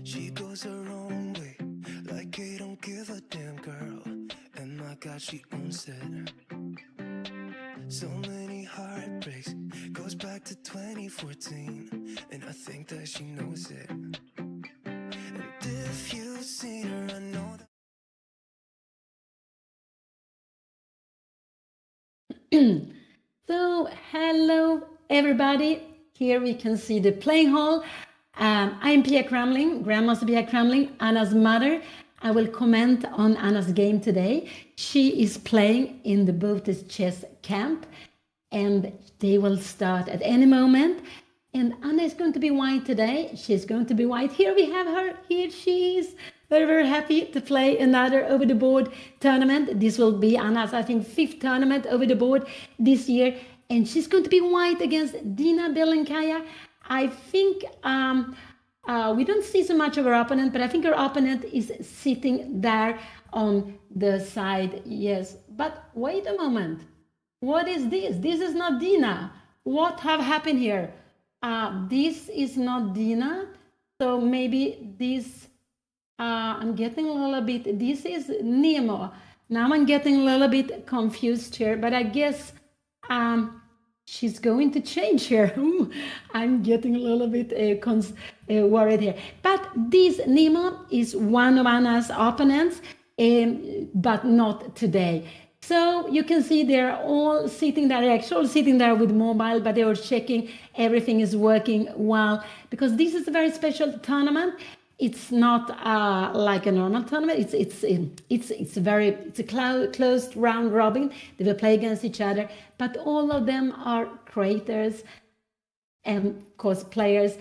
She goes her own way, like I don't give a damn, girl. And my God, she owns it. So many heartbreaks, goes back to 2014, and I think that she knows it. And if you've seen her, I know that. So, hello everybody. Here we can see the playing hall. I'm Pia Kramling, Grandmaster Pia Kramling, Anna's mother. I will comment on Anna's game today. She is playing in the Botez chess camp, and they will start at any moment. And Anna is going to be white today. She's going to be white. Here we have her. Here she is. Very, very happy to play another over the board tournament. This will be Anna's, I think, 5th tournament over the board this year. And she's going to be white against Dina Belenkaya. I think we don't see so much of her opponent, but I think her opponent is sitting there on the side. Yes, but wait a moment. What is this? This is not Dina. What have happened here? This is not Dina. So maybe this, I'm getting a little bit, this is Nemo. Now I'm getting a little bit confused here, but I guess she's going to change here. I'm getting a little bit worried here. But this Nemo is one of Anna's opponents, but not today. So you can see they're all sitting there, actually all sitting there with mobile, but they are checking everything is working well, because this is a very special tournament. It's not like a normal tournament. It's a closed round robin. They will play against each other, but all of them are creators and of course players.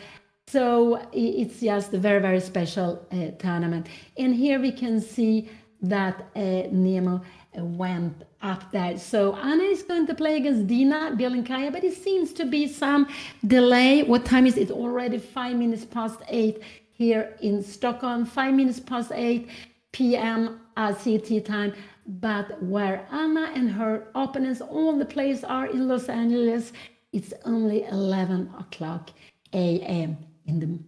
So it's just a very, very special tournament. And here we can see that Nemo went up there. So Anna is going to play against Dina Belenkaya, but it seems to be some delay. What time is it? Already 5 minutes past 8 here in Stockholm, 5 minutes past 8 p.m. CT time. But where Anna and her opponents, all the players are in Los Angeles, it's only 11 o'clock a.m. in the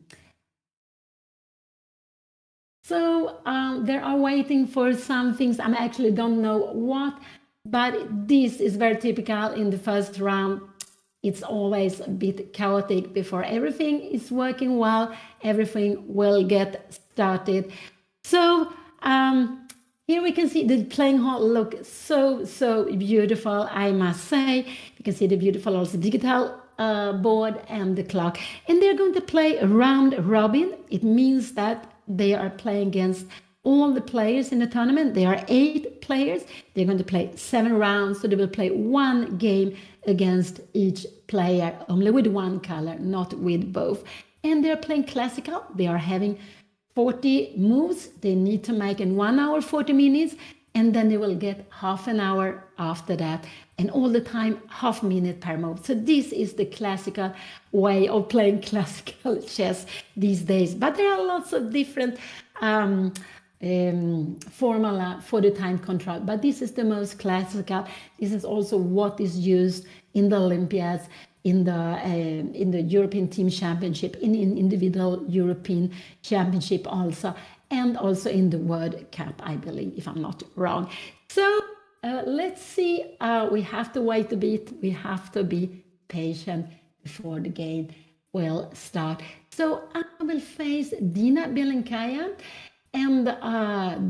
So they are waiting for some things. I actually don't know what, but this is very typical in the first round. It's always a bit chaotic before everything is working well. Everything will get started. So here we can see the playing hall look so beautiful, I must say. You can see the beautiful also digital board and the clock. And they're going to play a round robin. It means that they are playing against all the players in the tournament. There are 8 players. They're going to play 7 rounds. So they will play 1 game against each player, only with one color, not with both. And they're playing classical. They are having 40 moves. They need to make in 1 hour, 40 minutes. And then they will get half an hour after that. And all the time, half minute per move. So this is the classical way of playing classical chess these days. But there are lots of different formula for the time control. But this is the most classical. This is also what is used in the Olympiads, in the European Team Championship, in individual European Championship also, and also in the World Cup, I believe, if I'm not wrong. So let's see. We have to wait a bit. We have to be patient before the game will start. So I will face Dina Belenkaya. And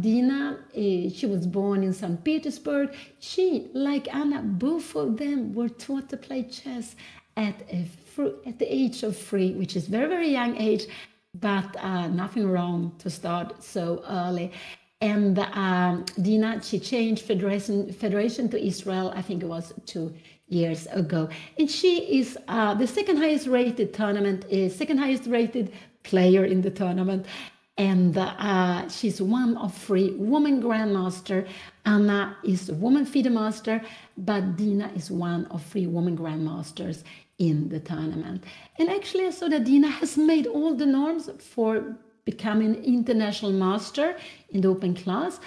Dina, she was born in St. Petersburg. She, like Anna, both of them were taught to play chess at the age of 3, which is very, very young age, but nothing wrong to start so early. And Dina, she changed federation to Israel, I think it was 2 years ago. And she is the second highest rated player in the tournament. And she's one of 3 women grandmaster. Anna is a woman FIDE master, but Dina is one of 3 women grandmasters in the tournament. And actually, I saw that Dina has made all the norms for becoming international master in the open class,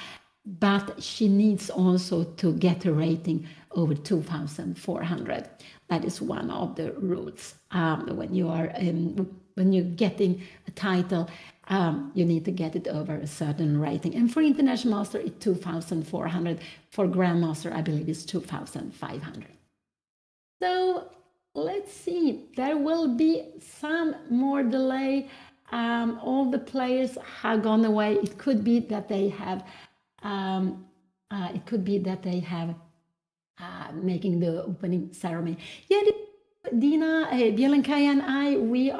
but she needs also to get a rating over 2,400. That is one of the rules when you're getting a title you need to get it over a certain rating. And for International Master, it's 2,400. For Grandmaster, I believe it's 2,500. So let's see. There will be some more delay. All the players have gone away. It could be that they have. Making the opening ceremony. Yeah, Dina, Bielenkai and I, we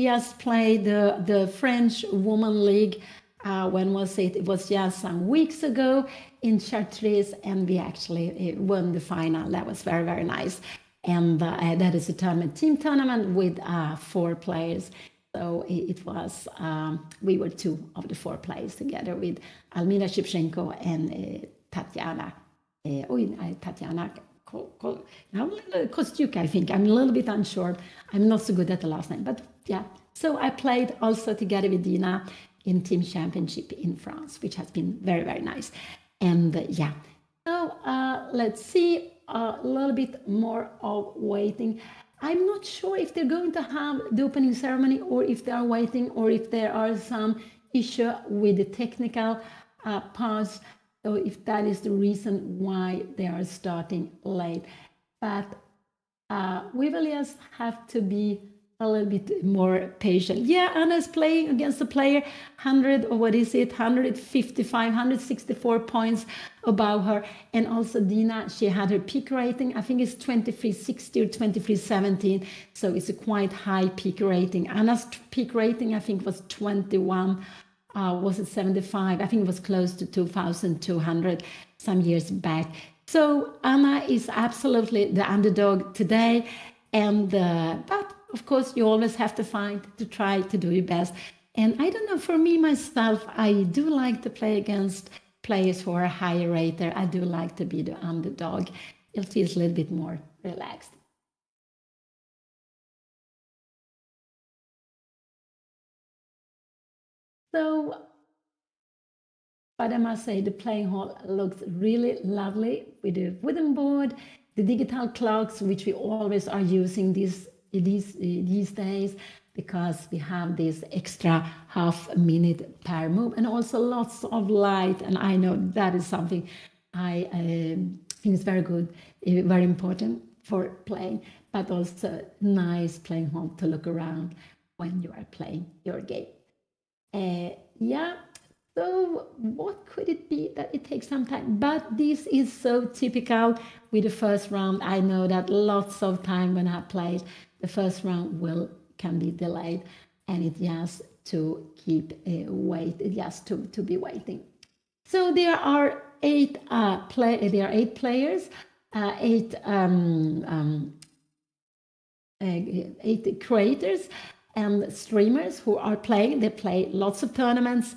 just played the French Women League. When was it? It was just some weeks ago in Chartres, and we actually won the final. That was very, very nice. And that is a team tournament with 4 players. So it was, we were 2 of the 4 players together with Almina Shevchenko and Tatiana. Tatiana Kostyuk, I think. I'm a little bit unsure. I'm not so good at the last name, but yeah. So I played also together with Dina in team championship in France, which has been very, very nice. And yeah, so let's see a little bit more of waiting. I'm not sure if they're going to have the opening ceremony or if they are waiting or if there are some issue with the technical parts. So if that is the reason why they are starting late. But we will just have to be a little bit more patient. Yeah, Anna's playing against a player 100, or what is it, 155, 164 points above her. And also Dina, she had her peak rating, I think it's 2360 or 2317. So it's a quite high peak rating. Anna's peak rating, I think, was 21. Was it 75? I think it was close to 2,200 some years back. So Anna is absolutely the underdog today. And but of course, you always have to try to do your best. And I don't know, for me, myself, I do like to play against players who are higher rated. I do like to be the underdog. It feels a little bit more relaxed. So, but I must say the playing hall looks really lovely with the wooden board, the digital clocks, which we always are using these days, because we have this extra half a minute per move, and also lots of light. And I know that is something I think is very good, very important for playing, but also nice playing hall to look around when you are playing your game. Yeah, so what could it be that it takes some time? But this is so typical with the first round. I know that lots of time when I played, the first round can be delayed, and it just to keep just to be waiting. So there are 8 players, 8 creators and streamers who are playing. They play lots of tournaments,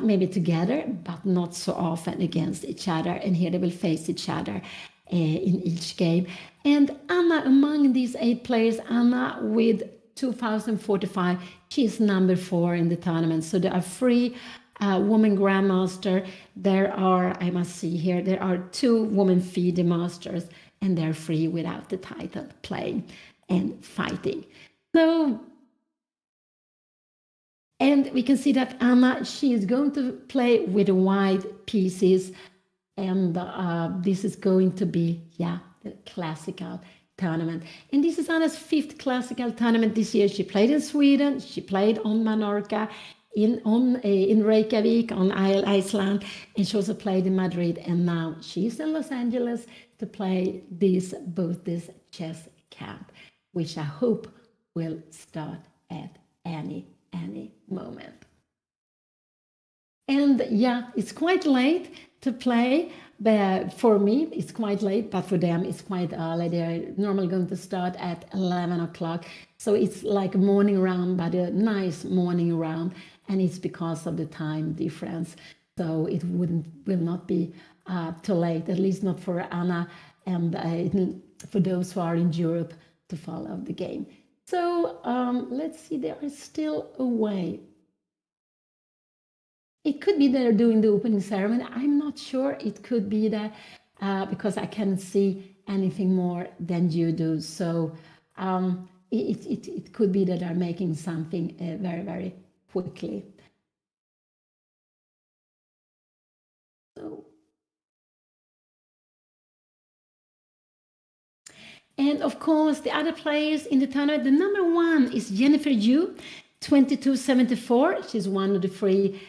maybe together, but not so often against each other. And here they will face each other in each game. And Anna, among these 8 players, Anna with 2045, she's number 4 in the tournament. So there are 3 women grandmaster. There are, I must see here, there are 2 women FIDE masters, and they're 3 without the title, playing and fighting. So, and we can see that Anna, she is going to play with white pieces, and this is going to be, the classical tournament. And this is Anna's 5th classical tournament this year. She played in Sweden, she played on Menorca, in Reykjavik, on Iceland, and she also played in Madrid, and now she's in Los Angeles to play this chess camp, which I hope will start at any moment. And yeah, it's quite late to play. But for me, it's quite late, but for them, it's quite early. They're normally going to start at 11 o'clock. So it's like a morning round, but a nice morning round. And it's because of the time difference. So it will not be too late, at least not for Anna and for those who are in Europe to follow the game. So let's see, there is still a way. It could be they're doing the opening ceremony. I'm not sure. It could be that because I can't see anything more than you do. So it could be that they're making something very, very quickly. So, and of course, the other players in the tournament, the number one is Jennifer Yu, 2274. She's one of the free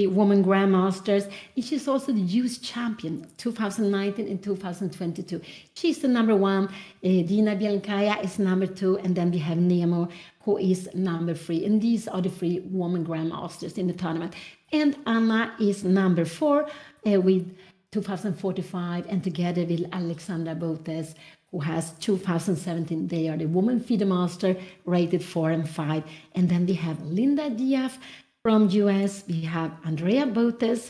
woman grandmasters. And she's also the youth champion 2019 and 2022. She's the number one. Dina Bielkaya is number two. And then we have Nemo, who is number three. And these are the three woman grandmasters in the tournament. And Anna is number four with 2045, and together with Alexandra Botez, who has 2017. They are the woman FIDE master, rated 4 and 5. And then we have Linda Diaz from US, we have Andrea Botez,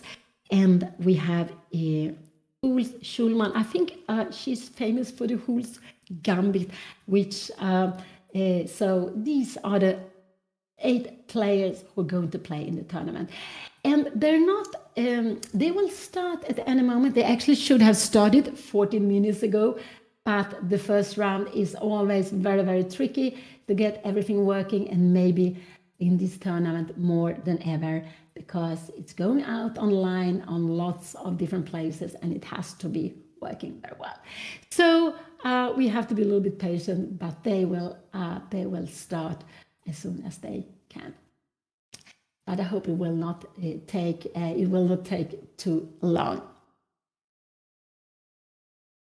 and we have Jules Schulman. I think she's famous for the Jules Gambit, which, so these are the 8 players who are going to play in the tournament. And they're not, they will start at any moment. They actually should have started 14 minutes ago, but the first round is always very, very tricky to get everything working, and maybe in this tournament more than ever, because it's going out online on lots of different places and it has to be working very well. So we have to be a little bit patient, but they will start as soon as they can. But I hope it will not take too long.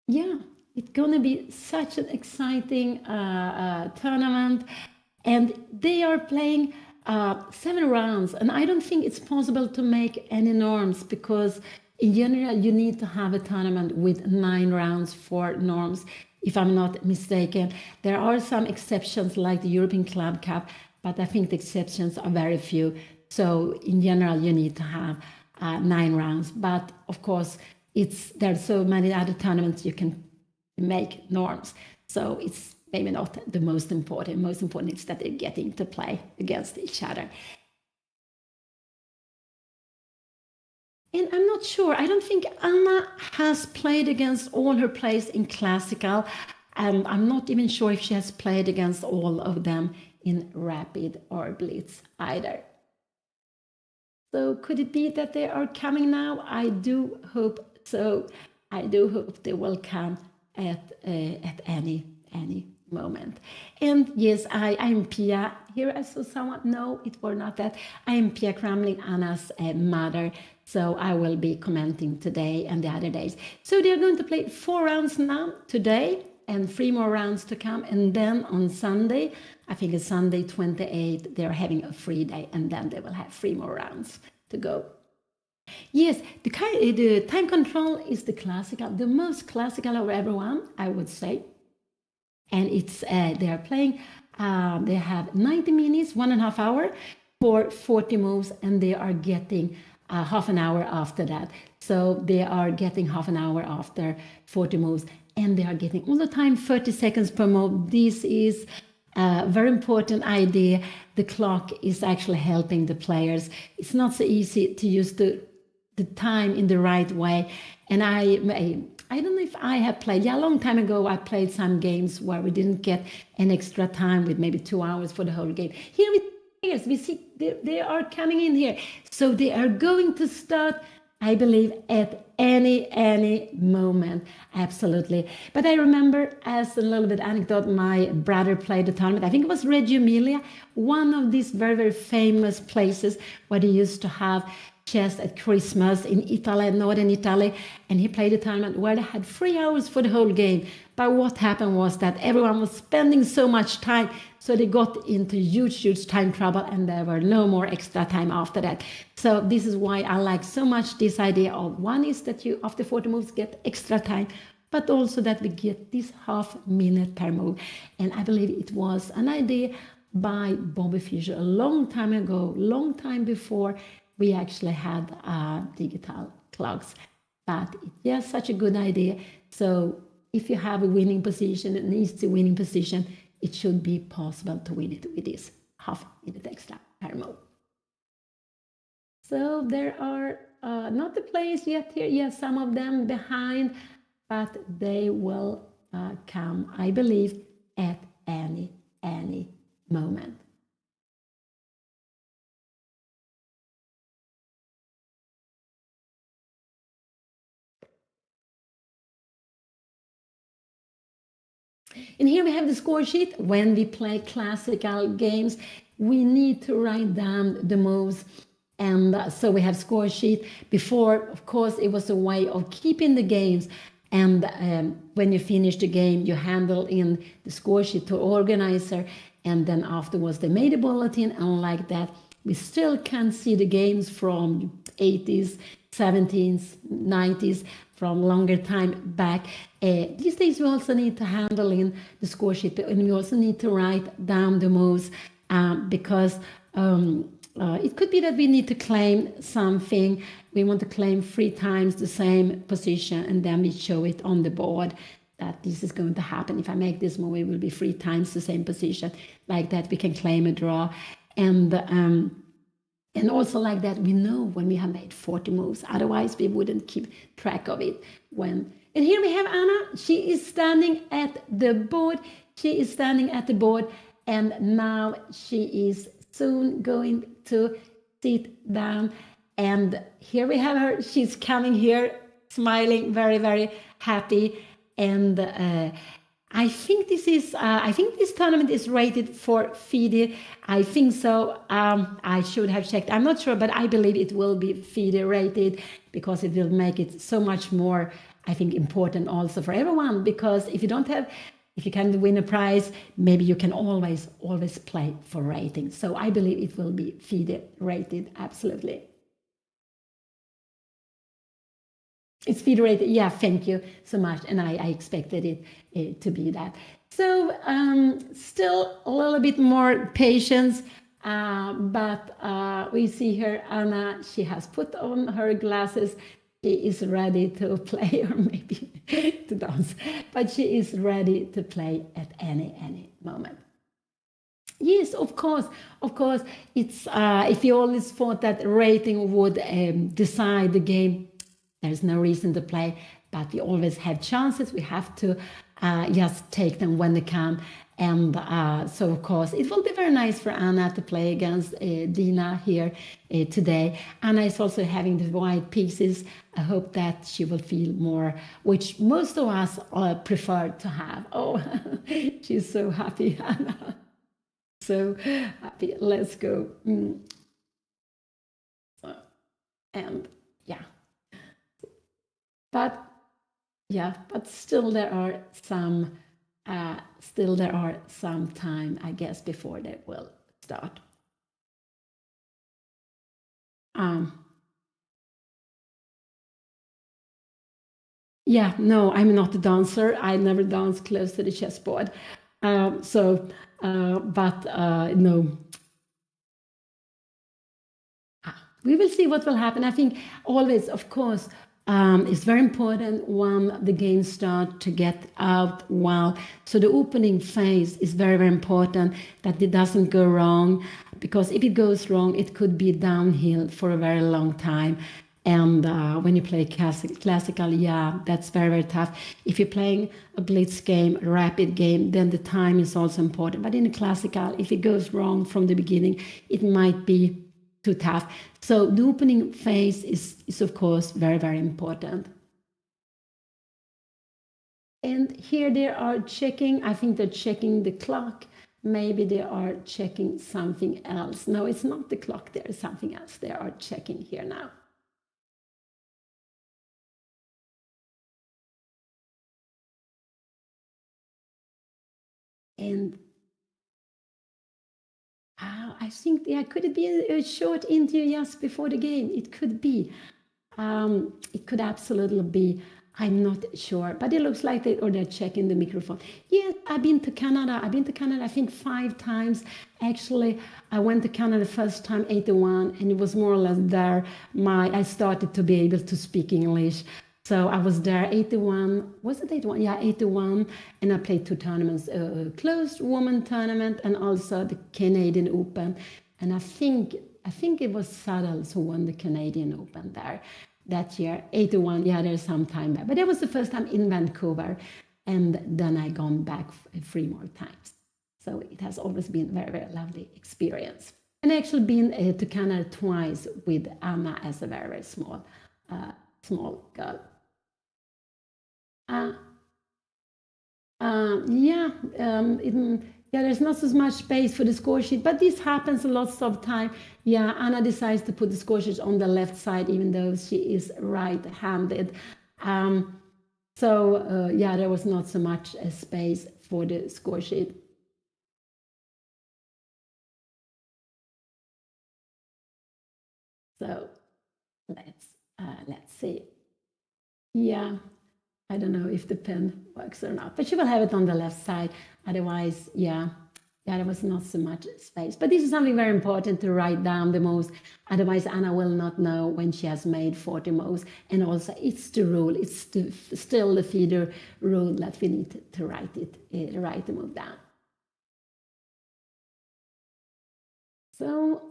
Yeah, it's gonna be such an exciting tournament, and they are playing 7 rounds, and I don't think it's possible to make any norms, because in general you need to have a tournament with 9 rounds for norms, if I'm not mistaken. There are some exceptions like the European Club Cup, but I think the exceptions are very few. So in general, you need to have 9 rounds. But of course, there are so many other tournaments you can make norms. So it's maybe not the most important. Most important is that they're getting to play against each other. And I'm not sure. I don't think Anna has played against all her players in classical. And I'm not even sure if she has played against all of them in rapid or blitz either. So could it be that they are coming now? I do hope so. I do hope they will come at any moment. And yes, I'm Pia. Here I saw someone. No, it were not that. I am Pia Kramling, Anna's mother. So I will be commenting today and the other days. So they're going to play 4 rounds now today, and 3 more rounds to come. And then on Sunday, I think it's Sunday 28th, they're having a free day, and then they will have 3 more rounds to go. Yes, the time control is the classical, the most classical of everyone, I would say. And it's they are playing, they have 90 minutes, 1.5 hours for 40 moves, and they are getting half an hour after that. So they are getting half an hour after 40 moves, and they are getting all the time 30 seconds per move. This is a very important idea. The clock is actually helping the players. It's not so easy to use the time in the right way. And I don't know if I have played, a long time ago I played some games where we didn't get an extra time with maybe 2 hours for the whole game. Here we see they are coming in here. So they are going to start, I believe, at any moment. Absolutely. But I remember, as a little bit anecdote, my brother played the tournament. I think it was Reggio Emilia, one of these very, very famous places where they used to have chess at Christmas in Italy, northern Italy, and he played a tournament where they had 3 hours for the whole game. But what happened was that everyone was spending so much time, so they got into huge time trouble, and there were no more extra time after that. So this is why I like so much this idea of, one is that you, after 40 moves, get extra time, but also that we get this half minute per move. And I believe it was an idea by Bobby Fischer a long time ago, long time before we actually had digital clocks. But it's just such a good idea. So if you have a winning position, an easy winning position, it should be possible to win it with this half minute extra per move. So there are not the players yet here. Yes, some of them behind, but they will come, I believe, at any moment. And here we have the score sheet. When we play classical games, we need to write down the moves. And so we have score sheet. Before, of course, it was a way of keeping the games. And when you finish the game, you handle in the score sheet to organizer. And then afterwards, they made a bulletin. And like that, we still can see the games from 80s, 70s, 90s, from longer time back. These days we also need to handle in the score sheet, and we also need to write down the moves because it could be that we need to claim something. We want to claim 3 times the same position, and then we show it on the board that this is going to happen. If I make this move, it will be 3 times the same position. Like that, we can claim a draw. And also like that, we know when we have made 40 moves. Otherwise, we wouldn't keep track of it. And here we have Anna. She is standing at the board. She is standing at the board. And now she is soon going to sit down. And here we have her. She's coming here, smiling, very, very happy. And I think this tournament is rated for FIDE. I think so. I should have checked. I'm not sure, but I believe it will be FIDE rated because it will make it so much more, I think, important also for everyone. Because if you can win a prize, maybe you can always play for rating. So I believe it will be FIDE rated, absolutely. It's federated. Yeah, thank you so much. And I expected it to be that. So still a little bit more patience. But we see here, Anna, she has put on her glasses. She is ready to play, or maybe to dance. But she is ready to play at any moment. Yes, of course. It's if you always thought that rating would decide the game, there's no reason to play, but we always have chances. We have to just take them when they come. And so, of course, it will be very nice for Anna to play against Dina here today. Anna is also having the white pieces. I hope that she will feel more, which most of us prefer to have. Oh, she's so happy, Anna. So happy. Let's go. And yeah. But still there are some time, I guess, before they will start. Yeah, no, I'm not a dancer. I never dance close to the chessboard. No. We will see what will happen. I think always, of course, it's very important when the games start to get out well. So the opening phase is very, very important that it doesn't go wrong, because if it goes wrong, it could be downhill for a very long time. And when you play classical, yeah, that's very, very tough. If you're playing a blitz game, a rapid game, then the time is also important. But in a classical, if it goes wrong from the beginning, it might be too tough. So the opening phase is of course very, very important. And here they are checking, I think they're checking the clock. Maybe they are checking something else. No, it's not the clock, there is something else they are checking here now. And I think, yeah, could it be a short interview just before the game? It could be. It could absolutely be. I'm not sure, but it looks like they're checking the microphone. Yes, I've been to Canada. I think 5 times. Actually, I went to Canada first time, 81, and it was more or less there I started to be able to speak English. So I was there 81, was it 81? Yeah, 81, and I played 2 tournaments, a closed woman tournament and also the Canadian Open. And I think it was Saddles who won the Canadian Open there that year, 81. Yeah, there's some time back. But that was the first time in Vancouver. And then I gone back 3 more times. So it has always been a very, very lovely experience. And I actually been to Canada twice with Anna as a very, very small girl. Yeah, there's not so much space for the score sheet, but this happens lots of time. Yeah, Anna decides to put the score sheet on the left side, even though she is right-handed. Yeah, there was not so much space for the score sheet. So let's see. Yeah, I don't know if the pen works or not, but she will have it on the left side. Otherwise, yeah, there was not so much space. But this is something very important to write down the moves. Otherwise, Anna will not know when she has made 40 moves. And also, it's the rule. It's still the feeder rule that we need to write the move down. So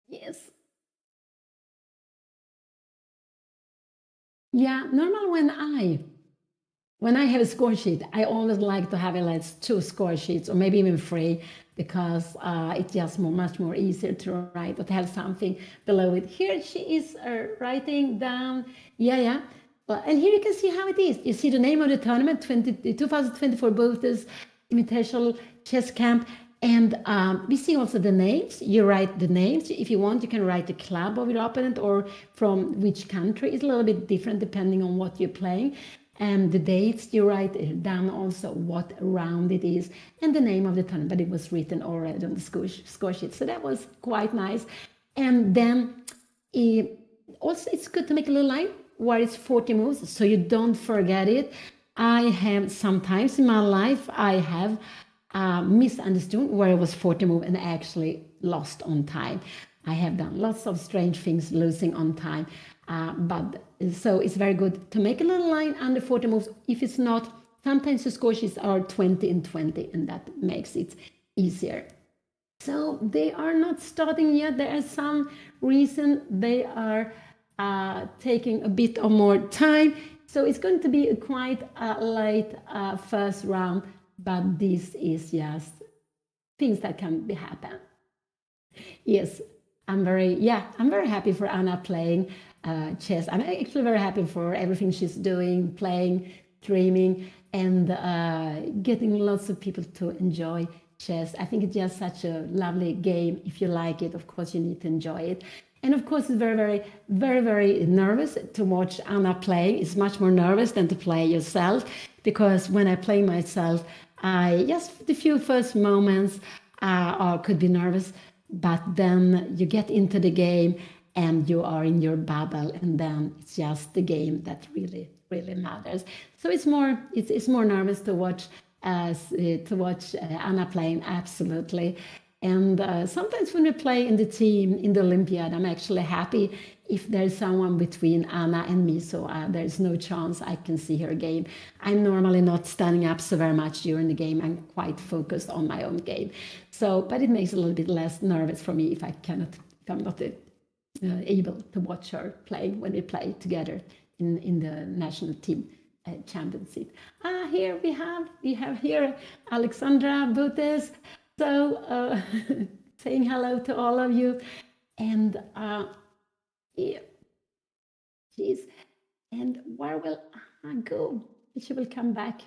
yes. Yeah, normal when I have a score sheet, I always like to have at least 2 score sheets or maybe even 3 because it's just much more easier to write or to have something below it. Here she is writing down, yeah. Well, and here you can see how it is. You see the name of the tournament, 2024 Botez Invitational Chess Camp. And we see also the names. You write the names. If you want, you can write the club of your opponent or from which country. It's a little bit different depending on what you're playing. And the dates, you write down also what round it is and the name of the tournament, but it was written already on the score sheet. So that was quite nice. And then also it's good to make a little line where it's 40 moves so you don't forget it. I have sometimes in my life, I have misunderstood where it was 40 move and actually lost on time. I have done lots of strange things losing on time. But so it's very good to make a little line under 40 moves. If it's not, sometimes the score sheets are 20 and 20, and that makes it easier. So they are not starting yet. There is some reason they are taking a bit of more time. So it's going to be a quite late first round, but this is just things that can be happen. Yes, I'm very happy for Anna playing chess. I'm actually very happy for everything she's doing, playing, streaming, and getting lots of people to enjoy chess. I think it's just such a lovely game. If you like it, of course, you need to enjoy it. And of course, it's very nervous to watch Anna play. It's much more nervous than to play yourself because when I play myself, I just the few first moments could be nervous, but then you get into the game and you are in your bubble, and then it's just the game that really matters. So it's more nervous to watch Anna playing, absolutely. And sometimes when we play in the team in the Olympiad, I'm actually happy if there's someone between Anna and me, so there's no chance I can see her game. I'm normally not standing up so very much during the game. I'm quite focused on my own game. So, but it makes it a little bit less nervous for me if I'm not able to watch her play when we play together in the national team championship. Here we have here Alexandra Botez. So saying hello to all of you, and yeah, geez, and where will Anna go? She will come back.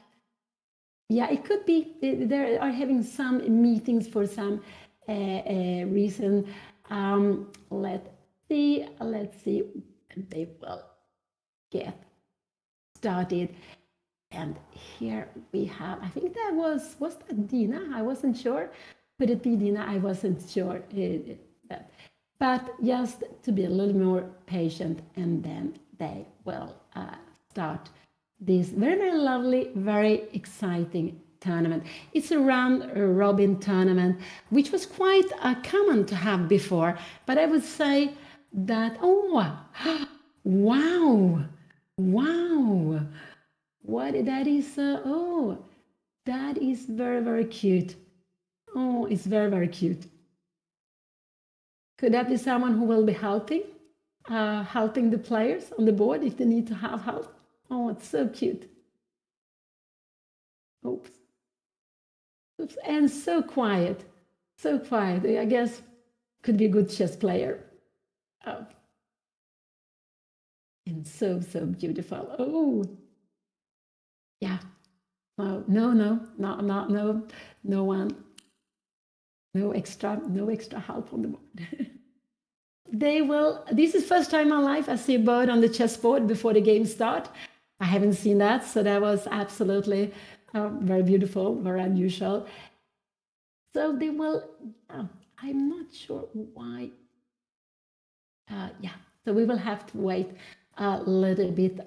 Yeah, it could be they are having some meetings for some reason. Let's see. They will get started. And here we have, I think that was that Dina? I wasn't sure. Could it be Dina? I wasn't sure. But just to be a little more patient, and then they will start this very lovely, very exciting tournament. It's a round robin tournament, which was quite common to have before. But I would say that, wow. What that is? That is very cute. Oh, it's very cute. Could that be someone who will be helping the players on the board if they need to have help? Oh, it's so cute. Oops. And so quiet. I guess could be a good chess player. Oh, And so, so beautiful. Oh, yeah. Oh, no one, no extra help on the board. They will, this is first time in my life I see a bird on the chessboard before the game start. I haven't seen that, so that was absolutely very beautiful, very unusual. So they will, I'm not sure why. Yeah, so we will have to wait a little bit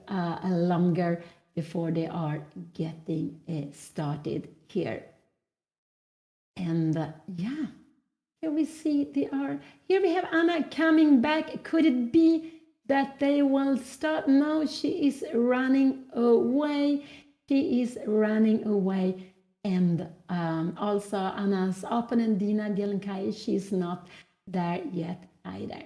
longer before they are getting started here. And yeah, here we see they are, here we have Anna coming back. Could it be that they will start? No, she is running away. She is running away. And also Anna's opponent, Dina Dielenkai, she's not there yet either.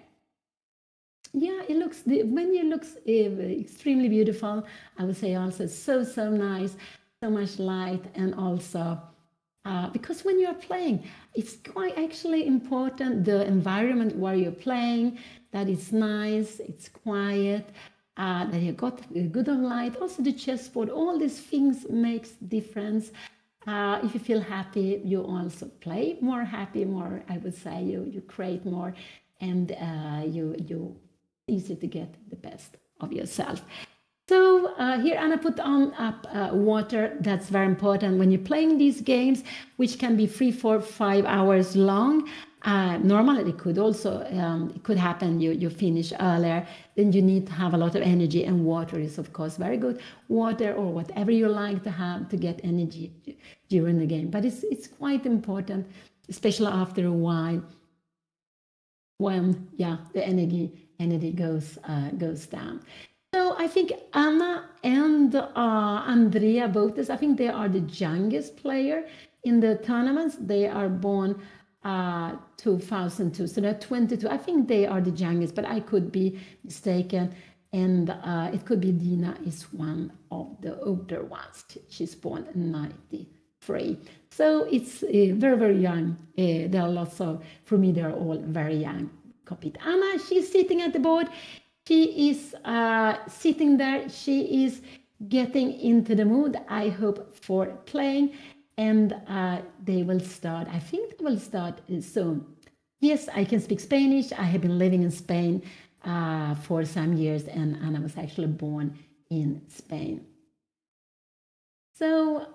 Yeah, it looks, the menu looks extremely beautiful. I would say also so, so nice, so much light, and also because when you're playing, it's quite actually important, the environment where you're playing, that it's nice, it's quiet, that you got good on light, also the chessboard, all these things makes difference. If you feel happy, you also play more happy, more, I would say, you create more, and you easy to get the best of yourself. So here Anna put on up water. That's very important when you're playing these games, which can be 3, 4, 5 hours long. Normally it could also, it could happen you finish earlier, then you need to have a lot of energy, and water is of course very good. Water or whatever you like to have to get energy during the game. But it's quite important, especially after a while when the energy goes down. So I think Anna and Andrea Botez, I think they are the youngest player in the tournaments. They are born 2002, so they're 22. I think they are the youngest, but I could be mistaken. And it could be Dina is one of the older ones. She's born in 93. So it's very, very young. There are lots of, for me, they're all very young. Copied. Anna, she's sitting at the board. She is sitting there. She is getting into the mood, I hope, for playing. And they will start. I think they will start soon. Yes, I can speak Spanish. I have been living in Spain for some years, and Anna was actually born in Spain. So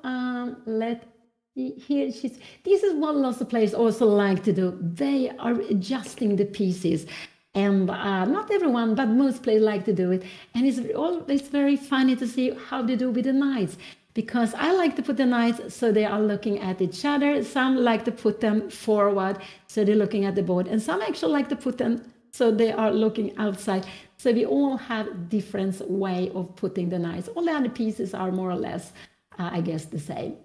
here she's. This is what lots of players also like to do. They are adjusting the pieces. And not everyone, but most players like to do it. And it's always very funny to see how they do with the knights. Because I like to put the knights so they are looking at each other. Some like to put them forward so they're looking at the board. And some actually like to put them so they are looking outside. So we all have different way of putting the knights. All the other pieces are more or less, I guess, the same.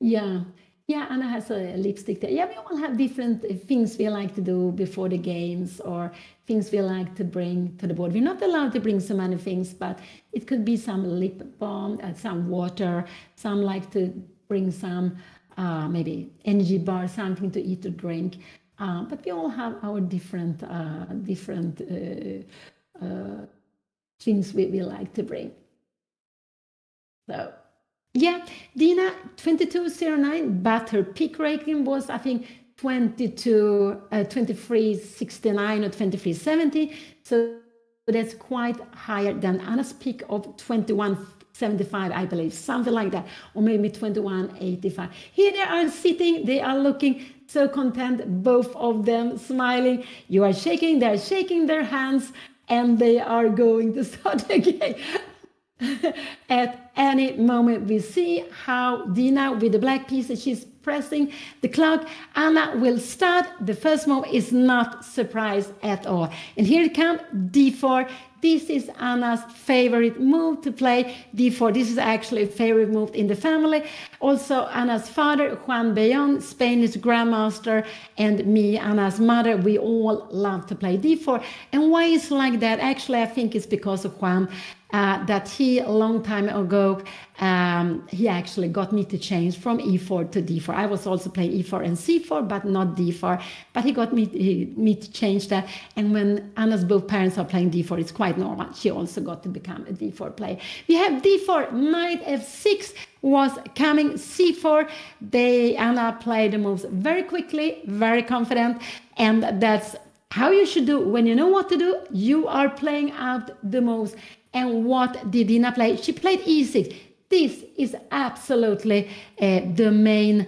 Yeah. Yeah, Anna has a lipstick there. Yeah, we all have different things we like to do before the games, or things we like to bring to the board. We're not allowed to bring so many things, but it could be some lip balm, some water. Some like to bring some maybe energy bar, something to eat or drink. But we all have our different things we like to bring. So. Yeah, Dina 2209, but her peak rating was, I think, 2369 or 2370. So that's quite higher than Anna's peak of 2175, I believe, something like that, or maybe 2185. Here they are sitting, they are looking so content, both of them smiling. You are shaking, they're shaking their hands, and they are going to start again. At any moment we see how Dina with the black piece, she's pressing the clock. Anna will start. The first move is not surprise at all. And here it comes, d4. This is Anna's favorite move to play, d4. This is actually a favorite move in the family. Also, Anna's father, Juan Bellon, Spanish grandmaster, and me, Anna's mother, we all love to play d4. And why it's like that? Actually, I think it's because of Juan. that he a long time ago, he actually got me to change from e4 to d4. I was also playing e4 and c4, but not d4. But he got me to change that. And when Anna's both parents are playing d4, it's quite normal. She also got to become a d4 player. We have d4, knight f6 was coming, c4. Anna played the moves very quickly, very confident, and that's how you should do. When you know what to do, you are playing out the moves. And what did Dina play? She played e6. This is absolutely the main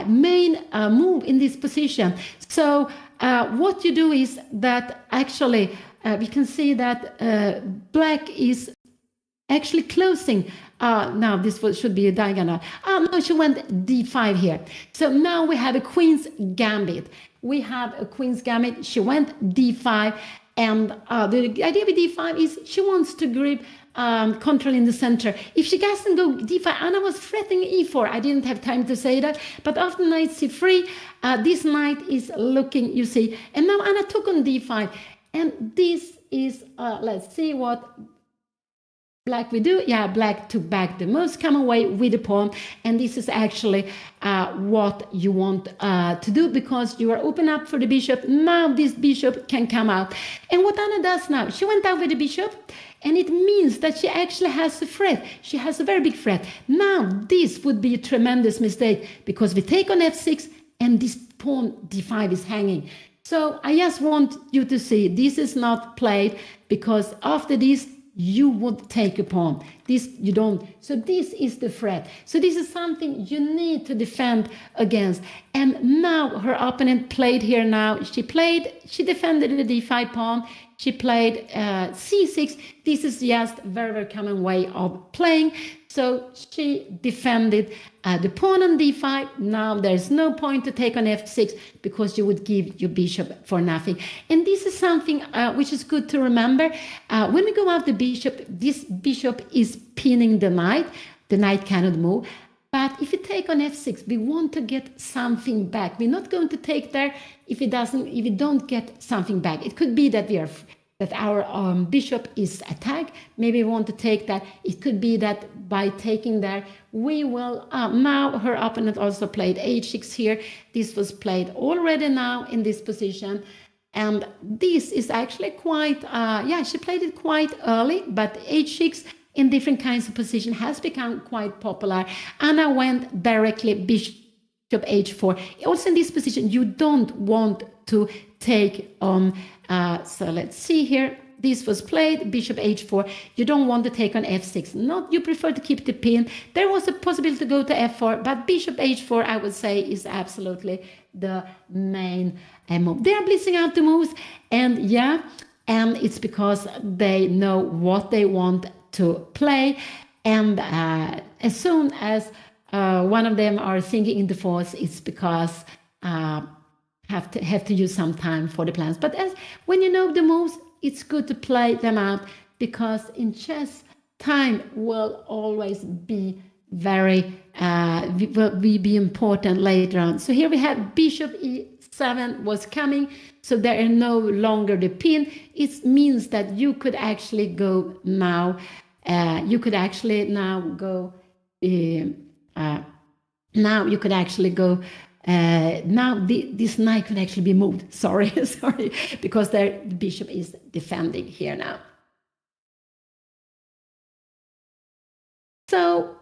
move in this position. So what you do is that actually we can see that black is actually closing. Now this should be a diagonal. No, she went d5 here. So now we have a queen's gambit. We have a queen's gambit. She went d5. And the idea with d5 is she wants to grip control in the center. If she doesn't go d5, Anna was threatening e4. I didn't have time to say that. But after knight c3, this knight is looking, you see. And now Anna took on d5. And this is, let's see what black we do. Yeah, black took back the moves, come away with the pawn. And this is actually what you want to do, because you are open up for the bishop. Now this bishop can come out. And what Anna does now, she went out with the bishop, and it means that she actually has a threat. She has a very big threat. Now this would be a tremendous mistake, because we take on f6 and this pawn d5 is hanging. So I just want you to see this is not played, because after this you would take a pawn. This you don't. So this is the threat. So this is something you need to defend against. And now her opponent played here now. She defended the d5 pawn. She played c6. This is just a very, very common way of playing. So she defended the pawn on d5. Now there's no point to take on f6, because you would give your bishop for nothing. And this is something which is good to remember. When we go out the bishop, this bishop is pinning the knight. The knight cannot move. But if you take on f6, we want to get something back. We're not going to take there if we don't get something back. It could be that our bishop is attacked. Maybe we want to take that. It could be that by taking there, we will... now her opponent also played h6 here. This was played already now in this position. And this is actually quite... she played it quite early, but h6 in different kinds of position has become quite popular. Anna went directly bishop h4. Also in this position, you don't want to take on... so let's see here. This was played, bishop h4. You don't want to take on f6. You prefer to keep the pin. There was a possibility to go to f4, but bishop h4, I would say, is absolutely the main move. They are blitzing out the moves, and it's because they know what they want to play. And as soon as one of them are thinking in the force, it's because have to use some time for the plans. But when you know the moves, it's good to play them out, because in chess, time will always be very be important later on. So here we have bishop e7 was coming, so there are no longer the pin. It means that you could actually go now. You could actually now go. Now you could actually go. Now this knight could actually be moved. Sorry, because the bishop is defending here now. So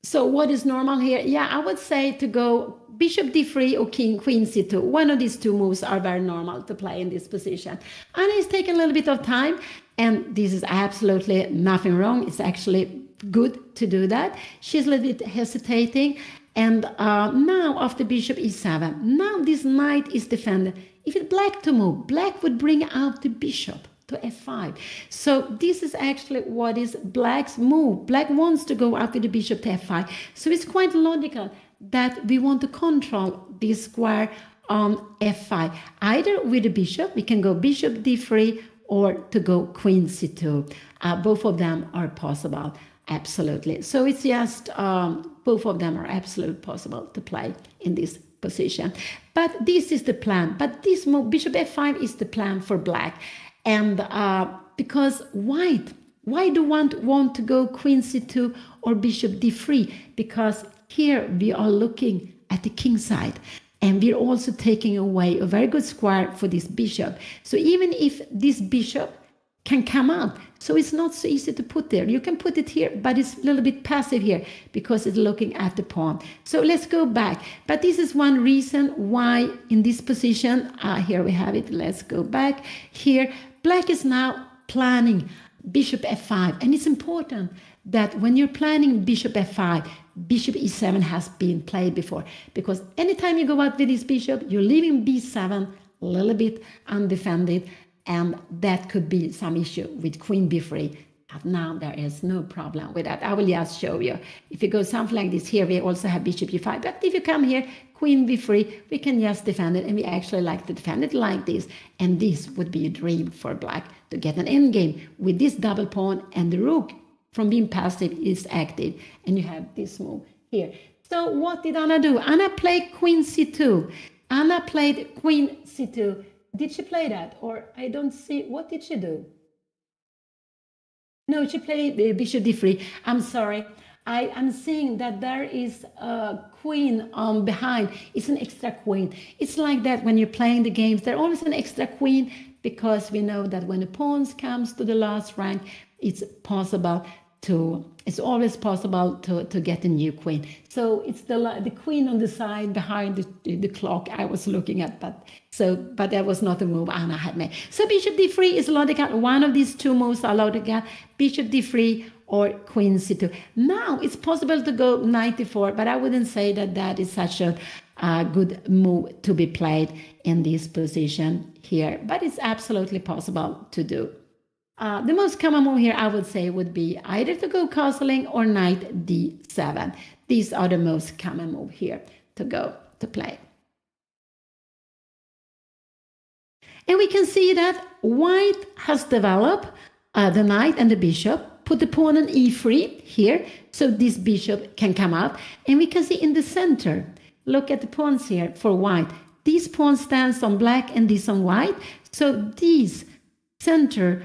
so what is normal here? Yeah, I would say to go bishop d3 or queen c2. One of these two moves are very normal to play in this position. Anna is taking a little bit of time, and this is absolutely nothing wrong. It's actually good to do that. She's a little bit hesitating, and now after bishop e7, now this knight is defended. If it's black to move, black would bring out the bishop to f5. So this is actually what is black's move. Black wants to go after the bishop to f5. So it's quite logical that we want to control this square on f5. Either with the bishop, we can go bishop d3, or to go queen c2. Both of them are possible, absolutely. So it's just both of them are absolutely possible to play in this position. But this is the plan. But this move, bishop f5, is the plan for black. And because why do one want to go queen c2 or bishop d3? Because here we are looking at the king side. And we're also taking away a very good square for this bishop. So even if this bishop can come out, so it's not so easy to put there. You can put it here, but it's a little bit passive here because it's looking at the pawn. So let's go back. But this is one reason why in this position, here we have it. Let's go back here. Black is now planning bishop f5. And it's important that when you're planning bishop f5, bishop e7 has been played before. Because anytime you go out with this bishop, you're leaving b7 a little bit undefended. And that could be some issue with queen b3. But now there is no problem with that. I will just show you. If you go something like this here, we also have bishop e5. But if you come here, queen b3, we can just defend it. And we actually like to defend it like this. And this would be a dream for black to get an endgame with this double pawn, and the rook from being passive is active. And you have this move here. So what did Anna do? Anna played queen c2. Anna played queen c2. Did she play that? Or I don't see. What did she do? No, she played bishop d3. I'm sorry. I'm seeing that there is a queen behind. It's an extra queen. It's like that when you're playing the games. There's always an extra queen because we know that when the pawns comes to the last rank, it's always possible to get a new queen. So it's the queen on the side behind the clock I was looking at, but that was not a move Anna had made. So bishop d3 is logical. One of these two moves are logical. Bishop d3 or queen c2. Now it's possible to go knight d4, but I wouldn't say that is such a good move to be played in this position here. But it's absolutely possible to do. The most common move here, I would say, would be either to go castling or knight d7. These are the most common move here to play. And we can see that white has developed the knight and the bishop, put the pawn on e3 here, so this bishop can come out. And we can see in the center, look at the pawns here for white. These pawns stands on black and this on white. So these center,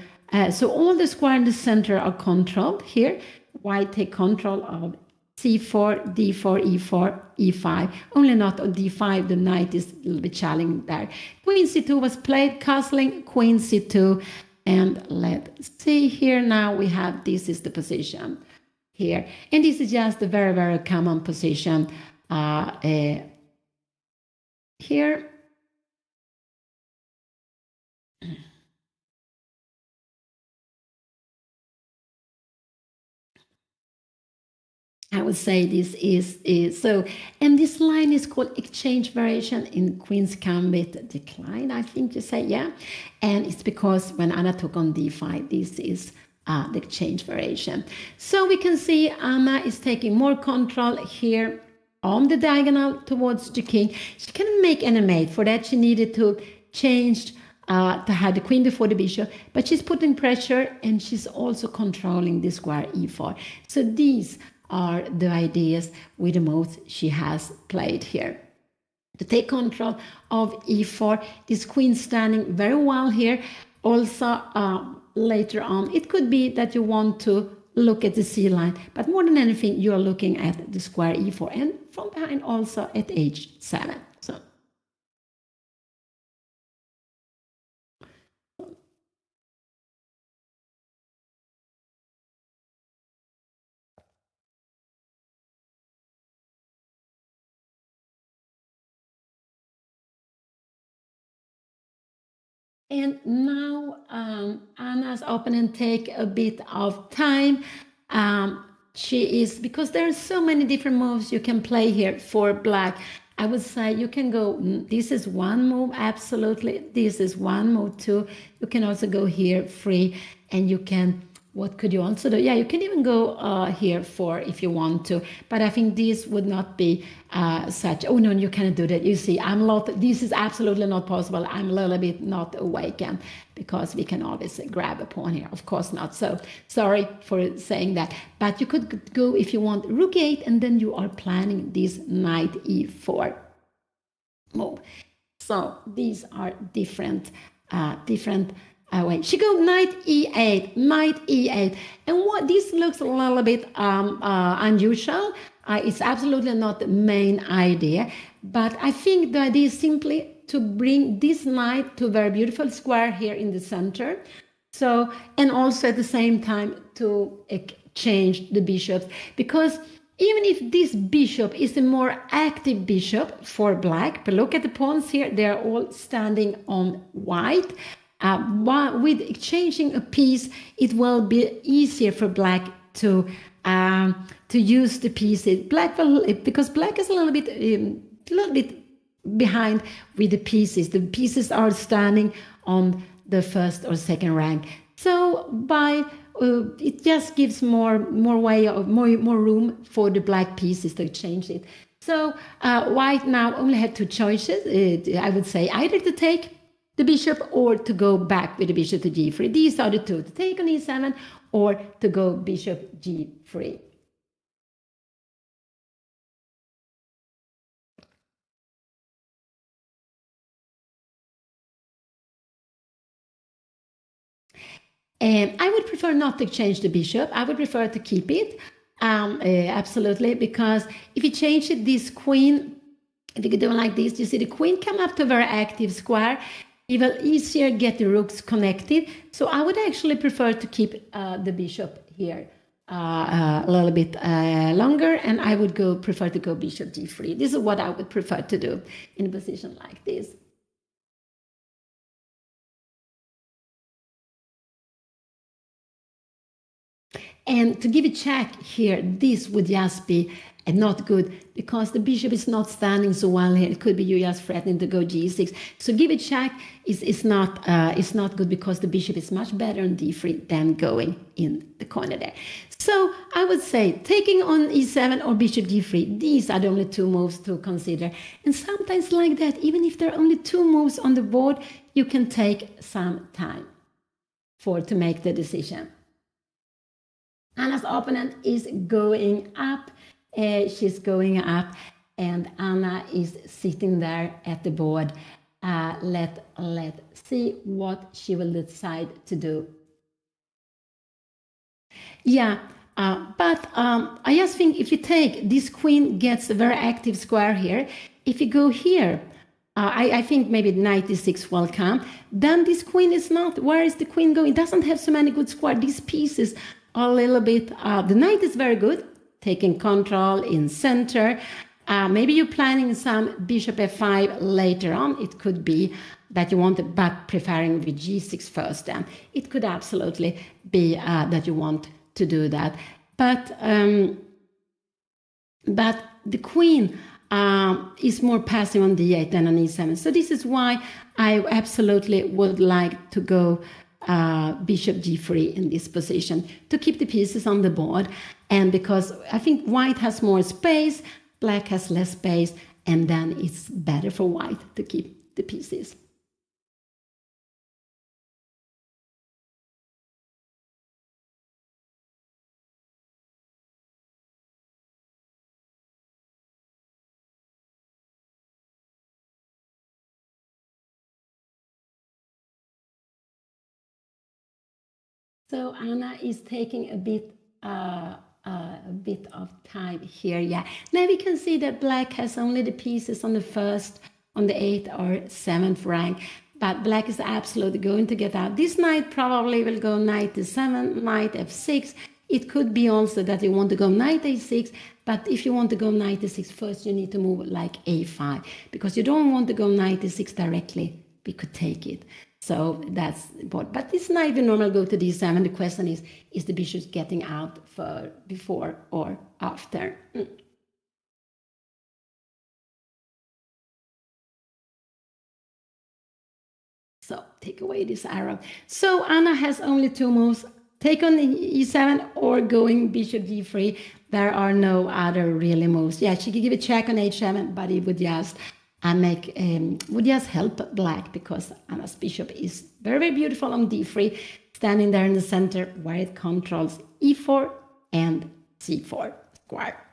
so all the square in the center are controlled here. White take control of c4, d4, e4, e5. Only not on d5, the knight is a little bit challenging there. Queen c2 was played, castling, queen c2. And let's see here now we have, this is the position here. And this is just a very, very common position here. I would say this is so, and this line is called exchange variation in Queen's Gambit decline, I think you say, yeah. And it's because when Anna took on d5, this is the exchange variation. So we can see Anna is taking more control here on the diagonal towards the king. She couldn't make any mate. For that, she needed to change to have the queen before the bishop, but she's putting pressure and she's also controlling the square e4. So these are the ideas with the moves she has played here. To take control of e4, this queen standing very well here. Also, later on, it could be that you want to look at the c line, but more than anything, you are looking at the square e4 and from behind also at h7. So. And now Anna's opponent take a bit of time. She is, because there are so many different moves you can play here for black. I would say you can go, this is one move, absolutely. This is one move too. You can also go here free, and you can, what could you also do? Yeah, you can even go here for if you want to, but I think this would not be such, oh no, you cannot do that. You see, this is absolutely not possible. I'm a little bit not awakened because we can always grab a pawn here. Of course not. So sorry for saying that, but you could go if you want rook 8, and then you are planning this knight e4. move. So these are different ways. She go knight e8, knight e8, and what this looks a little bit unusual. It's absolutely not the main idea, but I think the idea is simply to bring this knight to a very beautiful square here in the center. So, and also at the same time to exchange the bishops, because even if this bishop is a more active bishop for black, but look at the pawns here, they're all standing on white. With exchanging a piece, it will be easier for black to use the pieces. Black will, because black is a little bit behind with the pieces. The pieces are standing on the first or second rank. So by it just gives more room for the black pieces to change it. So white now only had two choices. I would say either to take the bishop or to go back with the bishop to g3. These are the two: to take on e7 or to go bishop g3. I would prefer not to change the bishop. I would prefer to keep it, absolutely, because if you change it, this queen, if you do it like this, you see the queen come up to a very active square. It will easier get the rooks connected. So I would actually prefer to keep the bishop here a little bit longer, and I would prefer to go bishop g3. This is what I would prefer to do in a position like this. And to give a check here, this would just be not good because the bishop is not standing so well here. It could be you just threatening to go g6. So give a check is not good because the bishop is much better on d3 than going in the corner there. So I would say taking on e7 or bishop g3, these are the only two moves to consider. And sometimes like that, even if there are only two moves on the board, you can take some time to make the decision. Anna's opponent is going up. She's going up, and Anna is sitting there at the board. Let's see what she will decide to do. Yeah, but I just think if you take this queen gets a very active square here. If you go here, I think maybe knight e6 will come. Then this queen is not. Where is the queen going? It doesn't have so many good squares. These pieces are a little bit. The knight is very good, taking control in center. Maybe you're planning some bishop f5 later on. It could be that you want it, but preferring with g6 first. Then it could absolutely be that you want to do that. But the queen is more passive on d8 than on e7. So this is why I absolutely would like to go bishop g3 in this position to keep the pieces on the board. And because I think white has more space, black has less space, and then it's better for white to keep the pieces. So Anna is taking a bit of time here. Yeah. Now we can see that black has only the pieces on the first, on the 8th or 7th rank. But black is absolutely going to get out. This knight probably will go knight e7, knight f6. It could be also that you want to go knight a6. But if you want to go knight e6 first, you need to move like a5. Because you don't want to go knight e6 directly. We could take it. So that's important. But this knight will normally go to d7. The question is the bishop getting out before or after? So take away this arrow. So Anna has only two moves. Take on e7 or going bishop d3. There are no other really moves. Yeah, she could give a check on h7, but it would just would just help black because Anna's bishop is very, very beautiful on d3, standing there in the center where it controls e4 and c4 square.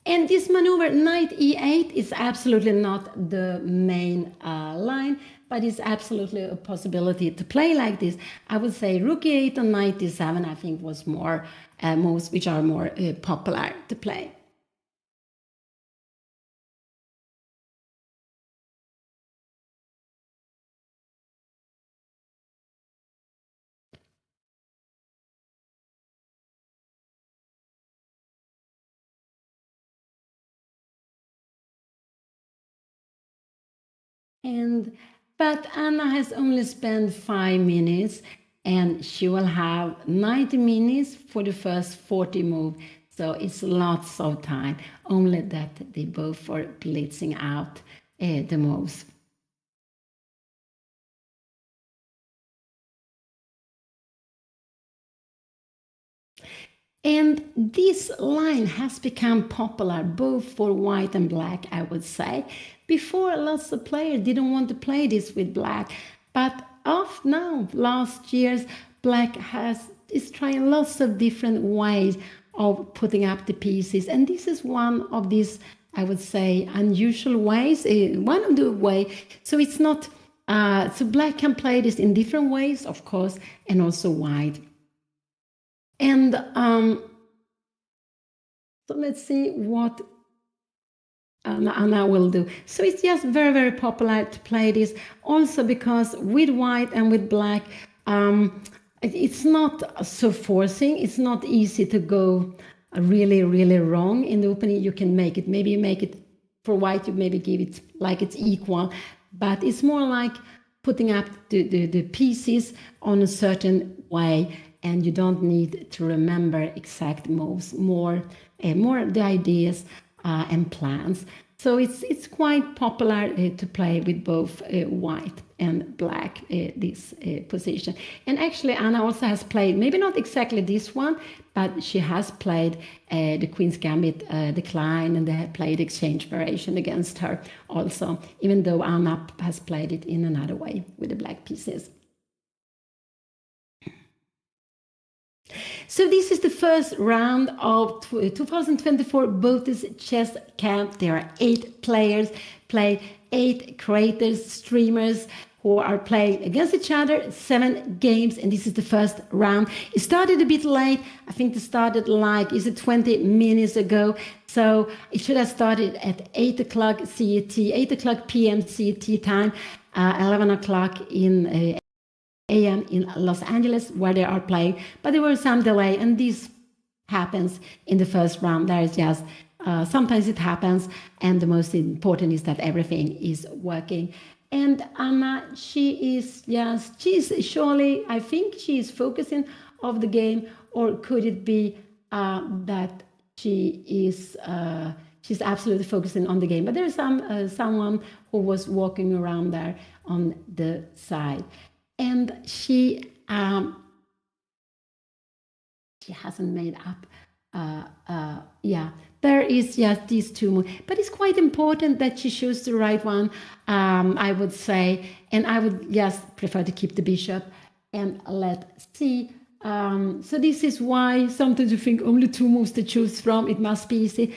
And this maneuver, knight e8, is absolutely not the main line, but it's absolutely a possibility to play like this. I would say rook e8 and knight d7, I think, was more moves which are more popular to play. But Anna has only spent 5 minutes, and she will have 90 minutes for the first 40 move. So it's lots of time, only that they both are blitzing out the moves. And this line has become popular both for white and black, I would say. Before, lots of players didn't want to play this with black, but of now, last years, black is trying lots of different ways of putting up the pieces, and this is one of these, I would say, unusual ways. One of the way, so it's not. So black can play this in different ways, of course, and also white. And so let's see what Anna will do. So it's just very, very popular to play this. Also because with white and with black, it's not so forcing. It's not easy to go really, really wrong in the opening. You can make it. Maybe you make it for white. You maybe give it like it's equal. But it's more like putting up the pieces on a certain way, and you don't need to remember exact moves, more the ideas and plans. So it's quite popular to play with both white and black, this position. And actually Anna also has played, maybe not exactly this one, but she has played the Queen's Gambit decline, and they have played exchange variation against her also, even though Anna has played it in another way with the black pieces. So this is the first round of 2024 Botez chess camp. There are 8 players, play 8 creators, streamers who are playing against each other, 7 games, and this is the first round. It started a bit late. I think it started 20 minutes ago. So it should have started at 8 o'clock CET, 8 o'clock PM CET time, 11 o'clock in AM in Los Angeles, where they are playing, but there was some delay, and this happens in the first round. There is just sometimes it happens, and the most important is that everything is working. And Anna, she's surely, I think she is focusing of the game, or could it be that she is she's absolutely focusing on the game? But there's someone who was walking around there on the side. And she hasn't made up. There is just these 2 moves. But it's quite important that she chooses the right one, I would say. And I would just prefer to keep the bishop. And let's see. So this is why sometimes you think only 2 moves to choose from. It must be easy.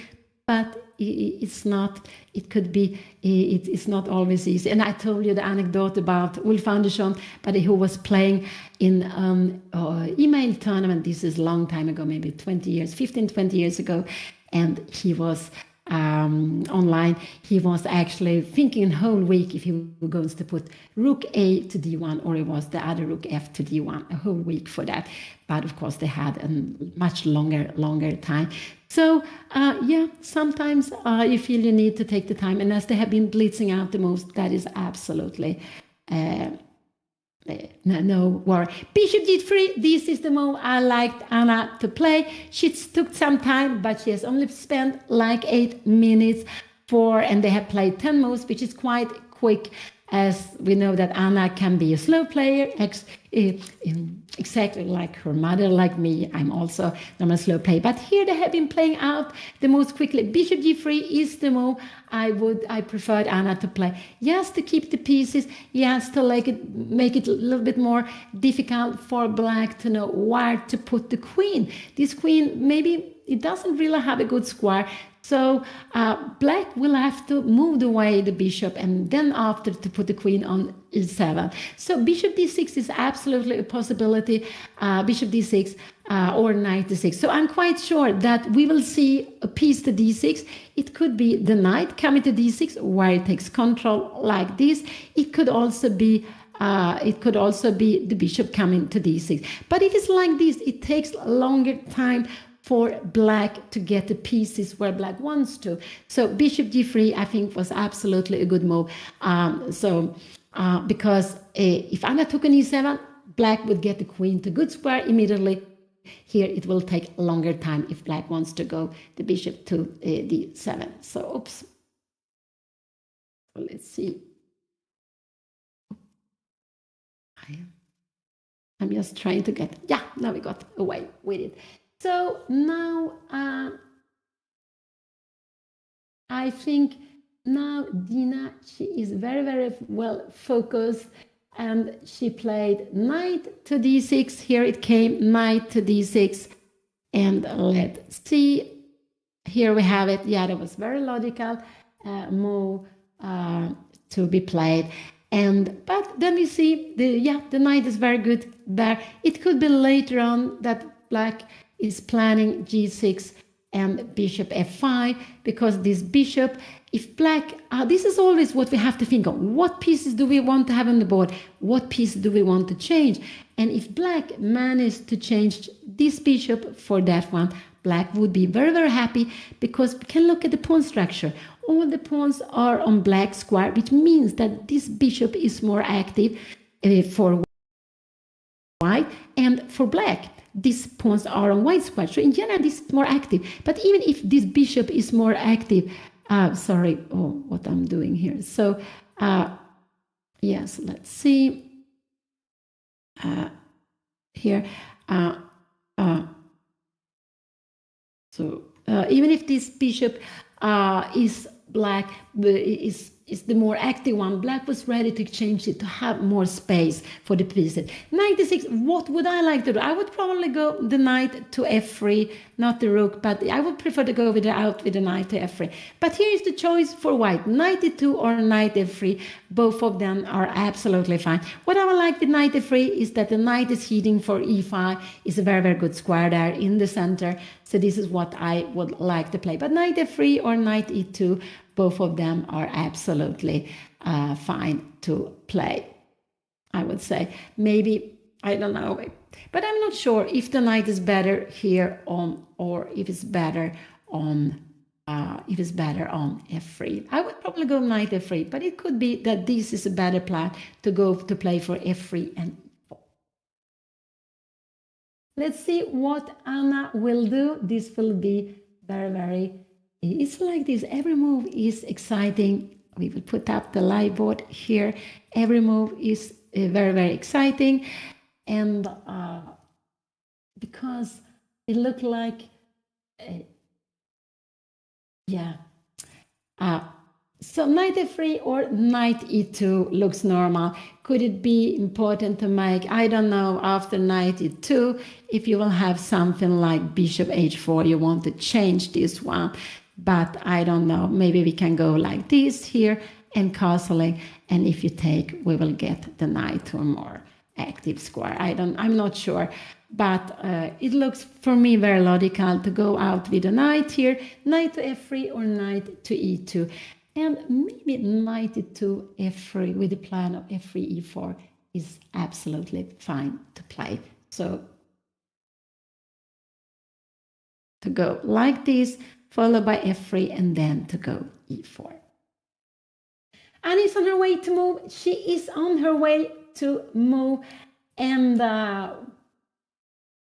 But it's not. It could be. It's not always easy. And I told you the anecdote about Ulf Andersson, but who was playing in email tournament. This is a long time ago, maybe 20 years ago, and he was online. He was actually thinking a whole week if he was going to put rook A to D1, or it was the other rook F to D1, a whole week for that. But of course they had a much longer time. So sometimes you feel you need to take the time, and as they have been blitzing out the moves, that is absolutely no worry. Bishop g3, this is the move I liked Anna to play. She took some time, but she has only spent 8 minutes and they have played 10 moves, which is quite quick, as we know that Anna can be a slow player, exactly like her mother, like me. I'm also a slow player. But here they have been playing out the moves quickly. Bishop g3 is the move I preferred Anna to play. Yes, to keep the pieces. Yes, to make it a little bit more difficult for black to know where to put the queen. This queen, maybe it doesn't really have a good square. So black will have to move away the bishop and then after to put the queen on e7. So bishop d6 is absolutely a possibility, bishop d6 or knight d6. So I'm quite sure that we will see a piece to d6. It could be the knight coming to d6 where it takes control like this. It could also be the bishop coming to d6. But if it's like this, it takes a longer time for black to get the pieces where black wants to. So bishop d3, I think, was absolutely a good move. Because if Anna took an e7, black would get the queen to good square immediately. Here it will take a longer time if black wants to go the bishop to d7. So, oops. So let's see. I'm just trying to get, yeah, now we got away with it. So now I think now Dina, she is very, very well focused and she played knight to d6. Here it came, knight to d6. And let's see, here we have it. Yeah, that was very logical move to be played. But then we see the knight is very good there. It could be later on that black is planning g6 and bishop f5, because this bishop, if black, this is always what we have to think of. What pieces do we want to have on the board? What pieces do we want to change? And if black managed to change this bishop for that one, black would be very, very happy, because we can look at the pawn structure. All the pawns are on black square, which means that this bishop is more active for white, and for black, these pawns are on white square. So in general, this is more active. But even if this bishop is more active, what I'm doing here. So yes, let's see. Here. Even if this bishop is black, is the more active one, black was ready to change it to have more space for the pieces. 96, what would I like to do? I would probably go the knight to f3, not the rook, but I would prefer to go out with the knight to f3. But here is the choice for white, knight e2 or knight f3. Both of them are absolutely fine. What I would like with knight f3 is that the knight is heading for e5, is a very, very good square there in the center. So this is what I would like to play. But knight f3 or knight e2, both of them are absolutely fine to play, I would say. Maybe, I don't know, but I'm not sure if the knight is better here on, or if it's better on f3. I would probably go knight f3, but it could be that this is a better plan to go to play for f3 and e4. Let's see what Anna will do. This will be very, very, it's like this. Every move is exciting. We will put up the live board here. Every move is very, very exciting. And because it looked like, so knight f3 or knight e2 looks normal. Could it be important to make, I don't know, after knight e2, if you will have something like bishop h4, you want to change this one. But I don't know, maybe we can go like this here and castling, and if you take, we will get the knight to a more active square. I'm not sure, but it looks for me very logical to go out with a knight here, knight to f3 or knight to e2, and maybe knight to f3 with the plan of f3 e4 is absolutely fine to play. So to go like this, followed by f3, and then to go e4. Anna is on her way to move. She is on her way to move. And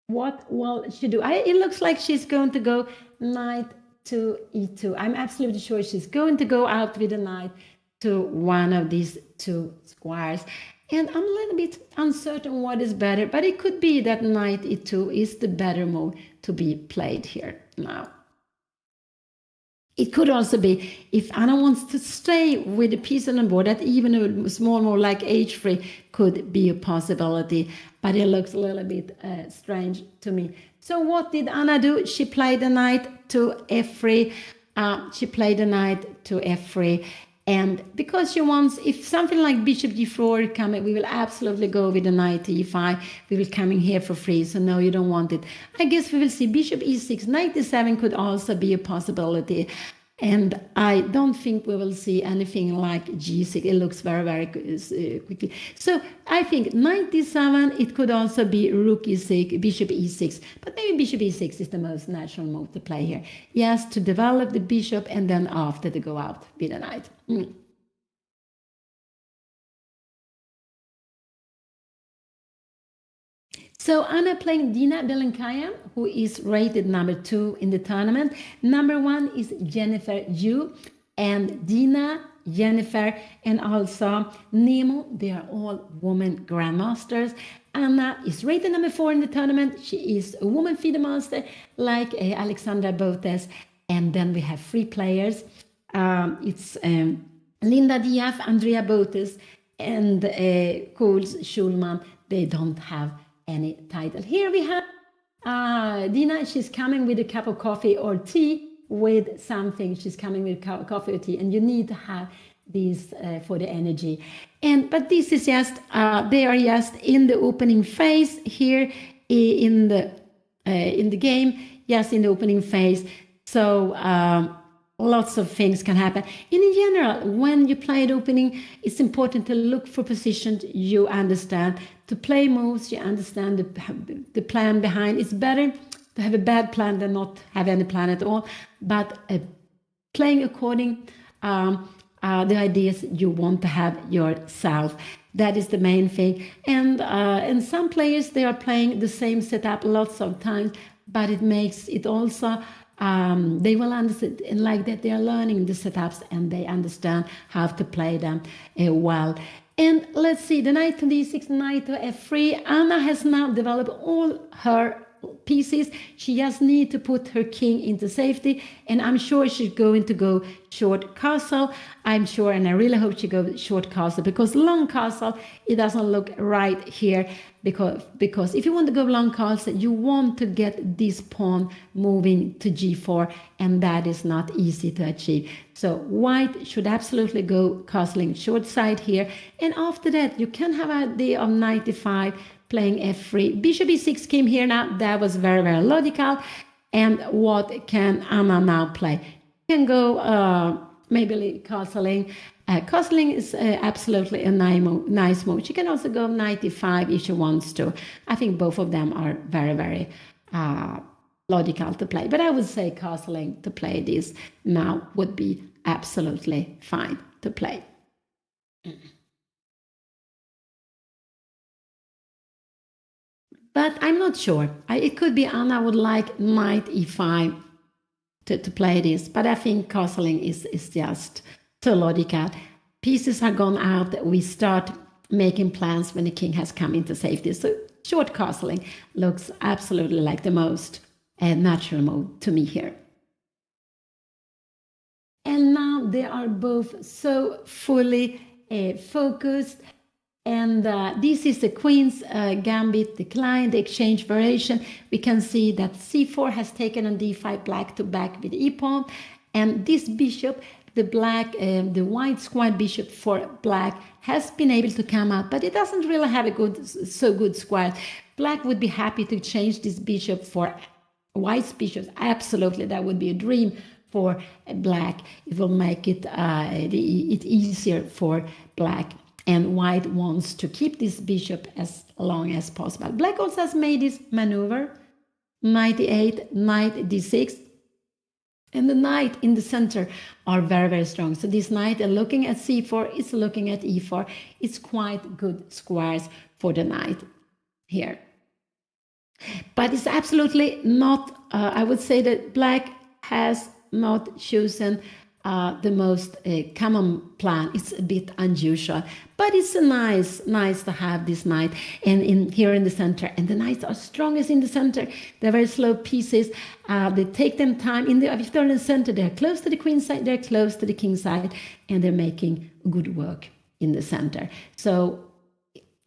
what will she do? It looks like she's going to go knight to e2. I'm absolutely sure she's going to go out with a knight to one of these two squares. And I'm a little bit uncertain what is better, but it could be that knight e2 is the better move to be played here now. It could also be, if Anna wants to stay with a piece on the board, that even a small move like h3 could be a possibility, but it looks a little bit strange to me. So what did Anna do? She played the knight to f3. She played the knight to f3. And because she wants, if something like bishop g4 coming, we will absolutely go with the knight to e5. We will come in here for free, so no, you don't want it. I guess we will see bishop e6. Knight e7 could also be a possibility. And I don't think we will see anything like g6. It looks very, very quickly. So I think knight d7, it could also be rook e6, bishop e6. But maybe bishop e6 is the most natural move to play here. Yes, to develop the bishop and then after to go out with the knight. So Anna playing Dina Belenkaya, who is rated number 2 in the tournament. Number 1 is Jennifer Yu, and Dina, Jennifer, and also Nemo. They are all women grandmasters. Anna is rated number 4 in the tournament. She is a woman FIDE master like Alexandra Botez. And then we have 3 players. It's Linda Diaz, Andrea Botez, and Kohl's Schulman. They don't have any title. Here we have Dina. She's coming with a cup of coffee or tea with something. She's coming with coffee or tea, and you need to have these for the energy. But this is just they are just in the opening phase here in the game. Yes, in the opening phase. So lots of things can happen. In general, when you play an opening, it's important to look for positions you understand. To play moves, you understand the plan behind. It's better to have a bad plan than not have any plan at all. But playing according the ideas you want to have yourself. That is the main thing. And some players, they are playing the same setup lots of times, but it makes it also they will understand, and like that they are learning the setups and they understand how to play them well. And let's see, the knight to d6, knight to f3. Anna has now developed all her pieces. She just needs to put her king into safety, and I'm sure she's going to go short castle. I'm sure, and I really hope she goes short castle, because long castle, it doesn't look right here, because if you want to go long castle, you want to get this pawn moving to g4, and that is not easy to achieve. So white should absolutely go castling short side here, and after that you can have an idea of knight e5, playing f3. Bishop e6 came here now. That was very, very logical. And what can Anna now play? She can go maybe castling. Castling is absolutely a nice move. She can also go knight e5 if she wants to. I think both of them are very, very logical to play. But I would say castling to play this now would be absolutely fine to play. But I'm not sure. It could be Anna would like knight e5 to play this. But I think castling is just too logical. Pieces are gone out. We start making plans when the king has come into safety. So short castling looks absolutely like the most natural move to me here. And now they are both so fully focused. And this is the queen's gambit decline, the exchange variation. We can see that c4 has taken on d5, black to back with e-pawn. And this bishop, the white squared bishop for black, has been able to come out, but it doesn't really have a so good square. Black would be happy to change this bishop for white's bishop. Absolutely, that would be a dream for black. It will make it easier for black. And white wants to keep this bishop as long as possible. Black also has made this maneuver, knight e8, knight d6, and the knight in the center are very, very strong. So this knight, looking at c4, is looking at e4. It's quite good squares for the knight here. But it's absolutely not, I would say that black has not chosen the most common plan. It's a bit unusual, but it's nice to have this knight and here in the center. And the knights are strongest in the center. They're very slow pieces. They take them time. If they're in the center, they're close to the queen side, they're close to the king side, and they're making good work in the center. So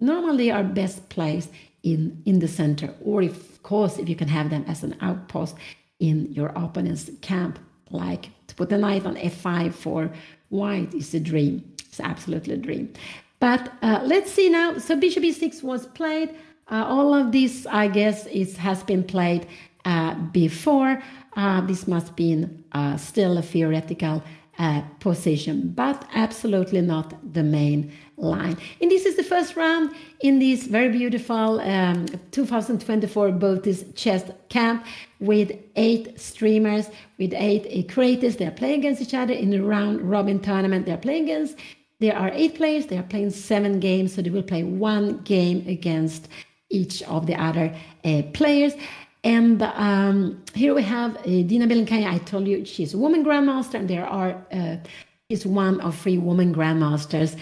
normally they are best placed in the center, or of course, if you can have them as an outpost in your opponent's camp. like to put the knight on f5 for white is a dream. It's absolutely a dream. But let's see now. So bishop e6 was played. All of this, I guess, has been played before. This must be still a theoretical position, but absolutely not the main line. And this is the first round in this very beautiful 2024 Botez chess camp with 8 streamers, with 8 creators. They're playing against each other in a round-robin tournament. There are 8 players. They are playing 7 games, so they will play 1 game against each of the other players. And here we have Dina Belenkaya. I told you she's a woman grandmaster, and she's one of 3 women grandmasters.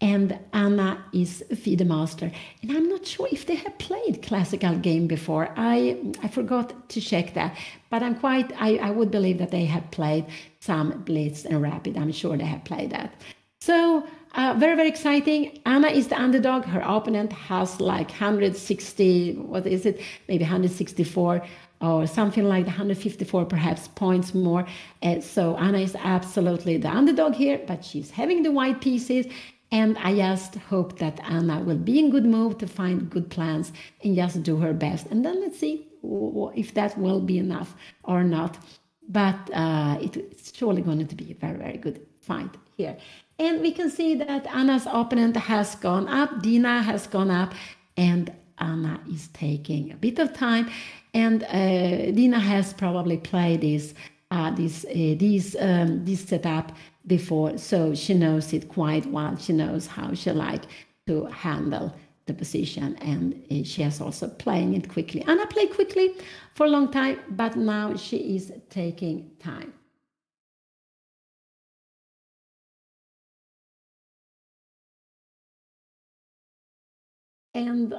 And Anna is a FIDE master. And I'm not sure if they have played classical game before. I forgot to check that. But I would believe that they have played some blitz and rapid. I'm sure they have played that. So very, very exciting. Anna is the underdog. Her opponent has like 160, what is it? Maybe 164 or something like 154 perhaps points more. So Anna is absolutely the underdog here, but she's having the white pieces. And I just hope that Anna will be in good mood to find good plans and just do her best. And then let's see if that will be enough or not. But it's surely going to be a very, very good fight here. And we can see that Anna's opponent has gone up, Dina has gone up, and Anna is taking a bit of time. And Dina has probably played this setup before, so she knows it quite well. She knows how she like to handle the position, and she has also playing it quickly. Anna played quickly for a long time, but now she is taking time. And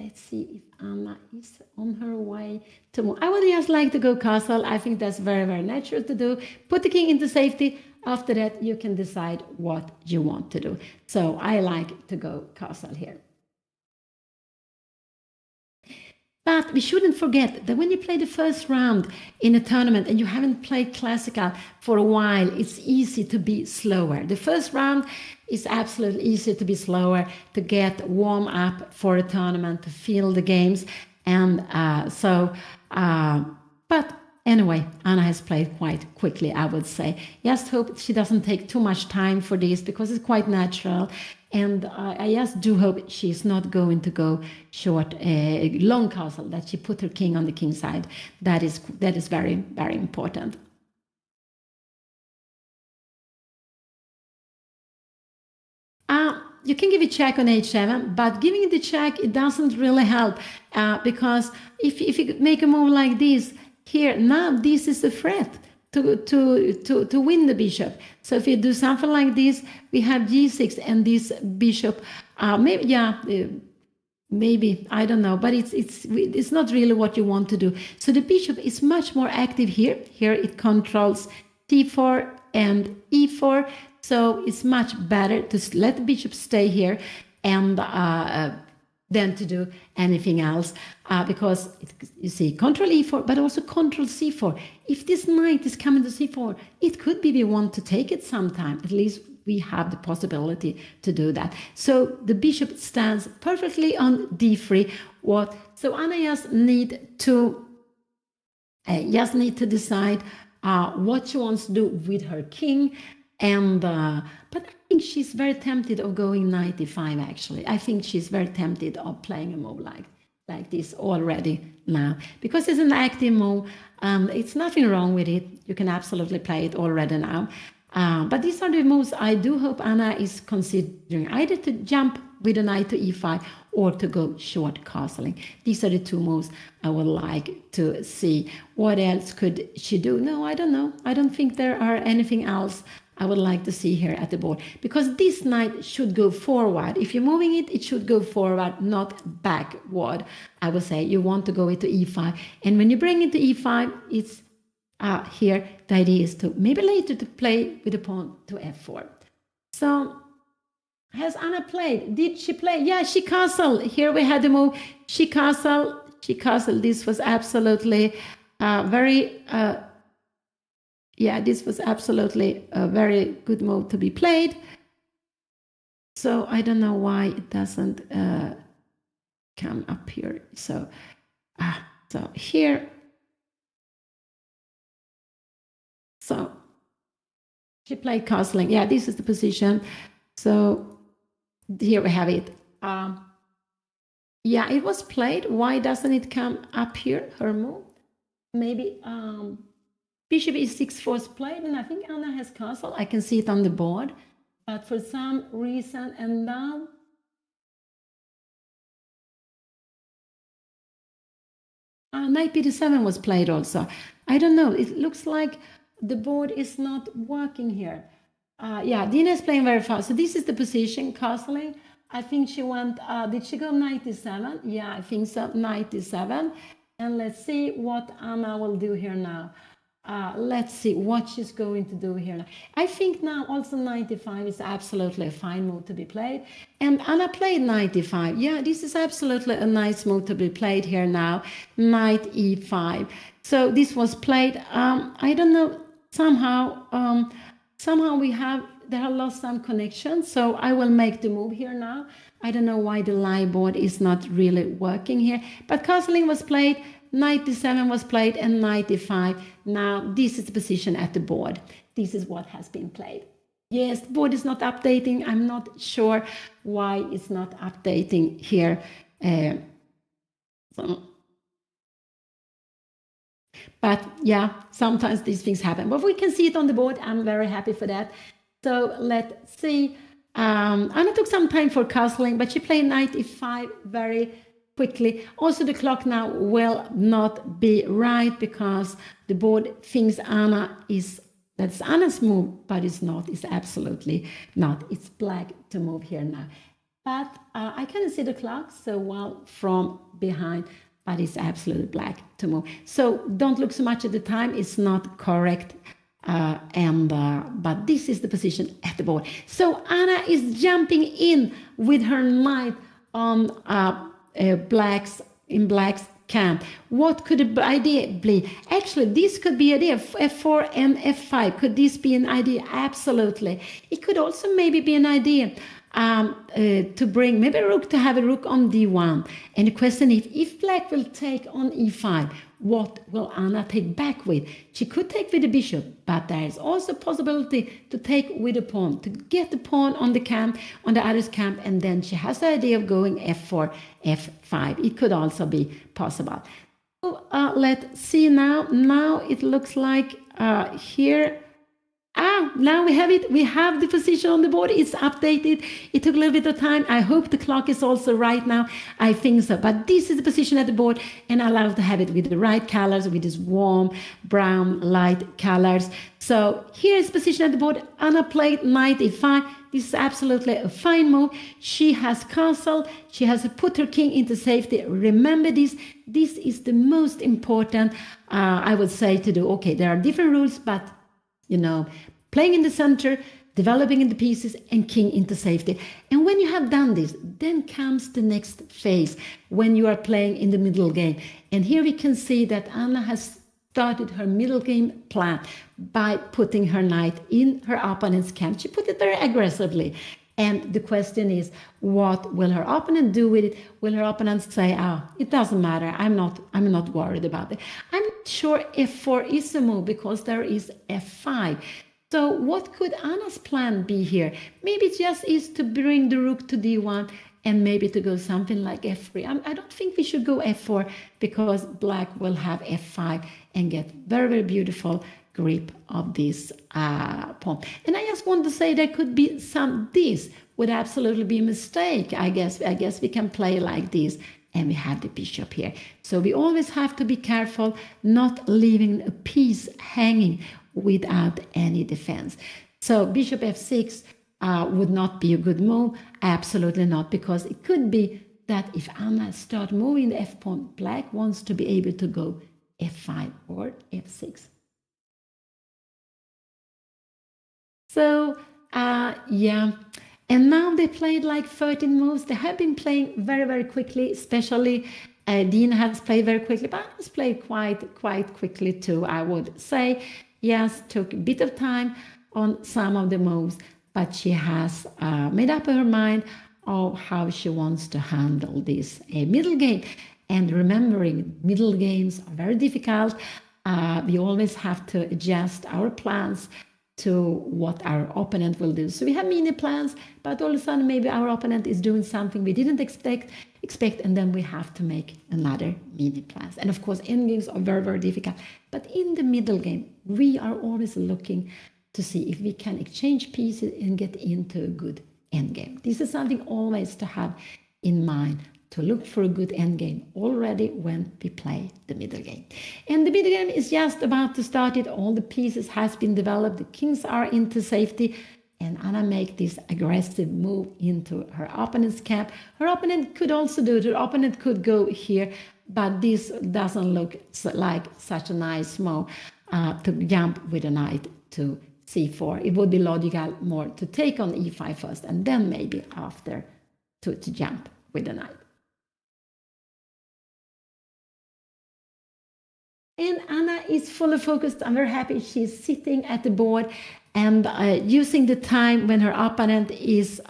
let's see if Anna is on her way to move. I would just like to go castle. I think that's very, very natural to do. Put the king into safety. After that, you can decide what you want to do. So I like to go castle here. But we shouldn't forget that when you play the first round in a tournament and you haven't played classical for a while, it's easy to be slower. The first round is absolutely easy to be slower, to get warm up for a tournament, to feel the games. And but anyway, Anna has played quite quickly, I would say. Just hope she doesn't take too much time for this, because it's quite natural. And I just do hope she's not going to go short long castle, that she put her king on the king side. That is very, very important. You can give a check on h7, but giving the check, it doesn't really help, because if you make a move like this here, now this is a threat to win the bishop. So if you do something like this, we have g6 and this bishop, maybe, I don't know, but it's not really what you want to do. So the bishop is much more active here. Here it controls c4 and e4. So it's much better to let the bishop stay here and than to do anything else, because you see control e4, but also control c4. If this knight is coming to c4, it could be we want to take it sometime. At least we have the possibility to do that. So the bishop stands perfectly on d3. So Anna just need to decide what she wants to do with her king. And but I think she's very tempted of going knight e5. Actually, I think she's very tempted of playing a move like this already now, because it's an active move. It's nothing wrong with it. You can absolutely play it already now. But these are the moves I do hope Anna is considering, either to jump with a knight to e5 or to go short castling. These are the 2 moves I would like to see. What else could she do? No, I don't know. I don't think there are anything else I would like to see here at the board, because this knight should go forward. If you're moving it, it should go forward, not backward. I would say you want to go into e5. And when you bring it to e5, it's here, the idea is to maybe later to play with the pawn to f4. So has Anna played? Did she play? Yeah, she castled. Here we had the move. She castled. This was absolutely very Yeah, this was absolutely a very good move to be played. So I don't know why it doesn't come up here. So here. So she played castling. Yeah, this is the position. So here we have it. Yeah, it was played. Why doesn't it come up here, her move? Maybe bishop e6 was played, and I think Anna has castle. I can see it on the board. But for some reason, and now knight b7 was played also. I don't know. It looks like the board is not working here. Yeah, Dina is playing very fast. So this is the position, castling. I think she went, did she go knight d7? Yeah, I think so, knight d7. And let's see what Anna will do here now. Let's see what she's going to do here now. I think now also 95 is absolutely a fine move to be played. And Anna played 95. Yeah, this is absolutely a nice move to be played here now. Knight e5. So this was played. I don't know, somehow there are lost some connection. So I will make the move here now. I don't know why the live board is not really working here. But castling was played. Knight d7 was played and knight d5. Now this is the position at the board. This is what has been played. Yes, the board is not updating. I'm not sure why it's not updating here. But yeah, sometimes these things happen. But we can see it on the board. I'm very happy for that. So let's see. Anna took some time for castling, but she played knight e5 very quickly. Also, the clock now will not be right because the board thinks that's Anna's move, but it's not. It's absolutely not. It's black to move here now. But I can see the clock so well from behind, but it's absolutely black to move. So don't look so much at the time. It's not correct. But this is the position at the board. So Anna is jumping in with her knight on black's camp. What could the idea be? Actually, this could be idea f4 and f5. Could this be an idea? Absolutely. It could also maybe be an idea to bring maybe a rook, to have a rook on d1. And the question is, if black will take on e5, what will Anna take back with? She could take with the bishop, but there is also a possibility to take with a pawn, to get the pawn on the camp, on the other's camp, and then she has the idea of going f4, f5. It could also be possible. So let's see now. Now it looks like here. Now we have it. We have the position on the board. It's updated. It took a little bit of time. I hope the clock is also right now. I think so. But this is the position at the board, and I love to have it with the right colors, with this warm brown light colors. So here's position at the board. Anna played knight e5. This is absolutely a fine move. She has castle. She has put her king into safety. Remember this. This is the most important, I would say, to do. Okay, there are different rules, but playing in the center, developing in the pieces, and king into safety. And when you have done this, then comes the next phase, when you are playing in the middle game. And here we can see that Anna has started her middle game plan by putting her knight in her opponent's camp. She put it very aggressively. And the question is, what will her opponent do with it? Will her opponent say, it doesn't matter, I'm not worried about it. I'm not sure f4 is a move because there is f5. So what could Anna's plan be here? Maybe it just is to bring the rook to d1 and maybe to go something like f3. I don't think we should go f4 because black will have f5 and get very, very beautiful grip of this pawn. And I just want to say there could be this would absolutely be a mistake. I guess we can play like this, and we have the bishop here. So we always have to be careful not leaving a piece hanging without any defense. So bishop f6 would not be a good move. Absolutely not, because it could be that if Anna starts moving the f-pawn, black wants to be able to go f5 or f6. So, yeah. And now they played like 13 moves. They have been playing very, very quickly, especially Dean has played very quickly, but has played quite quickly too, I would say. Yes, took a bit of time on some of the moves, but she has made up her mind of how she wants to handle this middle game. And remembering, middle games are very difficult. We always have to adjust our plans to what our opponent will do. So we have mini plans, but all of a sudden maybe our opponent is doing something we didn't expect, and then we have to make another mini plans. And of course, end games are very, very difficult. But in the middle game, we are always looking to see if we can exchange pieces and get into a good end game. This is something always to have in mind, to look for a good end game already when we play the middle game. And the middle game is just about to start it. All the pieces has been developed. The kings are into safety. And Anna make this aggressive move into her opponent's camp. Her opponent could also do it. Her opponent could go here. But this doesn't look like such a nice move to jump with a knight to c4. It would be logical more to take on e5 first and then maybe after to jump with a knight. And Anna is fully focused. I'm very happy she's sitting at the board and using the time when her opponent is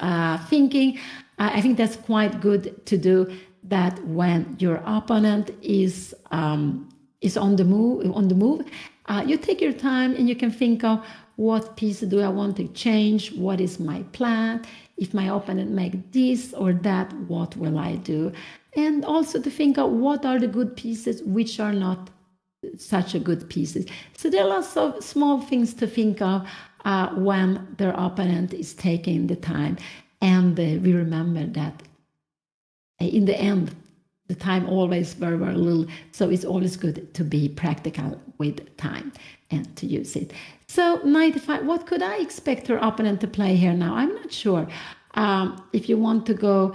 thinking. I think that's quite good to do that when your opponent is on the move. You take your time and you can think of what piece do I want to change? What is my plan? If my opponent make this or that, what will I do? And also to think of what are the good pieces, which are not such a good pieces. So there are lots of small things to think of when their opponent is taking the time. And we remember that in the end, the time always very, very little. So it's always good to be practical with time and to use it. So 95, what could I expect her opponent to play here now? I'm not sure. If you want to go,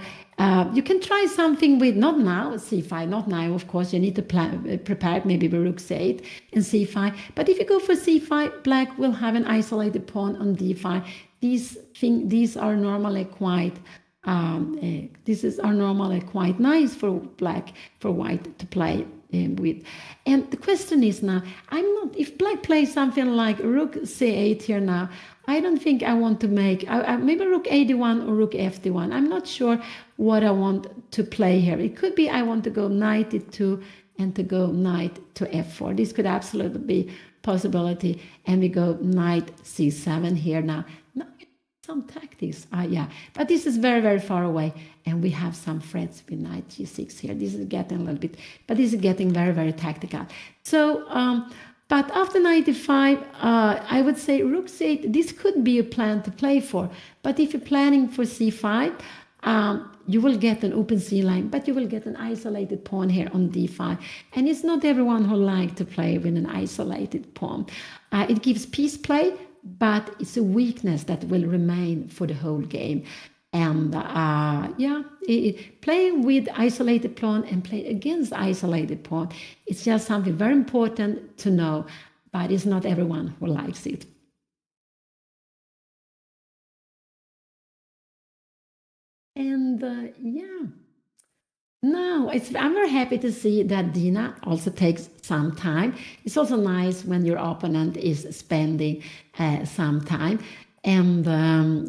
you can try something with, not now, c5, not now, of course, you need to prepare maybe with rook c8 and c5. But if you go for c5, black will have an isolated pawn on d5. These are normally quite, are normally quite nice for white to play with. And the question is now, if black plays something like rook c8 here now, I don't think I want to make, maybe rook ad1 or rook fd1. I'm not sure what I want to play here. It could be I want to go knight e2 and to go knight to f4. This could absolutely be possibility. And we go knight c7 here now. Some tactics, yeah. But this is very, very far away. And we have some threats with knight g6 here. This is getting a little bit, but this is getting very, very tactical. So, but after 95, I would say rook c8, this could be a plan to play for. But if you're planning for c5, you will get an open c line, but you will get an isolated pawn here on d5. And it's not everyone who likes to play with an isolated pawn. It gives piece play, but it's a weakness that will remain for the whole game. And playing with isolated pawn and playing against isolated pawn, it's just something very important to know, but it's not everyone who likes it. And now I'm very happy to see that Dina also takes some time. It's also nice when your opponent is spending some time. And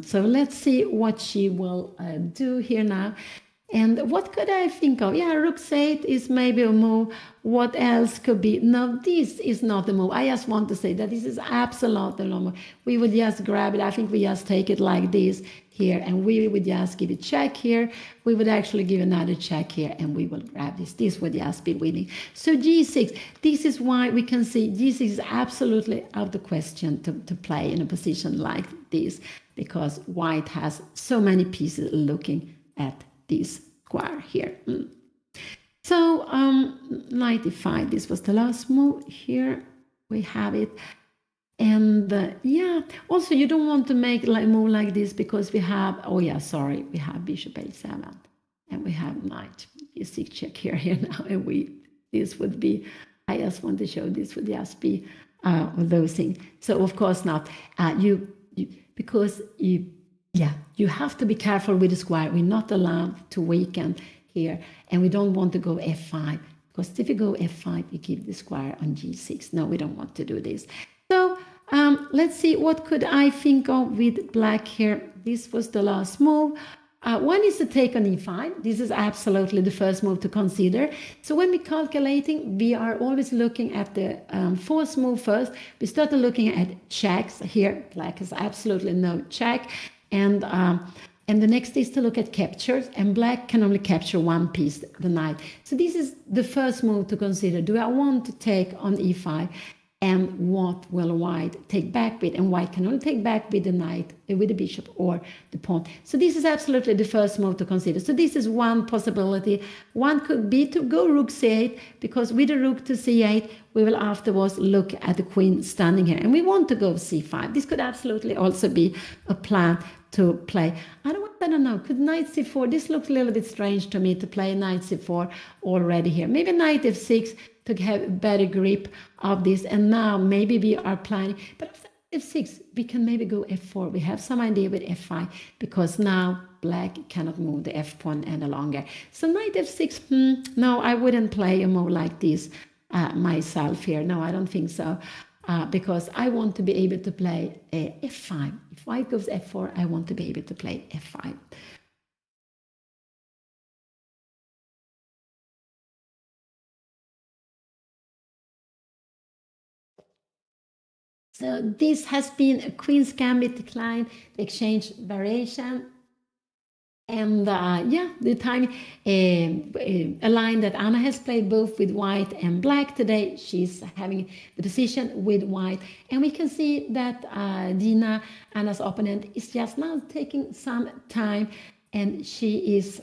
so let's see what she will do here now. And what could I think of? Yeah, rook c8 is maybe a move. What else could be? No, this is not a move. I just want to say that this is absolutely no move. We would just grab it. I think we just take it like this here, and we would just give a check here. We would actually give another check here, and we will grab this. This would just be winning. So g6, this is why we can see g6 is absolutely out of the question to play in a position like this, because white has so many pieces looking at this square here. So 95, this was the last move. Here we have it. And also you don't want to make a move like this because we have, we have bishop a7 and we have knight e6 check here now. And this would be, I just want to show this would just be those things. So of course not, because you have to be careful with the square. We're not allowed to weaken here, and we don't want to go f5, because if you go f5, you give the square on g6. No, we don't want to do this. So Let's see, what could I think of with black here? This was the last move. One is to take on e5. This is absolutely the first move to consider. So when we're calculating, we are always looking at the fourth move first. We started looking at checks. Here, black has absolutely no check. And the next is to look at captures, and black can only capture one piece, the knight. So this is the first move to consider. Do I want to take on e5? And what will white take back with? And white can only take back with the knight, with the bishop or the pawn. So this is absolutely the first move to consider. So this is one possibility. One could be to go rook c8, because with the rook to c8, we will afterwards look at the queen standing here. And we want to go c5. This could absolutely also be a plan to play. I don't know, could knight c4? This looks a little bit strange to me, to play knight c4 already here. Maybe knight f6 to have a better grip of this. And now maybe we are planning, but after f6, we can maybe go f4. We have some idea with f5, because now black cannot move the f pawn any longer. So knight f6, no, I wouldn't play a move like this myself here. No, I don't think so. Because I want to be able to play f5. If white goes f4, I want to be able to play f5. So this has been a Queen's Gambit decline, the exchange variation. And yeah, the time, a line that Anna has played both with white and black today. She's having the decision with white. And we can see that Dina, Anna's opponent, is just now taking some time. And she's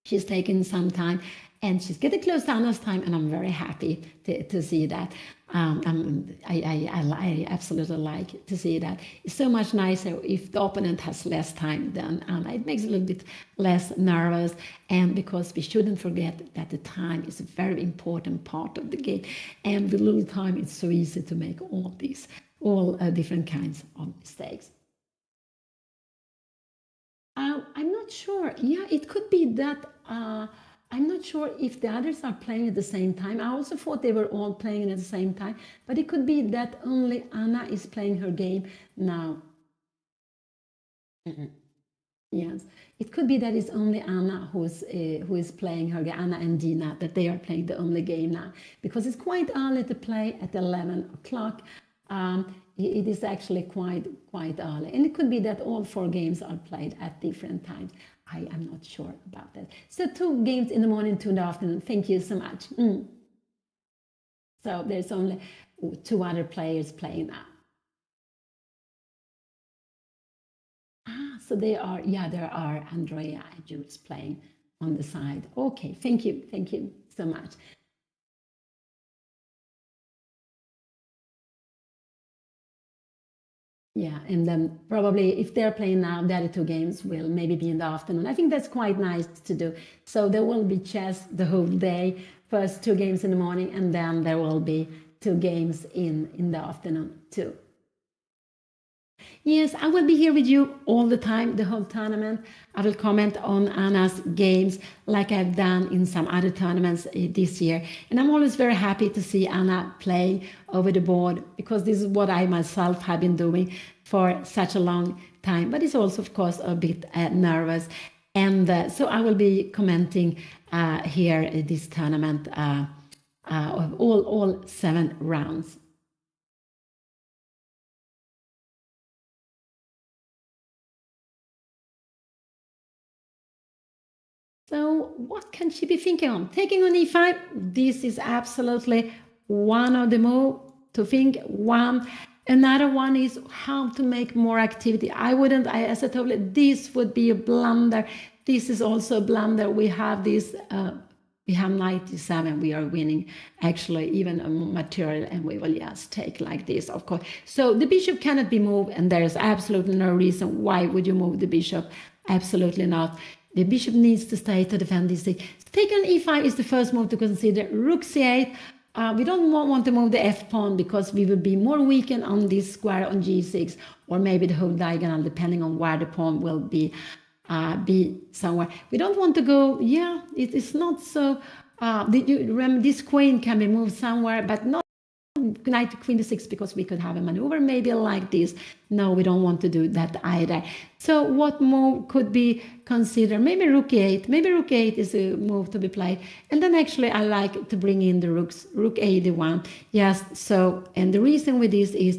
taking some time. And she's getting close to Anna's time, and I'm very happy to see that. I absolutely like to see that. It's so much nicer if the opponent has less time than Anna. It makes it a little bit less nervous, and because we shouldn't forget that the time is a very important part of the game, and with little time it's so easy to make all different kinds of mistakes. I'm not sure. Yeah, it could be that. I'm not sure if the others are playing at the same time. I also thought they were all playing at the same time, but it could be that only Anna is playing her game now. Yes, it could be that it's only Anna who is playing her game, Anna and Dina, that they are playing the only game now, because it's quite early to play at 11 o'clock. It is actually quite early, and it could be that all 4 games are played at different times. I am not sure about that. So 2 games in the morning, 2 in the afternoon. Thank you so much. So there's only 2 other players playing now. So there are Andrea and Jules playing on the side. Okay, thank you so much. Yeah, and then probably if they're playing now, the other 2 games will maybe be in the afternoon. I think that's quite nice to do. So there will be chess the whole day. First 2 games in the morning, and then there will be 2 games in the afternoon too. Yes, I will be here with you all the time, the whole tournament. I will comment on Anna's games like I've done in some other tournaments this year. And I'm always very happy to see Anna playing over the board, because this is what I myself have been doing for such a long time. But it's also, of course, a bit nervous. And so I will be commenting here this tournament of all 7 rounds. So what can she be thinking on? Taking on e5, this is absolutely one of the moves to think. Another one is how to make more activity. As I told you, this would be a blunder. This is also a blunder. We have this, we have 97, we are winning actually even a material, and we will just take like this, of course. So the bishop cannot be moved, and there is absolutely no reason why would you move the bishop. Absolutely not. The bishop needs to stay to defend this thing. Take on e5 is the first move to consider. Rook c8. We don't want to move the f-pawn, because we will be more weakened on this square on g6, or maybe the whole diagonal, depending on where the pawn will be somewhere. We don't want to go, it is not so, this queen can be moved somewhere, but not knight to queen d6 because we could have a maneuver maybe like this. No, we don't want to do that either. So what move could be considered? Maybe rook e8. Maybe rook e8 is a move to be played. And then actually I like to bring in the rooks, rook a1. Yes, so, and the reason with this is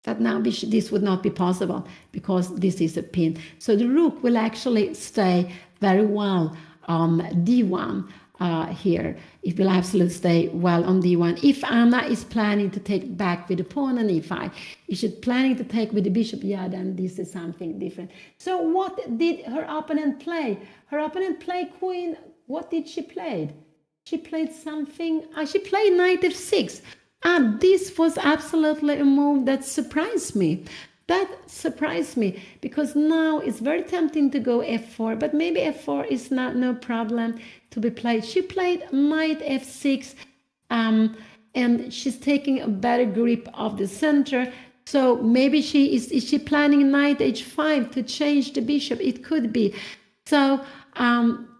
that now this would not be possible because this is a pin. So the rook will actually stay very well on d1 here. It will absolutely stay well on d1. If Anna is planning to take back with the pawn on e5, if she's planning to take with the bishop, yeah, then this is something different. So what did her opponent play? Her opponent played queen. What did she play? She played something. She played knight f6. This was absolutely a move that surprised me. That surprised me because now it's very tempting to go f4, but maybe f4 is not no problem to be played. She played knight f6, and she's taking a better grip of the center. So maybe is she planning knight h5 to change the bishop? It could be. So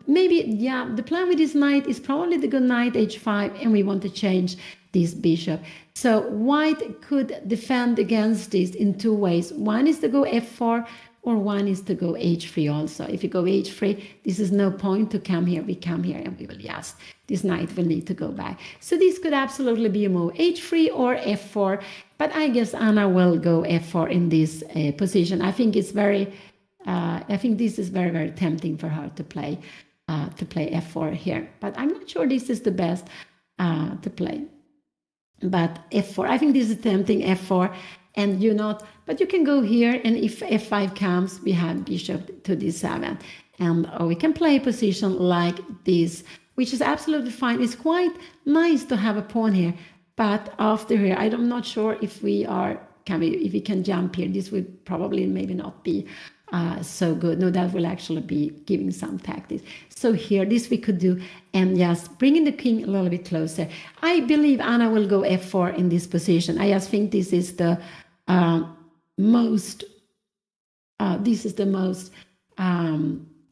maybe, yeah, the plan with this knight is probably to go knight h5, and we want to change this bishop. So white could defend against this in two ways. One is to go f4, or one is to go h3 also. If you go h3, this is no point to come here. We come here and we will, yes, this knight will need to go back. So this could absolutely be a move, h3 or f4. But I guess Anna will go f4 in this position. I think it's very, I think this is very, very tempting for her to play f4 here. But I'm not sure this is the best to play. But f4, I think this is tempting, f4, and but you can go here, and if f5 comes, we have bishop to d7, and we can play a position like this, which is absolutely fine. It's quite nice to have a pawn here, but after here, I'm not sure if we can jump here. This would probably maybe not be so good. No, that will actually be giving some tactics. So here, this we could do, and just bringing the king a little bit closer. I believe Anna will go f4 in this position. I just think this is the most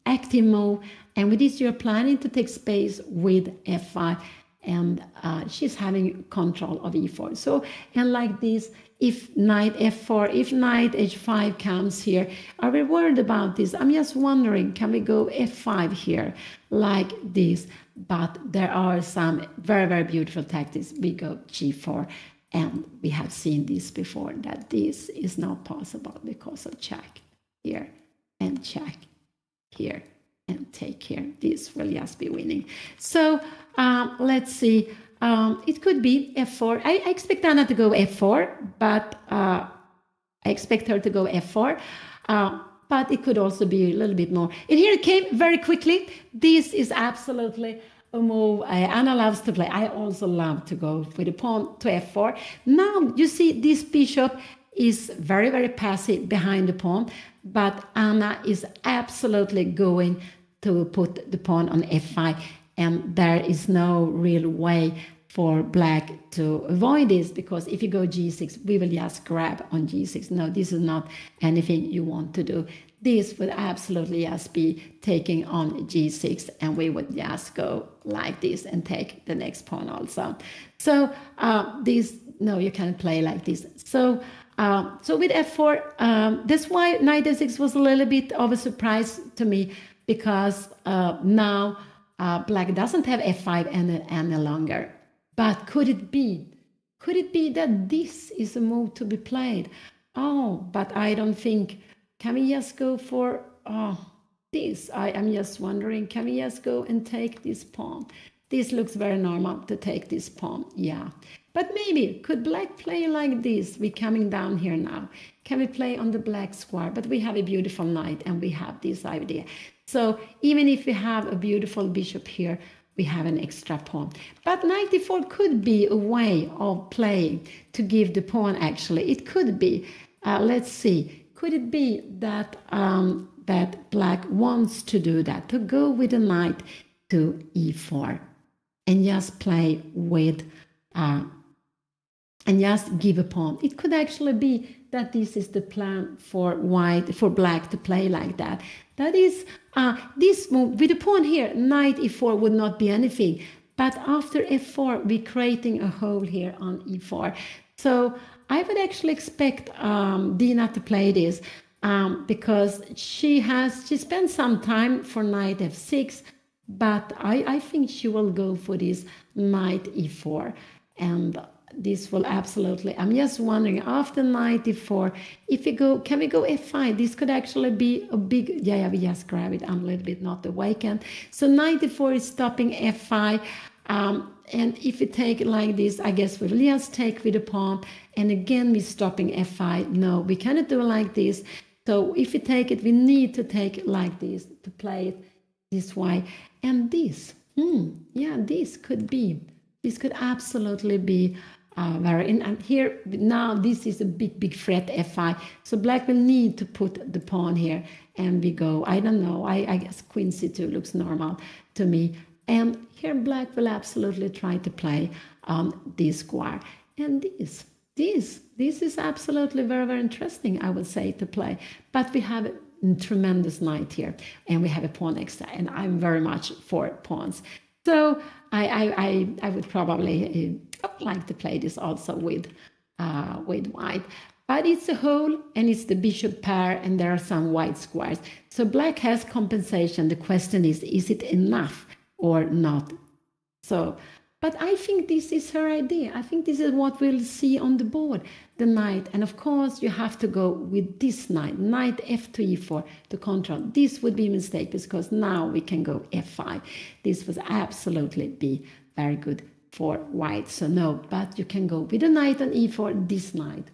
active move, and with this you're planning to take space with f5, and she's having control of e4. So, and like this, if knight f4, if knight h5 comes here, are we worried about this? I'm just wondering, can we go f5 here like this? But there are some very, very beautiful tactics. We go g4, and we have seen this before, that this is not possible because of check here and check here and take here. This will just be winning. So let's see. It could be f4. I expect Anna to go f4, but I expect her to go f4. But it could also be a little bit more. And here it came very quickly. This is absolutely a move Anna loves to play. I also love to go with the pawn to f4. Now you see this bishop is very, very passive behind the pawn, but Anna is absolutely going to put the pawn on f5, and there is no real way for black to avoid this, because if you go g6, we will just grab on g6. No, this is not anything you want to do. This would absolutely just be taking on g6, and we would just go like this and take the next pawn also. So no, you can't play like this. So with f4, that's why knight f6 was a little bit of a surprise to me, because now black doesn't have f5 any longer. But could it be that this is a move to be played? Oh, but I don't think. Can we just go for this? I'm just wondering, can we just go and take this pawn? This looks very normal to take this pawn, yeah. But maybe, could black play like this? We're coming down here now. Can we play on the black square? But we have a beautiful knight, and we have this idea. So even if we have a beautiful bishop here, we have an extra pawn. But knight d4 could be a way of playing to give the pawn, actually. It could be. Let's see. Could it be that that black wants to do that, to go with the knight to e4 and just play with, and just give a pawn? It could actually be that this is the plan for black to play like that. That is, this move with the pawn here, knight e4 would not be anything. But after f4, we're creating a hole here on e4. So I would actually expect Dina to play this because she spent some time for knight f6, but I think she will go for this knight e4. And this will absolutely, I'm just wondering, after knight e4, if we go, can we go f5? This could actually be a big, yeah, we just grab it. I'm a little bit not awakened. So knight e4 is stopping f5. And if we take it like this, I guess we will just take with the pawn. And again, we're stopping f5. No, we cannot do it like this. So if we take it, we need to take it like this to play it this way. And this, yeah, this could absolutely be very, and here now this is a big threat f5. So black will need to put the pawn here, and we go, I don't know, I guess queen c2 looks normal to me. And here black will absolutely try to play this square. And this is absolutely very interesting, I would say, to play. But we have a tremendous knight here, and we have a pawn extra, and I'm very much for pawns. So I would probably like to play this also with white. But it's a hole, and it's the bishop pair, and there are some white squares. So black has compensation. The question is it enough or not? So, but I think this is her idea. I think this is what we'll see on the board, the knight. And of course, you have to go with this knight f2 e4 to control. This would be a mistake because now we can go f5. This would absolutely be very good for white. So no, but you can go with a knight on e4, this knight.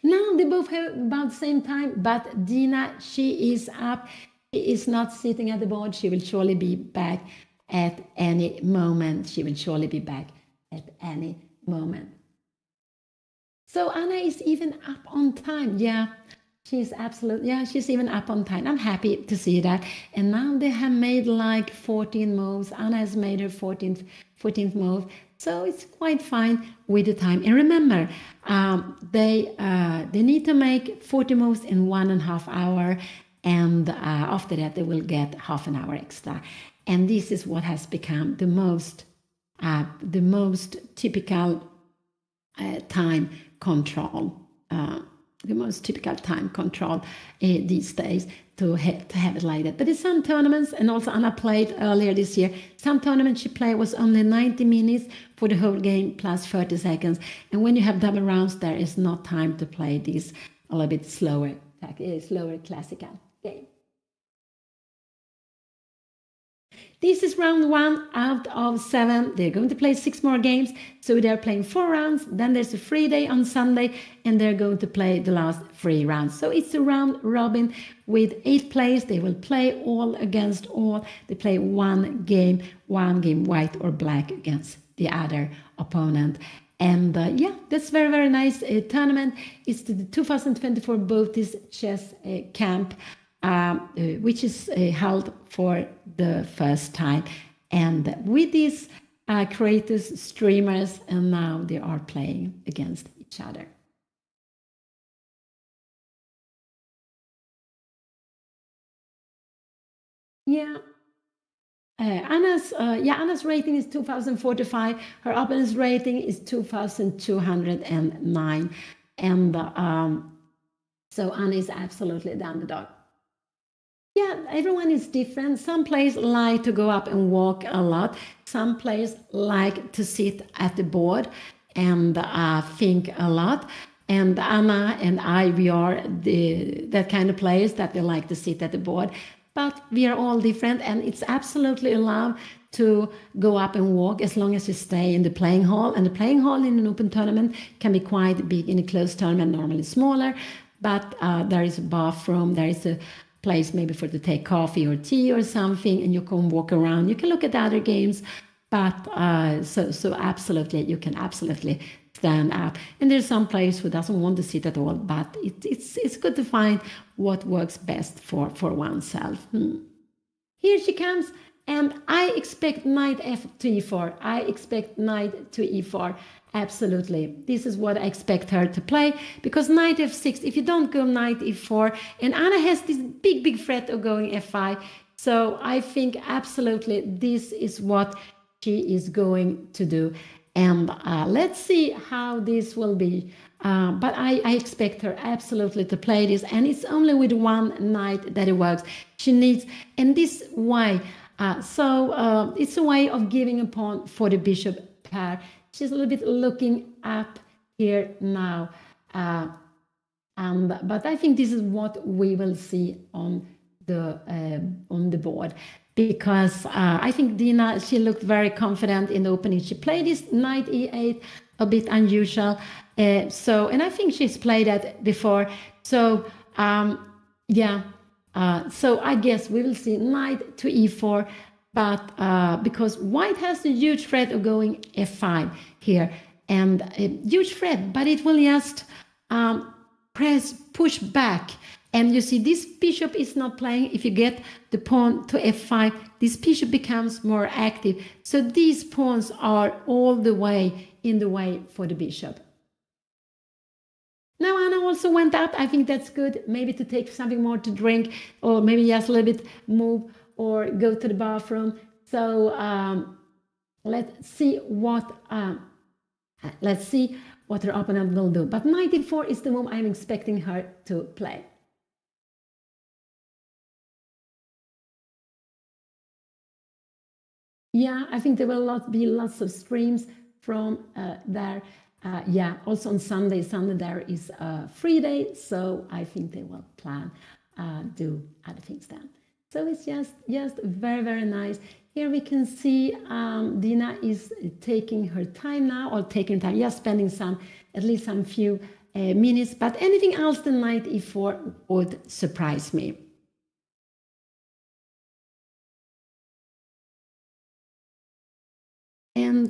Now they both have about the same time, but Dina, she is up. She is not sitting at the board. She will surely be back at any moment. She will surely be back at any moment. So Anna is even up on time. Yeah, she's absolutely, yeah, she's even up on time. I'm happy to see that. And now they have made like 14 moves. Anna has made her 14th move. So it's quite fine with the time. And remember, they need to make 40 moves in 1.5 hours. And after that, they will get half an hour extra. And this is what has become the most typical time control. The most typical time control these days to have it like that. But in some tournaments, and also Anna played earlier this year, some tournaments she played was only 90 minutes for the whole game plus 30 seconds. And when you have double rounds, there is not time to play this a little bit slower classical game. This is round 1 out of 7. They're going to play 6 more games. So they're playing 4 rounds. Then there's a free day on Sunday, and they're going to play the last 3 rounds. So it's a round robin with 8 players. They will play all against all. They play one game white or black against the other opponent. And yeah, that's very nice tournament. It's the 2024 Botez chess camp. Which is held for the first time. And with these creators, streamers, and now they are playing against each other. Yeah. Anna's rating is 2045. Her opponent's rating is 2209. And so Anna is absolutely the underdog. Yeah, everyone is different. Some players like to go up and walk a lot. Some players like to sit at the board and think a lot. And Anna and I, we are that kind of players that we like to sit at the board. But we are all different, and it's absolutely allowed to go up and walk as long as you stay in the playing hall. And the playing hall in an open tournament can be quite big. In a closed tournament, normally smaller. But there is a bathroom, there is a place maybe for to take coffee or tea or something, and you can walk around. You can look at the other games, but so absolutely, you can absolutely stand up. And there's some players who doesn't want to sit at all, but it's good to find what works best for oneself. Here she comes, and I expect knight f to e4. I expect knight to e4, Absolutely. This is what I expect her to play, because knight f6, if you don't go knight e4, and Anna has this big threat of going f5. So I think absolutely this is what she is going to do. And let's see how this will be. But I expect her absolutely to play this. And it's only with one knight that it works. She needs, and this way, it's a way of giving a pawn for the bishop pair. She's a little bit looking up here now. But I think this is what we will see on the board, because I think Dina, she looked very confident in the opening. She played this knight e8, a bit unusual. And I think she's played that before. So so I guess we will see knight to e4, but because white has a huge threat of going f5 here, and a huge threat, but it will just push back. And you see this bishop is not playing. If you get the pawn to f5, this bishop becomes more active. So these pawns are all the way in the way for the bishop. Now Anna also went out. I think that's good. Maybe to take something more to drink, or maybe just a little bit move or go to the bathroom. So let's see what her opponent will do. But knight e4 is the move I'm expecting her to play. Yeah, I think there will be lots of streams from there. Also on Sunday there is a free day, so I think they will plan do other things then. So it's just very, very nice. Here we can see Dina is taking her time now, or taking time, just spending at least some few minutes. But anything else than knight e4 would surprise me. And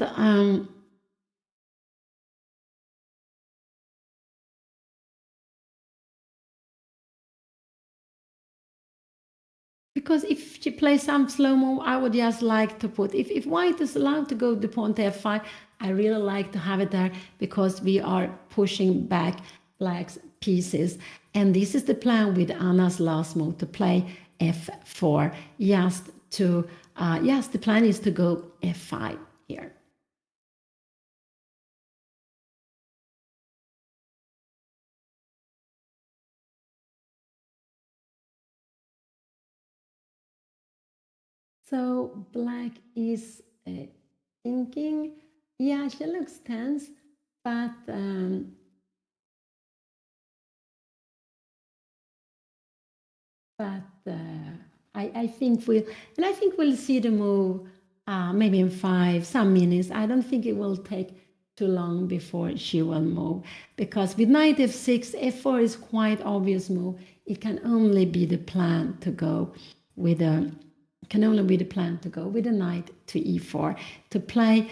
because if she plays some slow move, I would just like to put, if white is allowed to go the pawn to f5, I really like to have it there, because we are pushing back black's pieces. And this is the plan with Anna's last move, to play f4. The plan is to go f5 here. So black is thinking, she looks tense, but I think we'll see the move maybe in some minutes. I don't think it will take too long before she will move, because with knight f6, f4 is quite obvious move. It can only be the plan to go with a knight to e4, to play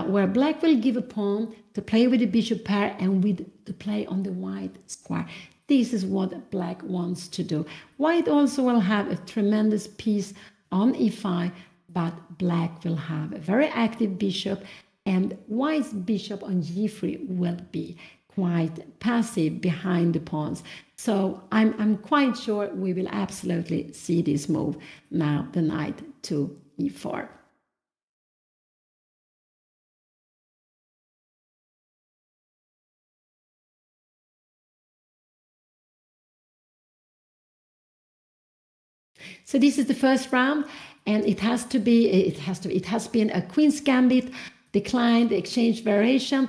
where black will give a pawn, to play with the bishop pair, and to play on the white square. This is what black wants to do. White also will have a tremendous piece on e5, but black will have a very active bishop, and white's bishop on g3 will be quite passive behind the pawns. So I'm quite sure we will absolutely see this move now, the knight to e4. So this is the first round, and it has been a queen's gambit, declined, exchange variation,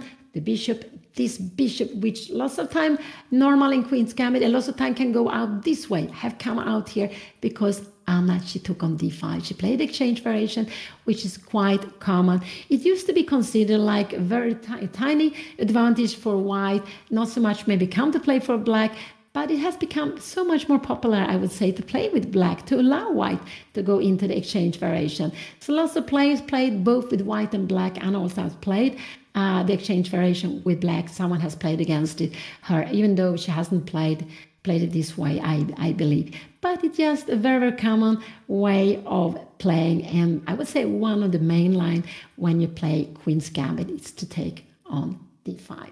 this bishop, which lots of time normal in queen's gambit, and lots of time can go out this way, have come out here, because Anna, she took on d5. She played exchange variation, which is quite common. It used to be considered like a very tiny advantage for white, not so much maybe counterplay for black, but it has become so much more popular, I would say, to play with black, to allow white to go into the exchange variation. So lots of players played both with white and black. Anna also has played the exchange variation with black. Someone has played against her, even though she hasn't played it this way, I believe. But it's just a very, very common way of playing. And I would say one of the main line when you play Queen's Gambit is to take on d5.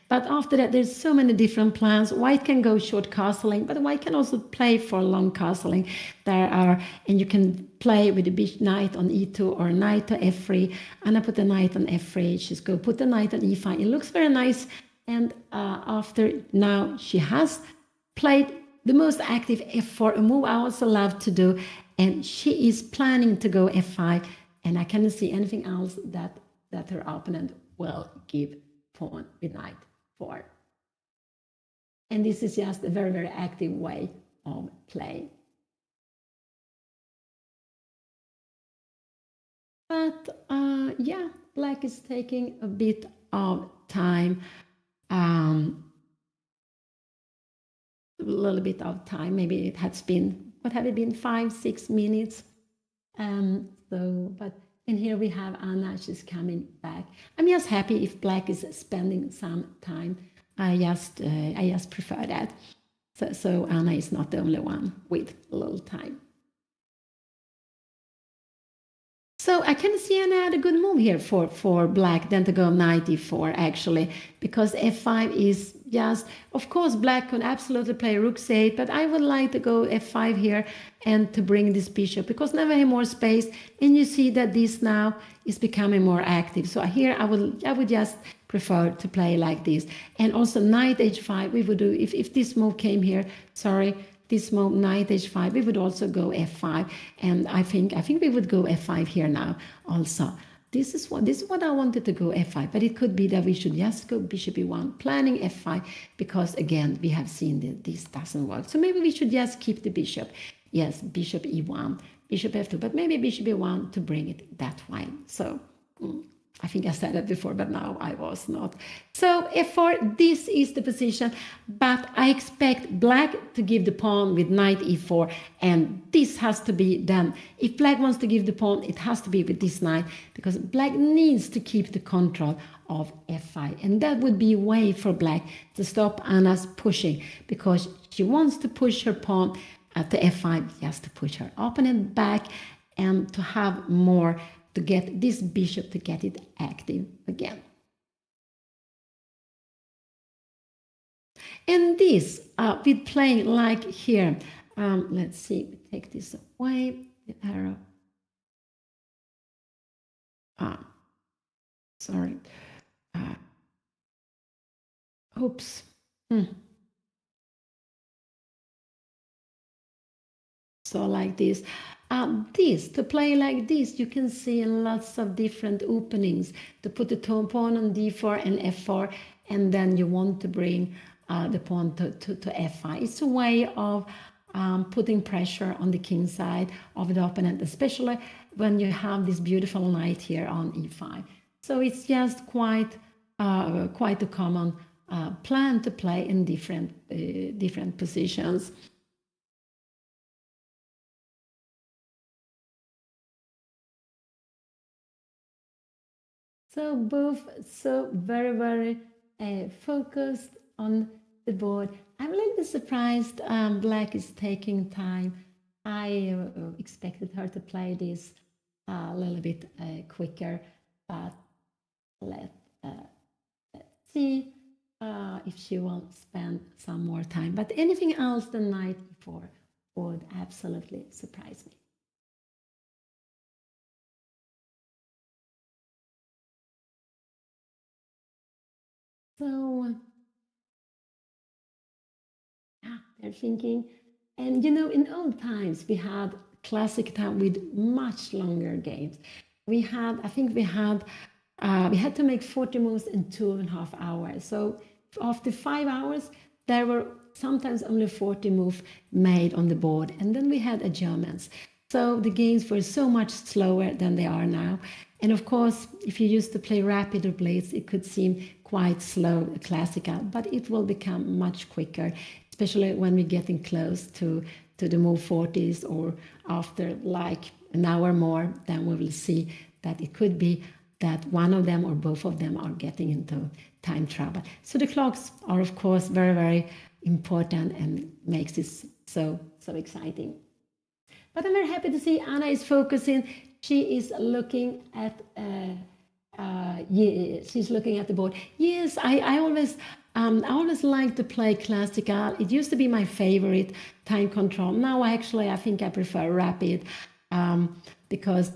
But after that, there's so many different plans. White can go short castling, but white can also play for long castling. And you can play with the knight on e2 or knight to f3. Anna put the knight on f3. She's going to put the knight on e5. It looks very nice. And after now, she has played the most active f4, a move I also love to do. And she is planning to go f5. And I cannot see anything else that her opponent will give pawn with knight 4. And this is just a very, very active way of playing. But yeah, black is taking a bit of time. A little bit of time. Maybe it has been, what have it been, 5-6 minutes? And here we have Anna, she's coming back. I'm just happy if black is spending some time. I just prefer that. So Anna is not the only one with a little time. So I can see another good move here for black than to go knight e4 actually, because f5 is just, of course, black can absolutely play rook c8, but I would like to go f5 here and to bring this bishop, because now I have more space, and you see that this now is becoming more active. So here I would just prefer to play like this. And also knight h5, we would do, if this move came here, this move knight h5, we would also go f5, and I think we would go f5 here now also. This is what I wanted to go f5, but it could be that we should just go bishop e1, planning f5, because again we have seen that this doesn't work. So maybe we should just keep the bishop. Yes, bishop e1, bishop f2, but maybe bishop e1 to bring it that way. So I think I said that before, but now I was not. So f4, this is the position, but I expect black to give the pawn with knight e4, and this has to be done. If black wants to give the pawn, it has to be with this knight, because black needs to keep the control of f5, and that would be a way for black to stop Anna's pushing, because she wants to push her pawn to f5, just to push her opponent back and to have more, to get this bishop, to get it active again. And this, with playing like here, let's see, we take this away, the arrow. Sorry. Oops. So like this. To play like this, you can see lots of different openings. To put the pawn on d4 and f4, and then you want to bring the pawn to f5. It's a way of putting pressure on the king side of the opponent, especially when you have this beautiful knight here on e5. So it's just quite a common plan to play in different positions. So both very, very focused on the board. I'm a little bit surprised black is taking time. I expected her to play this a little bit quicker, but let's see if she will spend some more time. But anything else than knight e4 would absolutely surprise me. So, yeah, they're thinking. And you know, in old times, we had classic time with much longer games. I think we had to make 40 moves in 2.5 hours. So after 5 hours, there were sometimes only 40 moves made on the board. And then we had adjustments. So the games were so much slower than they are now. And of course, if you used to play rapid or blitz, it could seem quite slow, classical, but it will become much quicker, especially when we're getting close to the move 40s, or after like an hour more, then we will see that it could be that one of them or both of them are getting into time trouble. So the clocks are, of course, very, very important and makes this so exciting. But I'm very happy to see Anna is focusing. She is looking at Yeah, she's looking at the board. Yes, I always like to play classical. It used to be my favorite time control. Now, actually, I think I prefer rapid because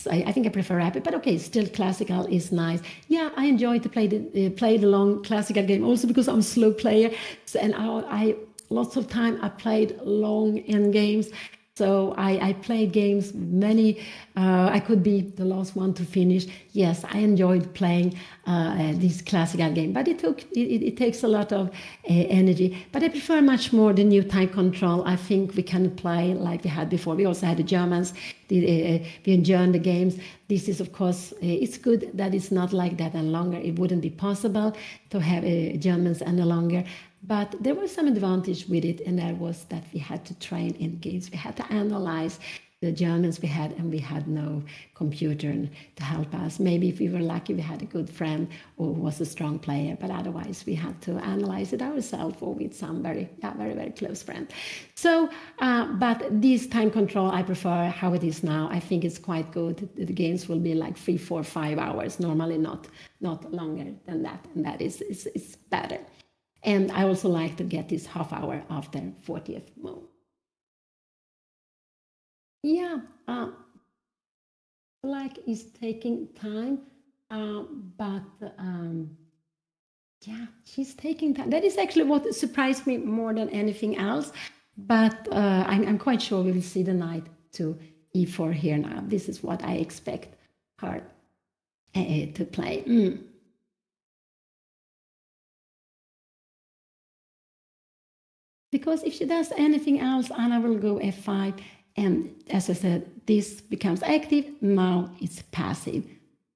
I think I prefer rapid. But okay, still classical is nice. Yeah, I enjoy to play the long classical game also because I'm a slow player. So, and I lots of time I played long end games. So I played games many. I could be the last one to finish. Yes, I enjoyed playing this classical game, but it takes a lot of energy. But I prefer much more the new time control. I think we can play like we had before. We also had the Germans. We enjoyed the games. This is, of course, it's good that it's not like that and longer. It wouldn't be possible to have Germans and longer. But there was some advantage with it, and that was that we had to train in games. We had to analyze the Germans we had, and we had no computer to help us. Maybe if we were lucky, we had a good friend who was a strong player, but otherwise we had to analyze it ourselves or with some very, very close friend. So, but this time control, I prefer how it is now. I think it's quite good. The games will be like 3, 4, 5 hours, normally not longer than that, and that is it's better. And I also like to get this half hour after 40th move. Yeah, black is taking time, but yeah, she's taking time. That is actually what surprised me more than anything else. But I'm quite sure we will see the knight to e4 here now. This is what I expect her to play. Because if she does anything else, Anna will go f5. And as I said, this becomes active. Now it's passive.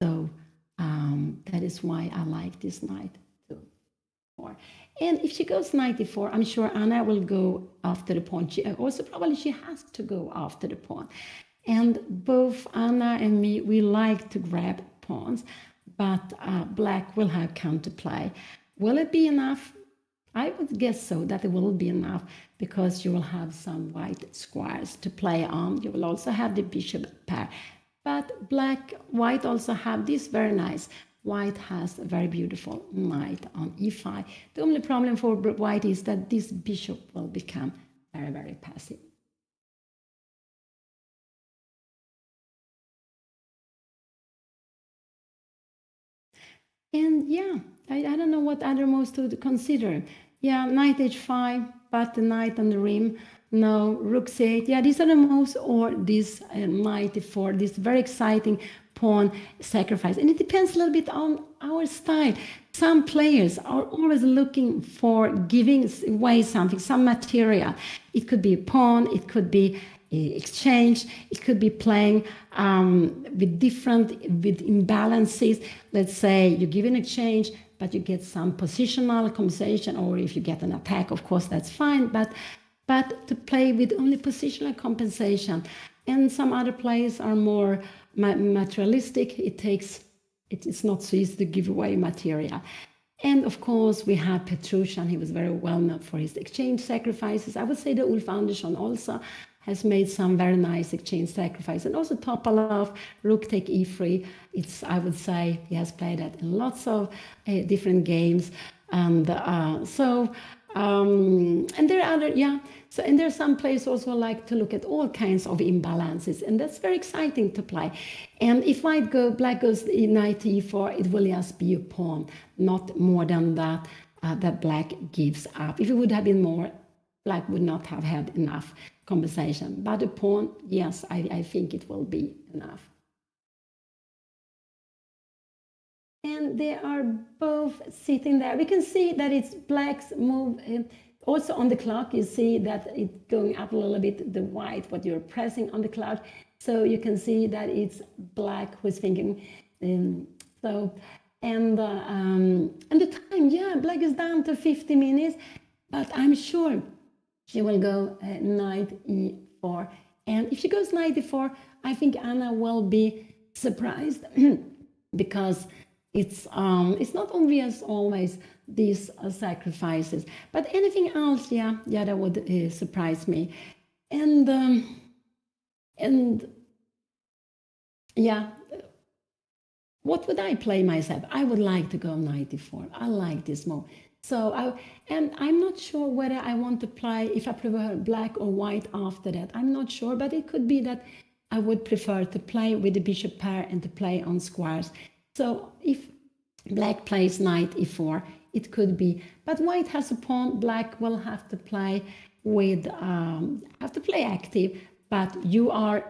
So that is why I like this knight to 4. And if she goes knight e4, I'm sure Anna will go after the pawn. Also, probably she has to go after the pawn. And both Anna and me, we like to grab pawns. But black will have counterplay. Will it be enough? I would guess so, that it will be enough because you will have some white squares to play on. You will also have the bishop pair. But white also have this very nice. White has a very beautiful knight on e5. The only problem for white is that this bishop will become very passive. And yeah, I don't know what other moves to consider. Yeah, knight h5, but the knight on the rim. No, rook c8. Yeah, these are the moves, or this knight e4, this very exciting pawn sacrifice. And it depends a little bit on our style. Some players are always looking for giving away something, some material. It could be a pawn, it could be exchange, it could be playing with imbalances. Let's say you give an exchange, but you get some positional compensation, or if you get an attack, of course, that's fine. But to play with only positional compensation. And some other players are more materialistic. It's not so easy to give away material. And of course, we have Petrushyan. He was very well known for his exchange sacrifices. I would say that Ulf Andersson also has made some very nice exchange sacrifice. And also Topalov, rook take e3. I would say he has played that in lots of different games. And and there are other, yeah. So, and there are some players also like to look at all kinds of imbalances, and that's very exciting to play. And if black goes knight to e4, it will just be a pawn, not more than that, that black gives up. If it would have been more, black would not have had enough compensation. But a pawn, yes, I think it will be enough. And they are both sitting there. We can see that it's black's move. Also on the clock, you see that it's going up a little bit, the white, what you're pressing on the clock. So you can see that it's black who's thinking. And the time, yeah, black is down to 50 minutes, but I'm sure she will go knight e4. And if she goes knight e4, I think Anna will be surprised because it's not obvious always these sacrifices, but anything else, yeah, that would surprise me. And yeah, what would I play myself? I would like to go knight d4. I like this move. And I'm not sure whether I want to play, if I prefer black or white after that. I'm not sure, but it could be that I would prefer to play with the bishop pair and to play on squares. So if black plays knight e4, it could be. But white has a pawn. Black will have to play active. But you are,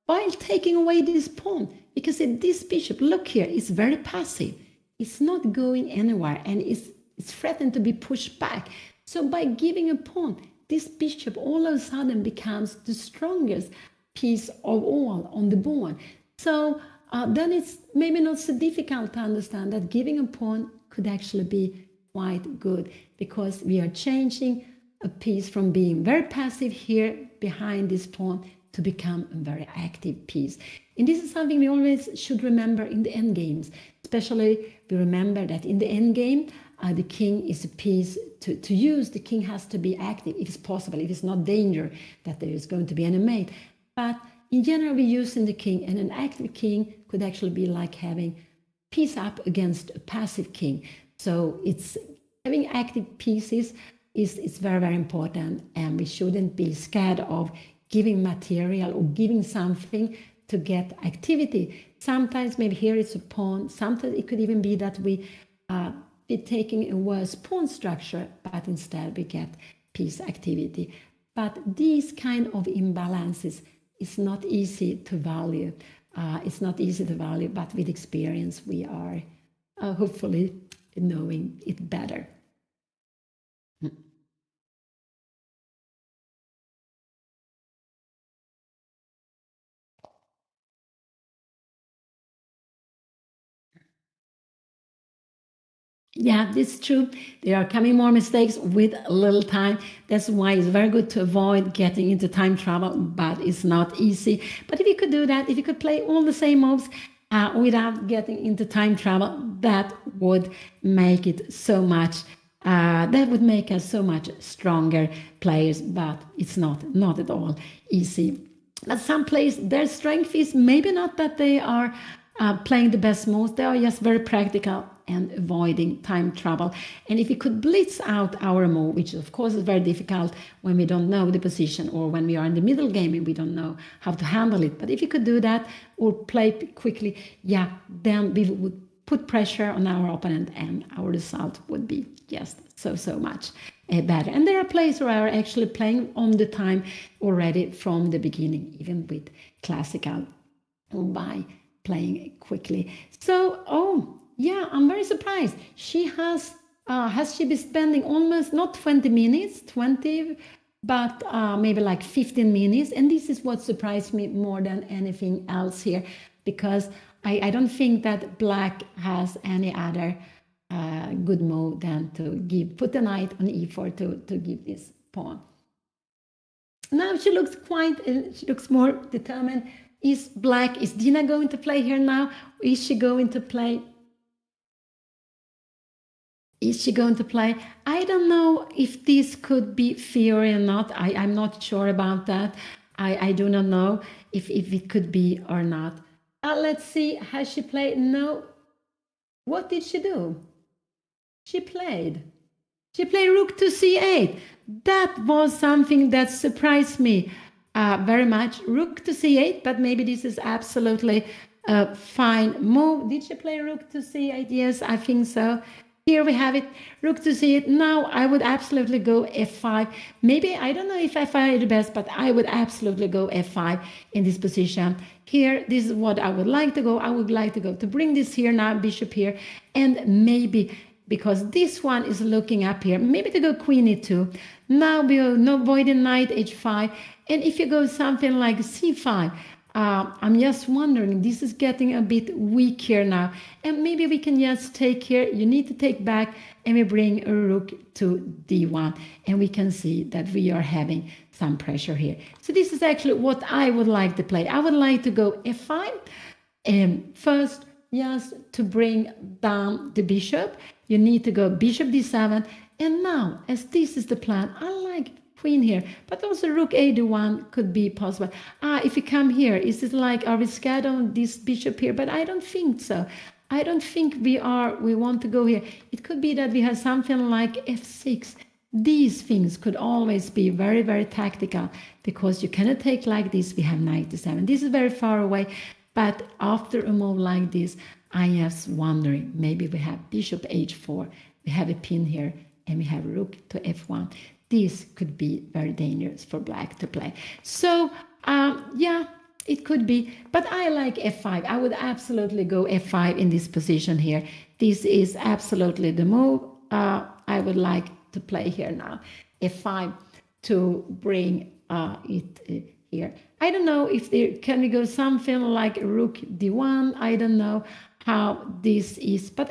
while taking away this pawn, because this bishop, look here, is very passive. It's not going anywhere and it's threatened to be pushed back. So by giving a pawn, this bishop all of a sudden becomes the strongest piece of all on the board. So then it's maybe not so difficult to understand that giving a pawn could actually be quite good, because we are changing a piece from being very passive here behind this pawn to become a very active piece. And this is something we always should remember in the endgames. Especially we remember that in the endgame, the king is a piece to use. The king has to be active if it's possible, if it's not danger that there is going to be any mate. But in general, we're using the king, and an active king could actually be like having piece up against a passive king. So it's having active pieces is very, very important, and we shouldn't be scared of giving material or giving something to get activity. Sometimes maybe here it's a pawn. Sometimes it could even be that we be taking a worse pawn structure, but instead we get piece activity. But these kind of imbalances is not easy to value. It's not easy to value, but with experience we are hopefully knowing it better. Yeah, this is true. There are coming more mistakes with a little time. That's why it's very good to avoid getting into time trouble, but it's not easy. But if you could do that, if you could play all the same moves without getting into time trouble, that would make it so much, that would make us so much stronger players, but it's not at all easy. But some players, their strength is maybe not that they are playing the best moves, they are just very practical and avoiding time trouble. And if we could blitz out our move, which of course is very difficult when we don't know the position, or when we are in the middle game and we don't know how to handle it. But if you could do that or play quickly, yeah, then we would put pressure on our opponent and our result would be just so much better. And there are players who are actually playing on the time already from the beginning, even with classical, by playing quickly. So, yeah, I'm very surprised. She has she been spending almost not 20 minutes, 20, but maybe like 15 minutes. And this is what surprised me more than anything else here, because I don't think that black has any other good move than to put the knight on e4 to give this pawn. Now she looks more determined. Is Dina going to play here now? Is she going to play? I don't know if this could be theory or not. I'm not sure about that. I do not know if it could be or not. Let's see. Has she played? No. What did she do? She played rook to c8. That was something that surprised me very much. Rook to c8, but maybe this is absolutely a fine move. Did she play rook to c8? Yes, I think so. Here we have it, rook to c8. Now I would absolutely go f5. Maybe, I don't know if f5 is the best, but I would absolutely go f5 in this position. Here, this is what I would like to go. I would like to go to bring this here now, bishop here, and maybe, because this one is looking up here, maybe to go queen e2. Now we are not avoiding knight h5. And if you go something like c5, I'm just wondering, this is getting a bit weak here now. And maybe we can just take here, you need to take back, and we bring a rook to d1. And we can see that we are having some pressure here. So this is actually what I would like to play. I would like to go f5. First, just to bring down the bishop, you need to go bishop d7. And now, as this is the plan, I like queen here, but also rook a1 could be possible. If we come here, is it like, are we scared on this bishop here? But I don't think so. I don't think we want to go here. It could be that we have something like f6. These things could always be very, very tactical, because you cannot take like this. We have knight e7. This is very far away, but after a move like this, I am just wondering, maybe we have bishop h4, we have a pin here, and we have rook to f1. This could be very dangerous for black to play. So, yeah, it could be, but I like f5. I would absolutely go f5 in this position here. This is absolutely the move I would like to play here now. f5 to bring it here. I don't know if there can we go something like rook d1. I don't know how this is, but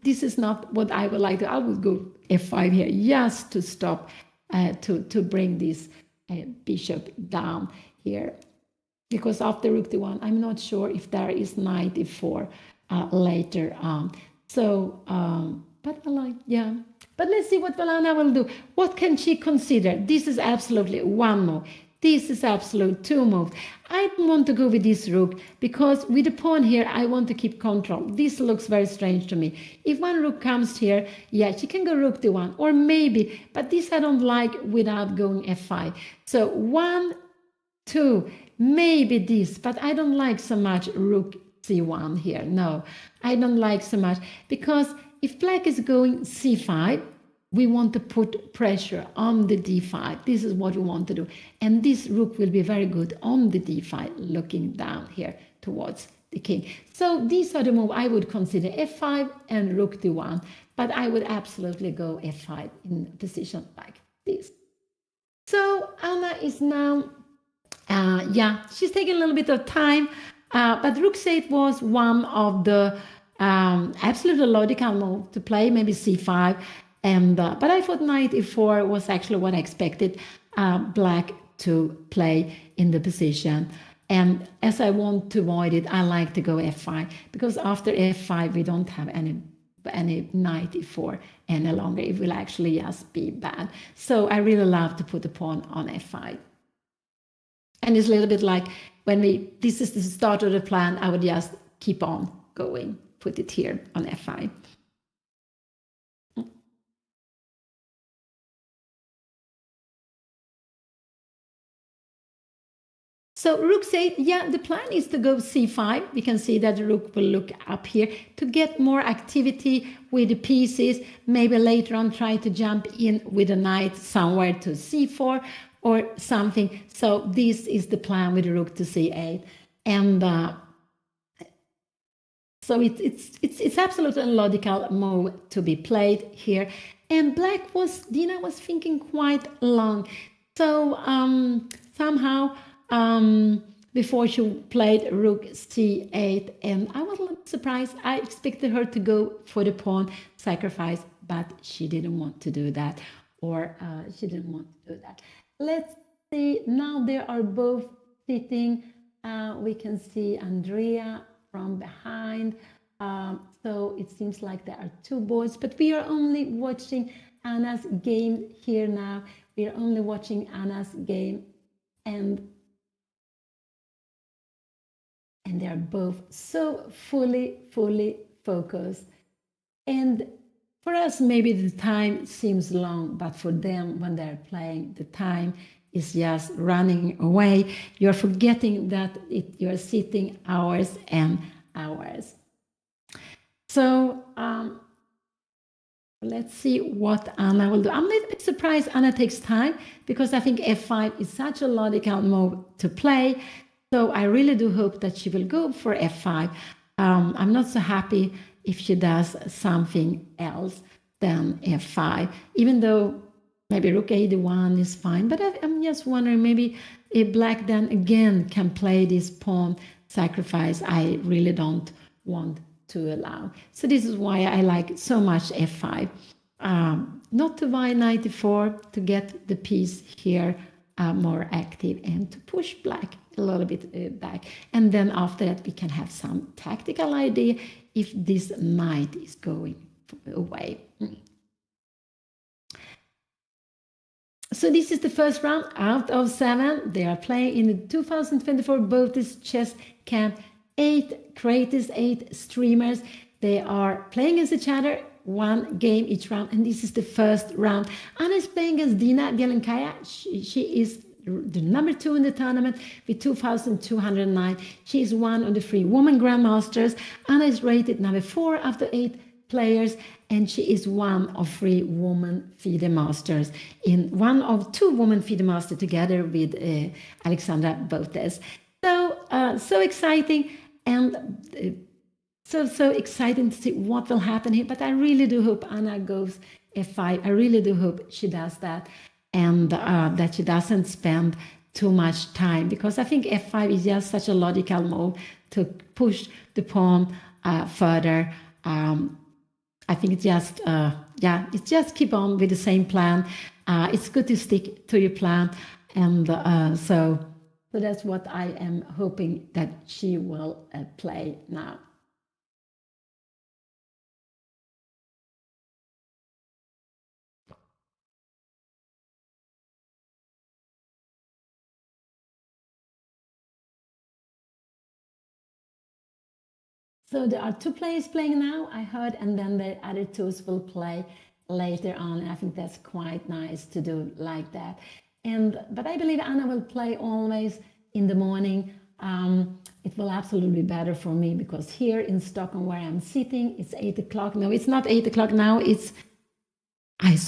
this is not what I would like to. I would go f5 here just to stop, to bring this bishop down here. Because after rook d1, I'm not sure if there is knight e4 later on. So, but I like, yeah. But let's see what Valana will do. What can she consider? This is absolutely one move. This is absolute two moves. I don't want to go with this rook, because with the pawn here, I want to keep control. This looks very strange to me. If one rook comes here, yeah, she can go rook d1, or maybe, but this I don't like without going f5. So 1, 2, maybe this, but I don't like so much rook c1 here. No, I don't like so much, because if black is going c5, we want to put pressure on the d5. This is what we want to do. And this rook will be very good on the d5, looking down here towards the king. So these are the moves I would consider, f5 and rook d1. But I would absolutely go f5 in a position like this. So Anna is now, yeah, she's taking a little bit of time. But rook c8 was one of the absolutely logical move to play, maybe c5. And but I thought knight e4 was actually what I expected black to play in the position. And as I want to avoid it, I like to go f5, because after f5 we don't have any knight e4 any longer. It will actually just be bad. So I really love to put the pawn on f5. And it's a little bit like when this is the start of the plan, I would just keep on going, put it here on f5. So rook c8, yeah, the plan is to go c5. We can see that the rook will look up here to get more activity with the pieces. Maybe later on try to jump in with a knight somewhere to c4 or something. So this is the plan with the rook to c8. And so it's absolutely a logical move to be played here. And Dina was thinking quite long. So somehow before she played rook c8, and I was a little surprised. I expected her to go for the pawn sacrifice, but she didn't want to do that, or she didn't want to do that. Let's see, now they are both sitting. We can see Andrea from behind. So it seems like there are two boards, but we are only watching Anna's game here now. We are only watching Anna's game, and they are both so fully focused. And for us, maybe the time seems long, but for them, when they're playing, the time is just running away. You're forgetting that you're sitting hours and hours. So let's see what Anna will do. I'm a little bit surprised Anna takes time, because I think f5 is such a logical move to play. So I really do hope that she will go for f5. I'm not so happy if she does something else than f5, even though maybe rook a1 is fine. But I'm just wondering, maybe if black then again can play this pawn sacrifice, I really don't want to allow. So this is why I like so much f5. Not to buy knight e4, to get the piece here more active and to push black a little bit back. And then after that, we can have some tactical idea if this knight is going away. So this is the first round out of 7. They are playing in the 2024 Botez Chess Camp. 8 creators, 8 streamers. They are playing against each other, 1 game each round, and this is the first round. Anna is playing against Dina Bielenkaya. She is the number 2 in the tournament with 2,209. She is one of the 3 women grandmasters. Anna is rated number 4 after 8 players, and she is one of 3 women FIDE masters, in one of 2 women FIDE masters together with Alexandra Botez. So exciting, and so exciting to see what will happen here. But I really do hope Anna goes f5. I really do hope she does that, and that she doesn't spend too much time, because I think f5 is just such a logical move to push the pawn further. I think it's just, it's just keep on with the same plan. It's good to stick to your plan. And so that's what I am hoping that she will play now. So there are 2 players playing now, I heard, and then the other 2 will play later on. And I think that's quite nice to do like that. But I believe Anna will play always in the morning. It will absolutely be better for me, because here in Stockholm where I'm sitting, it's 8 o'clock. No, it's not 8 o'clock now. It's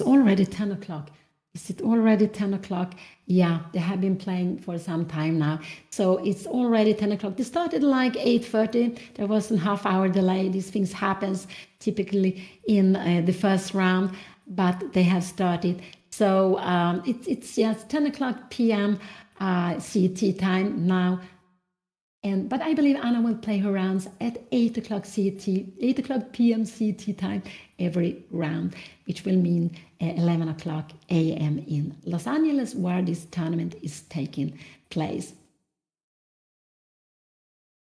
already 10 o'clock. Is it already 10 o'clock? Yeah, they have been playing for some time now. So it's already 10 o'clock. They started like 8:30. There was a half-hour delay. These things happens typically in the first round, but they have started. So it's just 10 o'clock p.m. CET time now. But I believe Anna will play her rounds at 8 o'clock CET, 8 o'clock p.m. CET time every round, which will mean 11 o'clock a.m. in Los Angeles, where this tournament is taking place.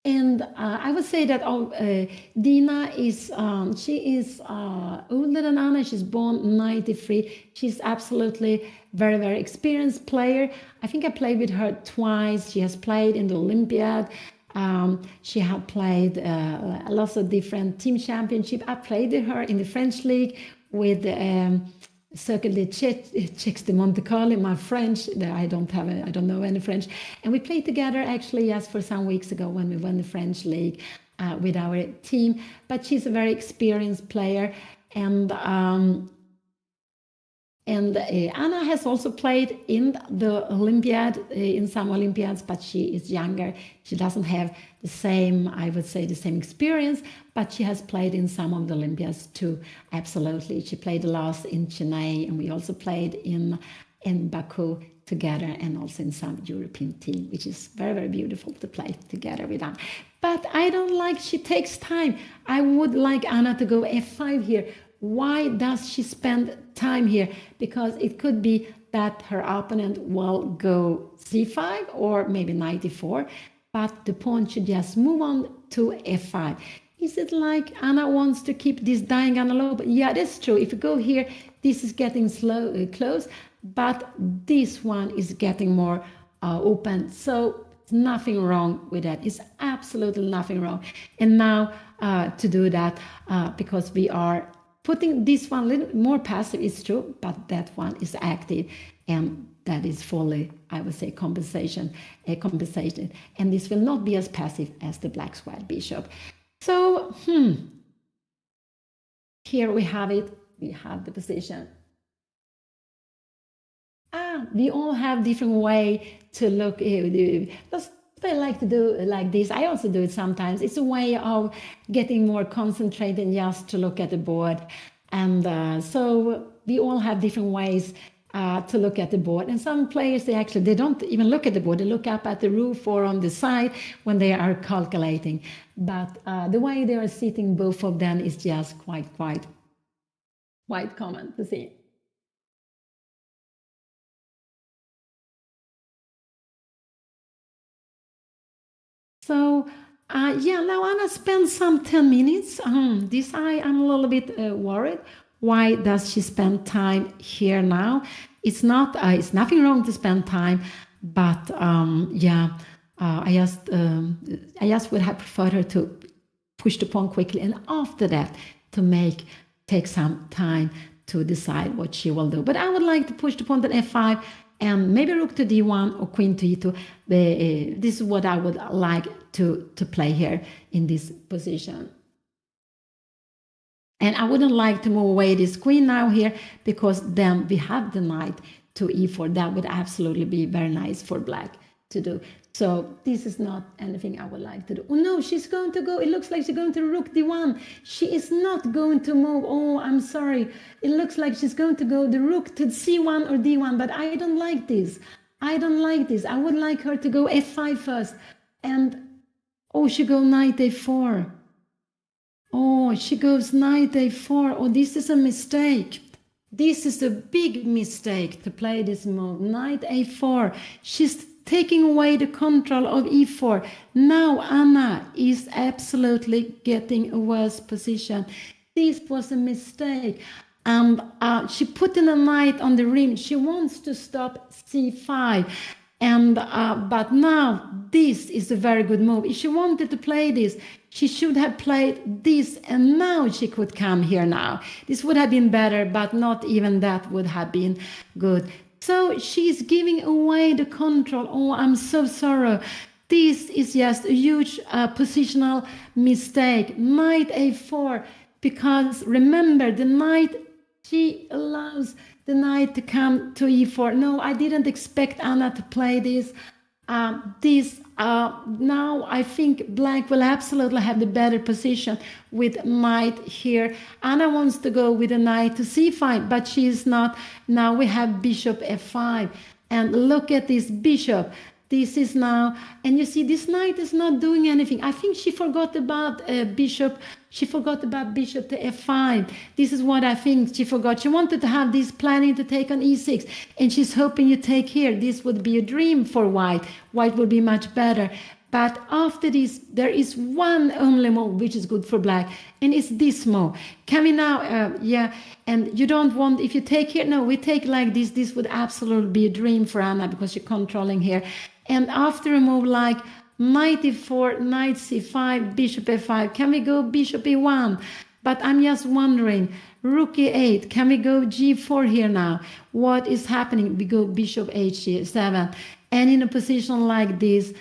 And I would say that Dina is, she is older than Anna. She's born 93. She's absolutely very, very experienced player. I think I played with her twice. She has played in the Olympiad. She had played lots of different team championship. I played with her in the French league with Circle de Chex de Monte Carlo, my French. I don't know any French. And we played together actually just for some weeks ago when we won the French league with our team. But she's a very experienced player, and Anna has also played in the Olympiad, in some Olympiads, but she is younger. She doesn't have the same, I would say, the same experience, but she has played in some of the Olympiads too, absolutely. She played last in Chennai, and we also played in Baku together, and also in some European team, which is very, very beautiful to play together with Anna. But I don't like, she takes time. I would like Anna to go f5 here. Why does she spend time here? Because it could be that her opponent will go c5 or maybe knight e4, but the pawn should just move on to f5. Is it like Anna wants to keep this diagonal open? Yeah, that's true. If you go here, this is getting close, but this one is getting more open. So nothing wrong with that. It's absolutely nothing wrong. And now to do that, because we are putting this one a little more passive, is true, but that one is active, and that is fully, I would say, compensation. And this will not be as passive as the black square bishop. So here we have it. We have the position. We all have different way to look. I like to do like this. I also do it sometimes. It's a way of getting more concentrated just to look at the board. And so we all have different ways to look at the board. And some players, they don't even look at the board. They look up at the roof or on the side when they are calculating. But the way they are sitting, both of them, is just quite common to see. So now Anna spent some 10 minutes. I'm a little bit worried. Why does she spend time here now? It's not. It's nothing wrong to spend time, but I just would have preferred her to push the pawn quickly, and after that to take some time to decide what she will do. But I would like to push the pawn to f5 and maybe rook to d1 or queen to e2. This is what I would like to play here in this position. And I wouldn't like to move away this queen now here, because then we have the knight to e4. That would absolutely be very nice for black to do. So this is not anything I would like to do. Oh no, she's going to go. It looks like she's going to rook d1. She is not going to move. Oh, I'm sorry. It looks like she's going to go the rook to c1 or d1, but I don't like this. I don't like this. I would like her to go f5 first. And, oh, she goes knight a4. Oh, she goes knight a4. Oh, this is a mistake. This is a big mistake to play this move. Knight a4. She's taking away the control of e4. Now Anna is absolutely getting a worse position. This was a mistake. And she put in a knight on the rim. She wants to stop c5. And but now this is a very good move. If she wanted to play this, she should have played this, and now she could come here now. This would have been better, but not even that would have been good. So she's giving away the control. Oh, I'm so sorry. This is just a huge positional mistake. Knight a4, because remember, the knight, she allows the knight to come to e4. No, I didn't expect Anna to play this. Now I think black will absolutely have the better position with knight here. Anna wants to go with a knight to c5, but she is not. Now we have bishop f5. And look at this bishop. This is now, and you see this knight is not doing anything. I think she forgot about bishop. She forgot about bishop to f5. This is what I think she forgot. She wanted to have this planning to take on e6, and she's hoping you take here. This would be a dream for white. White would be much better. But after this, there is one only move which is good for black, and it's this move. Can we now, and you don't want, if you take here, no, we take like this. This would absolutely be a dream for Anna, because you're controlling here. And after a move like knight e4, knight c5, bishop f5, can we go bishop e1? But I'm just wondering, rook e8, can we go g4 here now? What is happening? We go bishop h7. And in a position like this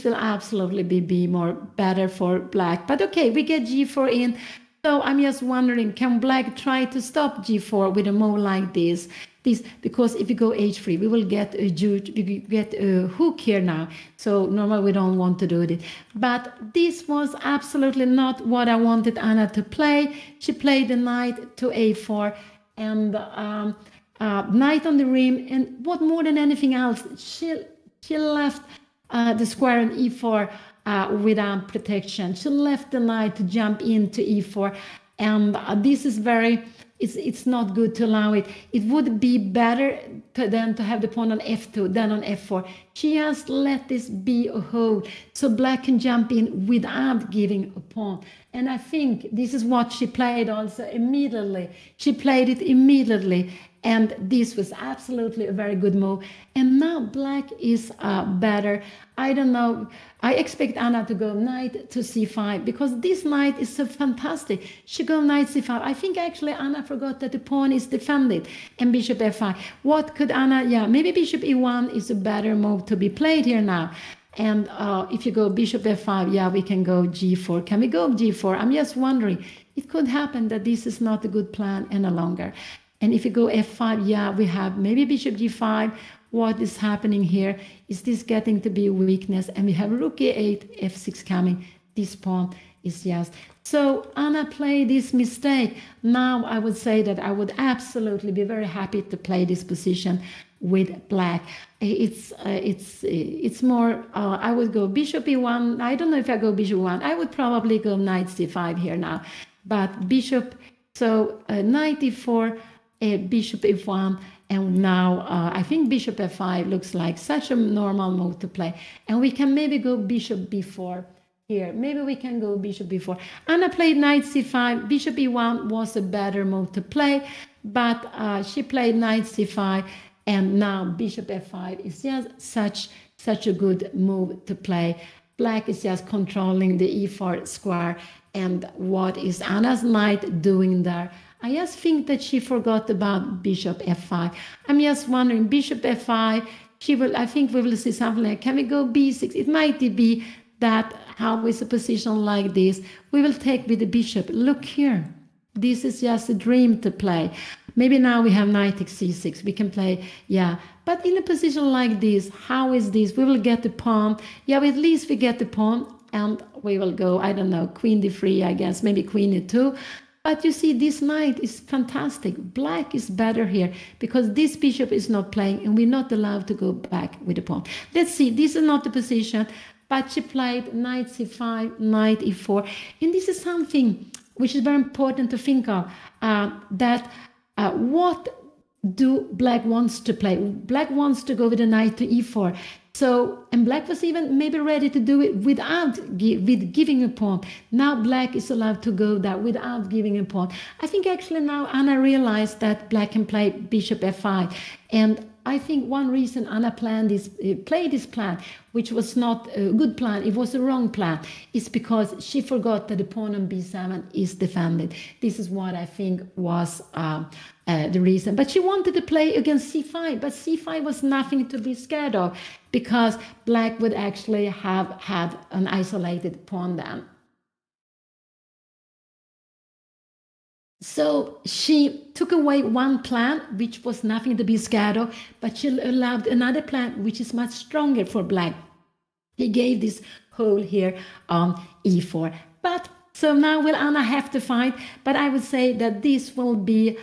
will absolutely be more better for black. But okay, we get g4 in. So I'm just wondering, can black try to stop g4 with a move like this? Because if you go h3, we will get a hook here now. So normally we don't want to do it. But this was absolutely not what I wanted Anna to play. She played the knight to a4 and knight on the rim. And what more than anything else, she left the square on e4 without protection. She left the knight to jump into e4. And this is it's not good to allow it. It would be better than to have the pawn on f2 than on f4. She just let this be a hole so black can jump in without giving a pawn. And I think this is what she played also immediately. She played it immediately. And this was absolutely a very good move. And now black is better. I don't know. I expect Anna to go knight to c5 because this knight is so fantastic. She go knight c5. I think actually Anna forgot that the pawn is defended and bishop f5. What could Anna? Yeah, maybe bishop e1 is a better move to be played here now. And if you go bishop f5, yeah, we can go g4. Can we go g4? I'm just wondering. It could happen that this is not a good plan any longer. And if you go f5, yeah, we have maybe bishop g5. What is happening here? Is this getting to be a weakness? And we have rook e8, f6 coming. This pawn is just... So Anna played this mistake. Now I would say that I would absolutely be very happy to play this position with black. It's more, I would go bishop e1. I don't know if I go bishop e1. I would probably go knight c5 here now. But bishop, so knight e4, bishop f1, and now I think bishop f5 looks like such a normal move to play. And we can maybe go bishop b4 here. Maybe we can go bishop b4. Anna played knight c5. Bishop e1 was a better move to play, but she played knight c5. And now bishop f5 is just such a good move to play. Black is just controlling the e4 square. And what is Anna's knight doing there? I just think that she forgot about bishop f5. I'm just wondering, bishop f5, I think we will see something like, can we go b6? It might be that how is a position like this? We will take with the bishop. Look here. This is just a dream to play. Maybe now we have knight takes c6. We can play, yeah. But in a position like this, how is this? We will get the pawn. Yeah, at least we get the pawn. And we will go, I don't know, queen d3, I guess. Maybe queen e2. But you see, this knight is fantastic. Black is better here because this bishop is not playing and we're not allowed to go back with the pawn. Let's see, this is not the position, but she played knight c5, knight e4. And this is something which is very important to think of, that what do Black wants to play? Black wants to go with a knight to e4. So, and Black was even maybe ready to do it without with giving a pawn. Now Black is allowed to go there without giving a pawn. I think actually now Anna realized that Black can play bishop f5. And I think one reason Anna played this plan, which was not a good plan, it was a wrong plan, is because she forgot that the pawn on b7 is defended. This is what I think was the reason. But she wanted to play against c5, but c5 was nothing to be scared of because Black would actually have had an isolated pawn then. So she took away one plan, which was nothing to be scared of, but she allowed another plan, which is much stronger for Black. He gave this hole here on e4. But so now will Anna have to fight? But I would say that this will be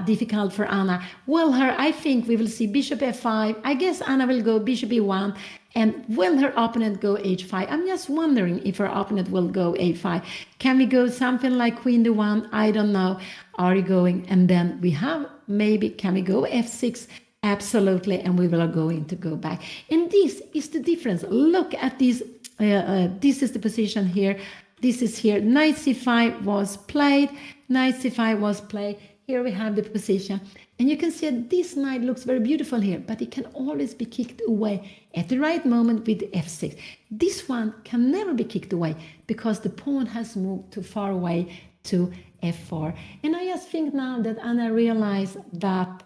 difficult for Anna. Will I think we will see bishop f5. I guess Anna will go bishop e1. And will her opponent go h5? I'm just wondering if her opponent will go a5. Can we go something like queen d1? I don't know. Are you going? And then we have maybe, can we go f6? Absolutely. And we are going to go back. And this is the difference. Look at this. This is the position here. This is here. Knight c5 was played. Knight c5 was played. Here we have the position. And you can see that this knight looks very beautiful here, but it can always be kicked away at the right moment with f6. This one can never be kicked away because the pawn has moved too far away to f4. And I just think now that Anna realized that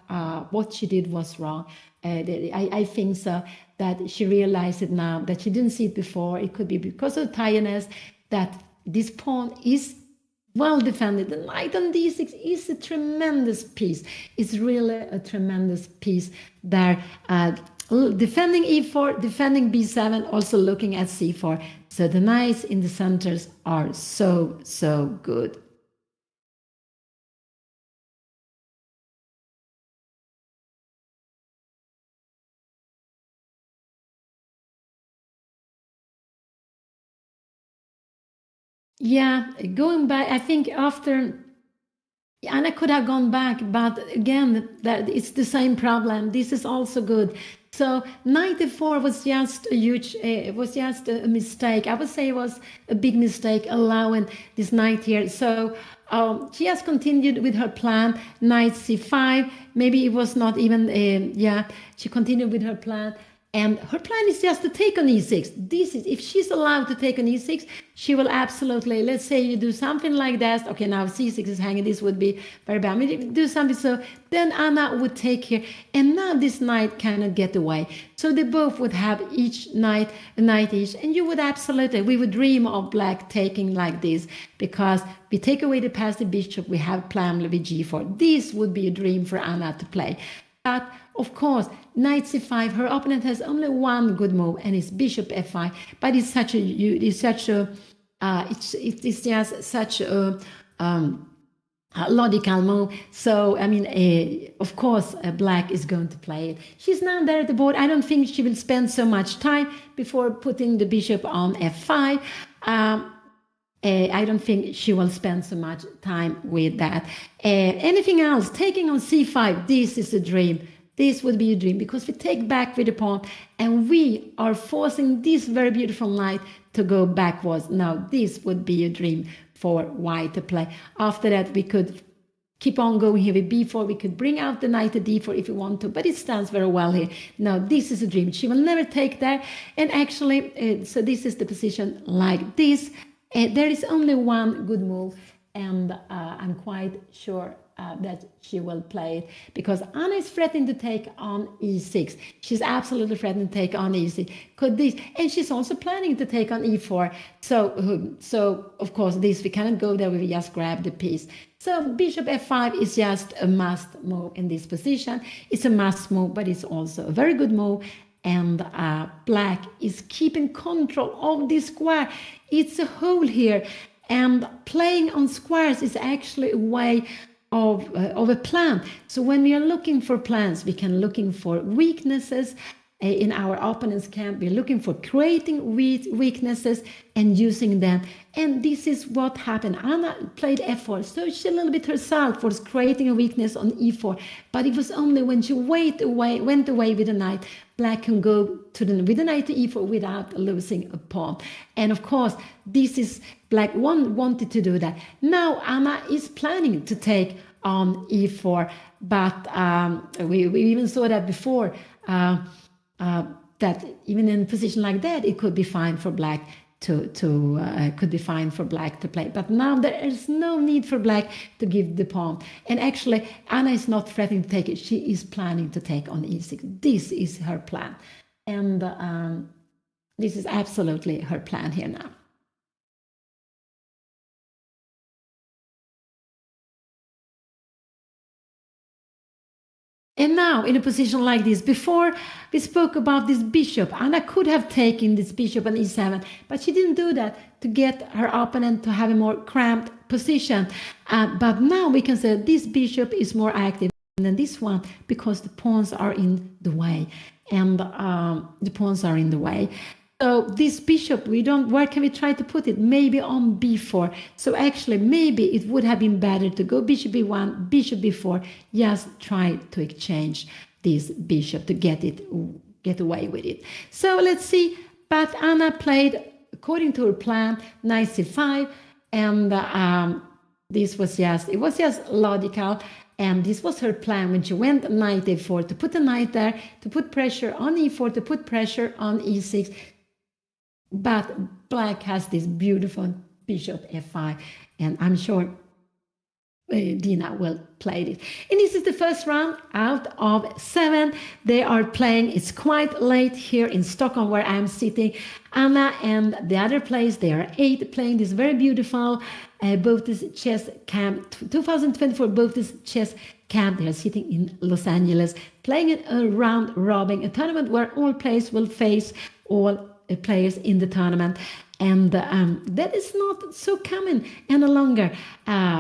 what she did was wrong. I think so, that she realized it now, that she didn't see it before. It could be because of tiredness, that this pawn is well defended. The knight on d6 is a tremendous piece. It's really a tremendous piece there. Defending e4, defending b7, also looking at c4. So the knights in the centers are so good. Yeah, going back, I think after Anna could have gone back, but again, that it's the same problem. This is also good. So 94 was just a huge, it was just a mistake. I would say it was a big mistake allowing this knight here. So she has continued with her plan, knight c5. Maybe it was not even, she continued with her plan. And her plan is just to take on e6. This is, if she's allowed to take on e6, she will absolutely, let's say you do something like that. Okay, now c6 is hanging. This would be very bad. I mean, if you do something, so then Anna would take here. And now this knight cannot get away. So they both would have each knight, a knight each. And you would absolutely, we would dream of Black taking like this. Because we take away the passive bishop, we have plan with g4. This would be a dream for Anna to play. But of course, knight c5, her opponent has only one good move, and it's bishop f5. But it's just such a logical move. So I mean, of course, Black is going to play it. She's now there at the board. I don't think she will spend so much time before putting the bishop on f5. I don't think she will spend so much time with that. Anything else? Taking on c5, this is a dream. This would be a dream because we take back with the pawn and we are forcing this very beautiful knight to go backwards. Now, this would be a dream for white to play. After that, we could keep on going here with b4. We could bring out the knight to d4 if we want to, but it stands very well here. Now, this is a dream. She will never take that. And actually, so this is the position like this. There is only one good move, and I'm quite sure that she will play it, because Anna is threatening to take on e6. She's absolutely threatening to take on e6. Could this, and she's also planning to take on e4. So of course this, we cannot go there. We just grab the piece. So bishop f5 is just a must move in this position. It's a must move, but it's also a very good move. And black is keeping control of this square. It's a hole here, and playing on squares is actually a way of a plan. So when we are looking for plans, we can looking for weaknesses in our opponent's camp. We're looking for creating weaknesses and using them. And this is what happened. Anna played f4, so she a little bit herself was creating a weakness on e4. But it was only when she went away with the knight, black can go to with the knight to e4 without losing a pawn. And of course, this is black wanted to do that. Now Anna is planning to take on e4, but we even saw that before. That even in a position like that, it could be fine for black to play. But now there is no need for black to give the pawn. And actually, Anna is not threatening to take it. She is planning to take on e6. This is her plan, and this is absolutely her plan here now. And now, in a position like this, before we spoke about this bishop, Anna could have taken this bishop on e7, but she didn't do that to get her opponent to have a more cramped position. But now we can say this bishop is more active than this one because the pawns are in the way, and the pawns are in the way. So this bishop, where can we try to put it? Maybe on b4. So actually, maybe it would have been better to go bishop b1, bishop b4, just try to exchange this bishop to get away with it. So let's see. But Anna played according to her plan, knight c5, and it was just logical. And this was her plan when she went knight a4 to put the knight there, to put pressure on e4, to put pressure on e6. But black has this beautiful bishop f5, and I'm sure Dina will play it. And this is the first round out of 7 they are playing. It's quite late here in Stockholm where I'm sitting. Anna and the other players, they are 8 playing this very beautiful Botez chess camp 2024 Botez chess camp. They are sitting in Los Angeles playing a round robin, a tournament where all players will face all players in the tournament, and that is not so common any longer.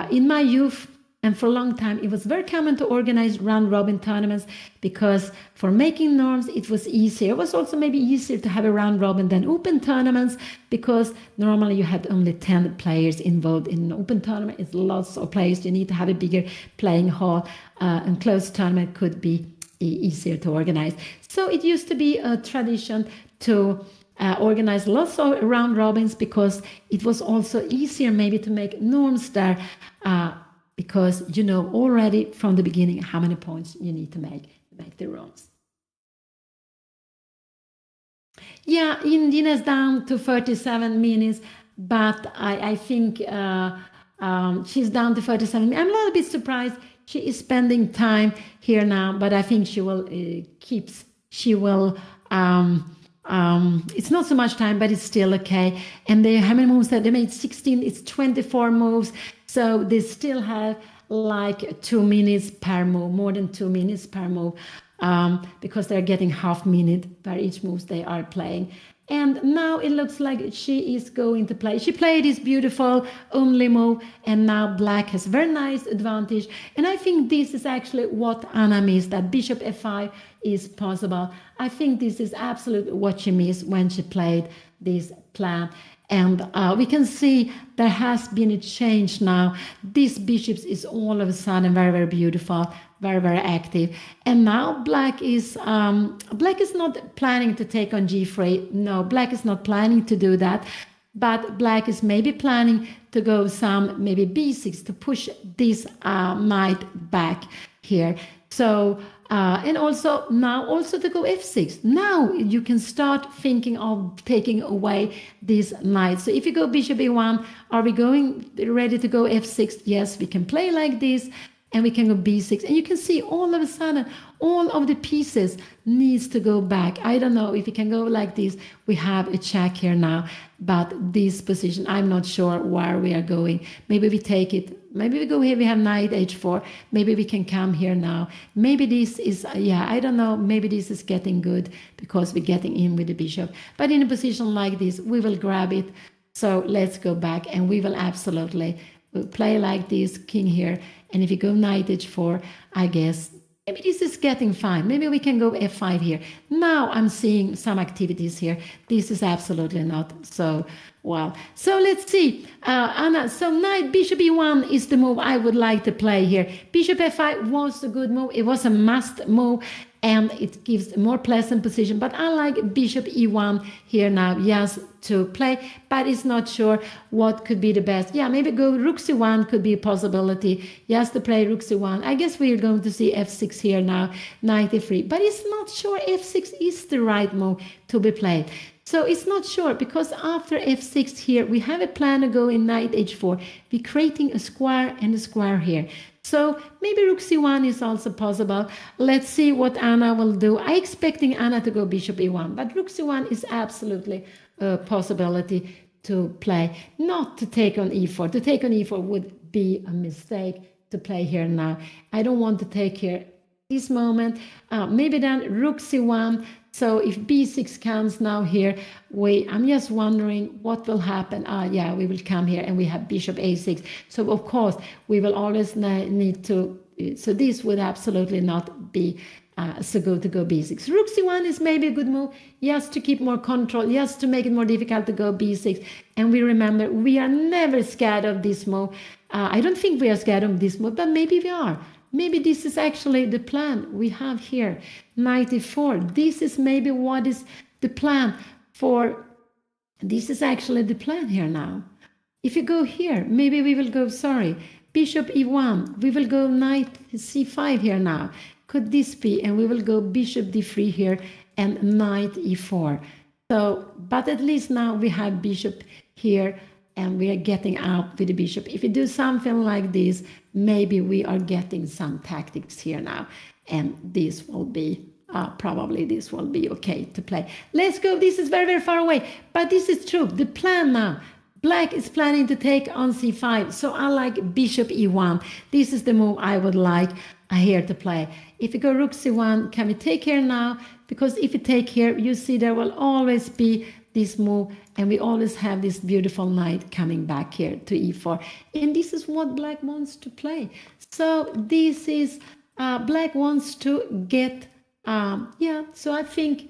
In my youth and for a long time, it was very common to organize round robin tournaments because for making norms it was easier. It was also maybe easier to have a round robin than open tournaments, because normally you had only 10 players involved. In an open tournament it's lots of players, you need to have a bigger playing hall, and closed tournament could be easier to organize. So it used to be a tradition to organize lots of round robins, because it was also easier maybe to make norms there, because you know already from the beginning how many points you need to make the rounds. Yeah, Indina is down to 37 minutes, but I think she's down to 37 minutes. I'm a little bit surprised she is spending time here now, but I think she will it's not so much time, but it's still okay. And how many moves that they made? 16. It's 24 moves. So they still have like 2 minutes per move, more than 2 minutes per move, because they're getting half minute per each move they are playing. And now it looks like she is going to play. She played this beautiful only move, and now black has very nice advantage. And I think this is actually what Anna missed, that bishop f5 is possible. I think this is absolutely what she missed when she played this plan. And we can see there has been a change now. This bishop is all of a sudden very, very beautiful, very, very active. And now black is not planning to take on g3. No, black is not planning to do that. but black is maybe planning to go some maybe b6 to push this knight back here. So and also now also to go f6. Now you can start thinking of taking away this knight. So if you go bishop e1, are we going ready to go f6? Yes, we can play like this, and we can go b6, and you can see all of a sudden all of the pieces needs to go back. I don't know if you can go like this. We have a check here now, but this position, I'm not sure where we are going. Maybe we take it, maybe we go here, we have knight h4, maybe we can come here now. Maybe this is, yeah, I don't know, maybe this is getting good because we're getting in with the bishop. But in a position like this, we will grab it. So let's go back, and we will absolutely play like this, king here. And if you go knight h4, I guess maybe this is getting fine. Maybe we can go f5 here. Now I'm seeing some activities here. This is absolutely not so well. So let's see. Anna, so knight bishop e1 is the move I would like to play here. Bishop f5 was a good move. It was a must move, and it gives a more pleasant position. But I like bishop e1 here now, yes, to play, but it's not sure what could be the best. Yeah, maybe go rook c1 could be a possibility. Yes, to play rook c1. I guess we're going to see f6 here now, knight e3. But it's not sure f6 is the right move to be played. So it's not sure, because after f6 here, we have a plan to go in knight h4. We're creating a square and a square here. So maybe rook c1 is also possible. Let's see what Anna will do. I'm expecting Anna to go bishop e1, but rook c1 is absolutely a possibility to play. Not to take on e4. To take on e4 would be a mistake to play here now. I don't want to take here this moment. Maybe then rook c1. So if b6 comes now here, I'm just wondering what will happen. Yeah, we will come here and we have bishop a6. So of course we will always need to, so this would absolutely not be so good to go b6. Rook c1 is maybe a good move, just to keep more control, just to make it more difficult to go b6. And we remember, we are never scared of this move. I don't think we are scared of this move, but maybe we are. Maybe this is actually the plan we have here. Knight e4. This is maybe what is the plan for. This is actually the plan here now. If you go here, maybe we will go, bishop e1. We will go knight c5 here now. Could this be? And we will go bishop d3 here and knight e4. So, but at least now we have bishop here, and we are getting out with the bishop. If you do something like this, maybe we are getting some tactics here now. And this will be, probably this will be okay to play. Let's go. This is very, very far away. But this is true. The plan now. Black is planning to take on c5. So I like bishop e1. This is the move I would like here to play. If you go rook c1, can we take here now? Because if you take here, you see there will always be this move, and we always have this beautiful knight coming back here to e4, and this is what black wants to play. So this is black wants to get so I think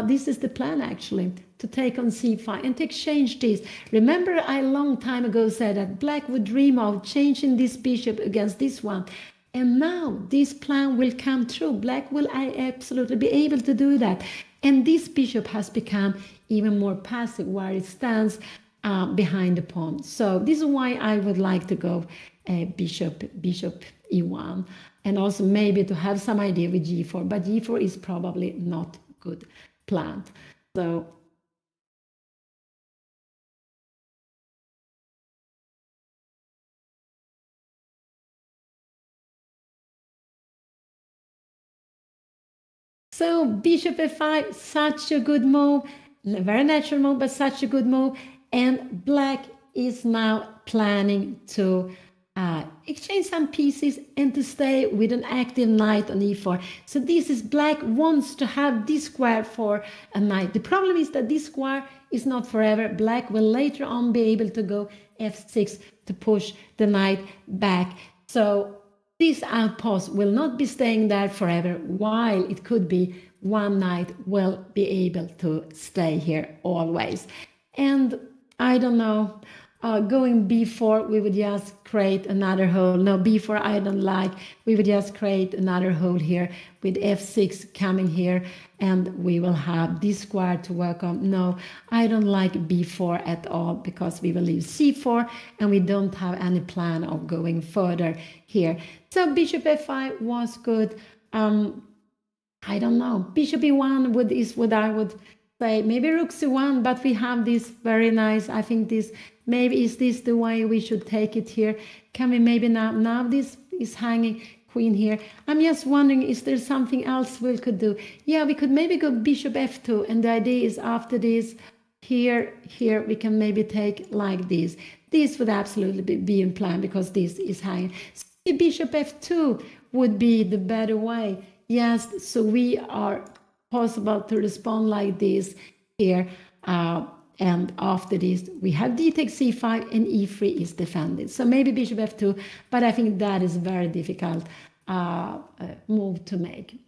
this is the plan actually, to take on c5 and to exchange this. Remember, I a long time ago said that black would dream of changing this bishop against this one, and now this plan will come true. Black will absolutely be able to do that. And this bishop has become even more passive, where it stands behind the pawn. So this is why I would like to go bishop e1, and also maybe to have some idea with g4. But g4 is probably not good plan. So bishop f5, such a good move, very natural move, but such a good move. And black is now planning to exchange some pieces and to stay with an active knight on e4. So this is black wants to have this square for a knight. The problem is that this square is not forever. Black will later on be able to go f6 to push the knight back. So this outpost will not be staying there forever, while it could be one knight will be able to stay here always. And I don't know, going b4, we would just create another hole. No, b4 I don't like. We would just create another hole here with f6 coming here, and we will have this square to work on. No, I don't like b4 at all, because we will leave c4 and we don't have any plan of going further here. So bishop f5 was good. I don't know. Bishop e1 is what I would say. Maybe rook c1, but we have this very nice. I think this, maybe is this the way we should take it here? Can we maybe now this is hanging queen here. I'm just wondering, is there something else we could do? Yeah, we could maybe go bishop f2, and the idea is after this, here we can maybe take like this. This would absolutely be in plan, because this is hanging. So bishop f2 would be the better way. Yes, so we are possible to respond like this here. And after this, we have d takes c5 and e3 is defended. So maybe bishop f2, but I think that is very difficult move to make.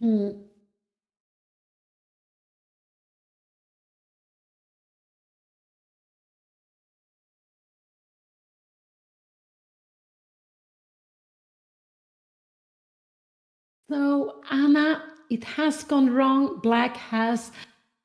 So Anna, it has gone wrong. Black has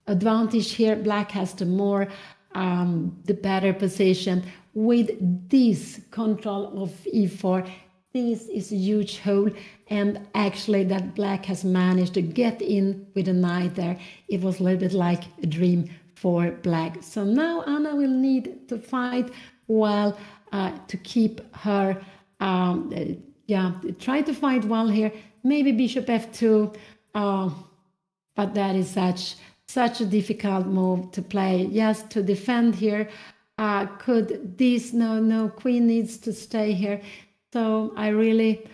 advantage here. Black has the better position with this control of e4. This is a huge hole, and actually that black has managed to get in with a knight there. It was a little bit like a dream for black. So now Anna will need to fight well to keep her, try to fight well here. Maybe bishop f2, but that is such a difficult move to play. Yes, to defend here. Could this, no, queen needs to stay here. So I really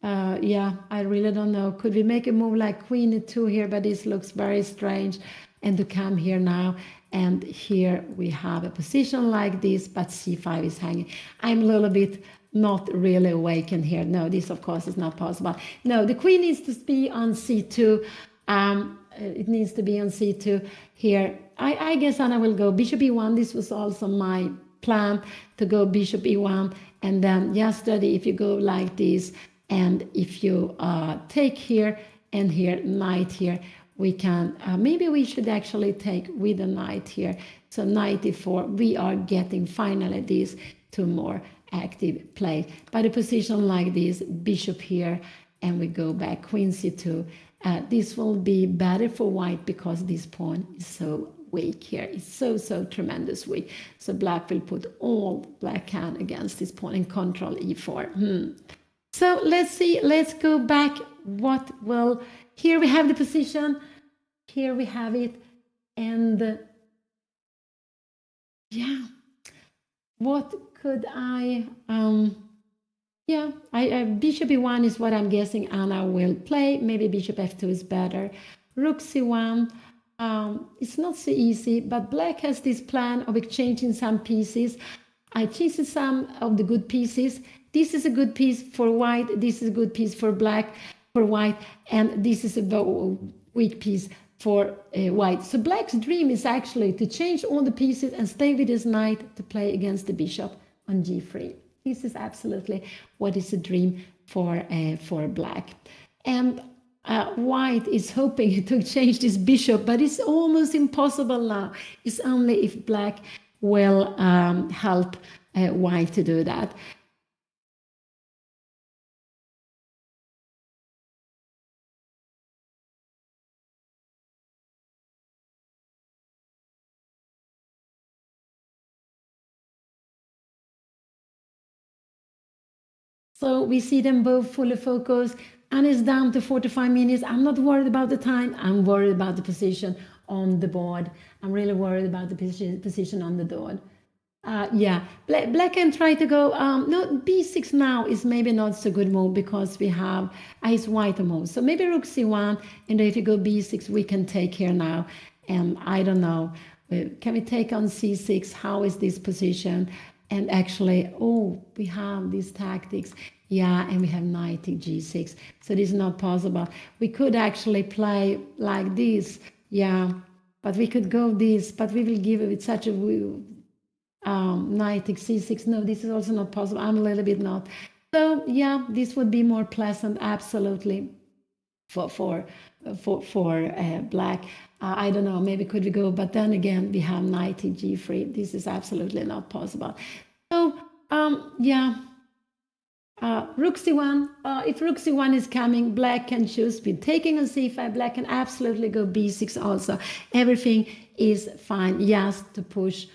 don't know. Could we make a move like queen e2 here? But this looks very strange. And to come here now, and here we have a position like this, but c5 is hanging. I'm a little bit not really awakened here. No, this of course is not possible. No, the queen needs to be on c2. It needs to be on c2 here. I guess Anna will go bishop e1. This was also my plan, to go bishop e1, and then yesterday if you go like this, and if you take here and here, knight here, we can maybe we should actually take with a knight here. So knight e4, we are getting finally these two more active play. But a position like this, bishop here, and we go back queen c2. This will be better for white, because this pawn is so weak here. It's so tremendous weak. So black will put all black can against this pawn and control e4. So let's see, let's go back. What will, here we have the position, here we have it, and what could I, bishop e1 is what I'm guessing Anna will play. Maybe bishop f2 is better. Rook c1, it's not so easy, but black has this plan of exchanging some pieces. I choose some of the good pieces. This is a good piece for white, this is a good piece for black, for white, and this is a weak piece for white. So black's dream is actually to change all the pieces and stay with his knight to play against the bishop on g3. This is absolutely what is a dream for black. And white is hoping to change this bishop, but it's almost impossible now. It's only if black will help white to do that. So we see them both fully focused, and it's down to 45 minutes. I'm not worried about the time. I'm worried about the position on the board. I'm really worried about the position on the board. Black can try to go, no, b6 now is maybe not so good move, because we have ice white move. So maybe rook c1, and if you go b6, we can take here now. And I don't know, can we take on c6? How is this position? And actually, we have these tactics. Yeah, and we have knight to g6. So this is not possible. We could actually play like this. Yeah, but we could go this, but we will give it such a Knight takes c6. No, this is also not possible. I'm a little bit not. So yeah, this would be more pleasant, absolutely, for black. I don't know, maybe could we go, but then again, we have knight to g3. This is absolutely not possible. So yeah, rook c1. If rook c1 is coming, black can choose with taking on c5. Black can absolutely go b6 also. Everything is fine. Yes, to push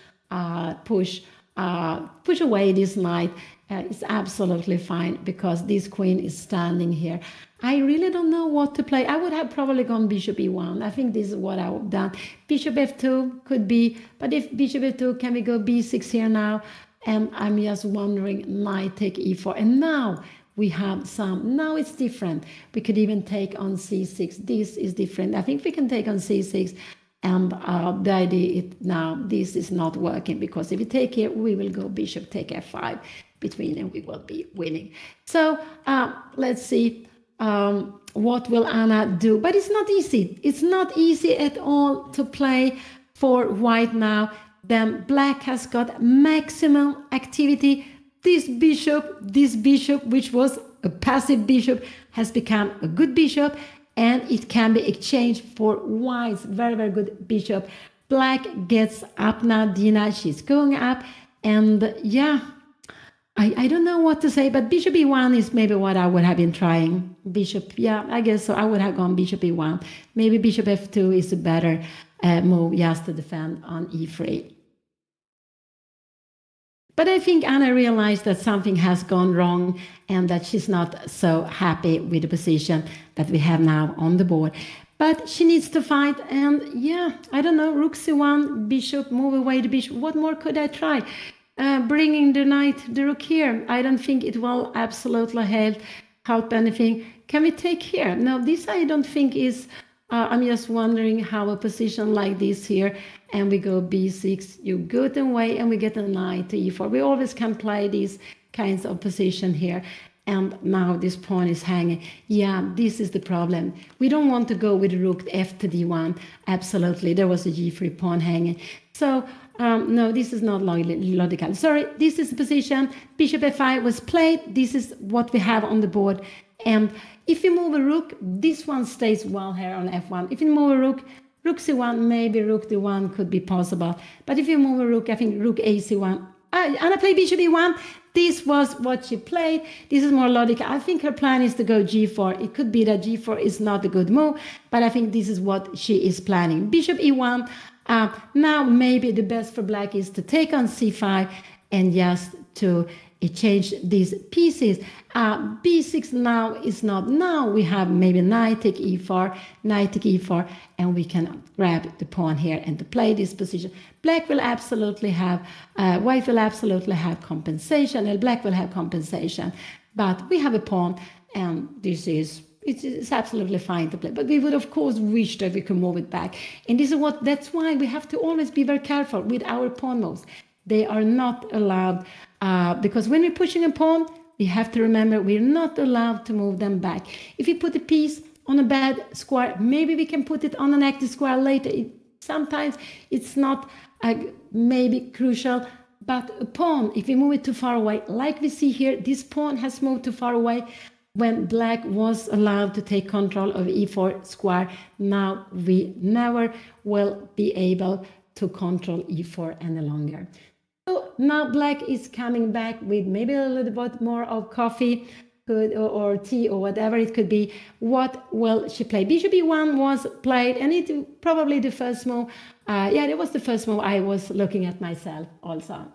away this knight. It's absolutely fine because this queen is standing here. I really don't know what to play. I would have probably gone bishop e1. I think this is what I would have done. Bishop f2 could be, but if bishop f2, can we go b6 here now? And I'm just wondering, knight take e4. And now we have now it's different. We could even take on c6. This is different. I think we can take on c6. And the idea is now this is not working because if we take here, we will go bishop take f5 between and we will be winning. So let's see what will Anna do. But it's not easy. It's not easy at all to play for white now. Then black has got maximum activity. This bishop, which was a passive bishop, has become a good bishop, and it can be exchanged for white's very, very good bishop. Black gets up now, Dina, she's going up, and yeah, I don't know what to say, but bishop e1 is maybe what I would have been trying. Bishop, yeah, I guess so. I would have gone bishop e1. Maybe bishop f2 is a better move, just to defend on e3. But I think Anna realized that something has gone wrong and that she's not so happy with the position that we have now on the board. But she needs to fight, and yeah, I don't know, rook c1, bishop, move away the bishop. What more could I try? Bringing the knight, the rook here. I don't think it will absolutely help anything. Can we take here? No, this I don't think is... I'm just wondering how a position like this here, and we go b6, you go the way, and we get a knight to e4. We always can play these kinds of position here, and now this pawn is hanging. Yeah, this is the problem. We don't want to go with rook f to d1. Absolutely, there was a g3 pawn hanging. So no, this is not logical. Sorry, this is the position. Bishop f5 was played. This is what we have on the board. And if you move a rook, this one stays well here on f1. If you move a rook c1, maybe rook d1 could be possible. But if you move a rook, I think rook a c1. Anna played bishop e1. This was what she played. This is more logical. I think her plan is to go g4. It could be that g4 is not a good move, but I think this is what she is planning. Bishop e1. Now maybe the best for black is to take on c5 and just to change these pieces. b6 now is not. Now we have maybe knight take e4, and we can grab the pawn here and to play this position. Black will absolutely have, white will absolutely have compensation, and black will have compensation. But we have a pawn, and this is... It's absolutely fine to play, but we would of course wish that we could move it back. And that's why we have to always be very careful with our pawn moves. They are not allowed, because when we're pushing a pawn, we have to remember we're not allowed to move them back. If you put a piece on a bad square, maybe we can put it on an active square later. Sometimes it's not maybe crucial, but a pawn, if we move it too far away, like we see here, this pawn has moved too far away. When black was allowed to take control of e4 square, now we never will be able to control e4 any longer. So now black is coming back with maybe a little bit more of coffee or tea or whatever it could be. What will she play? Bishop e1 was played, and it probably the first move. Yeah, it was the first move I was looking at myself also.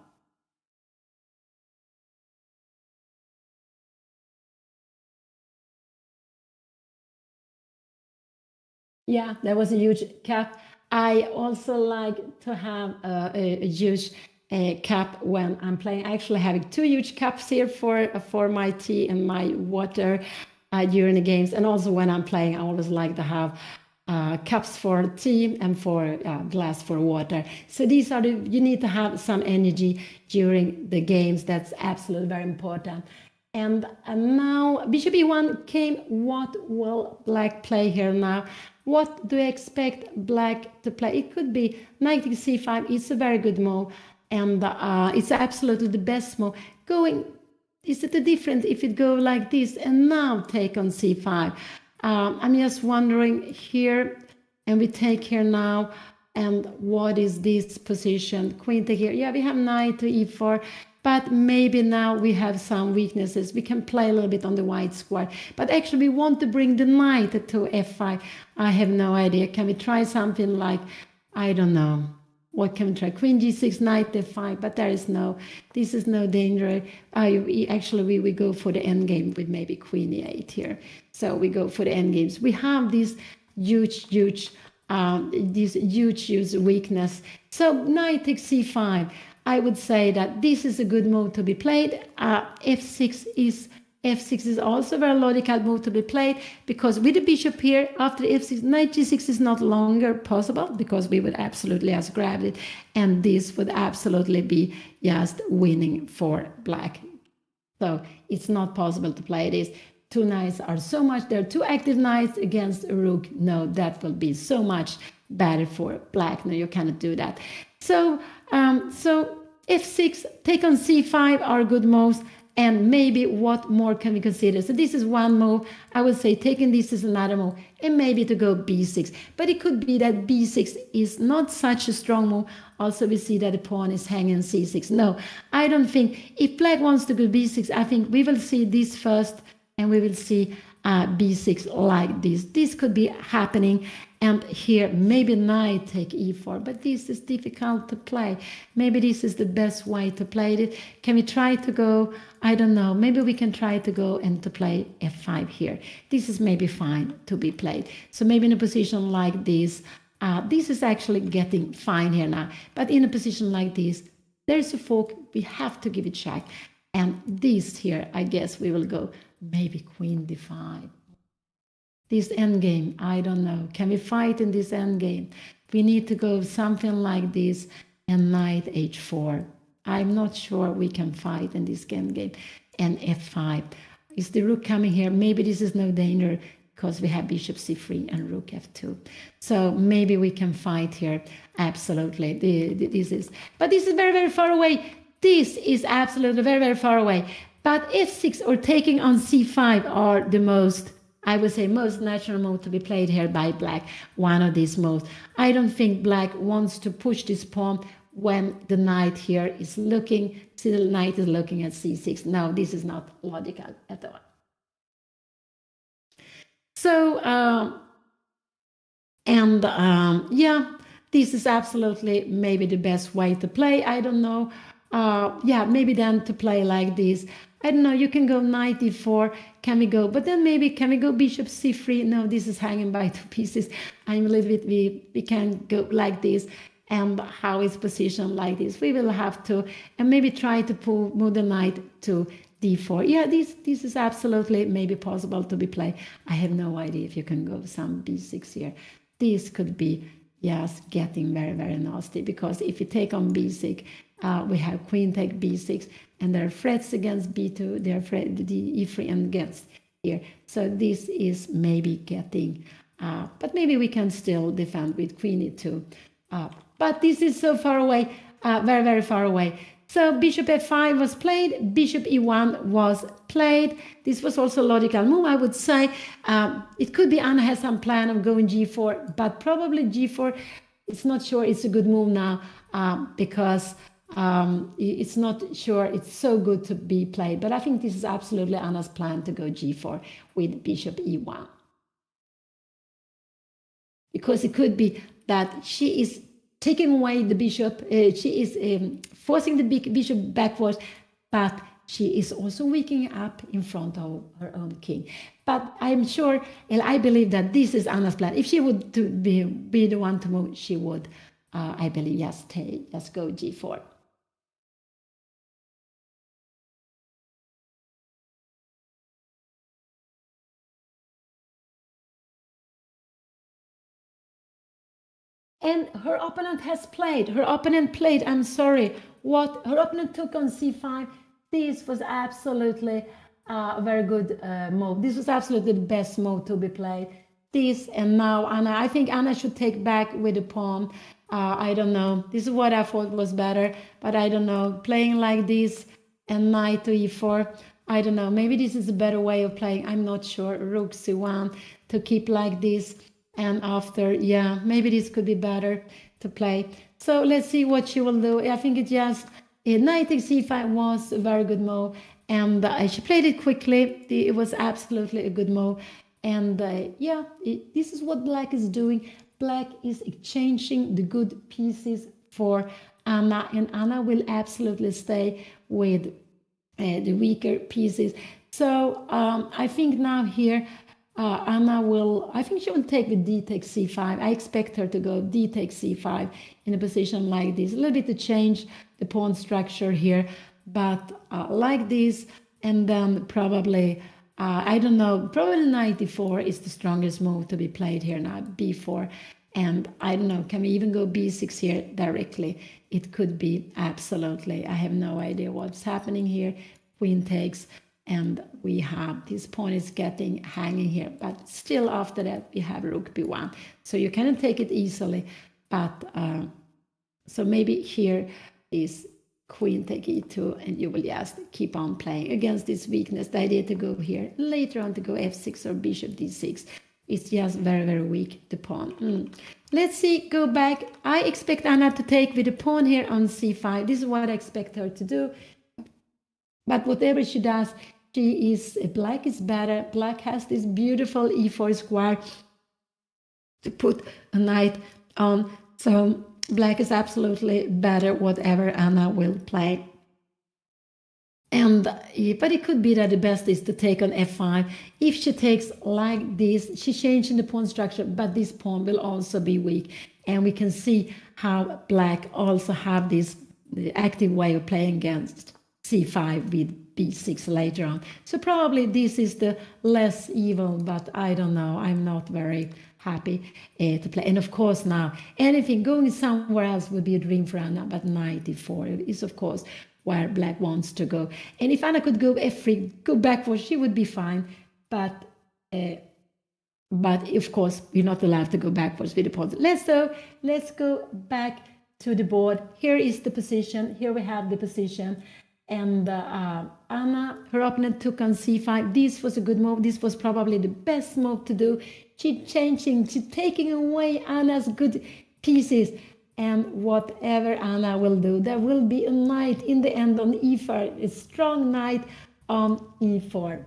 Yeah, there was a huge cap. I also like to have a huge cup when I'm playing. I actually have two huge cups here for my tea and my water during the games. And also when I'm playing, I always like to have cups for tea and for glass for water. So these are you need to have some energy during the games. That's absolutely very important. And now bishop e1 came. What will black play here now? What do you expect black to play? It could be knight c5. It's a very good move. and it's absolutely the best move. Is it a difference if it go like this and now take on c5? I'm just wondering here, and we take here now, and what is this position? Queen take here. Yeah, we have knight to e4, but maybe now we have some weaknesses. We can play a little bit on the white square, but actually we want to bring the knight to f5. I have no idea. Can we try something like, I don't know. What can we try? Queen g6, knight f5, but this is no danger. Actually, we go for the endgame with maybe queen e8 here. So we go for the endgames. We have this huge weakness. So knight takes c5. I would say that this is a good move to be played. F6 is also a very logical move to be played, because with the bishop here after f6, knight g6 is not longer possible, because we would absolutely just grab it, and this would absolutely be just winning for black. So it's not possible to play this. Two knights are so much, there are two active knights against a rook. No, that will be so much better for black. No, you cannot do that. So f6, take on c5 are good moves. And maybe what more can we consider? So this is one move. I would say taking this is another move, and maybe to go b6. But it could be that b6 is not such a strong move. Also, we see that the pawn is hanging c6. No, I don't think. If black wants to go b6, I think we will see this first, and we will see b6 like this. This could be happening. And here, maybe knight take e4, but this is difficult to play. Maybe this is the best way to play it. Can we try to go, I don't know, maybe we can try to go and to play f5 here. This is maybe fine to be played. So maybe in a position like this, this is actually getting fine here now. But in a position like this, there's a fork, we have to give it check. And this here, I guess we will go maybe queen d5. This endgame, I don't know. Can we fight in this endgame? We need to go something like this and knight h4. I'm not sure we can fight in this endgame. And f5. Is the rook coming here? Maybe this is no danger because we have bishop c3 and rook f2. So maybe we can fight here. Absolutely. But this is very, very far away. This is absolutely very, very far away. But f6 or taking on c5 are the most, I would say, most natural move to be played here by black. One of these moves. I don't think black wants to push this pawn when the knight here is looking. See, the knight is looking at c6. No, this is not logical at all. So, yeah, this is absolutely maybe the best way to play. I don't know. Yeah, maybe then to play like this. I don't know, you can go knight d4, can we go, but then maybe can we go bishop c3? No, this is hanging by two pieces. I'm a little bit, we can go like this, and how it's positioned like this. We will have to, and maybe try to move the knight to d4. Yeah, this is absolutely maybe possible to be played. I have no idea if you can go some b6 here. This could be, yes, getting very, very nasty, because if you take on b6, we have queen take b6, and there are threats against b2, there are threats the e3 and against here. So this is maybe getting, but maybe we can still defend with queen e2. But this is so far away, very, very far away. So bishop f5 was played, bishop e1 was played. This was also a logical move, I would say. It could be Anna has some plan of going g4, but probably g4, it's not sure it's a good move now, because it's not sure it's so good to be played. But I think this is absolutely Anna's plan to go g4 with bishop e1. Because it could be that she is taking away the bishop, she is forcing the bishop backwards, but she is also waking up in front of her own king. But I'm sure, and I believe that this is Anna's plan. If she would be the one to move, she would, I believe, yes, go g4. And her opponent has played. I'm sorry. What her opponent took on c5. This was absolutely a very good move. This was absolutely the best move to be played. This, and now Anna, I think Anna should take back with the pawn. I don't know. This is what I thought was better, but I don't know. Playing like this and knight to e4, I don't know. Maybe this is a better way of playing. I'm not sure. Rook c1 to keep like this, and after, yeah, maybe this could be better to play. So let's see what she will do. I think it just knight takes c5 was a very good move, and she played it quickly. It was absolutely a good move, and yeah, this is what black is doing. Black is exchanging the good pieces for Anna, and Anna will absolutely stay with the weaker pieces. So I think now here Anna will, I think she will take with d takes c5. I expect her to go d takes c5 in a position like this, a little bit to change the pawn structure here, but like this, and then probably, I don't know, probably knight d4 is the strongest move to be played here now, b4. And I don't know, can we even go b6 here directly? It could be, absolutely. I have no idea what's happening here. Queen takes, and we have this pawn is getting hanging here, but still after that we have rook b1. So you cannot take it easily, but so maybe here is queen take e2, and you will just keep on playing against this weakness. The idea to go here, later on to go f6 or bishop d6. It's just very, very weak, the pawn. Let's see, go back. I expect Anna to take with the pawn here on c5. This is what I expect her to do. But whatever she does, she is, black is better. Black has this beautiful e4 square to put a knight on. So black is absolutely better, whatever Anna will play. And but it could be that the best is to take on f5. If she takes like this, she's changing the pawn structure, but this pawn will also be weak. And we can see how black also have this active way of playing against c5 with b6 later on. So probably this is the less evil, but I don't know. I'm not very happy to play. And of course now, anything going somewhere else would be a dream for Anna, but knight d4 is of course where black wants to go. And if Anna could go f3, go backwards, she would be fine. But of course, we're not allowed to go backwards with the pawn. Let's go back to the board. Here is the position. Here we have the position. And Anna, her opponent took on c5. This was a good move. This was probably the best move to do. She's taking away Anna's good pieces. And whatever Anna will do, there will be a knight in the end on e4, a strong knight on e4.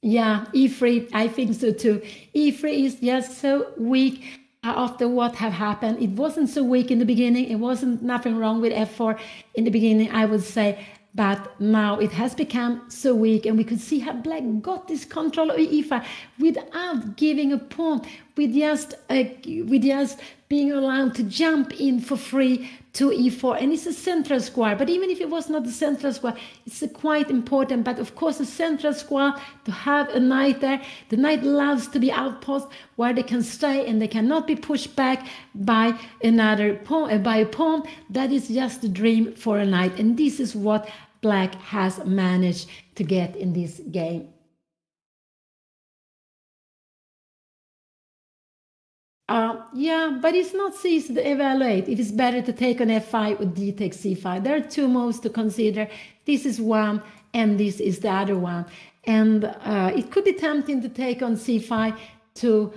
Yeah, e3, I think so too. e3 is just so weak after what have happened. It wasn't so weak in the beginning. It wasn't nothing wrong with f4 in the beginning, I would say. But now it has become so weak, and we could see how black got this control of e5 without giving a pawn, with just being allowed to jump in for free to e4. And it's a central square, but even if it was not the central square, it's quite important. But of course, a central square, to have a knight there, the knight loves to be outpost where they can stay and they cannot be pushed back by another pawn, by a pawn. That is just a dream for a knight, and this is what black has managed to get in this game. Yeah, but it's not so easy to evaluate if it's better to take on f5 or d takes c5. There are two moves to consider. This is one, and this is the other one. And it could be tempting to take on c5 to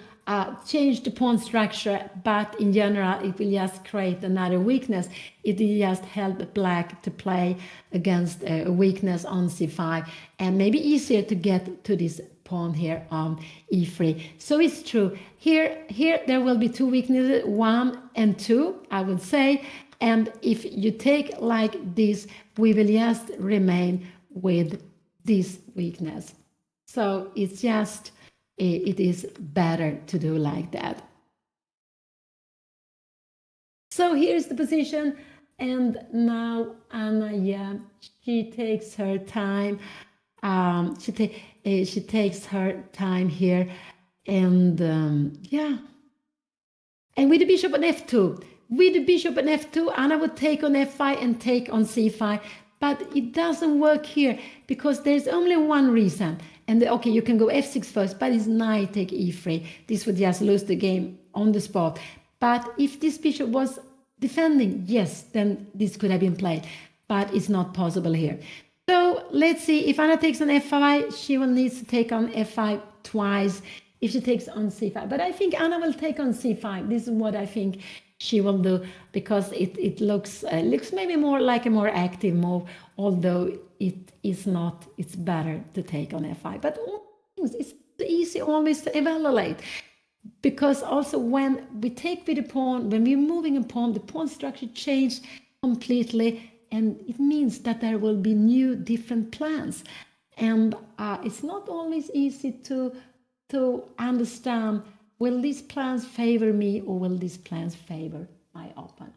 change the pawn structure, but in general, it will just create another weakness. It will just help black to play against a weakness on c5, and maybe easier to get to this pawn here on e3. So it's true. Here there will be two weaknesses, 1 and 2, I would say. And if you take like this, we will just remain with this weakness. So it's just, it is better to do like that. So here's the position. And now Anna, yeah, she takes her time. She takes her time here, and yeah. And with the bishop on f2, Anna would take on f5 and take on c5. but it doesn't work here because there's only one reason. And okay, you can go f6 first, but it's knight take e3. This would just lose the game on the spot. But if this bishop was defending, yes, then this could have been played, but it's not possible here. So let's see, if Anna takes on f5, she will need to take on f5 twice if she takes on c5. But I think Anna will take on c5. This is what I think she will do, because it looks maybe more like a more active move, although it is not. It's better to take on f5. But all things, it's easy always to evaluate, because also when we take with the pawn, when we're moving a pawn, the pawn structure changed completely, and it means that there will be new different plans, and it's not always easy to understand, will these plans favor me or will these plans favor my opponent?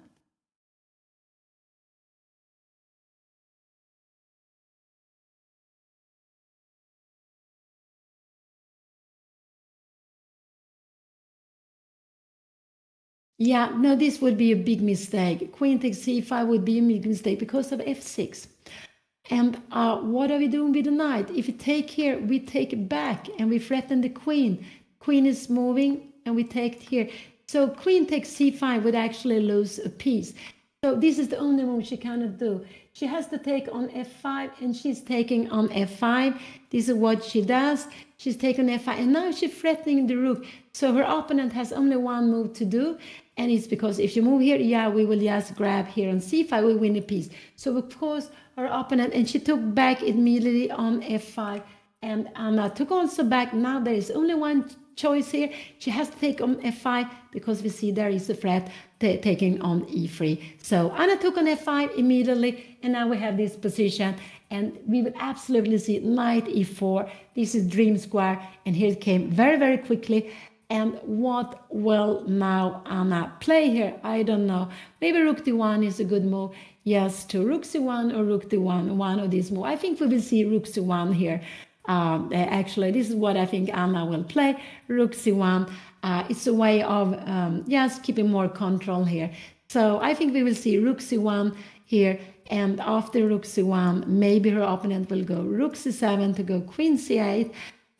Yeah, no, this would be a big mistake. Queen takes c5 would be a big mistake because of f6. And what are we doing with the knight? If we take here, we take back and we threaten the queen. Queen is moving and we take here. So queen takes c5 would actually lose a piece. So this is the only move she cannot do. She has to take on f5, and she's taking on f5. This is what she does. She's taking f5, and now she's threatening the rook. So her opponent has only one move to do, and it's because if you move here, yeah, we will just grab here on c5, we win a piece. So of course, her opponent, and she took back immediately on f5, and Anna took also back. Now there is only one choice here. She has to take on f5 because we see there is a threat taking on e3. So Anna took on f5 immediately, and now we have this position, and we will absolutely see knight e4. This is dream square, and here it came very, very quickly. And what will now Anna play here? I don't know. Maybe rook d1 is a good move. Yes, to rook c1 or rook d1, one of these moves. I think we will see rook c1 here. Actually, this is what I think Anna will play, rook c1. It's a way of just keeping more control here. So I think we will see rook c1 here, and after rook c1, maybe her opponent will go rook c7 to go queen c8,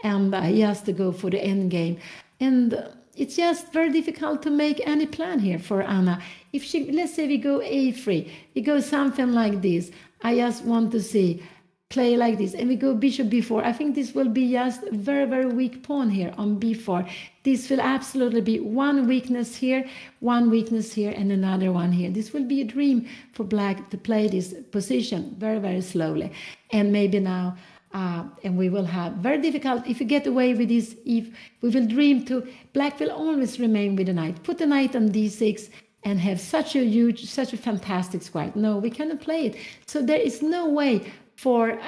and just to go for the endgame. And it's just very difficult to make any plan here for Anna. If she, let's say we go a3, we go something like this. I just want to see play like this, and we go bishop b4. I think this will be just a very, very weak pawn here on b4. This will absolutely be one weakness here, and another one here. This will be a dream for black to play this position very, very slowly. And maybe now, and we will have very difficult, if we get away with this, if we will dream to, black will always remain with the knight. Put the knight on d6 and have such a fantastic square. No, we cannot play it. So there is no way for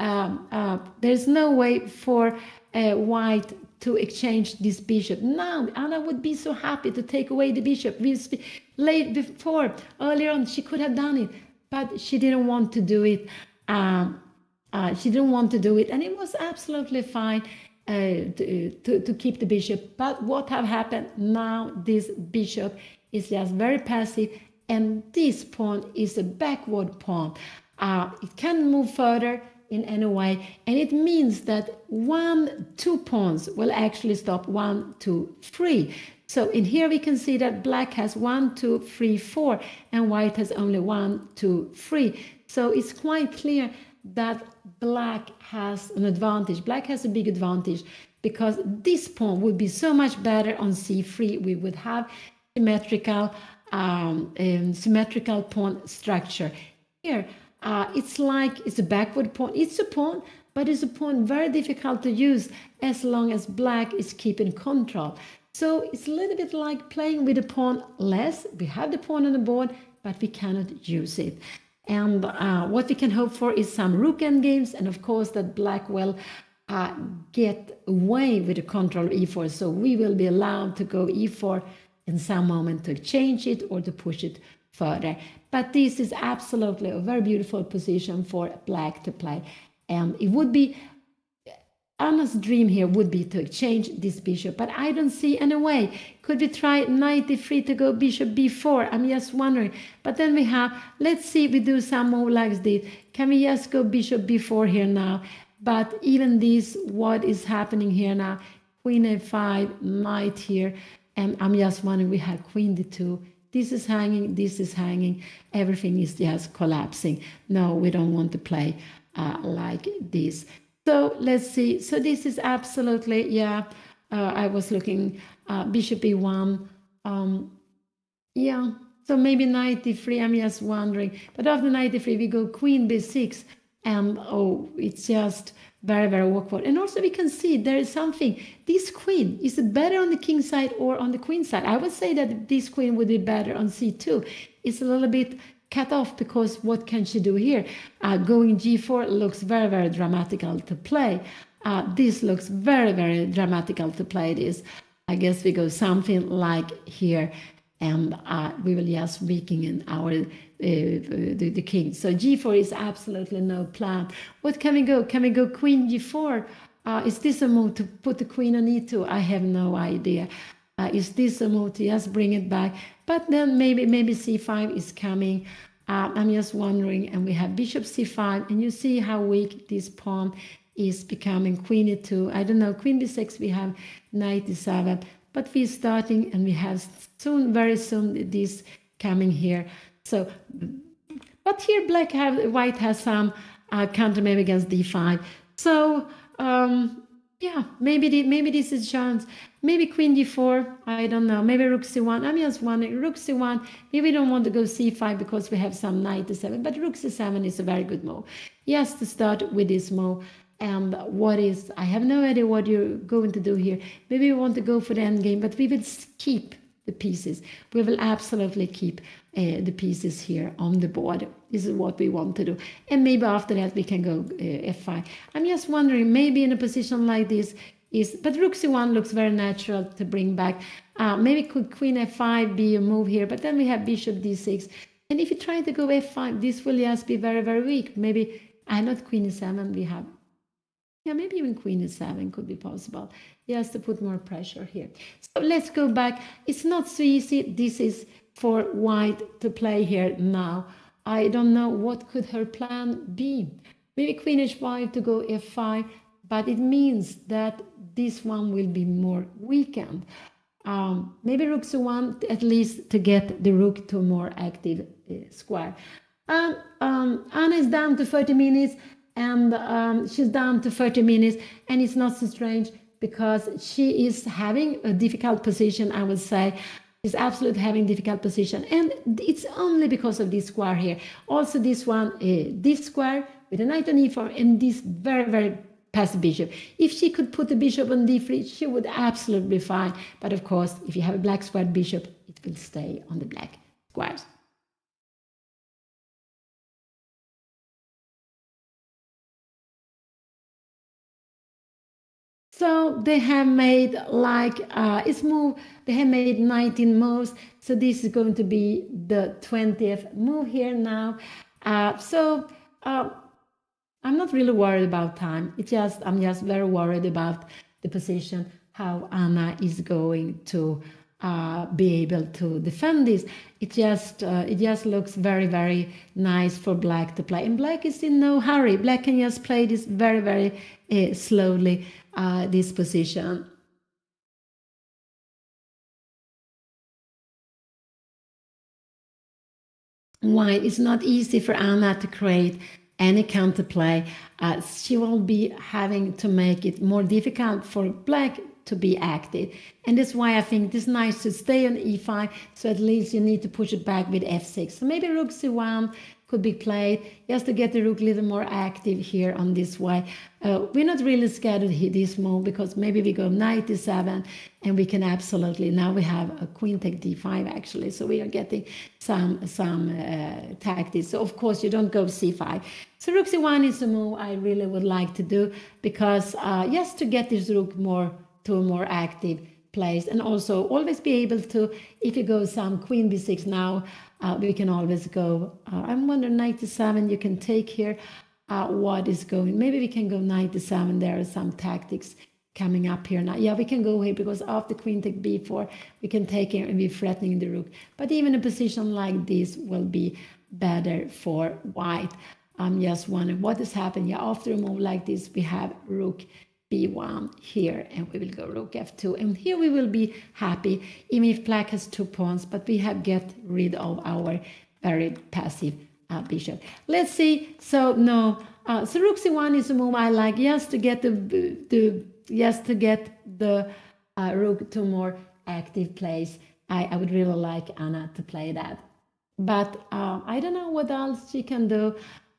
white to exchange this bishop. Now Anna would be so happy to take away the bishop. We late before, earlier on, she could have done it, but she didn't want to do it. She didn't want to do it, and it was absolutely fine to keep the bishop. But what have happened now? This bishop is just very passive, and this pawn is a backward pawn. It can move further in any way, and it means that 2 pawns will actually stop 1, 2, 3. So in here we can see that black has 1, 2, 3, 4, and white has only 1, 2, 3. So it's quite clear that black has an advantage. Black has a big advantage because this pawn would be so much better on c3. We would have symmetrical pawn structure. Here, it's like it's a backward pawn. It's a pawn, but it's a pawn very difficult to use as long as black is keeping control. So it's a little bit like playing with the pawn less. We have the pawn on the board, but we cannot use it. And what we can hope for is some rook endgames, and of course that black will get away with the control of e4. So we will be allowed to go e4 in some moment to change it or to push it further. But this is absolutely a very beautiful position for black to play. And it would be Anna's dream here would be to exchange this bishop, but I don't see any way. Could we try knight d3 to go bishop b4? I'm just wondering. But then we have, let's see, we do some more like this. Can we just go bishop b4 here now? But even this, what is happening here now? Queen a5, knight here, and I'm just wondering, we have queen d2. This is hanging, everything is just collapsing. No, we don't want to play like this. So let's see. So this is absolutely, yeah, I was looking, bishop e1. Yeah, so maybe knight d3, I'm just wondering. But after knight d3, we go queen b6. And oh, it's just very, very awkward. And also we can see there is something. This queen, is it better on the king side or on the queen side? I would say that this queen would be better on c2. It's a little bit cut off because what can she do here? Going g4 looks very, very dramatical to play. This looks very, very dramatical to play this. I guess we go something like here, and we will just weaken in our the king. So g4 is absolutely no plan. What can we go? Can we go queen g4? Is this a move to put the queen on e2? I have no idea. Is this a move to just bring it back? But then maybe c5 is coming. I'm just wondering, and we have bishop c5, and you see how weak this pawn is becoming. Queen e2, I don't know, queen b6, we have knight e7, but we're starting, and we have soon, very soon, this coming here. So, but here white has some countermove against d5. So, yeah, maybe this is chance. Maybe queen d4, I don't know. Maybe rook c1. I'm just wondering, rook c1. Maybe we don't want to go c5 because we have some knight e7. But rook c7 is a very good move. Yes, to start with this move. And I have no idea what you're going to do here. Maybe we want to go for the endgame, but we will keep the pieces. We will absolutely keep the pieces here on the board. This is what we want to do. And maybe after that we can go f5. I'm just wondering, maybe in a position like this, but rook c1 looks very natural to bring back. Maybe could queen f5 be a move here, but then we have bishop d6. And if you try to go f5, this will just be very, very weak. Maybe, not queen e7, we have, yeah, maybe even queen e7 could be possible. Yes, to put more pressure here. So let's go back. It's not so easy. This is for white to play here now. I don't know what could her plan be. Maybe queen h5 to go f5, but it means that this one will be more weakened. Maybe rook c1 at least to get the rook to a more active square. Anna is down to 30 minutes, and she's down to 30 minutes, and it's not so strange because she is having a difficult position, I would say. She's absolutely having difficult position, and it's only because of this square here. Also this one, this square with a knight on e4 and this very, very passive bishop. If she could put the bishop on d3, she would absolutely be fine. But of course, if you have a black squared bishop, it will stay on the black squares. So they have made like it's move. They have made 19 moves. So this is going to be the 20th move here now. I'm not really worried about time. I'm just very worried about the position, how Anna is going to be able to defend this. It just looks very, very nice for black to play. And black is in no hurry. Black can just play this very, very slowly, this position. Why? It's not easy for Anna to create any counterplay. She will be having to make it more difficult for black to be active. And that's why I think it's nice to stay on e5, so at least you need to push it back with f6. So maybe rook c1 could be played just to get the rook a little more active here on this way. We're not really scared of this move because maybe we go knight d7 and we can absolutely, now we have a queen take d5 actually, so we are getting some tactics. So of course you don't go c5. So rook c1 is a move I really would like to do because just to get this rook to a more active place, and also always be able to, if you go some queen b6 now, we can always go, I'm wondering knight d7 you can take here. what is going. Maybe we can go knight d7. There are some tactics coming up here now. Yeah, we can go here because after queen take b4, we can take it and be threatening the rook. But even a position like this will be better for white. I'm just wondering what is happening. Yeah, after a move like this, we have rook b1 here, and we will go rook f2. And here we will be happy, even if black has 2 pawns, but we have get rid of our very passive bishop. Let's see. So no, so rook c1 is a move I like, just to get the rook to more active place. I would really like Anna to play that. But I don't know what else she can do.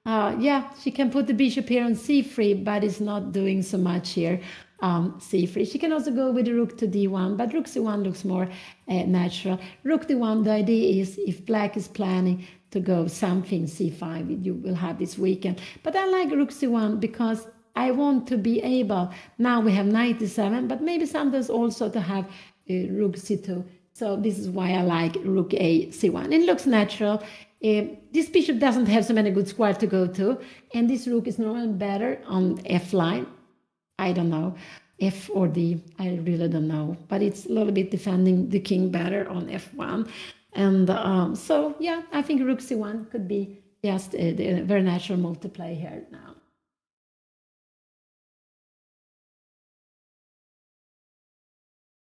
Yeah, she can put the bishop here on c3, but it's not doing so much here. C3. She can also go with the rook to d1, but rook c1 looks more natural. Rook d1, the idea is if black is planning to go something c5, you will have this weekend. But I like rook c1 because I want to be able, now we have knight d7, but maybe sometimes also to have rook c2. So this is why I like rook a c1. It looks natural. This bishop doesn't have so many good squares to go to, and this rook is normally better on f line. I don't know, f or d, I really don't know, but it's a little bit defending the king better on f1. And so yeah, I think rook c1 could be just a very natural move to play here now.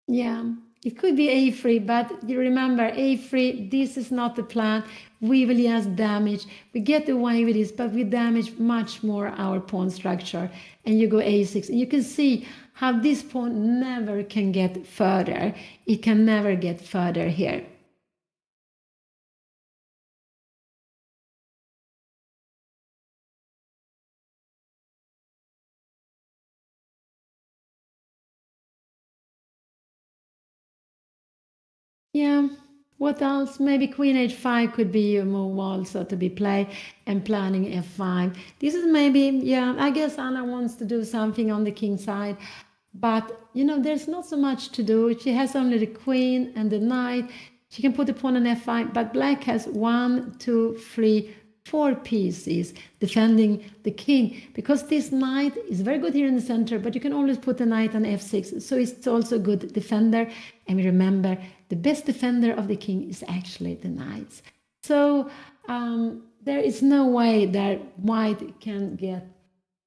Yeah, it could be a3, but you remember a3, this is not the plan. We will just damage. We get away with this, but we damage much more our pawn structure. And you go a6. And you can see how this pawn never can get further. It can never get further here. Yeah, what else? Maybe queen h5 could be a move also to be played, and planning f5. This is maybe, yeah, I guess Anna wants to do something on the king side, but there's not so much to do. She has only the queen and the knight. She can put the pawn on f5, but black has 1, 2, 3, 4 pieces defending the king, because this knight is very good here in the center, but you can always put the knight on f6, so it's also a good defender. And remember, the best defender of the king is actually the knights. So there is no way that white can get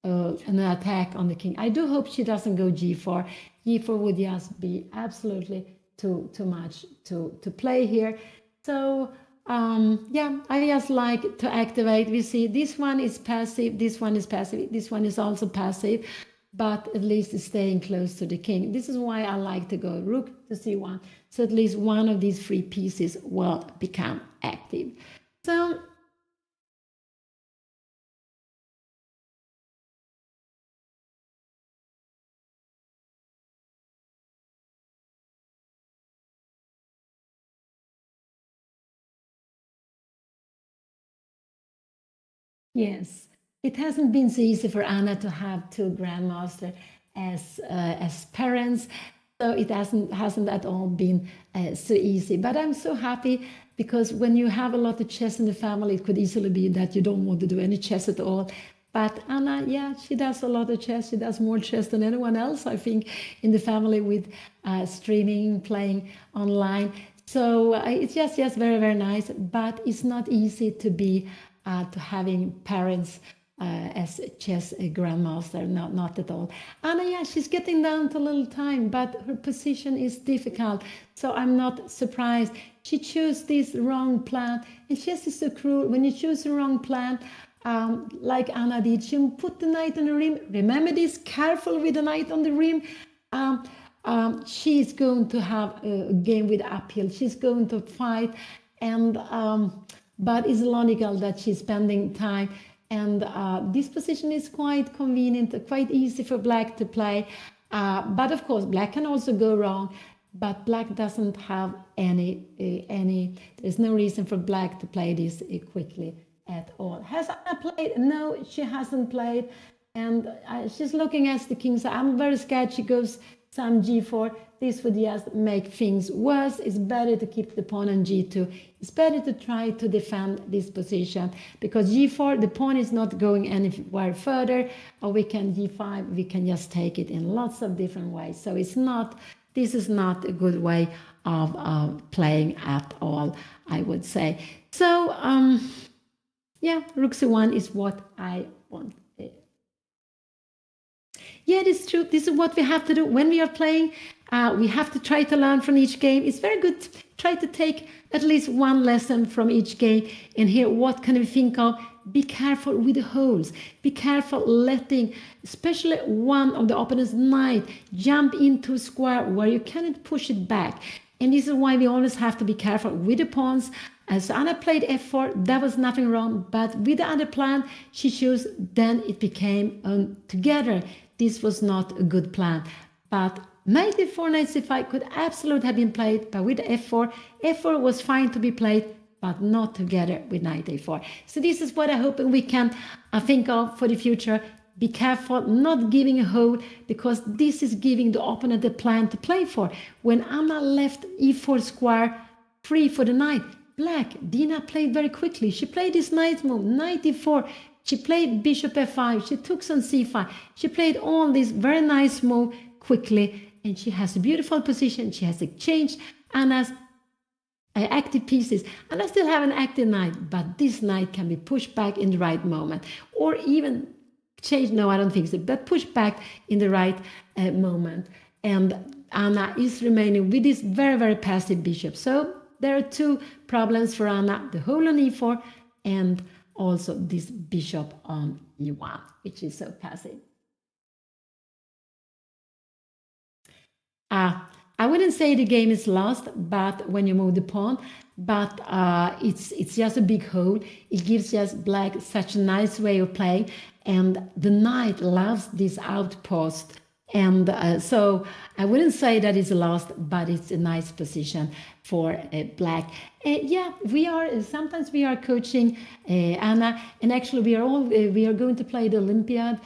an attack on the king. I do hope she doesn't go g4. G4 would just be absolutely too much to play here. So yeah, I just like to activate. We see this one is passive, this one is passive, this one is also passive, but at least it's staying close to the king. This is why I like to go rook to c1. So at least one of these 3 pieces will become active. So yes, it hasn't been so easy for Anna to have 2 grandmasters as parents. So it hasn't at all been so easy. But I'm so happy, because when you have a lot of chess in the family, it could easily be that you don't want to do any chess at all. But Anna, yeah, she does a lot of chess. She does more chess than anyone else, I think, in the family, with streaming, playing online. So it's just very, very nice. But it's not easy to be to having parents as chess grandmaster, not at all. Anna, yeah, she's getting down to a little time, but her position is difficult, so I'm not surprised. She chose this wrong plan, and chess is so cruel. When you choose the wrong plan, like Anna did, she put the knight on the rim. Remember this, careful with the knight on the rim. She's going to have a game with uphill. She's going to fight, and but it's logical that she's spending time. And this position is quite convenient, quite easy for black to play. But of course, black can also go wrong. But black doesn't have there's no reason for black to play this quickly at all. Has Anna played? No, she hasn't played. And she's looking at the king. So I'm very scared she goes some g4. This would just make things worse. It's better to keep the pawn on g2. It's better to try to defend this position, because g4, the pawn is not going anywhere further, or we can g5, we can just take it in lots of different ways. So this is not a good way of playing at all, I would say. So yeah, rook c1 is what I want. Yeah, it is true. This is what we have to do when we are playing. We have to try to learn from each game. It's very good to try to take at least one lesson from each game and hear what can we think of. Be careful with the holes. Be careful letting, especially one of the opponent's knight, jump into a square where you cannot push it back. And this is why we always have to be careful with the pawns. As Anna played f4, there was nothing wrong, but with the other plan she chose, then it became together. This was not a good plan. But knight e4, knight c5 could absolutely have been played, but with f4, f4 was fine to be played, but not together with knight a4. So this is what I hope we can think of for the future. Be careful not giving a hole, because this is giving the opponent a plan to play for. When Anna left e4 square free for the knight, black, Dina played very quickly. She played this knight move, knight e4. She played bishop f5. She took some c5. She played all this very nice move quickly, and she has a beautiful position. She has exchanged Anna's active pieces, and I still have an active knight, but this knight can be pushed back in the right moment, or even change. No, I don't think so, but push back in the right moment. And Anna is remaining with this very, very passive bishop. So there are two problems for Anna: the hole on e4 and also this bishop on e1, which is so passive. I wouldn't say the game is lost, but when you move the pawn, but it's just a big hole. It gives just black such a nice way of playing, and the knight loves this outpost. And so I wouldn't say that it's lost, but it's a nice position for black. Yeah, sometimes we are coaching Anna, and actually we are going to play the Olympiad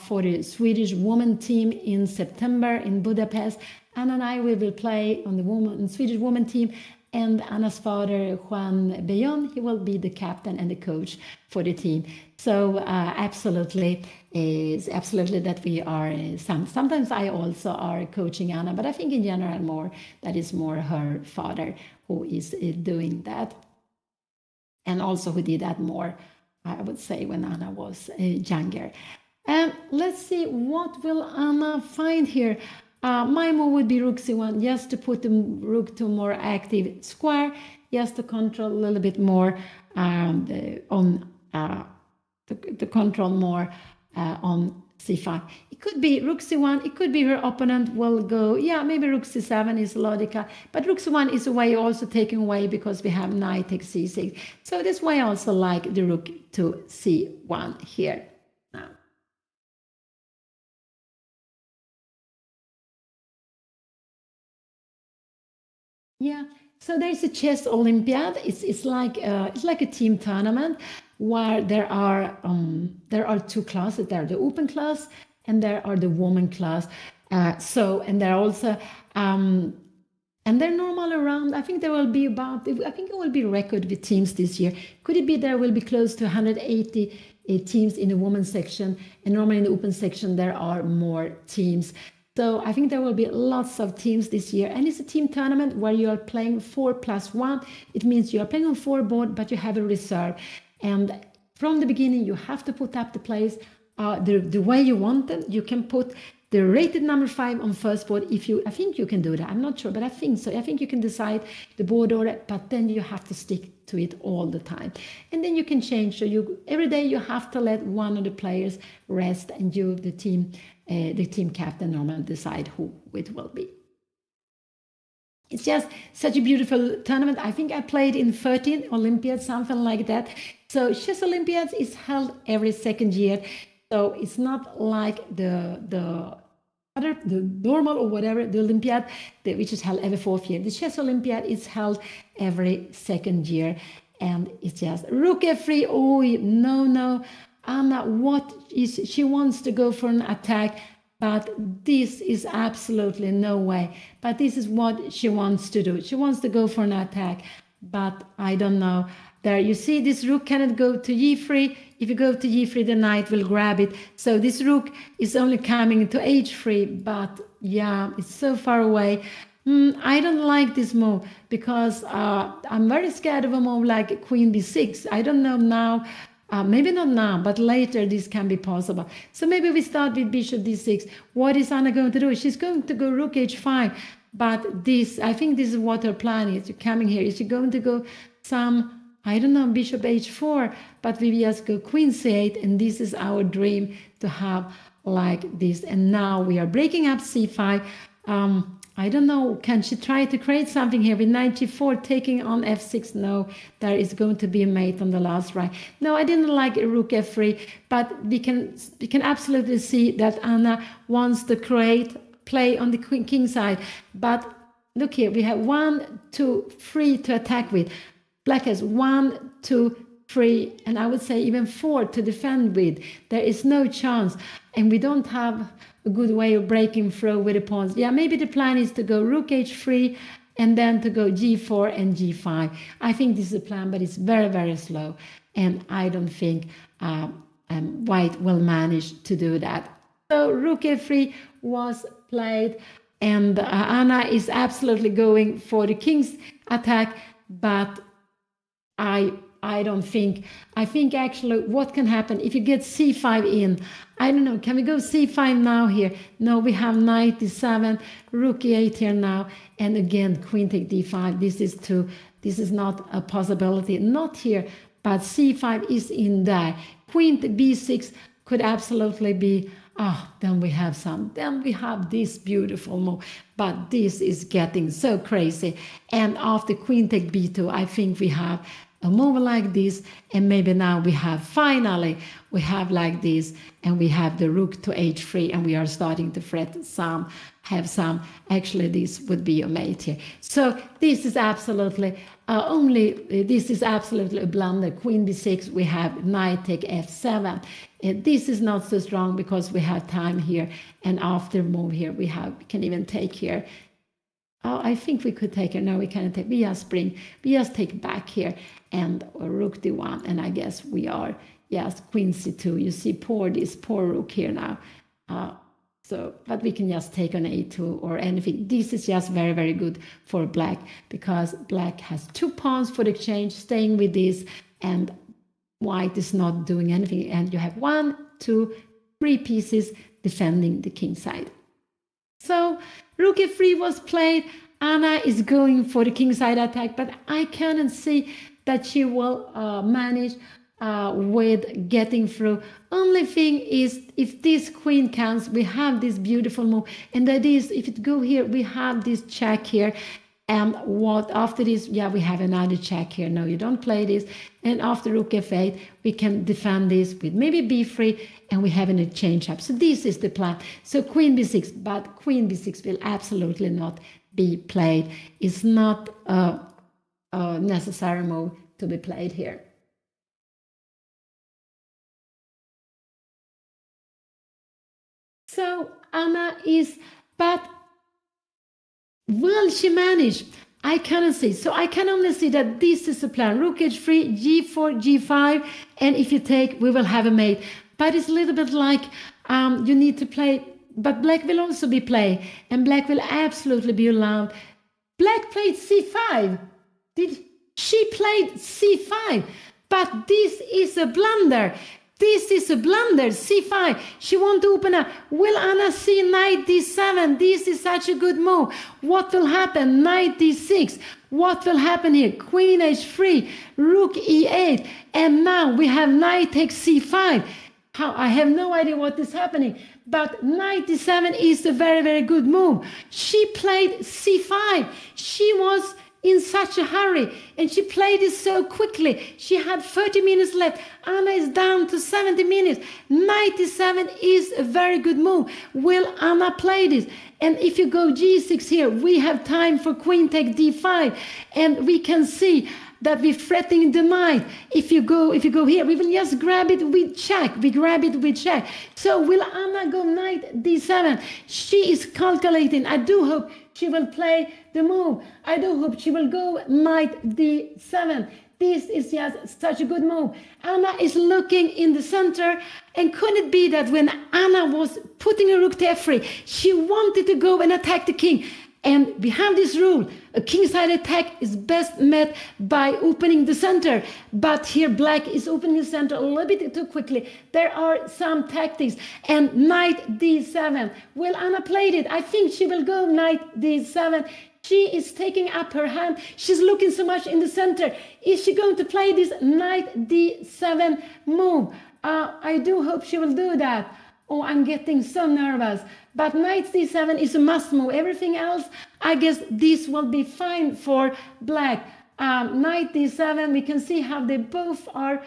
for the Swedish women team in September in Budapest. Anna and I will play on the Swedish women team, and Anna's father, Juan Bellon, he will be the captain and the coach for the team. So absolutely that we are, sometimes I also are coaching Anna, but I think in general that is more her father who is doing that. And also who did that more, I would say, when Anna was younger. Let's see, what will Anna find here? My move would be rook c1, just to put the rook to a more active square, just to control a little bit more to control more on c5. It could be rook c1, it could be her opponent will go, yeah, maybe rook c7 is logical, but rook c1 is a way also taken away because we have knight takes c6. So that's why I also like the rook to c1 here. Now. Yeah, so there's a chess Olympiad. It's like a team tournament where there are two classes. There are the open class and there are the woman class. And they're also and they're normal around. I think there will be it will be record with teams this year. Could it be there will be close to 180 teams in the women's section, and normally in the open section there are more teams. So I think there will be lots of teams this year, and it's a team tournament where you are playing 4+1. It means you are playing on 4 board, but you have a reserve. And from the beginning, you have to put up the plays the way you want them. You can put the rated number 5 on first board. I think you can do that. I'm not sure, but I think so. I think you can decide the board order, but then you have to stick to it all the time. And then you can change. So every day you have to let one of the players rest, and the team captain normally decide who it will be. It's just such a beautiful tournament. I think I played in 13 Olympiads, something like that. So Chess Olympiads is held every second year. So it's not like the normal or whatever, the Olympiad, which is held every 4th year. The Chess Olympiad is held every second year. And it's just rook f3. Oh, no. Anna, she wants to go for an attack. but this is absolutely no way. But this is what she wants to do. She wants to go for an attack, but I don't know. There, you see this rook cannot go to g3. If you go to g3, the knight will grab it. So this rook is only coming to h3, but yeah, it's so far away. I don't like this move because I'm very scared of a move like queen b6. I don't know now. Maybe not now, but later this can be possible. So maybe we start with bishop d6. What is Anna going to do? She's going to go rook h5. But this, I think this is what her plan is. You're coming here. Is she going to go some, I don't know, bishop h4? But we just go queen c8. And this is our dream to have like this. And now we are breaking up c5. I don't know, can she try to create something here with knight g4 taking on f6? No, there is going to be a mate on the last rank. No, I didn't like rook f3, but we can absolutely see that Anna wants to play on the king side. But look here, we have 1, 2, 3 to attack with. Black has 1, 2, 3, and I would say even 4 to defend with. There is no chance, and we don't have a good way of breaking through with the pawns. Yeah, maybe the plan is to go rook h3 and then to go g4 and g5. I think this is a plan, but it's very, very slow. And I don't think white will manage to do that. So rook f3 was played, and Anna is absolutely going for the king's attack, but I don't think. I think actually what can happen if you get c5 in. I don't know. Can we go c5 now here? No, we have knight d7, rook e8 here now, and again queen take d5. This is not a possibility. Not here, but c5 is in there. Queen b6 could absolutely be. Then we have some. Then we have this beautiful move. But this is getting so crazy. And after queen take b2, I think we have a move like this, and maybe now we have like this, and we have the rook to h3, and we are starting to have some. Actually, this would be a mate here. So this is absolutely a blunder. Queen b6, we have knight take f7. This is not so strong because we have time here, and after move here we can even take here. I think we could take here. No, we cannot take. We just take back here and rook d1. And I guess we are, yes, queen c2. You see, this poor rook here now. But we can just take on a2 or anything. This is just very, very good for black because black has 2 pawns for the exchange, staying with this, and white is not doing anything. And you have 1, 2, 3 pieces defending the king side. So rook f3 was played. Anna is going for the king side attack, but I cannot see that she will manage with getting through. Only thing is, if this queen comes, we have this beautiful move, and that is, if it go here, we have this check here. And what after this? Yeah, we have another check here. No, you don't play this. And after rook f8, we can defend this with maybe b3, and we have an exchange up. So this is the plan. So queen b6, but queen b6 will absolutely not be played. It's not a necessary move to be played here. So Anna is, but will she manage? I cannot see. So I can only see that this is the plan. Rook h3, g4, g5, and if you take, we will have a mate. But it's a little bit like you need to play, but black will also be played, and black will absolutely be allowed. Black played c5. She played c5, but this is a blunder. This is a blunder, c5. She wants to open up. Will Anna see knight d7? This is such a good move. What will happen? Knight d6. What will happen here? Queen h3, rook e8. And now we have knight takes c5. I have no idea what is happening. But knight d7 is a very, very good move. She played c5. She was in such a hurry, and she played it so quickly. She had 30 minutes left. Anna is down to 70 minutes. Knight d7 is a very good move. Will Anna play this? And if you go g6 here, we have time for queen take d5, and we can see that we're threatening the knight. If you go here, we will just grab it with check. We grab it with check. So will Anna go knight d7? She is calculating. I do hope she will play the move. I do hope she will go knight d7. This is just such a good move. Anna is looking in the center, and could it be that when Anna was putting a rook to f3, she wanted to go and attack the king? And we have this rule, a kingside attack is best met by opening the center. But here black is opening the center a little bit too quickly. There are some tactics. And knight d7. Well, Anna played it. I think she will go knight d7. She is taking up her hand. She's looking so much in the center. Is she going to play this knight d7 move? I do hope she will do that. Oh, I'm getting so nervous. But knight d7 is a must move. Everything else, I guess this will be fine for black. Knight d7, we can see how they both are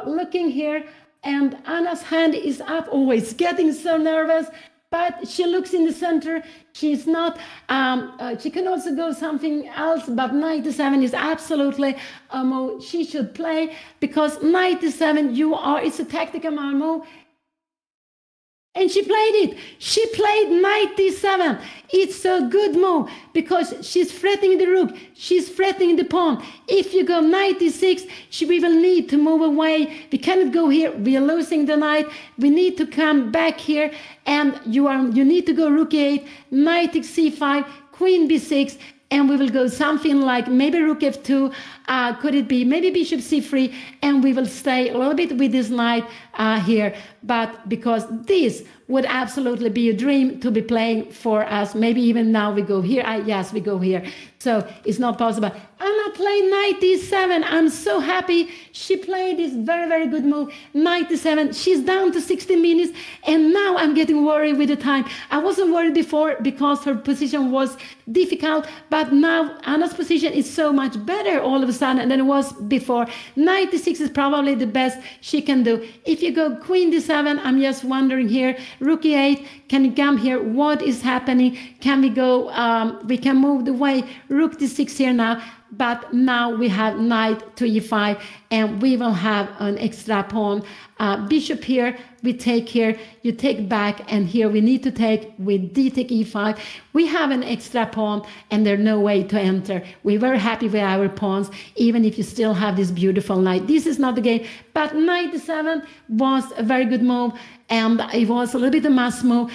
looking here. And Anna's hand is up. Oh, it's getting so nervous. But she looks in the center. She's not, she can also go something else, but knight d7 is absolutely a move she should play, because knight d7, it's a tactical move. And she played it. She played knight d7. It's a good move because she's threatening the rook. She's threatening the pawn. If you go knight d6, we will need to move away. We cannot go here. We are losing the knight. We need to come back here. And you need to go rook e8, knight c5, queen b6. And we will go something like maybe rook f2. Could it be maybe bishop c3? And we will stay a little bit with this knight here. But because this would absolutely be a dream to be playing for us. Maybe even now we go here. Yes, we go here. So it's not possible. Anna played knight d7. I'm so happy she played this very, very good move. Knight d7. She's down to 60 minutes. And now I'm getting worried with the time. I wasn't worried before because her position was difficult. But now Anna's position is so much better all of a sudden than it was before. Knight d6 is probably the best she can do. If you go queen d7, I'm just wondering here. Rook e8, can you come here? What is happening? Can we go, we can move the way. Rook d6 here now. But now we have knight to e5, and we will have an extra pawn. Bishop here, we take here, you take back, and here we need to take with d take e5. We have an extra pawn, and there's no way to enter. We're very happy with our pawns, even if you still have this beautiful knight. This is not the game, but knight d7 was a very good move, and it was a little bit a must move.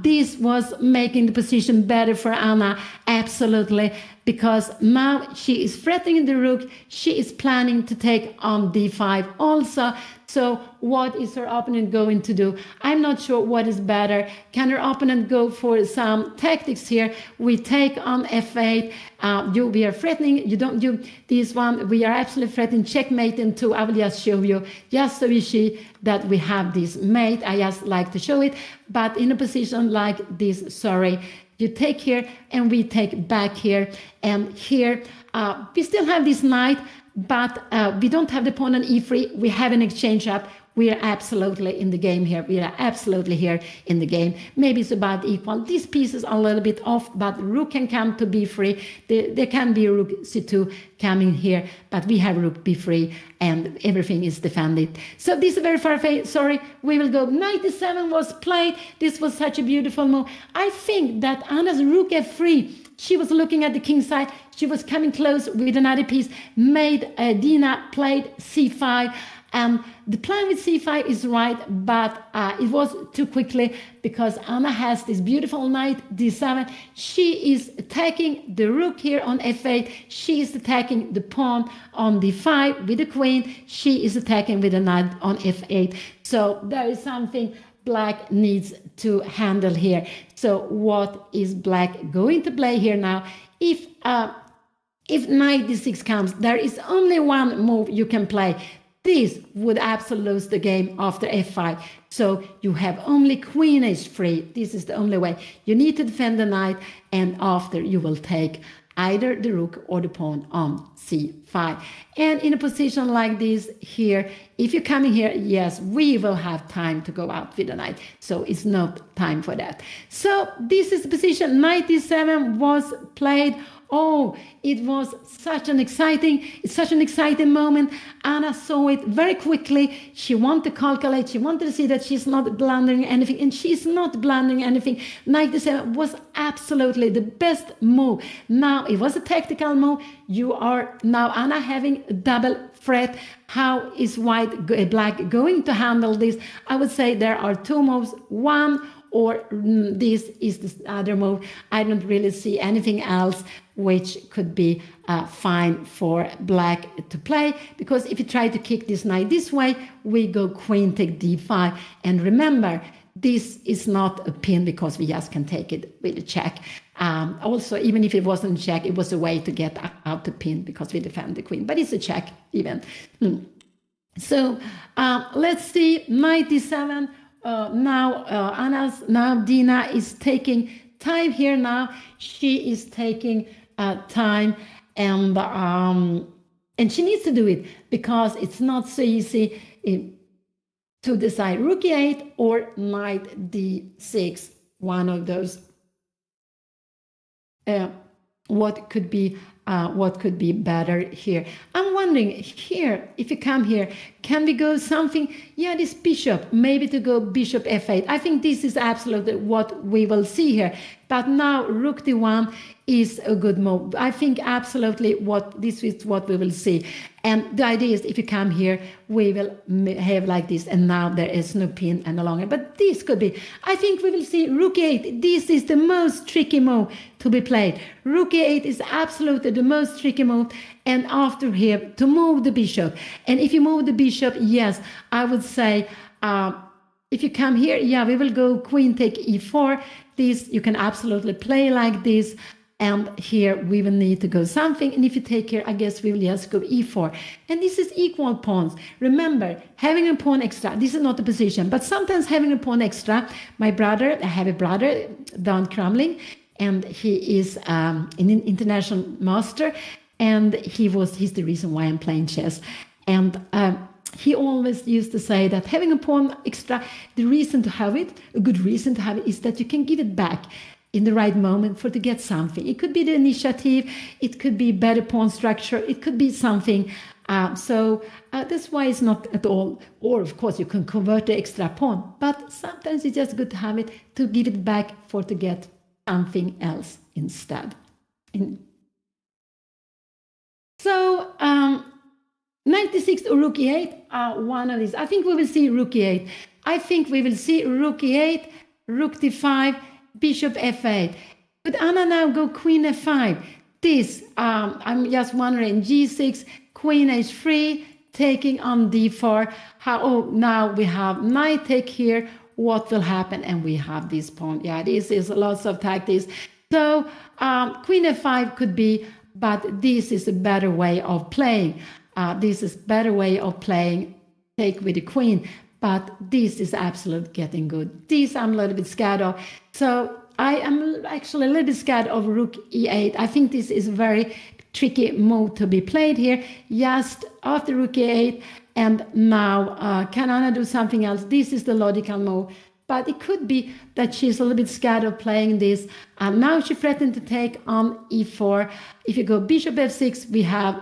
This was making the position better for Anna, absolutely, because now she is threatening the rook. She is planning to take on d5 also. So what is her opponent going to do? I'm not sure what is better. Can her opponent go for some tactics here? We take on f8. We are threatening. This one, we are absolutely threatening checkmate in 2. I will just show you, just so you see that we have this mate. I just like to show it, but in a position like this, sorry. You take here and we take back here, and here we still have this knight, but we don't have the pawn on e3. We have an exchange up. We are absolutely in the game here. We are absolutely here in the game. Maybe it's about equal. These pieces are a little bit off, but rook can come to b3. There can be a rook c2 coming here, but we have rook b3 and everything is defended. So this is very far away. Sorry, we will go. Knight d7 was played. This was such a beautiful move. I think that Anna's rook f3, she was looking at the king side. She was coming close with another piece. Dina played c5. The plan with c5 is right, but it was too quickly because Anna has this beautiful knight d7. She is attacking the rook here on f8. She is attacking the pawn on d5 with the queen. She is attacking with the knight on f8. So there is something black needs to handle here. So what is black going to play here now? If knight d6 comes, there is only one move you can play. This would absolutely lose the game after f5. So you have only queen h3. This is the only way. You need to defend the knight, and after you will take either the rook or the pawn on c5. And in a position like this here, if you're coming here, yes, we will have time to go out with the knight. So it's not time for that. So this is the position. Knight d7 was played Oh, it was such an exciting moment. Anna saw it very quickly. She wanted to calculate. She wanted to see that she's not blundering anything, and she's not blundering anything. Knight d7 was absolutely the best move. Now, it was a tactical move. You are now, Anna, having a double threat. How is black going to handle this? I would say there are two moves. One, or this is the other move. I don't really see anything else which could be fine for black to play, because if you try to kick this knight this way, we go queen take d5. And remember, this is not a pin because we just can take it with a check. Also, even if it wasn't a check, it was a way to get out the pin because we defend the queen, but it's a check even. So let's see, knight d7. Now Dina is taking time here. Now she is taking time, and she needs to do it because it's not so easy to decide rook e8 or knight d6. One of those. What could be better here? I'm wondering here, if you come here, can we go something? Yeah, this bishop, maybe to go bishop f8. I think this is absolutely what we will see here. But now rook d1 is a good move. I think absolutely this is what we will see. And the idea is if you come here, we will have like this. And now there is no pin any longer. But this could be, I think we will see rook e8. This is the most tricky move to be played. Rook e8 is absolutely the most tricky move. And after here, to move the bishop. And if you move the bishop, yes, I would say, if you come here, yeah, we will go queen take e4. This, you can absolutely play like this. And here we will need to go something. And if you take here, I guess we will just go e4. And this is equal pawns. Remember, having a pawn extra, this is not the position, but sometimes having a pawn extra. I have a brother, Don Crumling, and he is an international master. And he's the reason why I'm playing chess. And he always used to say that having a pawn extra, the reason to have it, a good reason to have it, is that you can give it back in the right moment to get something. It could be the initiative, it could be better pawn structure, it could be something. So that's why it's not at all, or of course you can convert the extra pawn, but sometimes it's just good to have it, to give it back to get something else instead. So 96 or rook e8, one of these. I think we will see rook e8. I think we will see rook e8, rook d5, bishop f8. Could Anna now go queen f5? This, I'm just wondering, g6, queen h3, taking on d4. Now we have knight take here. What will happen? And we have this pawn. Yeah, this is lots of tactics. So queen f5 could be, but this is a better way of playing. Take with the queen. But this is absolutely getting good. This I'm a little bit scared of. So I am actually a little bit scared of rook e8. I think this is a very tricky move to be played here. Just after rook e8, and now can Anna do something else? This is the logical move. But it could be that she's a little bit scared of playing this. Now she threatened to take on e4. If you go bishop f6, we have,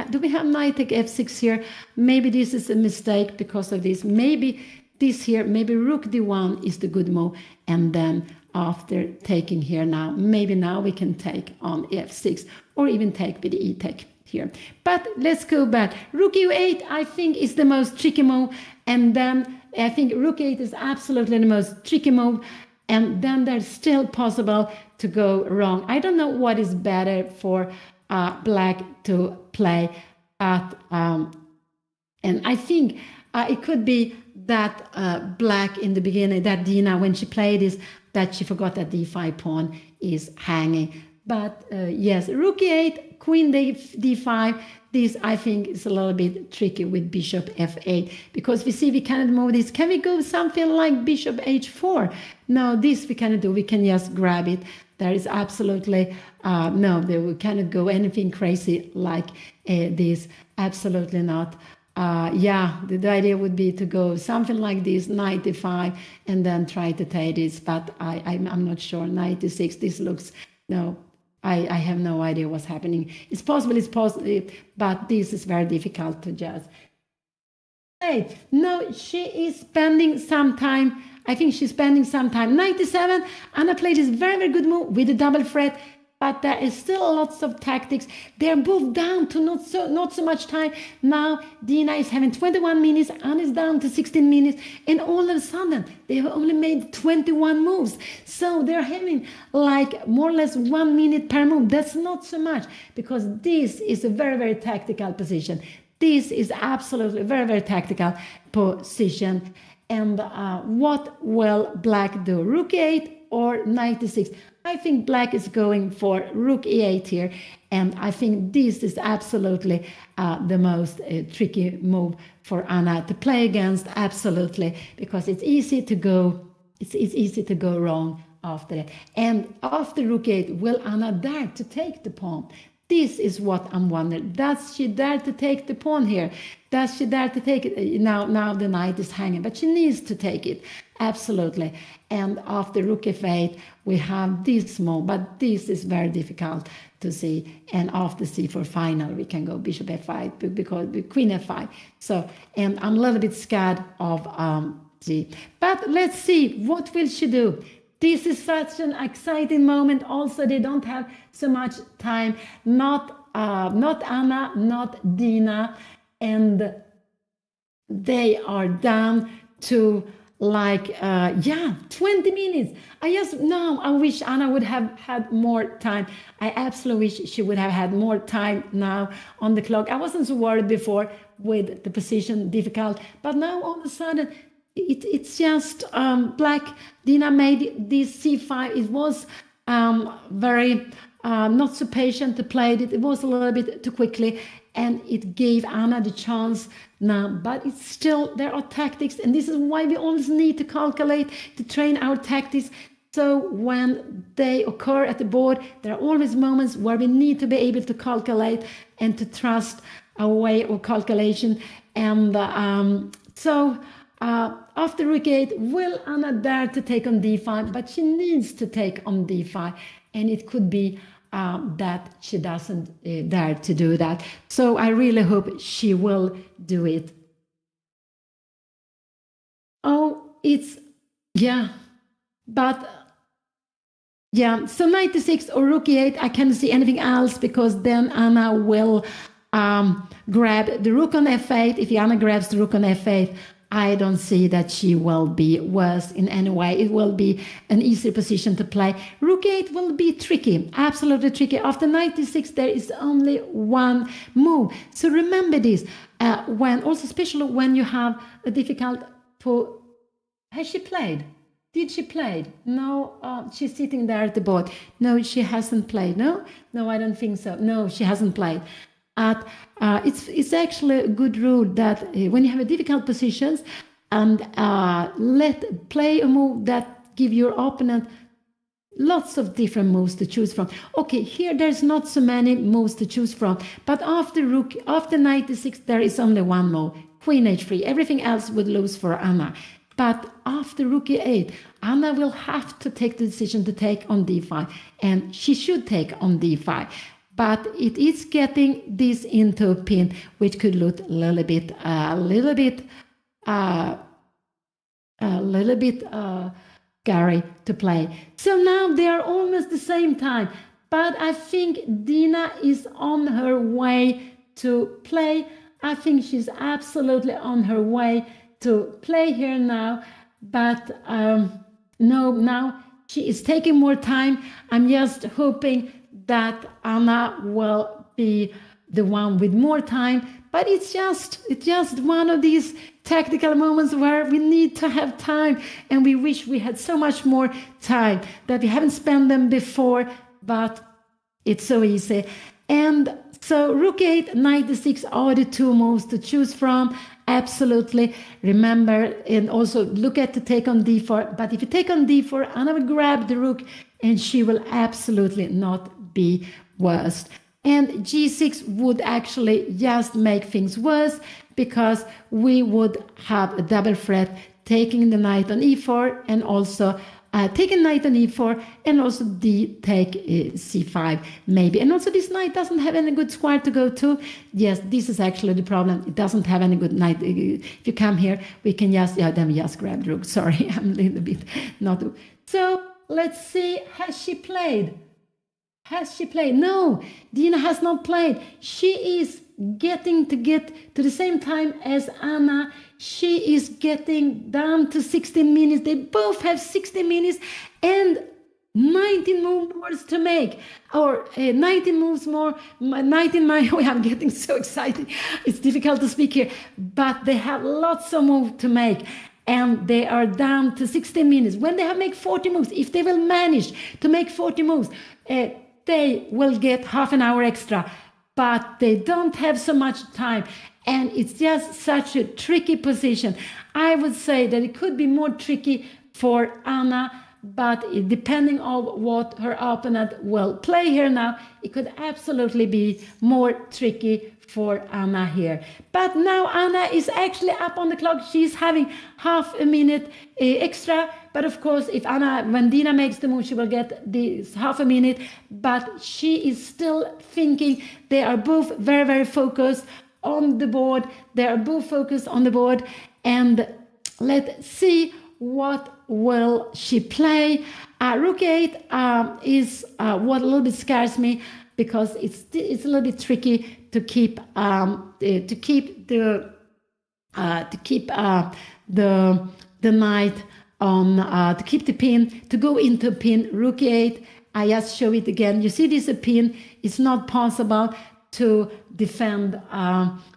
do we have knight take f6 here? Maybe this is a mistake because of this. Maybe this here, maybe rook d1 is the good move. And then after taking here now, maybe now we can take on f6 or even take with the e-take here. But let's go back. Rook e8, I think, is the most tricky move. And then I think rook 8 is absolutely the most tricky move. And then there's still possible to go wrong. I don't know what is better for black to play at. And I think it could be that black in the beginning, that Dina, when she played this, that she forgot that d5 pawn is hanging. But yes, rook e8, queen d5. This, I think, is a little bit tricky with bishop f8, because we see we cannot move this. Can we go something like bishop h4? No, this we cannot do. We can just grab it. There is absolutely, we cannot go anything crazy like this. Absolutely not. The idea would be to go something like this, knight d5, and then try to take this. But I'm not sure. Knight d6, this looks, I have no idea what's happening. It's possible, but this is very difficult to judge. No, she is spending some time. I think she's spending some time. 97, Anna played this very, very good move with the double threat, but there is still lots of tactics. They're both down to not so much time. Now Dina is having 21 minutes, Anna is down to 16 minutes, and all of a sudden they have only made 21 moves. So they're having like more or less 1 minute per move. That's not so much, because this is a very, very tactical position. This is absolutely very, very tactical position. And what will black do? Rook e8 or knight e6? I think black is going for rook e8 here. And I think this is absolutely the most tricky move for Anna to play against, absolutely, because it's easy to go, it's easy to go wrong after that. And after rook e8, will Anna dare to take the pawn? This is what I'm wondering. Does she dare to take the pawn here? Does she dare to take it? Now the knight is hanging, but she needs to take it. Absolutely. And after rook f8, we have this move, but this is very difficult to see. And after c4 final, we can go bishop f5 because queen f5. So, and I'm a little bit scared of g. But let's see, what will she do? This is such an exciting moment. Also, they don't have so much time. Not Anna, not Dina, and they are down to like 20 minutes. I wish Anna would have had more time. I absolutely wish she would have had more time now on the clock. I wasn't so worried before with the position difficult, but now all of a sudden it's just black. Dina made this c5. It was very not so patient to play it. It was a little bit too quickly, and it gave Anna the chance now. But it's still, there are tactics, and this is why we always need to calculate, to train our tactics. So when they occur at the board, there are always moments where we need to be able to calculate and to trust our way of calculation. And after rook e8, will Anna dare to take on d5? But she needs to take on d5, and it could be that she doesn't dare to do that. So I really hope she will do it. Oh, it's, yeah, but yeah, so knight e6 or rook e8, I can't see anything else, because then Anna will grab the rook on f8. If Anna grabs the rook on f8, I don't see that she will be worse in any way. It will be an easier position to play. Rook 8 will be tricky, absolutely tricky. After knight e6, there is only one move. So remember this, especially when you have a difficult... Has she played? Did she play? No, she's sitting there at the board. No, she hasn't played. No, I don't think so. No, she hasn't played. It's actually a good rule that when you have a difficult positions, and play a move that give your opponent lots of different moves to choose from. Okay, here there's not so many moves to choose from, but after knight e6 there is only one move, queen h3. Everything else would lose for Anna. But after rook e8, Anna will have to take the decision to take on d5, and she should take on d5. But it is getting this into a pin, which could look a little bit scary to play. So now they are almost the same time, but I think Dina is on her way to play. I think she's absolutely on her way to play here now, but no, now she is taking more time. I'm just hoping that Anna will be the one with more time, but it's just one of these tactical moments where we need to have time, and we wish we had so much more time, that we haven't spent them before, but it's so easy. And so rook 8, knight e6 are the two moves to choose from. Absolutely. Remember, and also look at the take on d4. But if you take on d4, Anna will grab the rook, and she will absolutely not be worse. And g6 would actually just make things worse, because we would have a double threat taking the knight on e4, and also taking knight on e4, and also take c5 maybe. And also this knight doesn't have any good square to go to. Yes, this is actually the problem. It doesn't have any good knight. If you come here, we can just, then we just grab the rook. Sorry, I'm a little bit not. So let's see, has she played? Has she played? No, Dina has not played. She is getting to get to the same time as Anna. She is getting down to 16 minutes. They both have 16 minutes and 19 moves to make, or 19 moves more, 19 my way. I'm getting so excited. It's difficult to speak here, but they have lots of moves to make. And they are down to 16 minutes. When they have made 40 moves, if they will manage to make 40 moves, they will get half an hour extra. But they don't have so much time. And it's just such a tricky position. I would say that it could be more tricky for Anna, but depending on what her opponent will play here now, it could absolutely be more tricky for Anna here. But now Anna is actually up on the clock. She's having half a minute extra. But of course, if when Dina makes the move, she will get this half a minute. But she is still thinking. They are both very, very focused on the board. They are both focused on the board. And let's see what will she play. Rook 8 is what a little bit scares me, because it's a little bit tricky to keep the knight on, to keep the pin, to go into pin. Rook 8. I just show it again. You see, this is a pin. It's not possible to defend.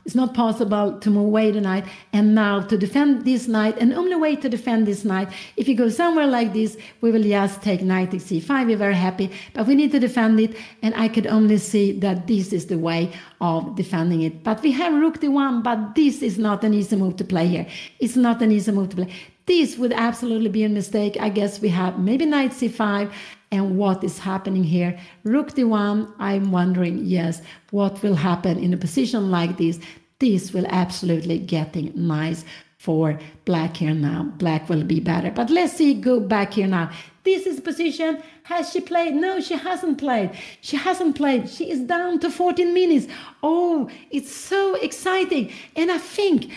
It's not possible to move away the knight. And now to defend this knight, and only way to defend this knight, if you go somewhere like this, we will just take knight takes c5. We're very happy, but we need to defend it. And I could only see that this is the way of defending it. But we have rook d1, but this is not an easy move to play here. It's not an easy move to play. This would absolutely be a mistake. I guess we have maybe knight c5. And what is happening here? Rook d1, I'm wondering, yes, what will happen in a position like this? This will absolutely getting nice for black here now. Black will be better. But let's see, go back here now. This is position. Has she played? No, she hasn't played. She hasn't played. She is down to 14 minutes. Oh, it's so exciting. And I think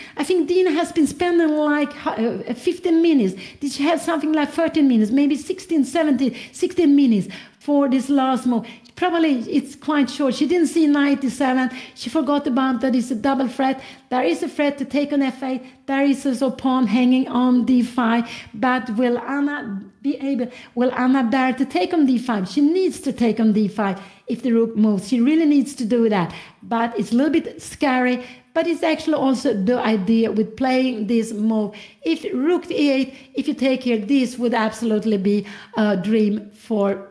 Dina has been spending like 15 minutes. Did she have something like 13 minutes, maybe 16, 17, 16 minutes for this last move? Probably it's quite short. She didn't see knight d7. She forgot about that it's a double threat. There is a threat to take on f8. There is also pawn hanging on d5. But will Anna dare to take on d5? She needs to take on d5 if the rook moves. She really needs to do that. But it's a little bit scary. But it's actually also the idea with playing this move. If rook e8, if you take here, this would absolutely be a dream for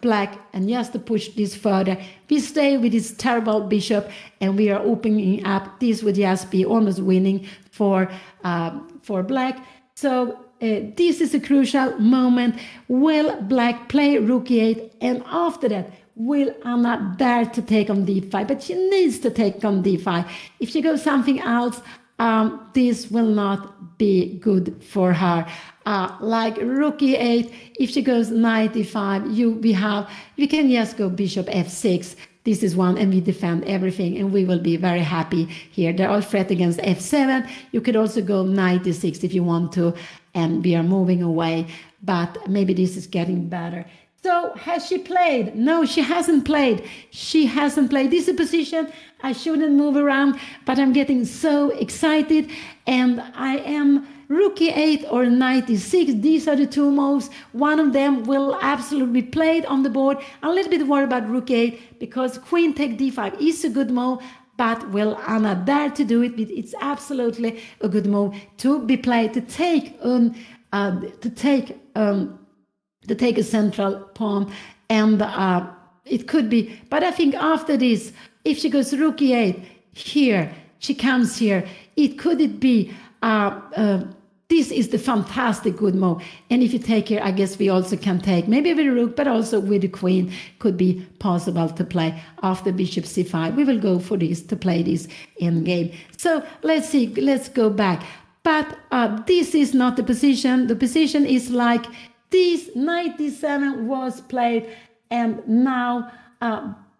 black. And just to push this further, we stay with this terrible bishop, and we are opening up. This would just be almost winning for black. So this is a crucial moment. Will black play rook e8? And after that, will Anna dare to take on d5? But she needs to take on d5. If she goes something else, this will not be good for her. Like rook e8, if she goes knight d5, we can just go bishop f6. This is one, and we defend everything, and we will be very happy here. They're all threat against f7. You could also go knight d6 if you want to, and we are moving away. But maybe this is getting better. So has she played? No, she hasn't played. She hasn't played. This is a position I shouldn't move around, but I'm getting so excited. And I am rook e8 or knight e6. These are the two moves. One of them will absolutely be played on the board. I'm a little bit worried about rook e8 because queen take d5 is a good move. But will Anna dare to do it? It's absolutely a good move to be played, to take a central pawn, and it could be. But I think after this, if she goes rook e8 here, she comes here. Could it be? This is the fantastic good move. And if you take here, I guess we also can take maybe with the rook, but also with the queen. Could be possible to play after bishop c5. We will go for this to play this in game. So let's see. Let's go back. But this is not the position. The position is like This knight d7 was played, and now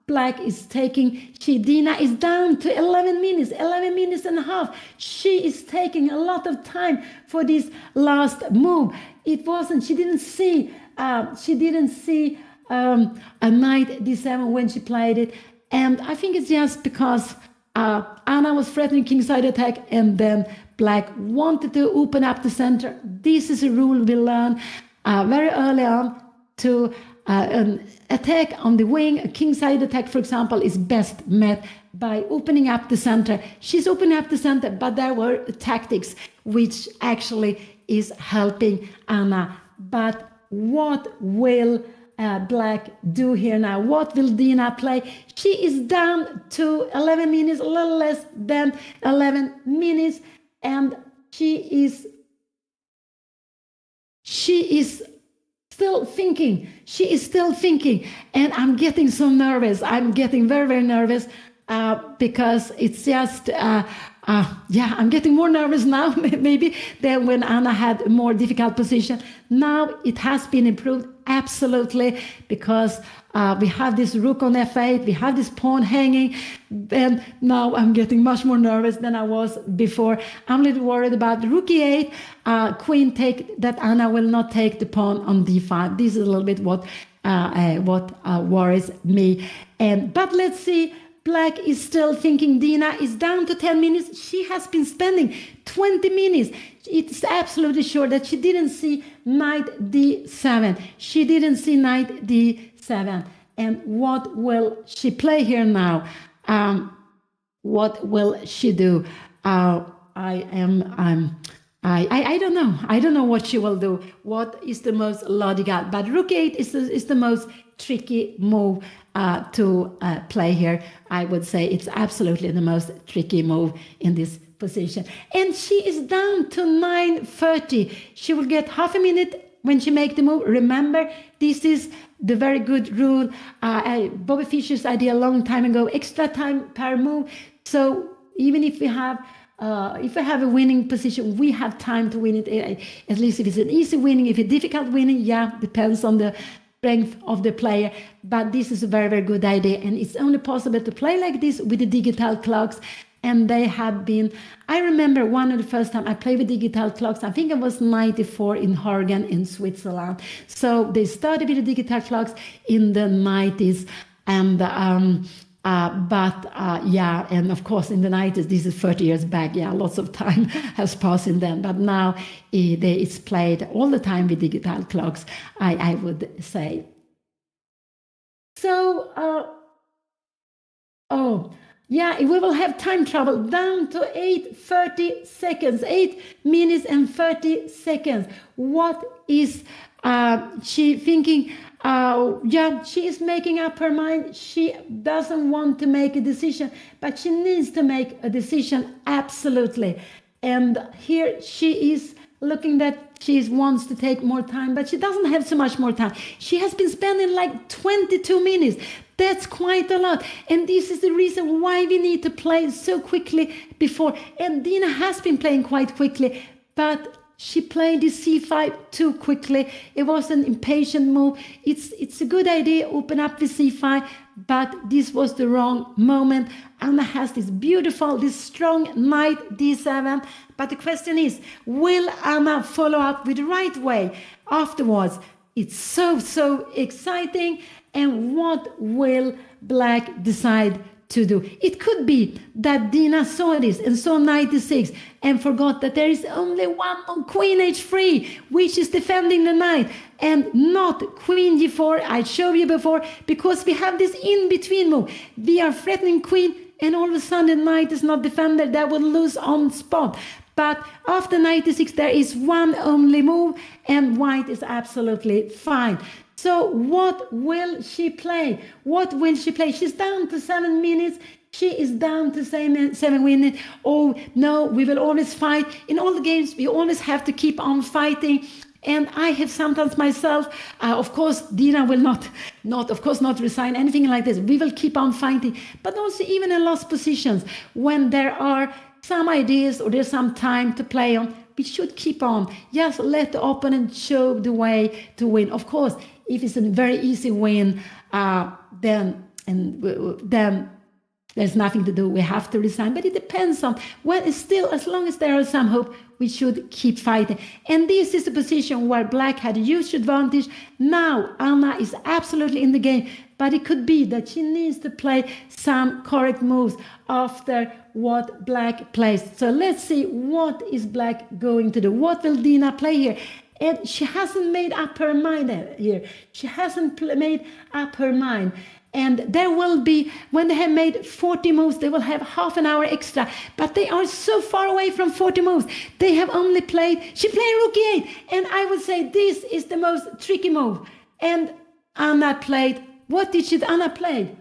Black is taking. Dina is down to 11 minutes and a half. She is taking a lot of time for this last move. It wasn't. She didn't see. A knight d7 when she played it, and I think it's just because Anna was threatening kingside attack, and then Black wanted to open up the center. This is a rule we learned very early on to. An attack on the wing, a kingside attack, for example, is best met by opening up the center. She's opening up the center, but there were tactics which actually is helping Anna. But what will Black do here now? What will Dina play? She is down to 11 minutes, a little less than 11 minutes, and she is still thinking. She is still thinking, and I'm getting so nervous. I'm getting very, very nervous because it's just, I'm getting more nervous now maybe than when Anna had a more difficult position. Now it has been improved, absolutely, because we have this rook on f8, we have this pawn hanging, and now I'm getting much more nervous than I was before. I'm a little worried about rook e8, queen take, that Anna will not take the pawn on d5. This is a little bit what worries me. But let's see. Black is still thinking. Dina is down to 10 minutes. She has been spending 20 minutes. It's absolutely sure that she didn't see knight d7. She didn't see knight d7. And what will she play here now? What will she do? I don't know. I don't know what she will do. What is the most logical? But rook 8 is the most tricky move to play here. I would say it's absolutely the most tricky move in this position. And she is down to 9:30. She will get half a minute when she make the move. Remember, this is the very good rule. Bobby Fischer's idea a long time ago, extra time per move. So even if we have a winning position, we have time to win it. At least if it's an easy winning, if it's difficult winning, depends on the strength of the player. But this is a very, very good idea, and it's only possible to play like this with the digital clocks. And they have been, I remember one of the first time I played with digital clocks, I think it was 94 in Horgen in Switzerland. So they started with the digital clocks in the 90s, and and of course in the 90s, this is 30 years back, lots of time has passed in then, but now it's played all the time with digital clocks, I would say. So, we will have time trouble, down to 8:30 seconds, 8 minutes and 30 seconds. What is she thinking? She is making up her mind. She doesn't want to make a decision, but she needs to make a decision, absolutely. And here she is looking that she wants to take more time, but she doesn't have so much more time. She has been spending like 22 minutes. That's quite a lot. And this is the reason why we need to play so quickly before. And Dina has been playing quite quickly, but she played the c5 too quickly. It was an impatient move. It's a good idea, open up the c5, but this was the wrong moment. Anna has this strong knight d7. But the question is, will Anna follow up with the right way afterwards? It's so exciting. And what will Black decide to do? It could be that Dina saw this and saw knight d6 and forgot that there is only one on queen h3, which is defending the knight, and not queen g4. I showed you before, because we have this in-between move. We are threatening queen, and all of a sudden the knight is not defended. That will lose on spot. But after knight d6, there is one only move, and white is absolutely fine. So what will she play? What will she play? She's down to 7 minutes. She is down to 7 minutes. Oh, no, we will always fight. In all the games, we always have to keep on fighting. And I have sometimes myself, of course, Dina will not resign, anything like this. We will keep on fighting. But also even in lost positions, when there are some ideas or there's some time to play on, we should keep on. Just let the opponent show the way to win. Of course, if it's a very easy win, then there's nothing to do. We have to resign. But it depends on when. Still, as long as there is some hope, we should keep fighting. And this is a position where black had a huge advantage. Now Anna is absolutely in the game. But it could be that she needs to play some correct moves after what black plays. So let's see, what is black going to do? What will Dina play here? And she hasn't made up her mind here. She hasn't made up her mind. And there will be, when they have made 40 moves, they will have half an hour extra. But they are so far away from 40 moves. They have only played, she played rook e8. And I would say this is the most tricky move. And Anna played, what did Anna play?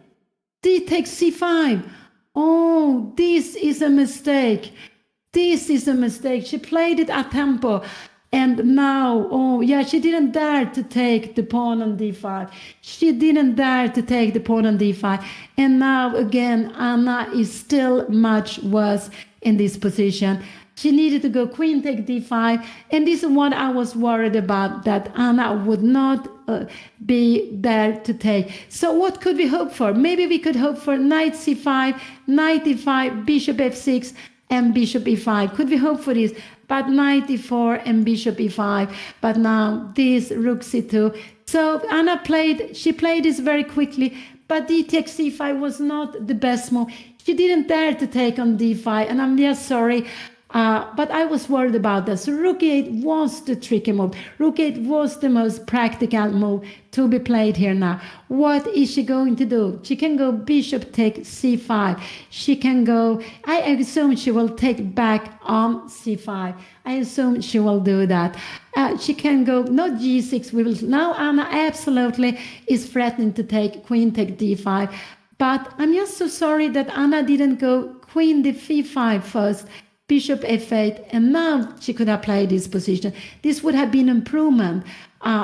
D takes c5. Oh, this is a mistake. This is a mistake. She played it at tempo. And now, oh yeah, she didn't dare to take the pawn on d5. She didn't dare to take the pawn on d5. And now again, Anna is still much worse in this position. She needed to go queen take d5. And this is what I was worried about, that Anna would not be there to take. So what could we hope for? Maybe we could hope for knight c5, knight e5, bishop f6, and bishop e5. Could we hope for this? But knight e4 and bishop e5. But now this rook c2. So Anna played, she played this very quickly, but d takes c5 was not the best move. She didn't dare to take on d5, and I'm just sorry. But I was worried about that. So rook e8 was the tricky move. Rook e8 was the most practical move to be played here now. What is she going to do? She can go bishop take c5. She can go, I assume she will take back on c5. I assume she will do that. She can go, not g6. We will, now Anna absolutely is threatening to take queen take d5. But I'm just so sorry that Anna didn't go queen d5 first. Bishop f8, and now she could have played this position. This would have been improvement.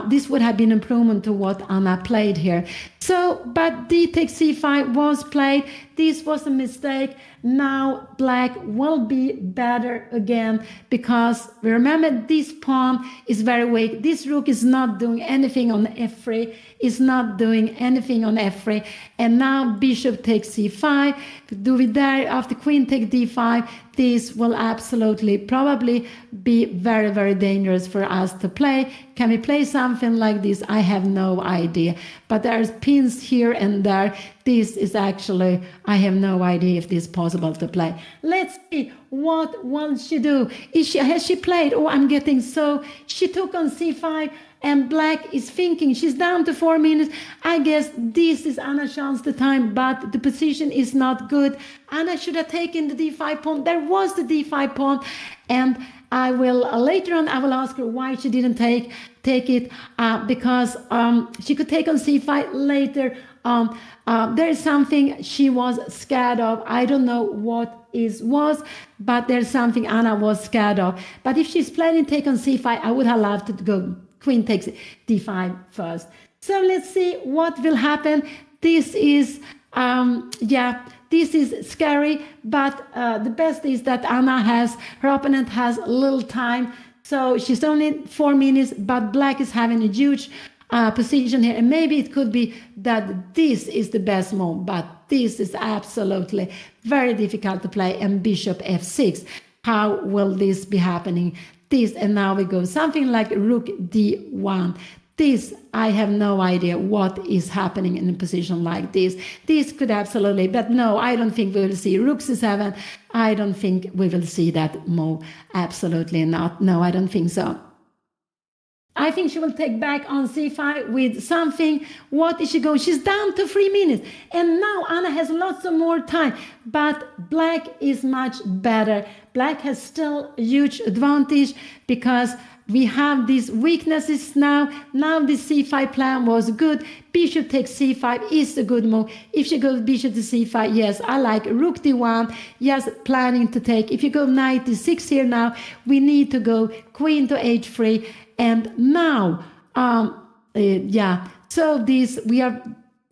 This would have been improvement to what Anna played here. So, but d takes c5 was played. This was a mistake. Now black will be better again, because remember, this pawn is very weak. This rook is not doing anything on f3. Is not doing anything on f3. And now bishop takes c5. Do we dare after queen take d5? This will absolutely probably be very, very dangerous for us to play. Can we play something like this? I have no idea. But there's pins here and there. This is actually, I have no idea if this is possible to play. Let's see, what will she do? Has she played? Oh, I'm getting so, she took on c5. And black is thinking, she's down to 4 minutes. I guess this is Anna's chance to time, but the position is not good. Anna should have taken the d5 pawn. There was the d5 pawn. And I will, later on, I will ask her why she didn't take it, because she could take on c5 later. There is something she was scared of. I don't know what it was, but there's something Anna was scared of. But if she's planning to take on c5, I would have loved to go queen takes d5 first. So let's see what will happen. This is, this is scary, but the best is that Anna her opponent has little time. So she's only 4 minutes, but black is having a huge position here. And maybe it could be that this is the best move, but this is absolutely very difficult to play. And bishop f6. How will this be happening? This, and now we go something like rook d1. This, I have no idea what is happening in a position like this. This could absolutely, but no, I don't think we will see rook c7. I don't think we will see that move. Absolutely not. No, I don't think so. I think she will take back on c5 with something. What is she going? She's down to 3 minutes. And now Anna has lots of more time. But black is much better. Black has still a huge advantage because we have these weaknesses now. Now the c5 plan was good. Bishop takes c5 is a good move. If she goes bishop to c5, yes, I like rook d1. Yes, planning to take. If you go knight d6 here now, we need to go queen to h3. And now, so this, we are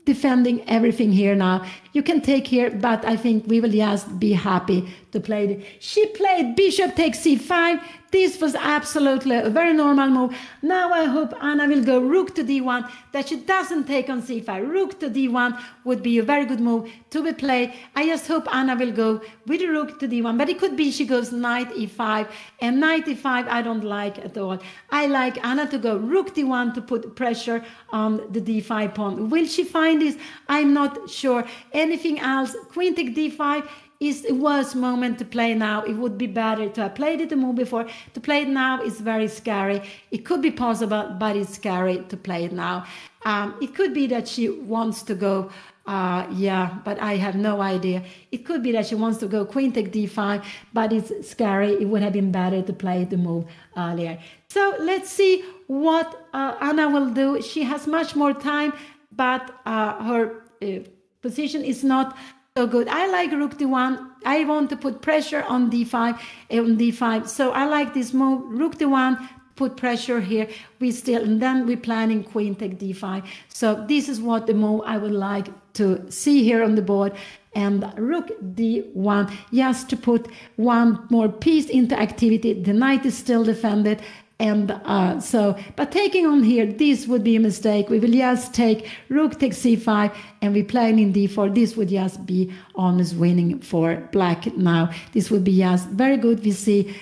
defending everything here now. You can take here, but I think we will just be happy to play it. She played bishop takes c5. This was absolutely a very normal move. Now I hope Anna will go rook to d1, that she doesn't take on c5. Rook to d1 would be a very good move to be played. I just hope Anna will go with the rook to d1, but it could be she goes knight e5, and knight e5 I don't like at all. I like Anna to go rook d1 to put pressure on the d5 pawn. Will she find this? I'm not sure. Anything else? Queen take d5 is the worst moment to play now. It would be better to have played it the move before. To play it now is very scary. It could be possible, but it's scary to play it now. It could be that she wants to go, but I have no idea. It could be that she wants to go queen take d5, but it's scary. It would have been better to play the move earlier. So let's see what Anna will do. She has much more time, but her position is not so good. I like rook d1. I want to put pressure on d5, so I like this move. Rook d1, put pressure here. And then we're planning queen take d5. So this is what the move I would like to see here on the board. And rook d1, just to put one more piece into activity. The knight is still defended. And but taking on here, this would be a mistake. We will just take rook takes c5 and we play in d4. This would just be honest winning for black now. This would be just very good. We see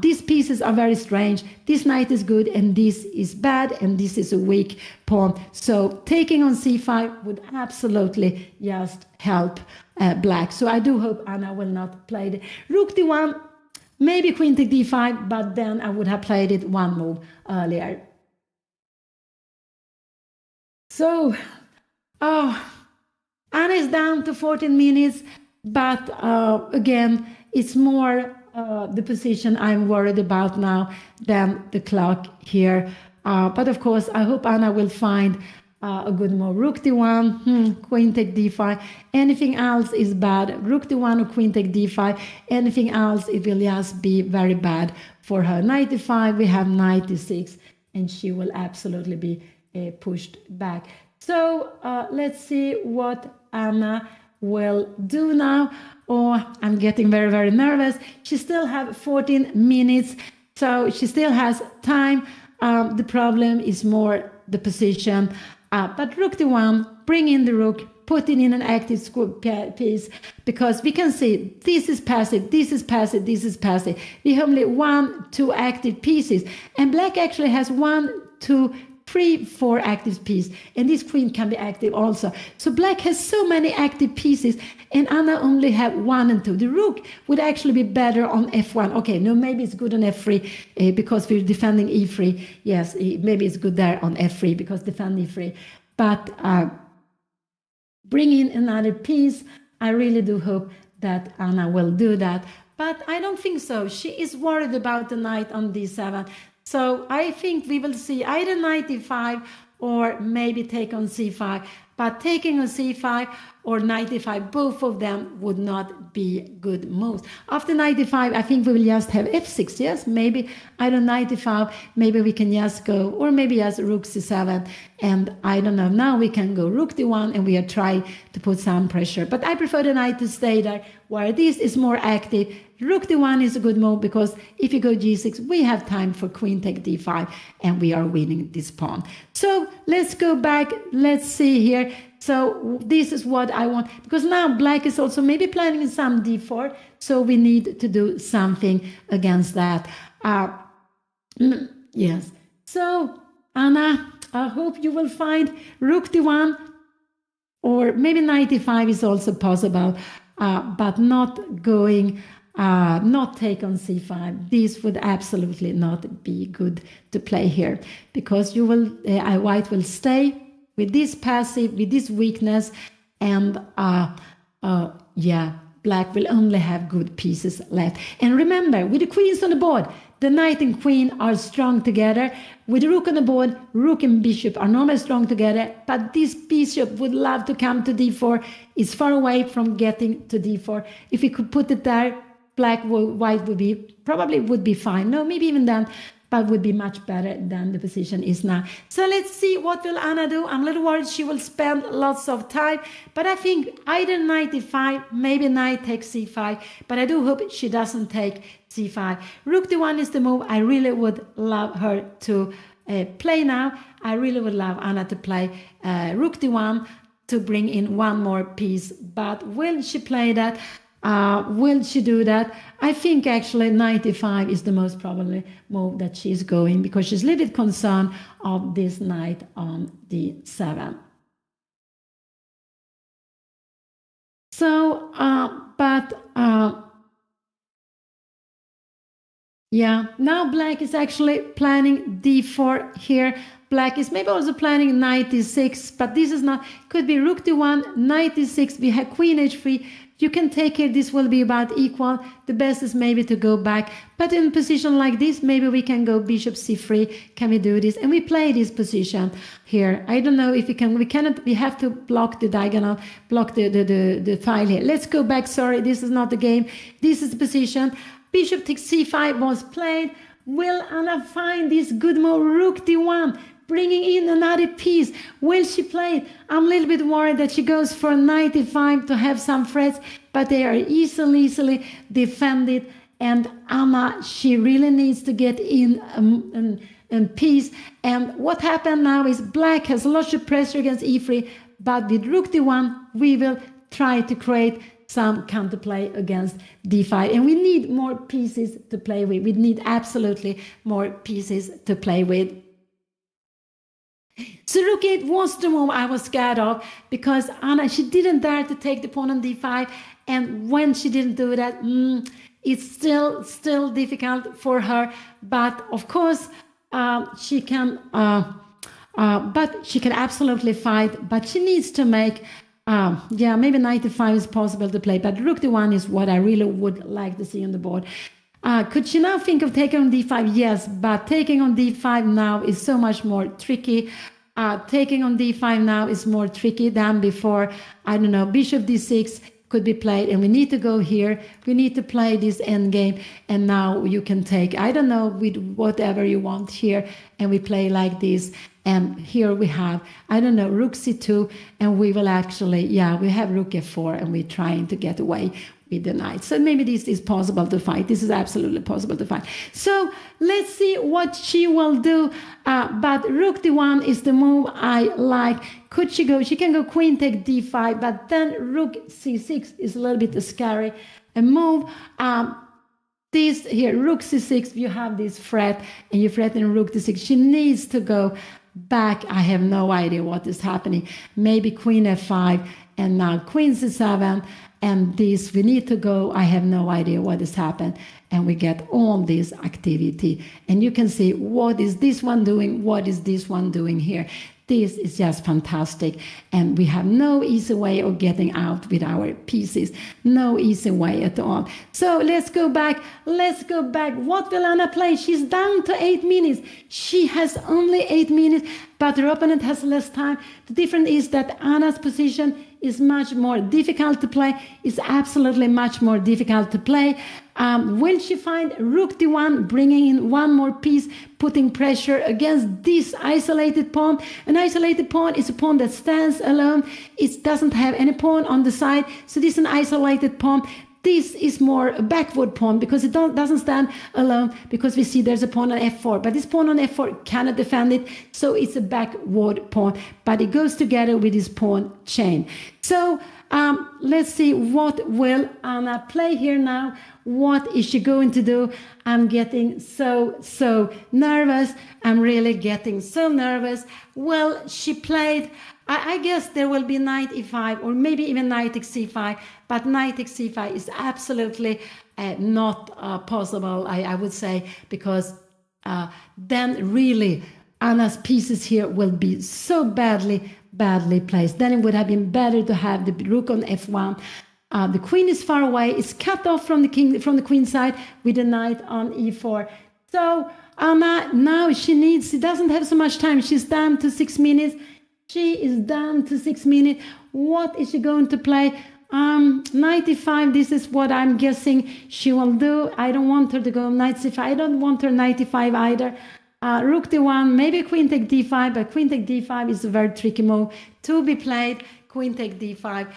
these pieces are very strange. This knight is good and this is bad and this is a weak pawn. So taking on c5 would absolutely just help black. So I do hope Anna will not play the rook d1. Maybe queen take d5, but then I would have played it one move earlier. So, Anna is down to 14 minutes, but again, it's more the position I'm worried about now than the clock here. But of course, I hope Anna will find a good move. Rook d1, queen take d5. Anything else is bad. Rook d1 or queen take d5. Anything else, it will just be very bad for her. Knight d5, we have knight d6, and she will absolutely be pushed back. So let's see what Anna will do now. Oh, I'm getting very, very nervous. She still have 14 minutes, so she still has time. The problem is more the position. But rook d1, bring in the rook, put it in an active piece, because we can see this is passive, this is passive, this is passive. We have only 1, 2 active pieces, and black actually has 1, 2, 3, 4 active pieces, and this queen can be active also. So black has so many active pieces, and Anna only have 1 and 2. The rook would actually be better on f1. Okay, no, maybe it's good on f3 because we're defending e3. Yes, maybe it's good there on f3 because defend e3. But bring in another piece. I really do hope that Anna will do that. But I don't think so. She is worried about the knight on d7. So I think we will see either knight e5 or maybe take on c5. But taking on c5 or knight e5, both of them would not be good moves. After knight e5, I think we will just have f6. Yes, maybe either knight e5, maybe we can just go, or maybe just rook c7. And I don't know, now we can go rook d1 and we are trying to put some pressure. But I prefer the knight to stay there, where this is more active. Rook d1 is a good move because if you go g6, we have time for queen take d5 and we are winning this pawn. So let's go back. Let's see here. So this is what I want, because now black is also maybe planning some d4. So we need to do something against that. Yes. So Anna, I hope you will find rook d1, or maybe knight e5 is also possible, but not going. Not take on c5. This would absolutely not be good to play here, because you will, white will stay with this passive, with this weakness, and black will only have good pieces left. And remember, with the queens on the board, the knight and queen are strong together. With the rook on the board, rook and bishop are normally strong together, but this bishop would love to come to d4. It's far away from getting to d4. If we could put it there, white would be probably would be fine. No, maybe even then, but would be much better than the position is now. So let's see what will Anna do. I'm a little worried she will spend lots of time, but I think either knight e5, maybe knight takes c5, but I do hope she doesn't take c5. Rook d1 is the move I really would love her to play now. I really would love Anna to play rook d1 to bring in one more piece, but will she play that? Will she do that? I think actually knight e5 is the most probably move that she's going, because she's a little bit concerned of this knight on d7. So, yeah, now black is actually planning d4 here. Black is maybe also planning knight d6, but this is not, could be rook d1, knight d6, we have queen h3. You can take it, this will be about equal. The best is maybe to go back, but in a position like this, maybe we can go bishop c3. Can we do this? And we play this position here. I don't know if we can, we cannot, we have to block the diagonal, block the file here. Let's go back, sorry, this is not the game. This is the position. Bishop takes c5 was played. Will Anna find this good move, rook d1? Bringing in another piece. Will she play it? I'm a little bit worried that she goes for knight e5 to have some threats, but they are easily defended. And Anna, she really needs to get in peace. And what happened now is black has lots of pressure against e3, but with rook d1, we will try to create some counterplay against d5. And we need more pieces to play with. We need absolutely more pieces to play with. So rook 8 was the move I was scared of, because Anna, she didn't dare to take the pawn on d5, and when she didn't do that, it's still difficult for her. But of course, she can absolutely fight. But she needs to make, maybe knight e5 is possible to play, but rook d1 is what I really would like to see on the board. Could she now think of taking on d5? Yes, but taking on d5 now is so much more tricky. Taking on d5 now is more tricky than before. I don't know, bishop d6 could be played, and we need to go here. We need to play this endgame, and now you can take, I don't know, with whatever you want here, and we play like this. And here we have, I don't know, rook c2, and we will actually, we have rook f4, and we're trying to get away with the knight. So maybe this is possible to fight. This is absolutely possible to fight. So let's see what she will do. But rook d1 is the move I like. Could she go? She can go queen take d5, but then rook c6 is a little bit scary. A move. This here, rook c6, you have this threat, and you threaten rook d6. She needs to go back. I have no idea what is happening. Maybe queen f5, and now queen c7. And this, we need to go, I have no idea what has happened. And we get all this activity. And you can see, what is this one doing? What is this one doing here? This is just fantastic. And we have no easy way of getting out with our pieces. No easy way at all. So let's go back. Let's go back. What will Anna play? She's down to 8 minutes. She has only 8 minutes, but her opponent has less time. The difference is that Anna's position is much more difficult to play. It's absolutely much more difficult to play. Will she find rook d1, bringing in one more piece, putting pressure against this isolated pawn? An isolated pawn is a pawn that stands alone. It doesn't have any pawn on the side. So this is an isolated pawn. This is more a backward pawn because it doesn't stand alone, because we see there's a pawn on f4. But this pawn on f4 cannot defend it, so it's a backward pawn. But it goes together with this pawn chain. So let's see, what will Anna play here now? What is she going to do? I'm getting so nervous. I'm really getting so nervous. Well, she played, I guess there will be knight e5, or maybe even knight takes c5, but knight takes c5 is absolutely not possible, I would say, because then really Anna's pieces here will be so badly placed. Then it would have been better to have the rook on f1. The queen is far away. It's cut off from the queen side with the knight on e4. So Anna now she doesn't have so much time. She's down to 6 minutes. She is down to 6 minutes. What is she going to play? Knight e5, this is what I'm guessing she will do. I don't want her to go knight c5. I don't want her knight e5 either. Rook d1, maybe queen take d5, but queen take d5 is a very tricky move to be played. Queen take d5,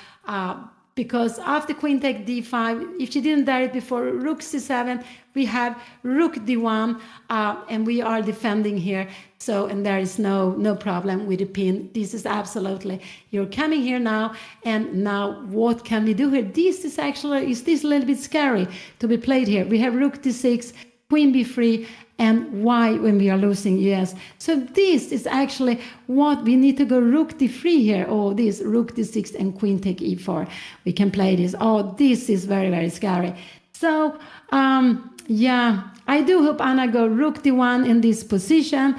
because after queen take d5, if she didn't dare it before rook c7, we have rook d1, and we are defending here. So, and there is no problem with the pin. This is absolutely, you're coming here now, and now what can we do here? This is actually, is this a little bit scary to be played here? We have rook d6, queen b3, and why when we are losing? Yes. So this is actually what we need to go rook d3 here. Oh, this rook d6 and queen take e4. We can play this. Oh, this is very, very scary. So, yeah, I do hope Anna go rook d1 in this position,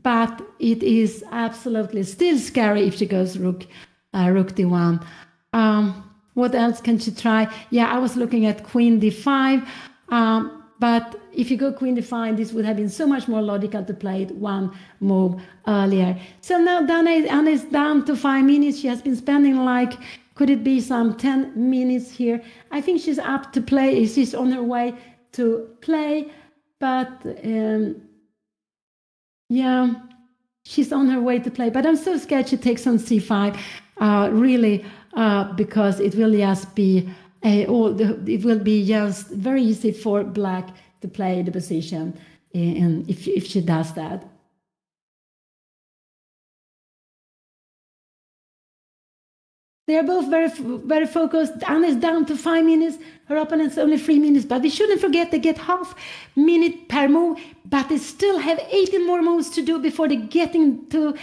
but it is absolutely still scary if she goes rook d1. What else can she try? Yeah, I was looking at queen d5, but if you go queen d5, this would have been so much more logical to play it one move earlier. So now Anna is down to 5 minutes. She has been spending like, could it be some 10 minutes here? I think she's up to play. She's on her way to play, but yeah, she's on her way to play. But I'm so scared she takes on c5, really, because it will just be it will be just very easy for black to play the position, and if she does that. They are both very focused. Anna is down to 5 minutes. Her opponent's only 3 minutes. But we shouldn't forget they get half minute per move. But they still have 18 more moves to do before they get into.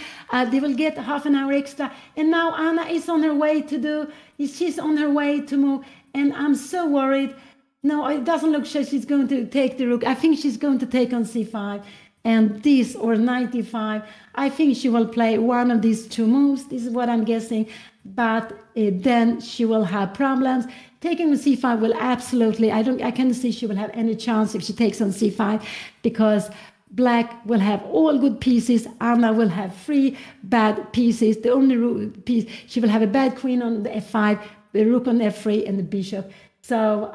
They will get half an hour extra. And now Anna is on her way to do. She's on her way to move. And I'm so worried. No, it doesn't look like she's going to take the rook. I think she's going to take on c5. And this or knight e5. I think she will play one of these two moves. This is what I'm guessing. But then she will have problems. Taking on c5 will absolutely, I can't see she will have any chance if she takes on c5, because black will have all good pieces. Anna will have 3 bad pieces. The only piece, she will have a bad queen on the f5, the rook on f3, and the bishop. So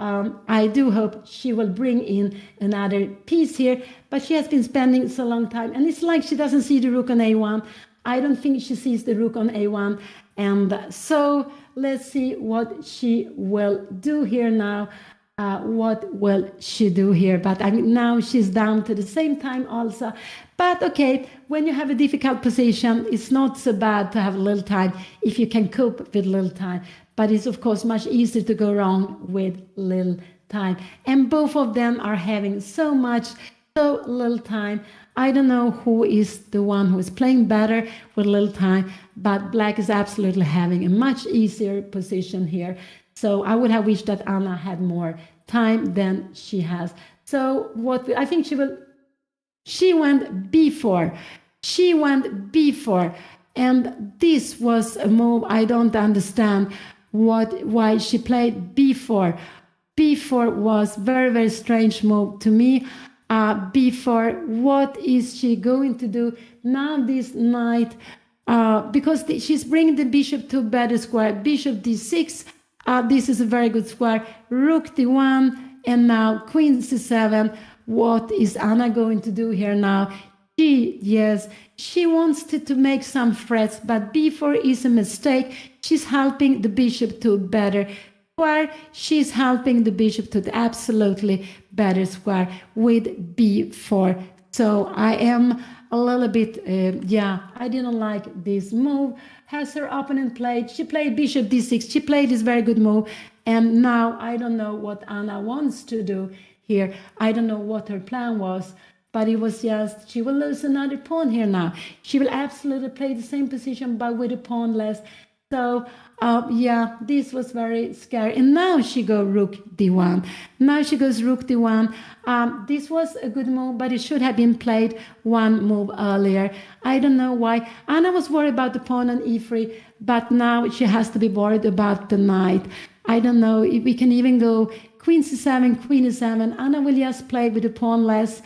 I do hope she will bring in another piece here, but she has been spending so long time, and it's like she doesn't see the rook on a1. I don't think she sees the rook on a1, and so let's see what she will do here now. What will she do here? But now she's down to the same time also. But okay, when you have a difficult position, it's not so bad to have a little time if you can cope with little time. But it's of course much easier to go wrong with little time. And both of them are having so little time. I don't know who is the one who is playing better with little time, but black is absolutely having a much easier position here. So I would have wished that Anna had more time than she has. So I think she went b4. She went b4. And this was a move I don't understand why she played b4. b4 was very, very strange move to me. b4, what is she going to do now? This knight, because she's bringing the bishop to a better square. Bishop d6, this is a very good square. Rook d1, and now queen c7. What is Anna going to do here now? She wants to make some threats, but b4 is a mistake. She's helping the bishop to a better square. She's helping the bishop to the absolutely better square with b4. So I am a little bit, I didn't like this move. Has her opponent played? She played bishop d6. She played this very good move. And now I don't know what Anna wants to do here. I don't know what her plan was. But it was just, she will lose another pawn here now. She will absolutely play the same position, but with a pawn less. So, this was very scary. And now she goes rook d1. Now she goes rook d1. This was a good move, but it should have been played one move earlier. I don't know why. Anna was worried about the pawn on e3, but now she has to be worried about the knight. I don't know if we can even go queen c7, queen e7. Anna will just play with the pawn less,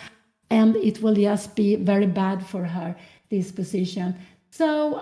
and it will just be very bad for her, this position. So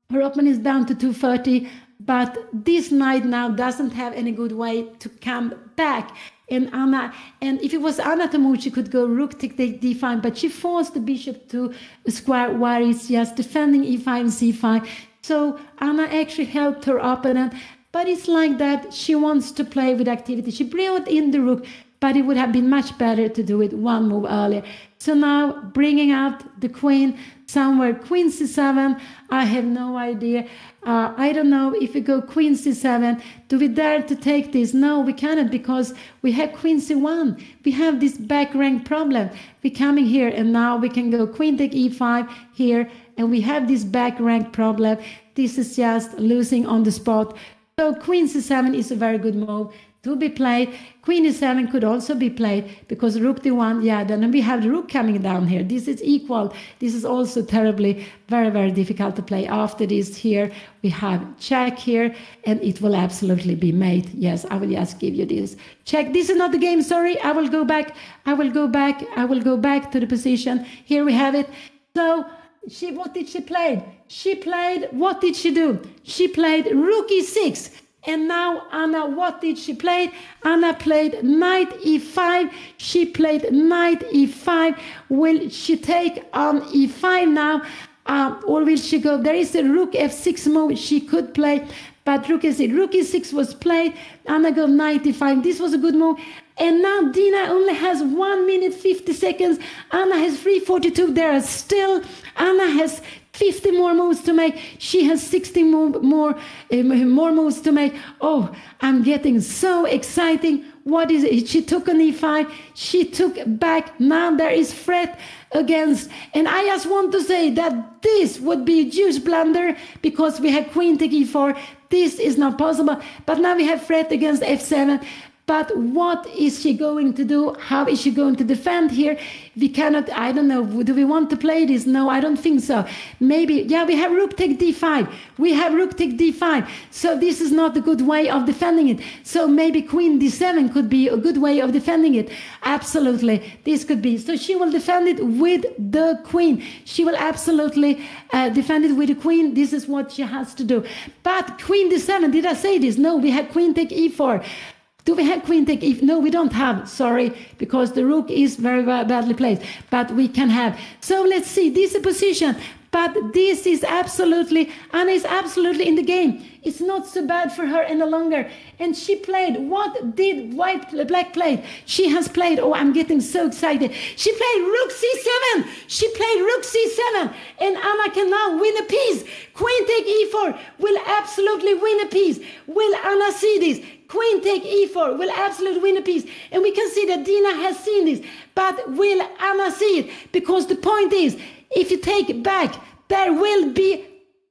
her opponent is down to 230. but this knight now doesn't have any good way to come back. And Anna, and if it was Anna to move, she could go rook take d5, but she forced the bishop to square while it's just defending e5 and c5. So Anna actually helped her opponent, but it's like that. She wants to play with activity. She brought in the rook, but it would have been much better to do it one move earlier. So now bringing out the queen somewhere, queen c7, I have no idea. I don't know if we go queen c7, do we dare to take this? No, we cannot, because we have queen c1. We have this back rank problem. We're coming here, and now we can go queen take e5 here, and we have this back rank problem. This is just losing on the spot. So queen c7 is a very good move to be played. Queen e7 could also be played, because rook d1, yeah, then we have the rook coming down here. This is equal. This is also terribly, very, very difficult to play. After this here, we have check here, and it will absolutely be mate. Yes, I will just give you this. Check. This is not the game, sorry. I will go back. I will go back to the position. Here we have it. So, what did she play? What did she do? She played rook e6. And now Anna, what did she play? Anna played knight e5. She played knight e5. Will she take on e5 now? Or will she go? There is a rook f6 move she could play, but rook e6 was played. Anna go knight e5. This was a good move. And now Dina only has 1 minute 50 seconds. Anna has 3:42. There are still, Anna has 50 more moves to make. She has 60 more moves to make. Oh, I'm getting so exciting. What is it? She took an e5. She took back. Now there is threat against. And I just want to say that this would be a huge blunder, because we have queen take e4. This is not possible. But now we have threat against f7. But what is she going to do? How is she going to defend here? We cannot, I don't know, do we want to play this? No, I don't think so. Maybe, yeah, we have rook take d5. We have rook take d5. So this is not a good way of defending it. So maybe queen d7 could be a good way of defending it. Absolutely, this could be. So she will defend it with the queen. She will absolutely defend it with the queen. This is what she has to do. But queen d7, did I say this? No, we have queen take e4. Do we have queen take e4? No, we don't have, sorry, because the rook is very badly placed, but we can have. So let's see, this is a position, but this is absolutely, Anna is absolutely in the game. It's not so bad for her any longer. And she played, what did black play? She has played, oh, I'm getting so excited. She played rook c7. She played rook c7. And Anna can now win a piece. Queen take e4 will absolutely win a piece. Will Anna see this? Queen take e4 will absolutely win a piece. And we can see that Dina has seen this. But will Anna see it? Because the point is, if you take back, there will be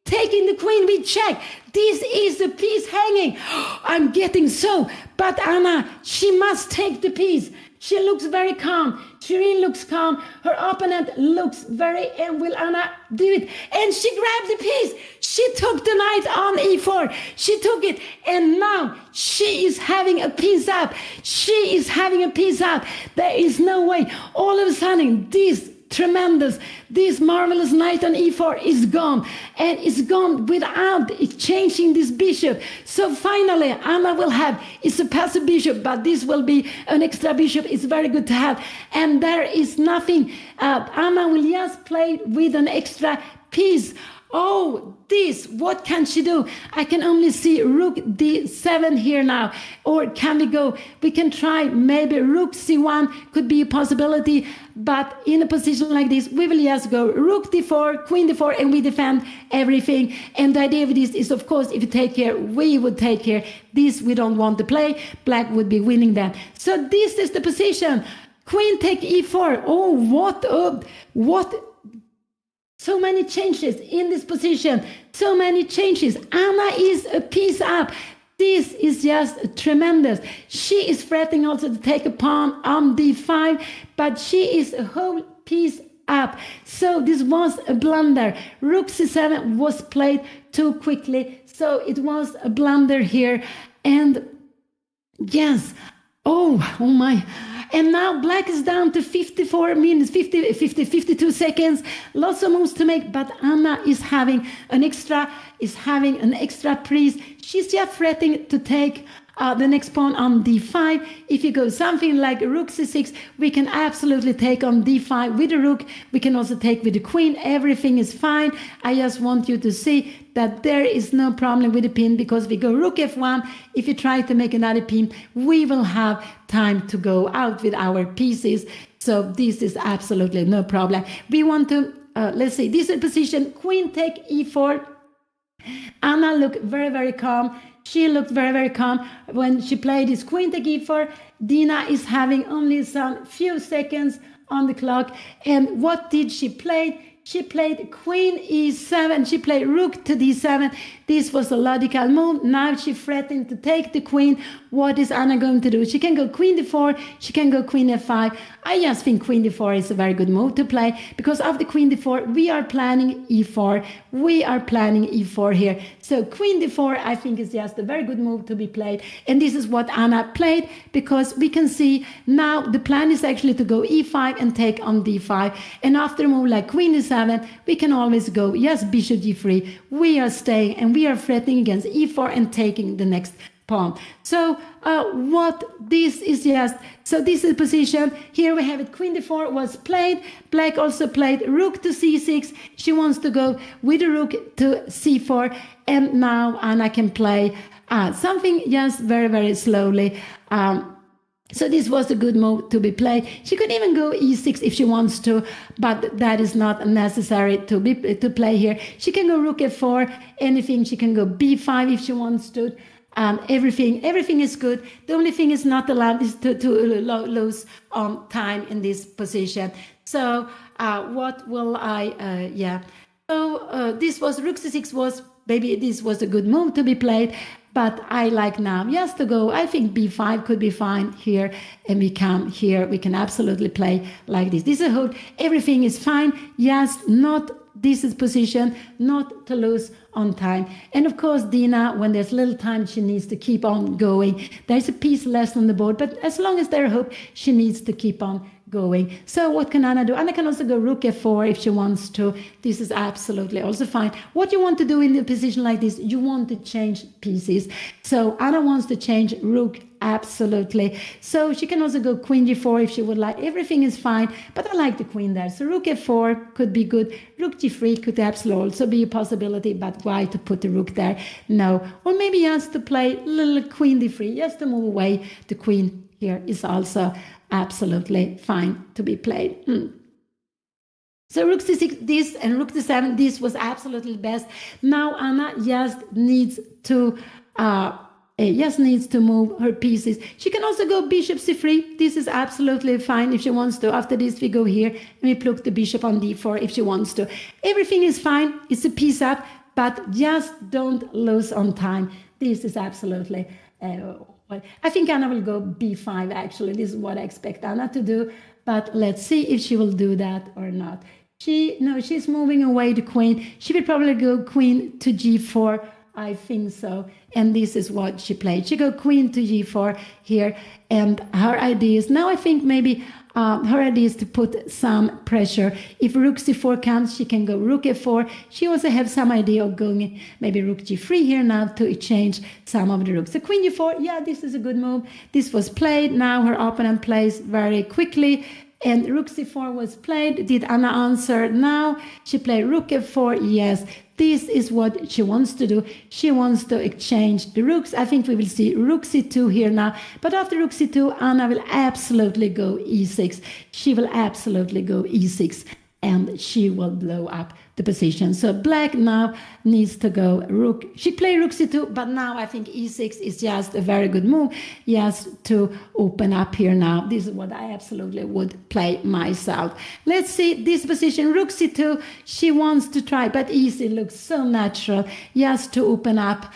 taking the queen with check. This is the piece hanging. I'm getting so. But Anna, she must take the piece. She looks very calm. She really looks calm. Her opponent looks very, and will Anna do it? And she grabbed the piece. She took the knight on e4. She took it. And now she is having a piece up. She is having a piece up. There is no way. All of a sudden, this marvelous knight on e4 is gone. And it's gone without changing this bishop. So finally, Anna will have, it's a passive bishop, but this will be an extra bishop. It's very good to have. And there is nothing. Anna will just play with an extra piece. Oh, this, what can she do? I can only see rook d7 here now. Or can we go? We can try maybe rook c1 could be a possibility. But in a position like this, we will just go rook d4, queen d4, and we defend everything. And the idea of this is, of course, if you take care, we would take care. This we don't want to play. Black would be winning that. So this is the position. Queen take e4. Oh, what? So many changes in this position. So many changes. Anna is a piece up. This is just tremendous. She is threatening also to take a pawn on d5, but she is a whole piece up. So this was a blunder. Rook c7 was played too quickly. So it was a blunder here. And yes, oh my. And now black is down to 54 minutes, 52 seconds. Lots of moves to make, but Anna is having an extra piece. She's just threatening to take the next pawn on d5. If you go something like rook c6, we can absolutely take on d5 with the rook. We can also take with the queen. Everything is fine. I just want you to see that there is no problem with the pin, because we go rook f1. If you try to make another pin, we will have time to go out with our pieces. So this is absolutely no problem. We want to, let's see, this is position, queen take e4. Anna looked very, very calm. She looked very, very calm when she played this queen take e4. Dina is having only some few seconds on the clock. And what did she play? She played queen e7. She played rook to d7. This was a logical move. Now she threatened to take the queen. What is Anna going to do? She can go queen d4. She can go queen f5. I just think queen d4 is a very good move to play, because after queen d4, we are planning e4. We are planning e4 here. So queen d4, I think, is just a very good move to be played. And this is what Anna played, because we can see now the plan is actually to go e5 and take on d5. And after a move like queen e7, we can always go, yes, bishop g3. We are staying and we are threatening against e4 and taking the next pawn. So what this is just, so this is the position. Here we have it, queen d4 was played. Black also played rook to c6. She wants to go with the rook to c4. And now Anna can play something just very, very slowly. So this was a good move to be played. She could even go e6 if she wants to, but that is not necessary to play here. She can go rook f4, anything. She can go b5 if she wants to. Everything is good. The only thing is not allowed is to lose time in this position. So what will I, So this was rook c6 was, maybe this was a good move to be played. But I like now just to go, I think b5 could be fine here. And we come here, we can absolutely play like this. This is a hold, everything is fine. Yes, not, this is position, not to lose on time. And of course, Dina, when there's little time, she needs to keep on going. There's a piece less on the board, but as long as there's hope, she needs to keep on going. So what can Anna do? Anna can also go rook f4 if she wants to. This is absolutely also fine. What you want to do in a position like this, you want to change pieces. So Anna wants to change rook, absolutely. So she can also go queen g4 if she would like. Everything is fine, but I like the queen there. So rook f4 could be good. Rook g3 could absolutely also be a possibility, but why to put the rook there? No. Or maybe just to play little queen d3, just to move away the queen here is also absolutely fine to be played. So rook c6, this, and rook d7, this was absolutely best. Now Anna just needs to move her pieces. She can also go bishop c3. This is absolutely fine if she wants to. After this, we go here and we pluck the bishop on d4 if she wants to. Everything is fine. It's a piece up, but just don't lose on time. This is absolutely I think Anna will go b5 actually. This is what I expect Anna to do, but let's see if she will do that or not. She's moving away the queen. She will probably go queen to g4. I think so. And this is what she played. She go queen to g4 here. And her idea is, now I think maybe her idea is to put some pressure. If rook c4 comes, she can go rook f4. She also has some idea of going maybe rook g3 here now to exchange some of the rooks. So queen g4, yeah, this is a good move. This was played. Now her opponent plays very quickly. And rook c4 was played. Did Anna answer? Now she played rook f4. Yes, this is what she wants to do. She wants to exchange the rooks. I think we will see rook c2 here now. But after rook c2, Anna will absolutely go e6. She will absolutely go e6. And she will blow up the position. So black now needs to go rook. She played rook c2, but now I think e6 is just a very good move. Yes, to open up here now. This is what I absolutely would play myself. Let's see this position, rook c2. She wants to try, but e6 looks so natural. Yes, to open up.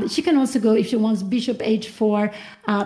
She can also go, if she wants, bishop h4.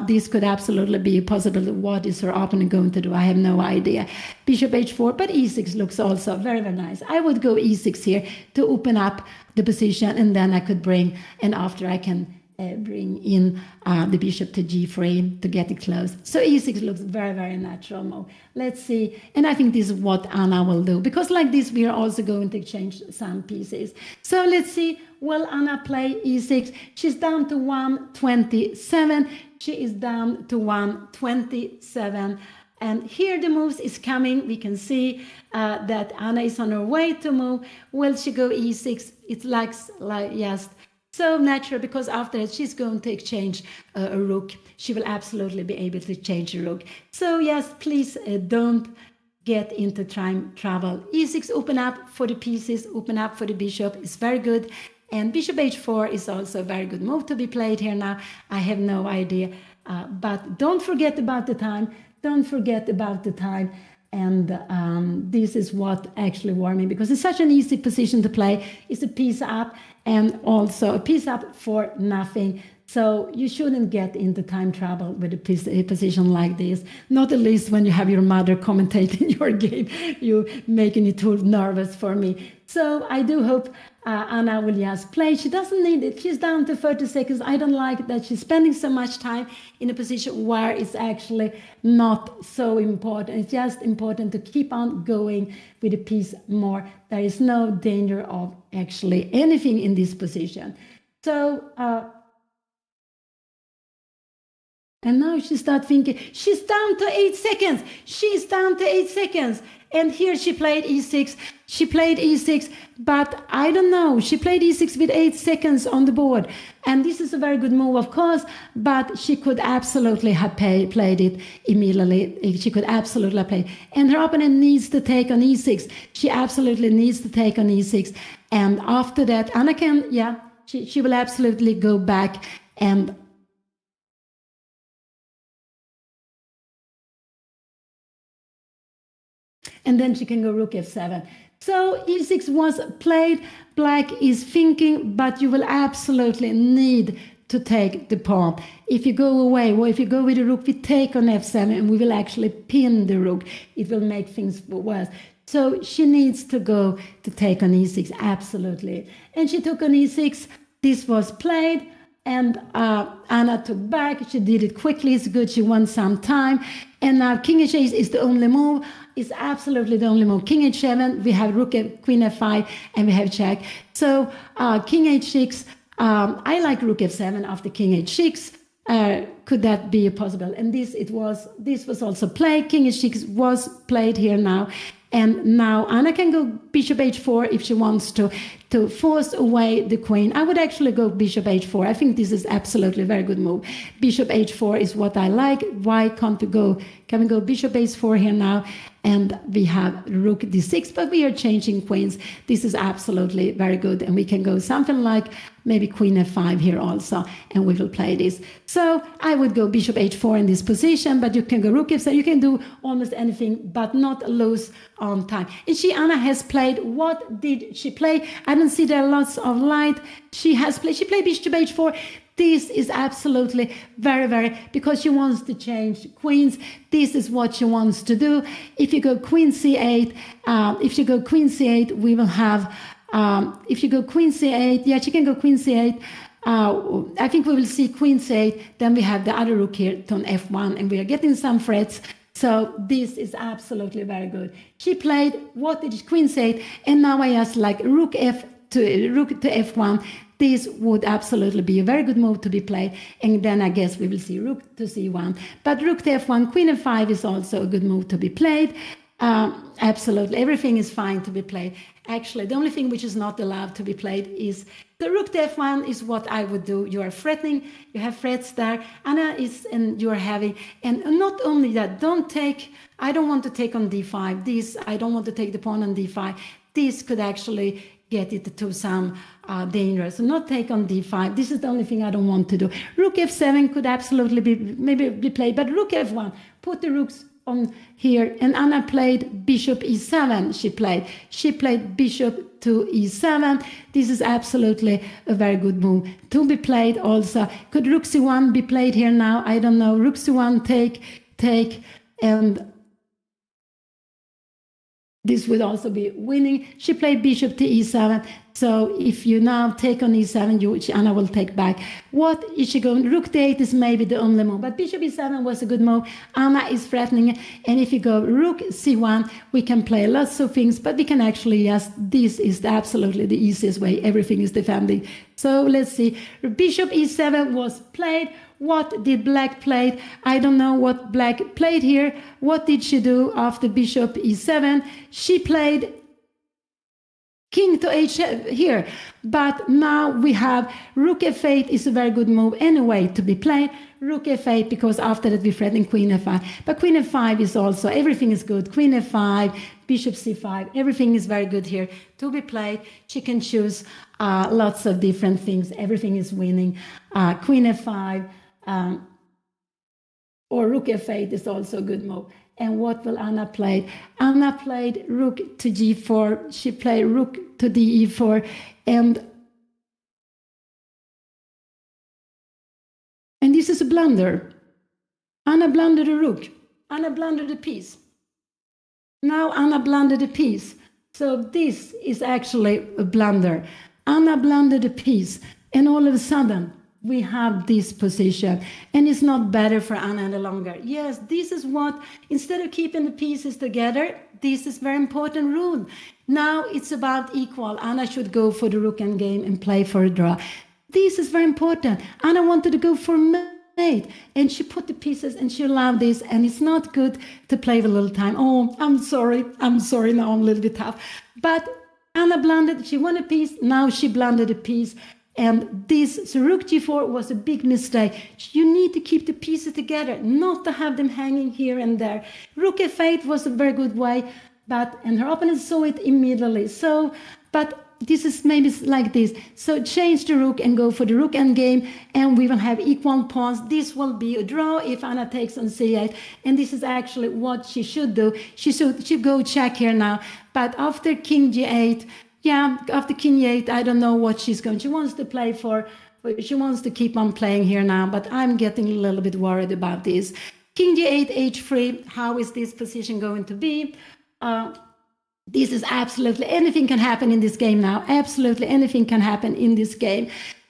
This could absolutely be a possibility. What is her opponent going to do? I have no idea. Bishop h4, but e6 looks also very, very nice. I would go e6 here to open up the position, and then I could bring, and after I can bring in the bishop to g3 to get it close. So e6 looks very, very natural move. Let's see. And I think this is what Anna will do, because like this, we are also going to exchange some pieces. So let's see. Will Anna play e6? She's down to 127. She is down to 127. And here the moves is coming. We can see that Anna is on her way to move. Will she go e6? It likes like yes. So natural, because after that she's going to exchange a rook. She will absolutely be able to change a rook. So yes, please don't get into time travel. e6, open up for the pieces, open up for the bishop. It's very good. And bishop h4 is also a very good move to be played here now. I have no idea. But don't forget about the time. Don't forget about the time. And this is what actually worried me, because it's such an easy position to play. It's a piece up and also a piece up for nothing. So you shouldn't get into time travel with a position like this. Not at least when you have your mother commentating your game. You're making it too nervous for me. So I do hope Anna will just play. She doesn't need it. She's down to 30 seconds. I don't like that she's spending so much time in a position where it's actually not so important. It's just important to keep on going with the piece more. There is no danger of actually anything in this position. So, and now she starts thinking, she's down to 8 seconds. She's down to 8 seconds. And here she played e6. She played e6, but I don't know. She played e6 with 8 seconds on the board. And this is a very good move, of course, but she could absolutely have played it immediately. She could absolutely have played. And her opponent needs to take on e6. She absolutely needs to take on e6. And after that, Anna can, yeah, she will absolutely go back and then she can go rook f7. So e6 was played. Black is thinking, but you will absolutely need to take the pawn. If you go away, or if you go with the rook, we take on f7, and we will actually pin the rook. It will make things worse. So she needs to go to take on e6, absolutely. And she took on e6. This was played. And Anna took back. She did it quickly. It's good. She won some time. And now king h8 is the only move. It's absolutely the only move. King h7. We have rook, queen f5, and we have check. So king h6. I like rook f7 after king h6. Could that be possible? And this was also played. King h6 was played here now. And now Anna can go bishop h4 if she wants to force away the queen. I would actually go bishop h4. I think this is absolutely a very good move. Bishop h4 is what I like. Why can't we go? Can we go bishop h4 here now? And we have rook d6, but we are changing queens. This is absolutely very good. And we can go something like maybe queen f5 here also, and we will play this. So I would go bishop h4 in this position, but you can go rook f7. You can do almost anything, but not lose on time. And Anna has played. What did she play? I don't see there lots of light. She played bishop h4. This is absolutely very, very, because she wants to change queens. This is what she wants to do. If you go queen c8, we will have, if you go queen c8, yeah, she can go queen c8. I think we will see queen c8. Then we have the other rook here on f1, and we are getting some threats. So this is absolutely very good. She played, queen c8, and now I just like rook to f1. This would absolutely be a very good move to be played. And then I guess we will see rook to c1. But rook to f1, queen f5 is also a good move to be played. Absolutely. Everything is fine to be played. Actually, the only thing which is not allowed to be played is the rook to f1 is what I would do. You are threatening. You have threats there. Anna is, and you are having. And not only that, I don't want to take on d5. I don't want to take the pawn on d5. This could actually get it to some danger. So not take on d5. This is the only thing I don't want to do. Rook f7 could absolutely be played, but rook f1, put the rooks on here. And Anna played bishop e7. She played bishop to e7. This is absolutely a very good move to be played also. Could rook c1 be played here now? I don't know. Rook c1, take, and this would also be winning. She played bishop to e7. So if you now take on e7, Anna will take back. What is she going? Rook d8 is maybe the only move, but bishop e7 was a good move. Anna is threatening, and if you go rook c1, we can play lots of things, but we can actually, yes, this is absolutely the easiest way. Everything is defending. So let's see. Bishop e7 was played. What did black play? I don't know what black played here. What did she do after bishop e7? She played king to h here, but now we have rook f8 is a very good move anyway to be played. Rook f8 because after that we threaten queen f5, but queen f5 is also, everything is good. Queen f5, bishop c5, everything is very good here to be played. She can choose lots of different things. Everything is winning. Queen f5 or rook f8 is also a good move. And what will Anna play? Anna played rook to g4. She played rook to de4. And this is a blunder. Anna blundered a rook. Anna blundered a piece. Now Anna blundered a piece. So this is actually a blunder. Anna blundered a piece. And all of a sudden, we have this position, and it's not better for Anna any longer. Yes, this is what, instead of keeping the pieces together, this is very important rule. Now it's about equal. Anna should go for the rook endgame and play for a draw. This is very important. Anna wanted to go for mate, and she put the pieces and she allowed this, and it's not good to play with a little time. Oh, I'm sorry now, I'm a little bit tough. But Anna blundered, she won a piece, now she blundered a piece. And this, so rook g4 was a big mistake. You need to keep the pieces together, not to have them hanging here and there. Rook f8 was a very good way, and her opponent saw it immediately. So, but this is maybe like this. So change the rook and go for the rook endgame, and we will have equal pawns. This will be a draw if Anna takes on c8, and this is actually what she should do. She should go check here now, but after king g8, yeah, after king e8, I don't know what she's going. She wants to play she wants to keep on playing here now, but I'm getting a little bit worried about this. King g8, h3, how is this position going to be? This is absolutely, anything can happen in this game now. Absolutely anything can happen in this game.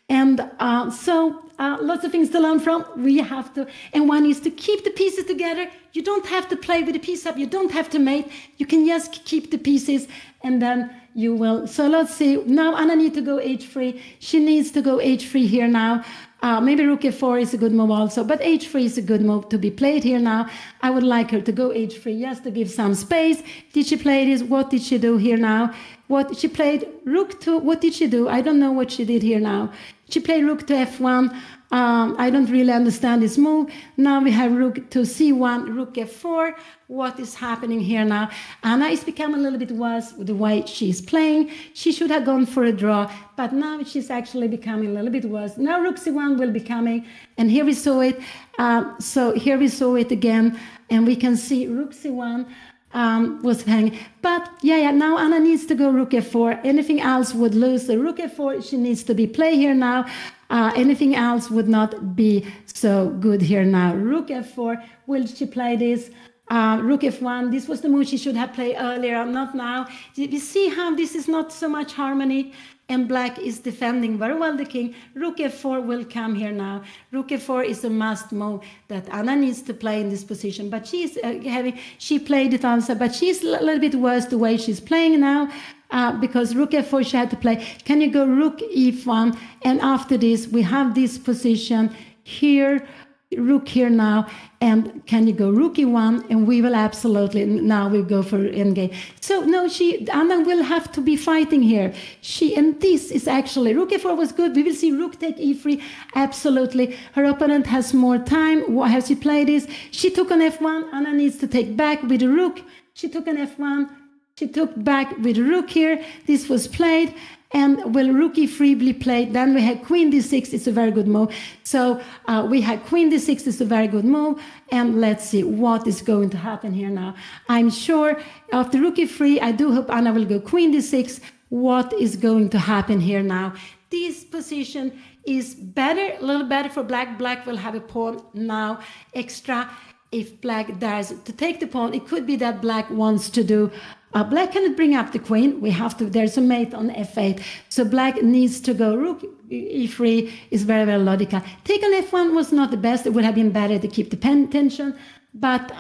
And lots of things to learn from. We have to, and one is to keep the pieces together. You don't have to play with the piece up. You don't have to mate. You can just keep the pieces, and then you will. So let's see. Now Anna needs to go h3. She needs to go h3 here now. Maybe rook f4 is a good move also, but h3 is a good move to be played here now. I would like her to go h3 just to give some space. Did she play this? What did she do here now? What she played rook to, what did she do? I don't know what she did here now. She played rook to f1. I don't really understand this move. Now we have rook to c1, rook f4. What is happening here now? Anna is becoming a little bit worse with the way she's playing. She should have gone for a draw, but now she's actually becoming a little bit worse. Now rook c1 will be coming, and here we saw it. So here we saw it again, and we can see rook c1 was hanging. But yeah, now Anna needs to go rook f4. Anything else would lose. The rook f4, she needs to be played here now. Anything else would not be so good here now. Rook f4, will she play this? Rook f1, this was the move she should have played earlier, not now. You see how this is not so much harmony, and black is defending very well the king. Rook f4 will come here now. Rook f4 is a must move that Anna needs to play in this position, but she's she played it also, but she's a little bit worse the way she's playing now. Because rook f4 she had to play. Can you go rook e1? And after this, we have this position here, rook here now. And can you go rook e1? And we will absolutely, now we go for endgame. So no, Anna will have to be fighting here. And this is actually, rook f4 was good. We will see rook take e3. Absolutely. Her opponent has more time. What has she played this? She took on f1. Anna needs to take back with the rook. She took on f1. She took back with rook here. This was played, and will rook e3 be played? Then we had queen d6. It's a very good move. So we had queen d6. It's a very good move. And let's see what is going to happen here now. I'm sure after rook e3, I do hope Anna will go queen d6. What is going to happen here now? This position is better, a little better for black. Black will have a pawn now extra. If black dares to take the pawn, it could be that black wants to do Black cannot bring up the queen. We have to. There's a mate on f8, so black needs to go rook e3 is very, very logical. Take on f1 was not the best. It would have been better to keep the tension, but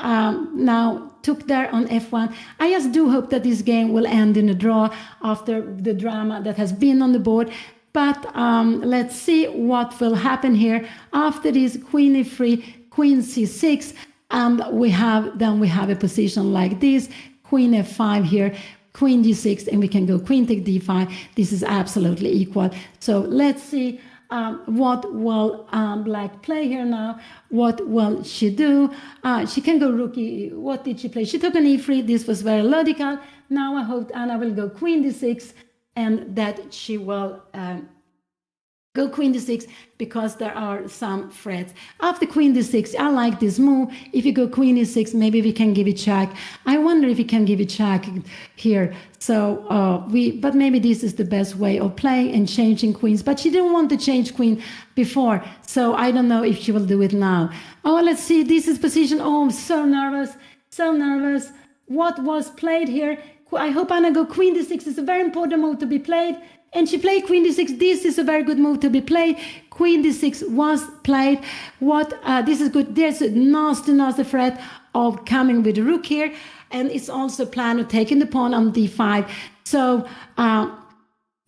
now took there on f1. I just do hope that this game will end in a draw after the drama that has been on the board. But let's see what will happen here after this queen e3, queen c6, and we have a position like this. Queen f5 here, queen d6, and we can go queen take d5. This is absolutely equal. So let's see what will black play here now. What will she do? She can go rook e. What did she play? She took an e3. This was very logical. Now I hope Anna will go queen d6 and that she will go queen d6 because there are some threats. After queen d6, I like this move. If you go queen e6, maybe we can give it check. I wonder if we can give it check here. So but maybe this is the best way of playing and changing queens. But she didn't want to change queen before, so I don't know if she will do it now. Oh, let's see. This is position. Oh, I'm so nervous, so nervous. What was played here? I hope Anna go queen d6. It's a very important move to be played. And she played queen d6. This is a very good move to be played. Queen d6 was played. This is good. There's a nasty threat of coming with the rook here. And it's also a plan of taking the pawn on d5. So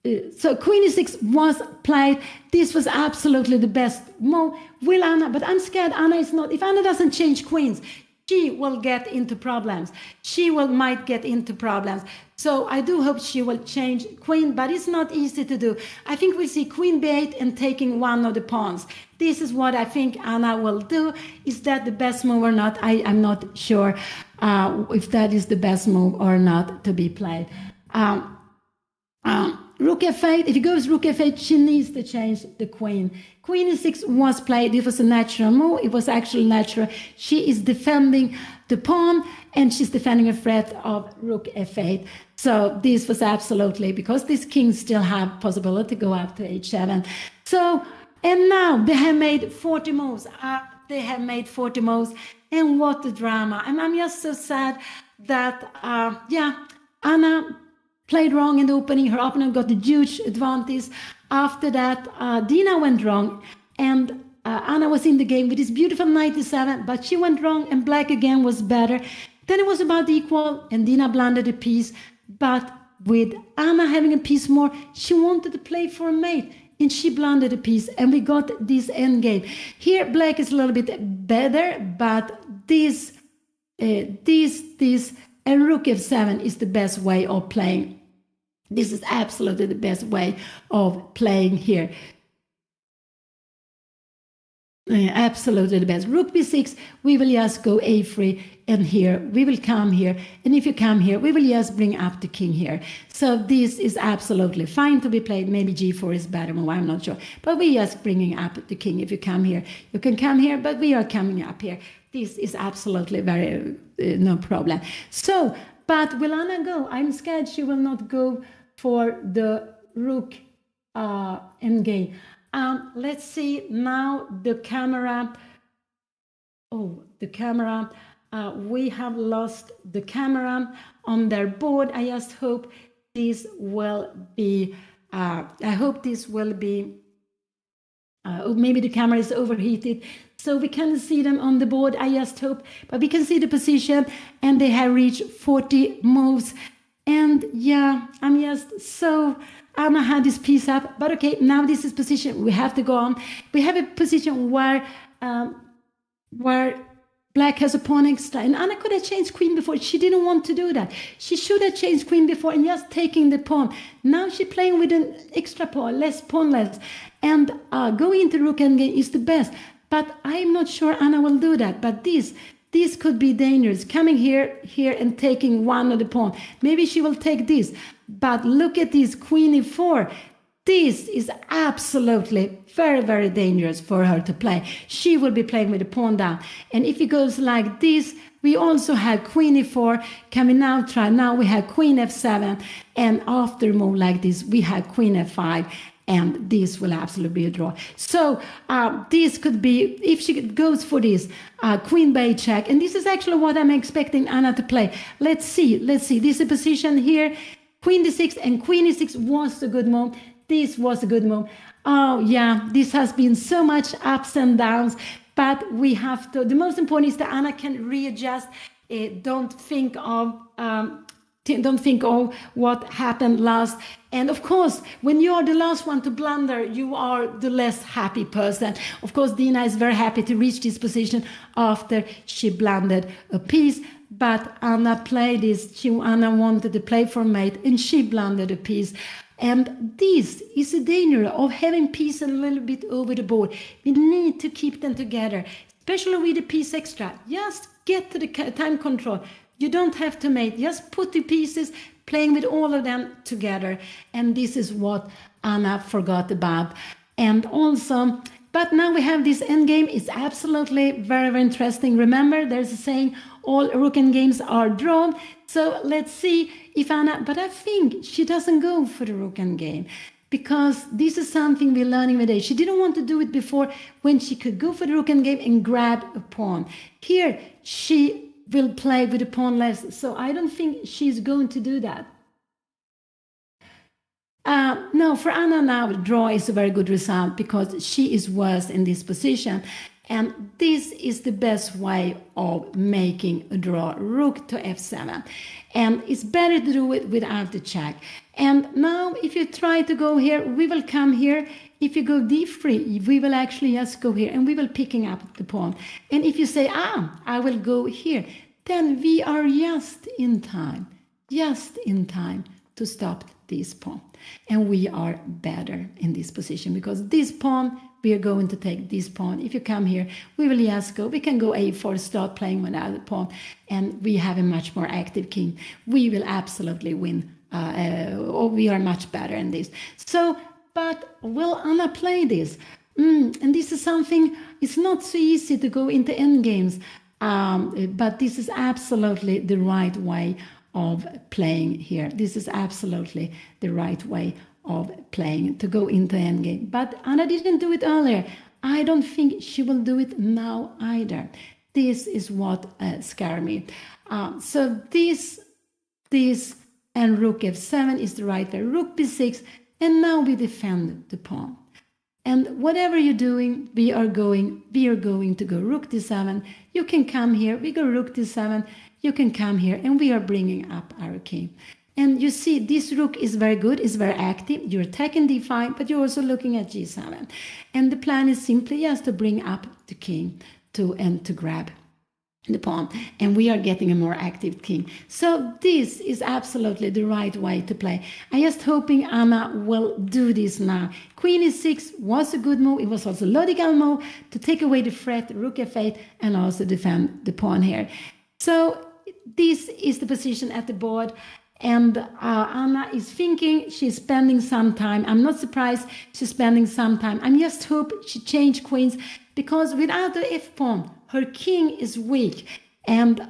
queen e6 was played. This was absolutely the best move. Will Anna, but I'm scared Anna is not. If Anna doesn't change queens, she will get into problems. Might get into problems. So I do hope she will change queen, but it's not easy to do. I think we'll see queen b8 and taking one of the pawns. This is what I think Anna will do. Is that the best move or not? I'm not sure if that is the best move or not to be played. Rook f8, if he goes rook f8, she needs to change the queen. Queen e6 was played. It was a natural move. It was actually natural. She is defending the pawn, and she's defending a threat of rook f8. So this was absolutely, because these kings still have possibility to go up to h7. So, and now they have made 40 moves. They have made 40 moves, and what a drama. And I'm just so sad that, Anna played wrong in the opening. Her opponent got a huge advantage. After that, Dina went wrong, and Anna was in the game with this beautiful 97, but she went wrong, and black again was better. Then it was about equal, and Dina blundered a piece, but with Anna having a piece more, she wanted to play for a mate, and she blundered a piece, and we got this endgame. Here, black is a little bit better, but this and rook f7 is the best way of playing. This is absolutely the best way of playing here. Absolutely the best. Rook b6, we will just go a3, and here we will come here, and if you come here, we will just bring up the king here. So this is absolutely fine to be played. Maybe g4 is better, I'm not sure, but we just bringing up the king. If you come here, you can come here, but we are coming up here. This is absolutely very no problem. So, but will Anna go? I'm scared she will not go for the rook endgame. Let's see now the camera. Oh, the camera. We have lost the camera on their board. I just hope this will be. I hope this will be. Maybe the camera is overheated, so we can see them on the board. I just hope, but we can see the position, and they have reached 40 moves. And yeah, I'm just so. Anna had this piece up, but okay, now this is position. We have to go on. We have a position where black has a pawn extra, and Anna could have changed queen before. She didn't want to do that. She should have changed queen before and just taking the pawn. Now she's playing with an extra pawn, less pawnless, and going into rook endgame is the best. But I'm not sure Anna will do that. But this could be dangerous. Coming here, and taking one of the pawn. Maybe she will take this. But look at this, queen e4. This is absolutely very, very dangerous for her to play. She will be playing with the pawn down. And if it goes like this, we also have queen e4. Can we now try? Now we have queen f7. And after a move like this, we have queen f5. and this will absolutely be a draw. So this could be, if she goes for this, queen b8 check, and this is actually what I'm expecting Anna to play. Let's see. This is a position here, queen d6, and queen e6 was a good move. This was a good move. Oh yeah, this has been so much ups and downs, but we have to, the most important is that Anna can readjust. Don't think of what happened last. And of course, when you are the last one to blunder, you are the less happy person. Of course, Dina is very happy to reach this position after she blundered a piece. But Anna played this. Anna wanted to play for mate, and she blundered a piece. And this is the danger of having pieces a little bit over the board. We need to keep them together, especially with the piece extra. Just get to the time control. You don't have to mate. Just put the pieces, playing with all of them together. And this is what Anna forgot about. And also, but now we have this endgame. It's absolutely very, very interesting. Remember, there's a saying, all rook endgames are drawn. So let's see if Anna, but I think she doesn't go for the rook endgame, because this is something we're learning today. She didn't want to do it before when she could go for the rook endgame and grab a pawn. Here, she will play with the pawn less. So I don't think she's going to do that. No, for Anna now, draw is a very good result because she is worse in this position. And this is the best way of making a draw, rook to f7. And it's better to do it without the check. And now if you try to go here, we will come here. If you go d3, we will actually just go here and we will picking up the pawn. And if you say, I will go here, then we are just in time to stop this pawn. And we are better in this position because this pawn, we are going to take this pawn. If you come here, we will just go. We can go a4, start playing without the pawn, and we have a much more active king. We will absolutely win, or we are much better in this. So, but will Anna play this? And this is something, it's not so easy to go into endgames, but this is absolutely the right way of playing here. This is absolutely the right way of playing to go into endgame. But Anna didn't do it earlier. I don't think she will do it now either. This is what scares me. So this and rook f7 is the right way. Rook b6, and now we defend the pawn. And whatever you're doing, we are going to go rook d7. You can come here. We go rook d7. You can come here, and we are bringing up our king. And you see, this rook is very good, it's very active. You're attacking d5, but you're also looking at g7. And the plan is simply just to bring up the king and to grab the pawn. And we are getting a more active king. So this is absolutely the right way to play. I'm just hoping Anna will do this now. Queen e6 was a good move. It was also a logical move to take away the threat, rook f8, and also defend the pawn here. So this is the position at the board. And Anna is thinking, she's spending some time. I'm not surprised she's spending some time. I'm just hope she changed queens, because without the f-pawn, her king is weak. And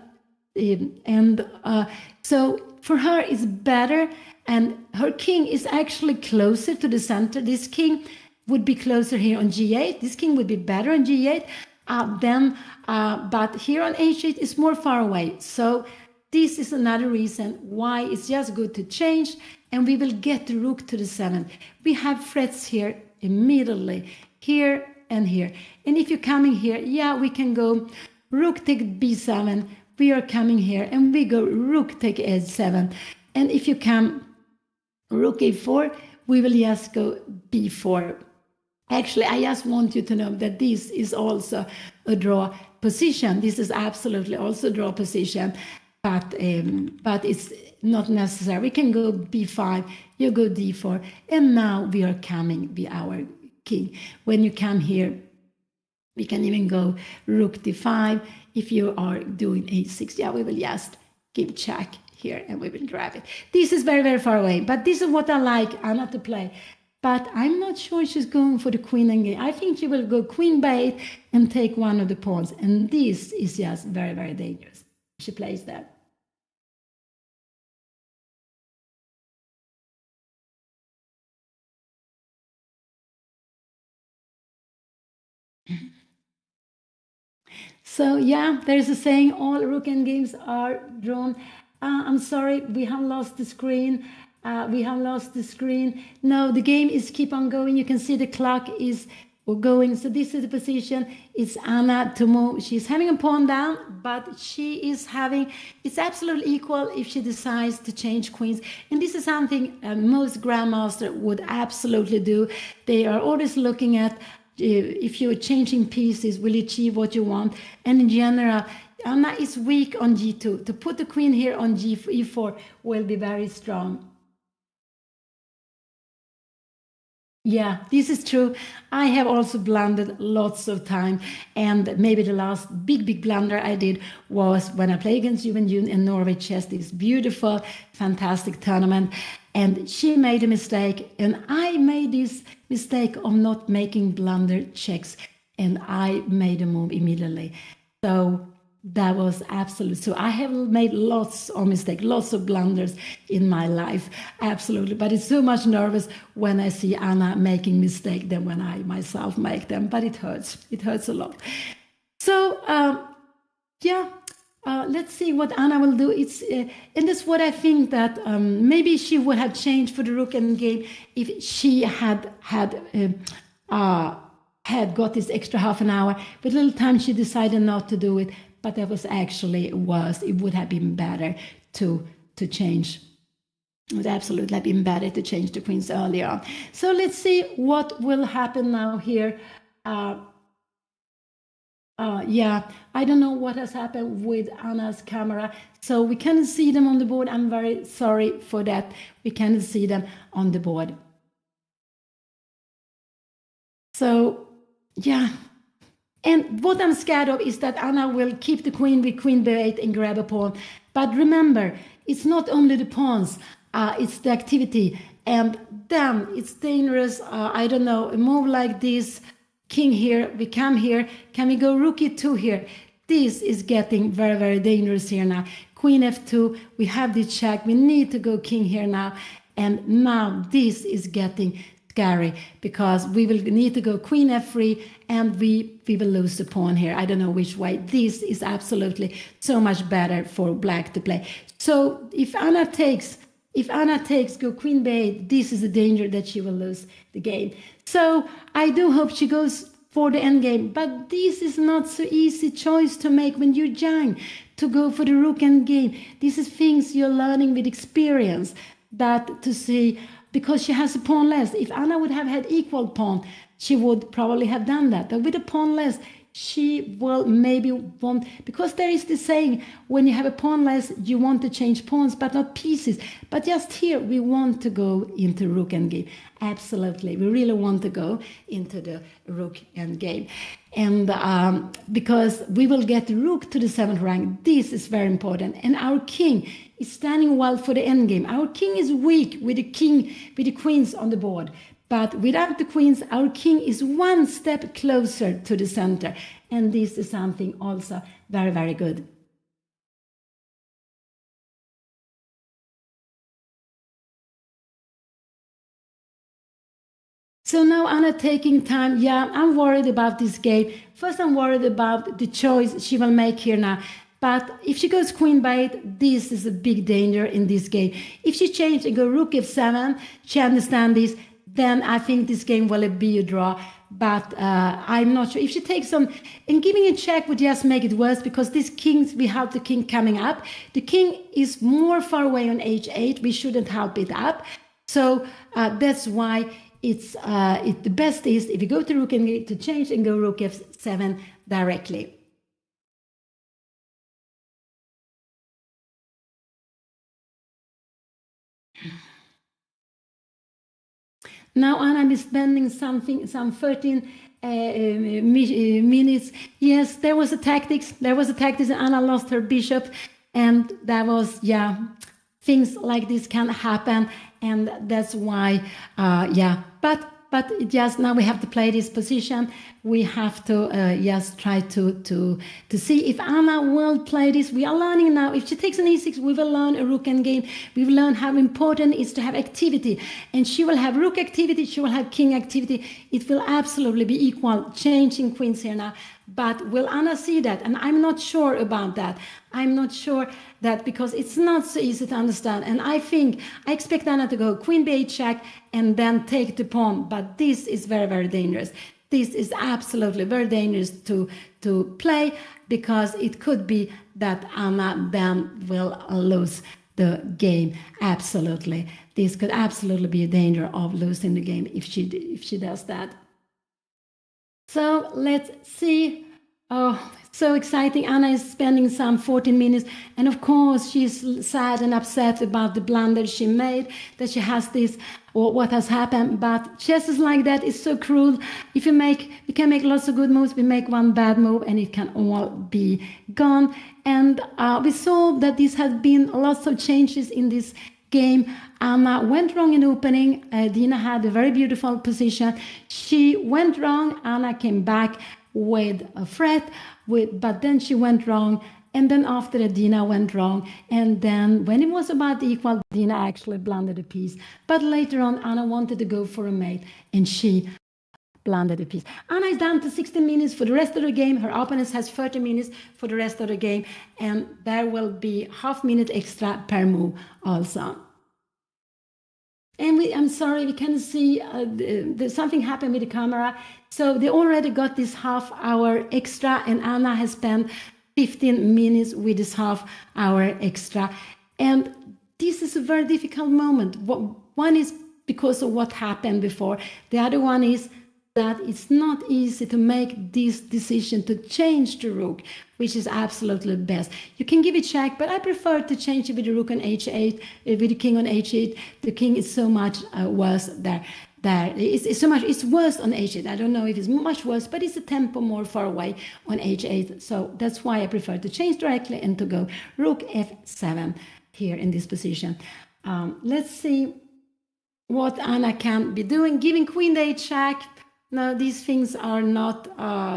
so for her it's better, and her king is actually closer to the center. This king would be closer here on g8. This king would be better on g8 but here on h8 is more far away. So this is another reason why it's just good to change, and we will get the rook to the 7th. We have threats here immediately, here and here. And if you're coming here, we can go rook take b7. We are coming here, and we go rook take h7. And if you come rook a4, we will just go b4. Actually, I just want you to know that this is also a draw position. This is absolutely also a draw position. But it's not necessary. We can go b5, you go d4, and now we are coming with our king. When you come here, we can even go rook d5. If you are doing a6, we will just give check here, and we will grab it. This is very, very far away, but this is what I like Anna to play. But I'm not sure she's going for the queen endgame. I think she will go queen b8 and take one of the pawns, and this is just very, very dangerous. She plays that. So yeah, there is a saying, all rook games are drawn. I'm sorry, we have lost the screen. We have lost the screen. No, the game is keep on going. You can see the clock is going. So this is the position. It's Anna to move. She's having a pawn down, but she is having, it's absolutely equal if she decides to change queens. And this is something most grandmasters would absolutely do. They are always looking at if you're changing pieces, will you achieve what you want? And in general, Anna is weak on g2. To put the queen here on e4 will be very strong. Yeah, this is true. I have also blundered lots of time, and maybe the last big blunder I did was when I played against Juven June in Norway Chess, this beautiful, fantastic tournament, and she made a mistake, and I made this mistake of not making blunder checks, and I made a move immediately. So that was absolute. So I have made lots of mistakes, lots of blunders in my life, absolutely. But it's so much nervous when I see Anna making mistakes than when I myself make them. But it hurts. It hurts a lot. So let's see what Anna will do. It's and that's what I think that maybe she would have changed for the rook endgame if she had got this extra half an hour. But little time she decided not to do it. But that was actually worse. It would have been better to change. It would absolutely have been better to change the queens earlier on. So let's see what will happen now here. Yeah, I don't know what has happened with Anna's camera. So we cannot see them on the board. I'm very sorry for that. We cannot see them on the board. So, yeah. And what I'm scared of is that Anna will keep the queen with queen b8 and grab a pawn. But remember, it's not only the pawns, it's the activity. And then it's dangerous. I don't know, a move like this, king here, we come here. Can we go rook e2 here? This is getting very dangerous here now. Queen f2, we have the check. We need to go king here now. And now this is getting scary because we will need to go queen f3 and we will lose the pawn here. I don't know which way. This is absolutely so much better for black to play. So if Anna takes go queen b8, this is a danger that she will lose the game. So I do hope she goes for the endgame, but this is not so easy choice to make when you're young, to go for the rook endgame. This is things you're learning with experience, that to see, because she has a pawn less. If Anna would have had equal pawn, she would probably have done that. But with a pawn less, she will maybe want, because there is this saying, when you have a pawn less, you want to change pawns, but not pieces. But just here, we want to go into rook endgame. Absolutely, we really want to go into the rook endgame. And because we will get the rook to the 7th rank, this is very important. And our king is standing well for the endgame. Our king is weak with the queens on the board. But without the queens, our king is one step closer to the center. And this is something also very good. So now Anna taking time. Yeah, I'm worried about this game. First, I'm worried about the choice she will make here now. But if she goes queen b8, this is a big danger in this game. If she changes and go rook f7, she understands this, then I think this game will be a draw. But I'm not sure. If she takes some, and giving a check would just make it worse, because this king, we have the king coming up. The king is more far away on h8. We shouldn't help it up. So that's why the best is if you go to rook and to change and go rook f7 directly. Now Anna is spending some 13 minutes. Yes, there was a tactics. And Anna lost her bishop, and that was, yeah, things like this can happen, and that's why, yeah. But just now we have to play this position. we have to just try to see if Anna will play this. We are learning now. If she takes an e6, we will learn a rook endgame. We will learn how important it is to have activity. And she will have rook activity. She will have king activity. It will absolutely be equal. Changing queens here now. But will Anna see that? And I'm not sure about that. I'm not sure that because it's not so easy to understand. And I expect Anna to go queen b8 check and then take the pawn. But this is very, very dangerous. This is absolutely very dangerous to play because it could be that Anna then will lose the game. Absolutely. This could absolutely be a danger of losing the game if she does that. So let's see. Oh, so exciting. Anna is spending some 14 minutes. And of course, she's sad and upset about the blunder she made, that she has this, or what has happened. But chess is like that. It's so cruel. If you can make lots of good moves, we make one bad move and it can all be gone. And we saw that this has been lots of changes in this game. Anna went wrong in opening. Dina had a very beautiful position. She went wrong. Anna came back with a threat, but then she went wrong. And then after that, Dina went wrong. And then when it was about equal, Dina actually blundered a piece. But later on, Anna wanted to go for a mate and she blundered a piece. Anna is down to 16 minutes for the rest of the game. Her opponent has 30 minutes for the rest of the game. And there will be half minute extra per move also. And I'm sorry, we can see something happened with the camera. So they already got this half hour extra and Anna has spent 15 minutes with this half hour extra. And this is a very difficult moment. One is because of what happened before. The other one is that it's not easy to make this decision to change the rook, which is absolutely best. You can give it check, but I prefer to change it with the rook on h8, with the king on h8. The king is so much worse there. It's worse on h8. I don't know if it's much worse, but it's a tempo more far away on h8. So that's why I prefer to change directly and to go rook f7 here in this position. Let's see what Anna can be doing. Giving queen to h check. No, these things are not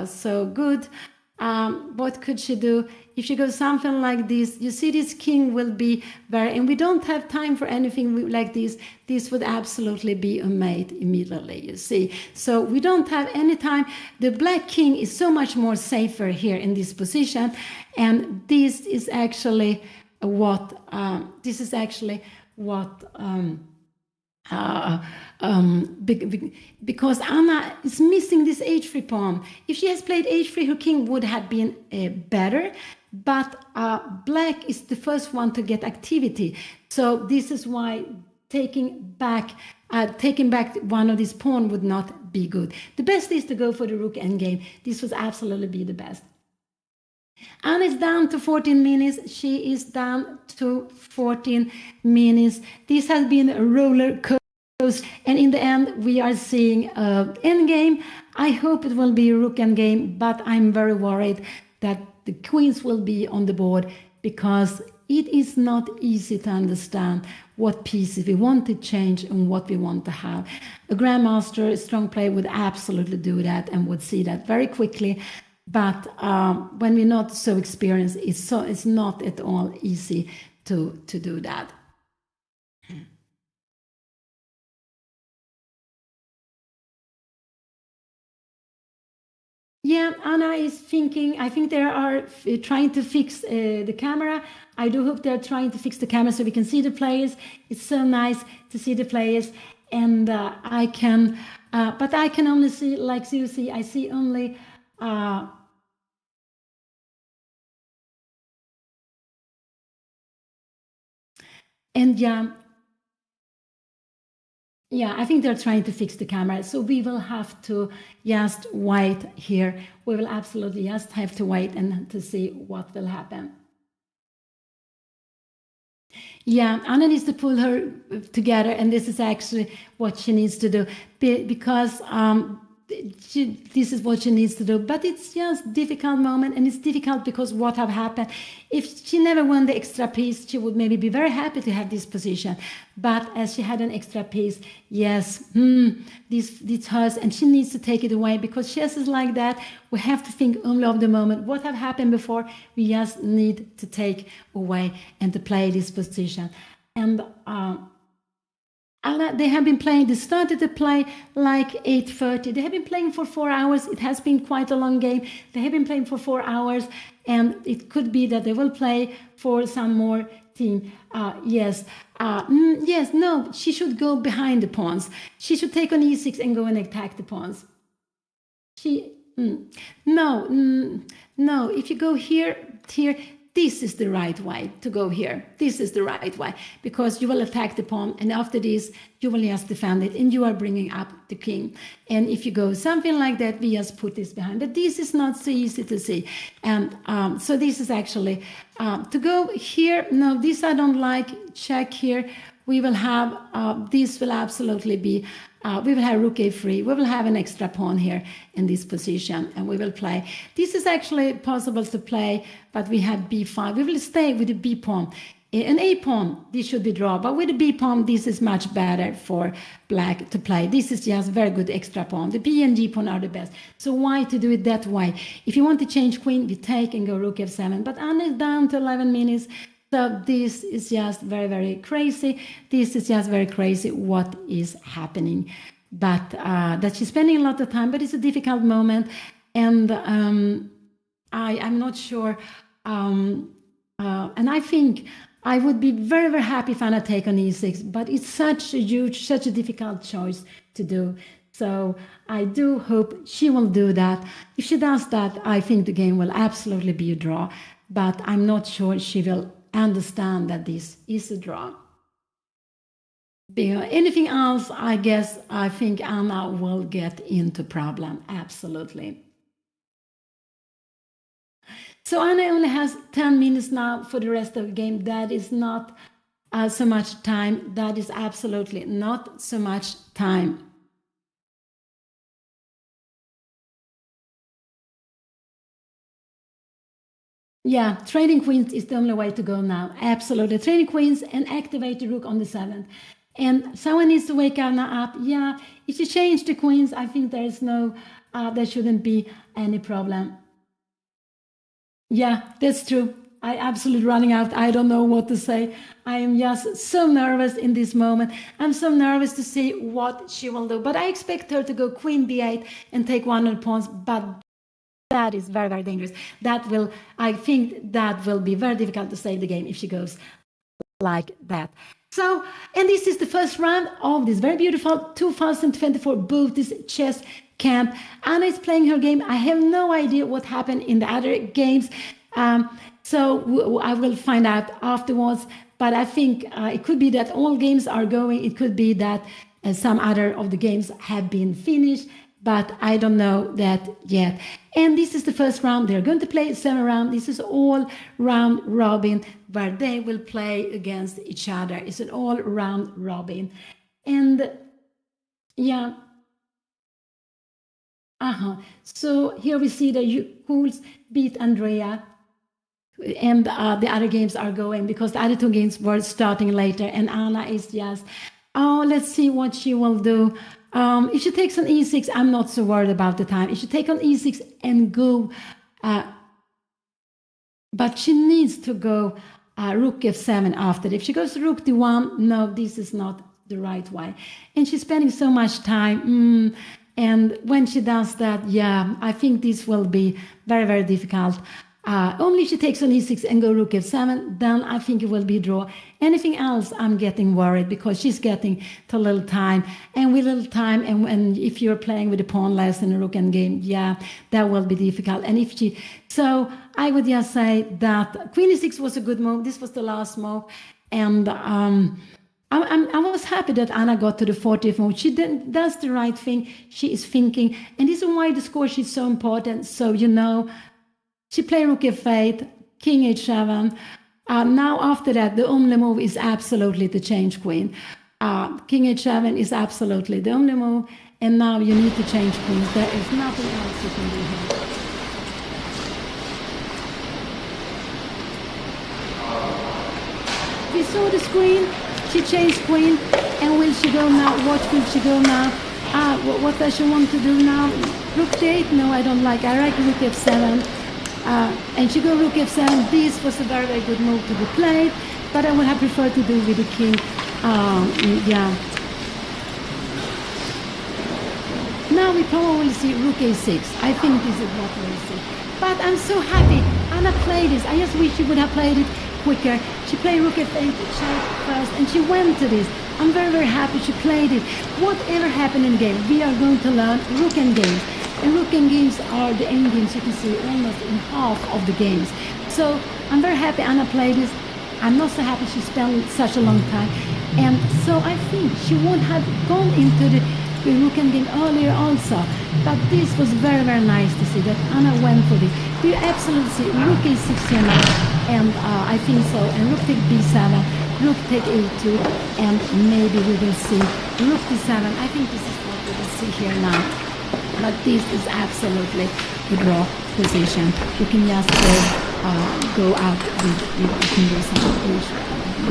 so good. What could she do? If she goes something like this, you see this king will be very, and we don't have time for anything like this. This would absolutely be a mate immediately, you see. So we don't have any time. The black king is so much more safer here in this position. And this is actually what, because Anna is missing this h3 pawn. If she has played h3, her king would have been better, but black is the first one to get activity. So this is why taking back one of these pawns would not be good. The best is to go for the rook endgame. This would absolutely be the best. Anna is down to 14 minutes. She is down to 14 minutes. This has been a roller coaster. And in the end, we are seeing endgame. I hope it will be a rook endgame, but I'm very worried that the queens will be on the board because it is not easy to understand what pieces we want to change and what we want to have. A grandmaster, a strong player would absolutely do that and would see that very quickly. But when we're not so experienced, it's not at all easy to do that. Yeah, Anna is thinking, I think they are trying to fix the camera. I do hope they're trying to fix the camera so we can see the players. It's so nice to see the players. And but I can only see, like you see, I see only... and yeah, I think they're trying to fix the camera. So we will have to just wait here. We will absolutely just have to wait and to see what will happen. Yeah, Anna needs to pull her together, and this is actually what she needs to do because this is what she needs to do. But it's just difficult moment, and it's difficult because what have happened. If she never won the extra piece, she would maybe be very happy to have this position. But as she had an extra piece, yes, this hurts, and she needs to take it away, because chess is like that. We have to think only of the moment. What have happened before, we just need to take away and to play this position. And they have been playing, they started to play like 8:30. They have been playing for 4 hours. It has been quite a long game. They have been playing for 4 hours, and it could be that they will play for some more team. Yes, no, she should go behind the pawns. She should take on e6 and go and attack the pawns. No, if you go here, this is the right way to go here. This is the right way, because you will attack the pawn, and after this, you will just defend it, and you are bringing up the king. And if you go something like that, we just put this behind. But this is not so easy to see. And so this is actually, to go here, no, this I don't like, check here. We will have, this will absolutely be, we will have rook a3. We will have an extra pawn here in this position, and we will play. This is actually possible to play, but we have b5. We will stay with the b pawn. An a pawn, this should be draw, but with the b pawn, this is much better for black to play. This is just very good extra pawn. The b and g pawn are the best. So why to do it that way? If you want to change queen, we take and go rook f7. But Anna is down to 11 minutes. So this is just very, very crazy. This is just very crazy what is happening. But that she's spending a lot of time, but it's a difficult moment. And I'm not sure. And I think I would be very, very happy if Anna take on e6, but it's such a difficult choice to do. So I do hope she will do that. If she does that, I think the game will absolutely be a draw. But I'm not sure she will understand that this is a draw. Anything else, I think Anna will get into problem, absolutely. So Anna only has 10 minutes now for the rest of the game. That is not so much time. That is absolutely not so much time. Yeah, trading queens is the only way to go now. Absolutely. Trading queens and activate the rook on the 7th. And someone needs to wake Anna up. Yeah, if you change the queens, I think there is no, there shouldn't be any problem. Yeah, that's true. I absolutely running out. I don't know what to say. I am just so nervous in this moment. I'm so nervous to see what she will do. But I expect her to go queen b8 and take one of the pawns. But that is very, very dangerous. I think that will be very difficult to save the game if she goes like that. So, and this is the first round of this very beautiful 2024 Botez chess camp. Anna is playing her game. I have no idea what happened in the other games. So I will find out afterwards. But I think it could be that all games are going. It could be that some other of the games have been finished. But I don't know that yet. And this is the first round. They're going to play 7 rounds. This is all round robin, where they will play against each other. It's an all round robin. And yeah. So here we see that Jules beat Andrea. And the other games are going, because the other 2 games were starting later. And Anna is just, let's see what she will do. If she takes on e6, I'm not so worried about the time. If she takes on e6 and go, but she needs to go rook f7 after. If she goes rook d1, no, this is not the right way. And she's spending so much time. And when she does that, yeah, I think this will be very, very difficult. Only if she takes on e6 and go rook f7, then I think it will be a draw. Anything else, I'm getting worried, because she's getting to little time. And with little time, and if you're playing with a pawn less in a rook endgame, yeah, that will be difficult. And if she, so I would just say that queen e6 was a good move. This was the last move. And I was happy that Anna got to the 40th move. She does the right thing. She is thinking. And this is why the score sheet is so important. So, she played rook f8, king h7. Now after that, the only move is absolutely to change queen. King h7 is absolutely the only move. And now you need to change queens. There is nothing else you can do here. We saw the screen. She changed queen. And will she go now? What will she go now? What does she want to do now? Rook d8? No, I don't like. I like rook f7. And she go rook f7. This was a very, very good move to be played. But I would have preferred to do with the king. Yeah. Now we probably will see rook a6. I think this is what we'll see. But I'm so happy Anna played this. I just wish she would have played it quicker. She played rook f8 check first, and she went to this. I'm very, very happy she played it. Whatever happened in game, we are going to learn rook and games. And rook and games are the end games, you can see, almost in half of the games. So I'm very happy Anna played this. I'm not so happy she spent such a long time. And so I think she would have gone into the rook and game earlier also. But this was very, very nice to see that Anna went for this. We absolutely see rook a6 here now. And I think so. And rook take b7, rook take a2, and maybe we will see rook d7. I think this is what we will see here now. But this is absolutely a draw position. You can just go out with you can do some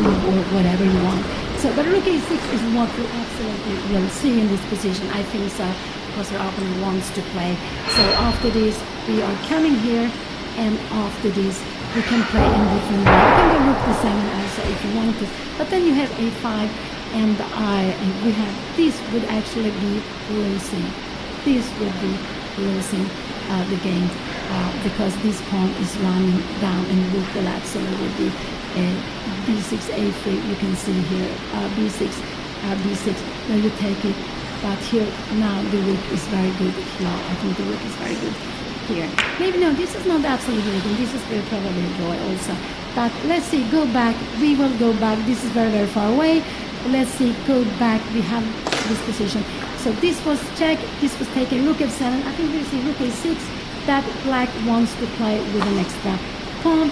or whatever you want. So, but rook a6 is what we absolutely will see in this position. I think so, because our opponent wants to play. So after this, we are coming here, and after this, we can play in different way. You can go rook d7 also if you want to. But then you have a5, and we have this would actually be losing. This would be losing the game because this pawn is running down, and rook will absolutely be b6 a3. You can see here b6 b6. Then you take it, but here now the rook is very good. Yeah, I think the rook is very good here. Maybe no, this is not absolutely good. This is very probably a draw also. But let's see. Go back. We will go back. This is very, very far away. Let's see. Go back. We have this position. So this was check. This was taken. Rook f7. I think we see rook a6. That black wants to play with an extra pawn.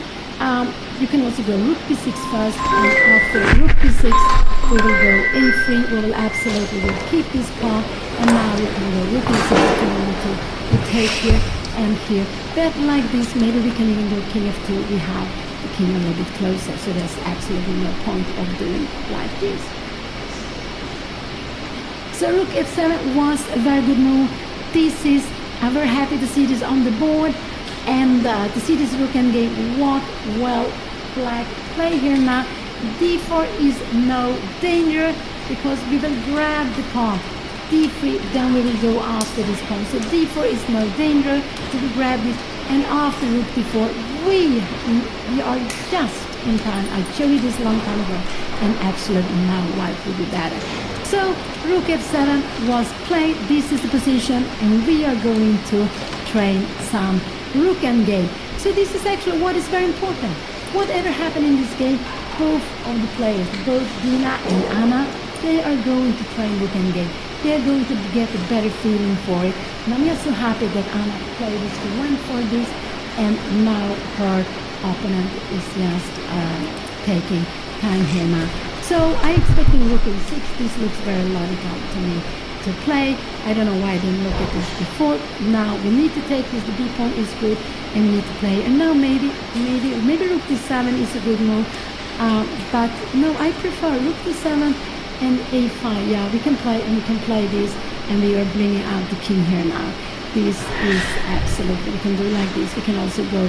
You can also go rook b6 first, and after rook b6, we will go a3. We will absolutely keep this pawn, and now we can go rook b6 if we want to take here and here. But like this, maybe we can even go king f2. We have the king a little bit closer, so there's absolutely no point of doing like this. So rook f7 was a very good move. This is, I'm very happy to see this on the board, and to see this rook and game. What well black play here now. d4 is no danger because we will grab the pawn. d3, then we will go after this pawn. So d4 is no danger. We will grab this, and after rook d4, we are just in time. I showed you this long time ago, and absolutely now white will be better. So rook f7 was played. This is the position, and we are going to train some rook and game. So this is actually what is very important. Whatever happened in this game, both of the players, both Dina and Anna, they are going to train rook and game. They are going to get a better feeling for it. And I'm just so happy that Anna played this, she went for this, and now her opponent is just taking time here now. So I expected rook a6. This looks very logical to me to play. I don't know why I didn't look at this before. Now we need to take this. The b pawn is good, and we need to play. And now maybe rook d7 is a good move. But no, I prefer rook d7 and a5. Yeah, we can play, and we can play this, and we are bringing out the king here now. This is absolutely, we can do like this. We can also go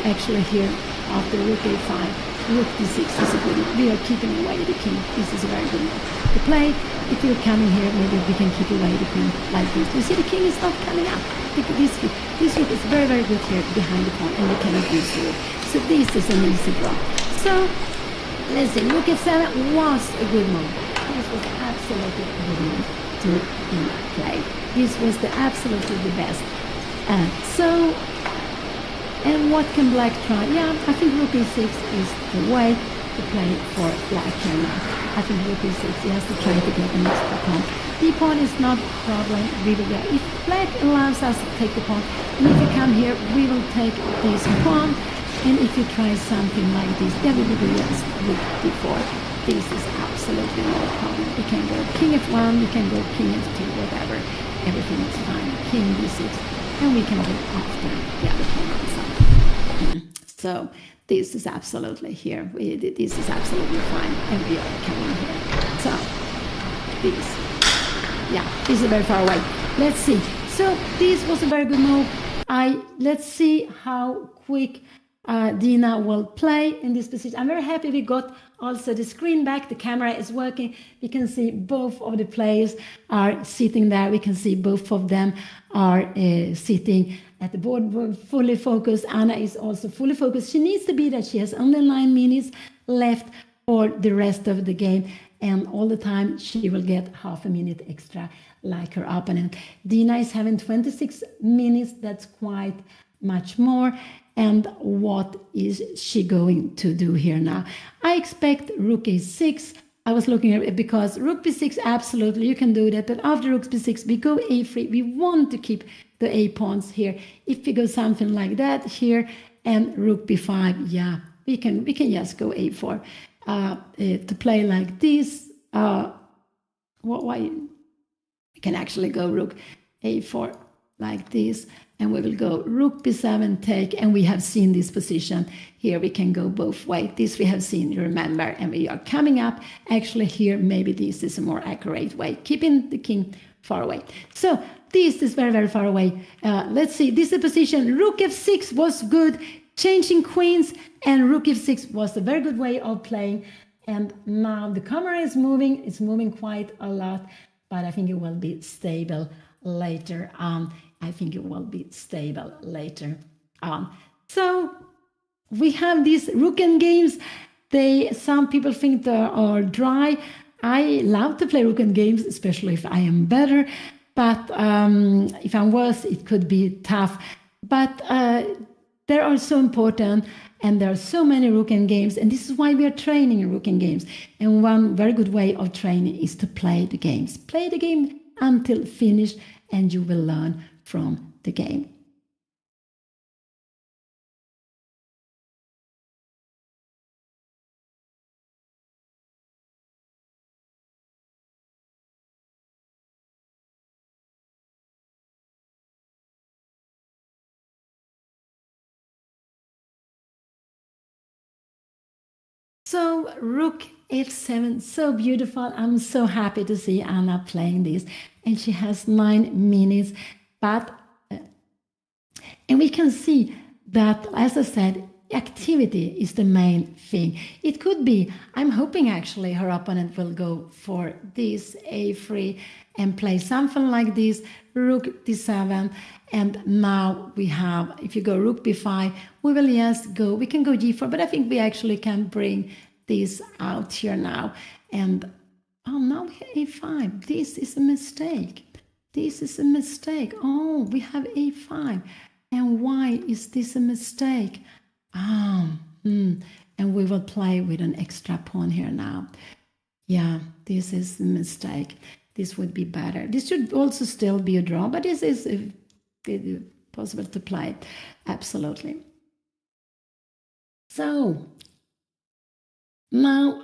actually here after rook a5. Rook d6 is a good. We are keeping away the king. This is a very good move to play. If you're coming here, maybe we can keep away the queen like this. You see, the king is not coming up. This rook is very, very good here behind the pawn, and we cannot use the rook. So this is an easy draw. So let's see. Rook f7 was a good move. This was absolutely a good move to play. This was the absolutely the best. And what can black try? Yeah, I think rook e6 is the way to play for black here now. I think rook e6, he has to try to get an extra pawn. The pawn is not a problem. We will go. If black allows us to take the pawn, and if you come here, we will take this pawn. And if you try something like this, then we will do yes with d4. this is absolutely no problem. You can go king f1, you can go king f2, whatever. Everything is fine. King d6, and we can go after the other pawn outside. So this is absolutely here. This is absolutely fine, and we are coming here. So this is very far away. Let's see. So this was a very good move. Let's see how quick Dina will play in this position. I'm very happy we got also the screen back. The camera is working. We can see both of the players are sitting there. We can see both of them are sitting at the board fully focused. Anna is also fully focused. She needs to be that. She has only 9 minutes left for the rest of the game. And all the time she will get half a minute extra like her opponent. Dina is having 26 minutes. That's quite much more. And what is she going to do here now? I expect rook a6. I was looking at it because rook b6, absolutely, you can do that. But after rook b6, we go a3. We want to keep the a pawns here. If we go something like that here and rook b5, yeah, we can just go a4. To play like this, why? We can actually go rook a4 like this, and we will go rook b7 take, and we have seen this position here. We can go both ways. This we have seen, remember, and we are coming up. Actually here, maybe this is a more accurate way, keeping the king far away. So this is very, very far away. Let's see, this is the position. Rook f6 was good, changing queens, and rook f6 was a very good way of playing. And now the camera is moving. It's moving quite a lot, but I think it will be stable later on. So we have these rook and games. Some people think they are dry. I love to play rook and games, especially if I am better. But if I'm worse, it could be tough. But they are so important, and there are so many rook and games, and this is why we are training in rook and games. And one very good way of training is to play the games. Play the game until finished, and you will learn from the game. So rook f7, so beautiful. I'm so happy to see Anna playing this, and she has 9 minutes. But and we can see that, as I said, activity is the main thing. It could be, I'm hoping actually her opponent will go for this a3 and play something like this, rook d7, and now we have, if you go rook b5, we will just go, we can go g4, but I think we actually can bring this out here now. And now we have a5. This is a mistake. This is a mistake. Oh, we have a5. And why is this a mistake? And we will play with an extra pawn here now. Yeah, this is a mistake. This would be better. This should also still be a draw, but this is possible to play. Absolutely. So now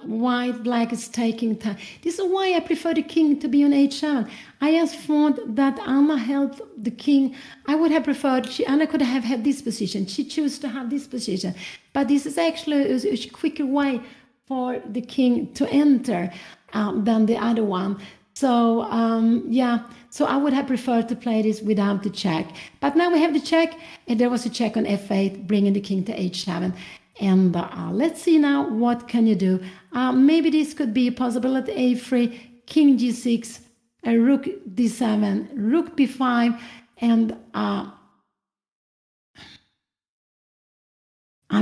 black is taking time. This is why I prefer the king to be on h7. I just thought that Anna held the king. I would have preferred, Anna could have had this position. She chose to have this position. But this is actually a quicker way for the king to enter than the other one. So, so I would have preferred to play this without the check. But now we have the check, and there was a check on f8, bringing the king to h7. And let's see now, what can you do? Maybe this could be a possibility, a3, king g6, a rook d7, rook b5, and I'm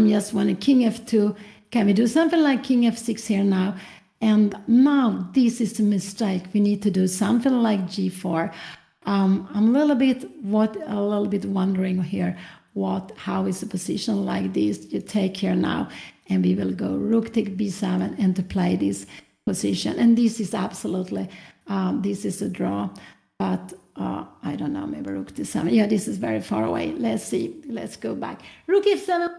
just wanting king f2. Can we do something like king f6 here now? And now this is a mistake. We need to do something like g4. I'm a little bit wondering here. How is a position like this? You take here now, and we will go rook take b7 and to play this position. And this is absolutely, this is a draw, but I don't know, maybe rook d7. Yeah, this is very far away. Let's see. Let's go back. Rook f7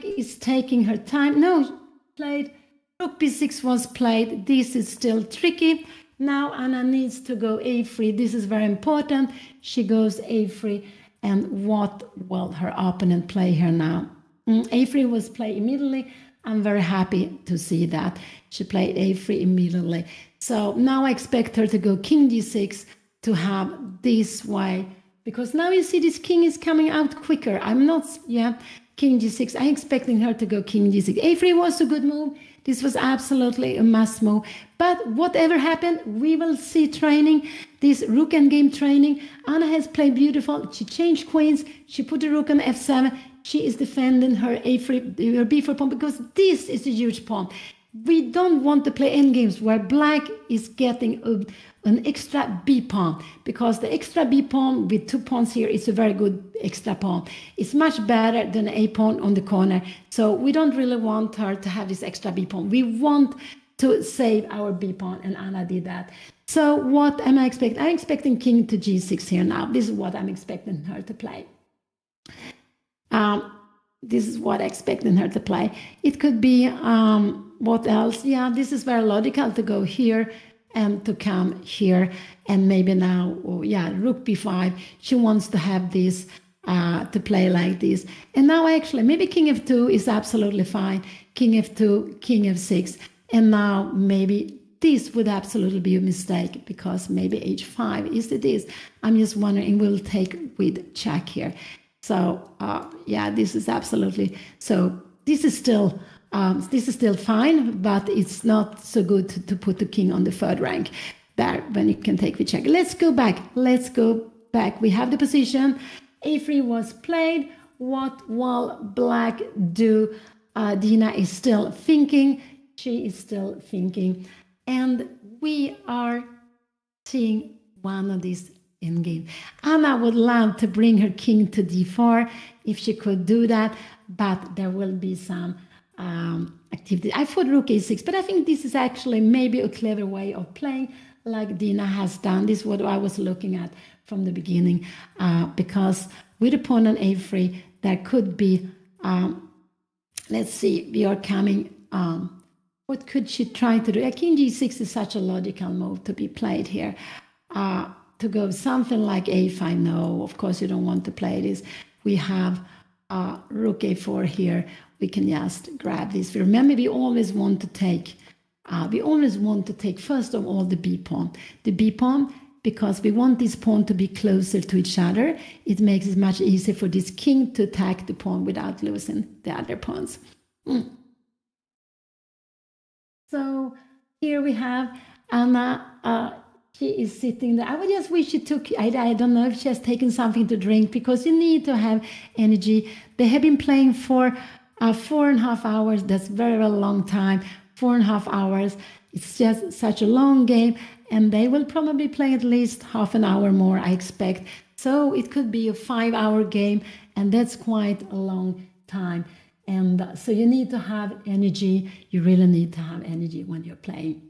is taking her time. No, played Rook b6 was played. This is still tricky. Now Anna needs to go a3. This is very important. She goes a3. And what will her opponent play here now? A3 was played immediately. I'm very happy to see that. She played a3 immediately. So now I expect her to go king d6 to have this way. Because now you see this king is coming out quicker. I'm not, king g6. I'm expecting her to go king g6. a3 was a good move. This was absolutely a must move. But whatever happened, we will see training, this rook endgame training. Anna has played beautiful. She changed queens. She put the rook on f7. She is defending her a3, her b4 pawn, because this is a huge pawn. We don't want to play endgames where black is getting an extra b pawn, because the extra b pawn with 2 pawns here is a very good extra pawn. It's much better than a pawn on the corner. So we don't really want her to have this extra b pawn. We want to save our b pawn, and Anna did that. So what am I expecting? I'm expecting king to g6 here now. This is what I'm expecting her to play. This is what I'm expecting her to play. It could be, what else? Yeah, this is very logical to go here and to come here. And maybe now, rook b5. She wants to have this, to play like this. And now actually, maybe king f2 is absolutely fine. King f2, king f6. And now maybe this would absolutely be a mistake, because maybe h5 is this. I'm just wondering, we'll take with check here. So this is absolutely, so this is still fine, but it's not so good to put the king on the third rank there when you can take the check. Let's go back. We have the position. a3 was played. What will black do? Dina is still thinking. She is still thinking. And we are seeing one of these endgame. Anna would love to bring her king to d4 if she could do that, but there will be some activity. I thought rook a6, but I think this is actually maybe a clever way of playing like Dina has done. This is what I was looking at from the beginning, because with a pawn on a3, there could be, let's see, we are coming, what could she try to do? King g6 is such a logical move to be played here. To go something like a5, no, of course you don't want to play this. We have rook a4 here. We can just grab this. Remember, we always want to take first of all the b pawn. The b pawn, because we want this pawn to be closer to each other. It makes it much easier for this king to attack the pawn without losing the other pawns. So here we have Anna. She is sitting there. I would just wish she took, I don't know if she has taken something to drink, because you need to have energy. They have been playing for 4.5 hours. That's very, very long time. 4.5 hours. It's just such a long game. And they will probably play at least half an hour more, I expect. So it could be a 5-hour game. And that's quite a long time. And so you need to have energy. You really need to have energy when you're playing.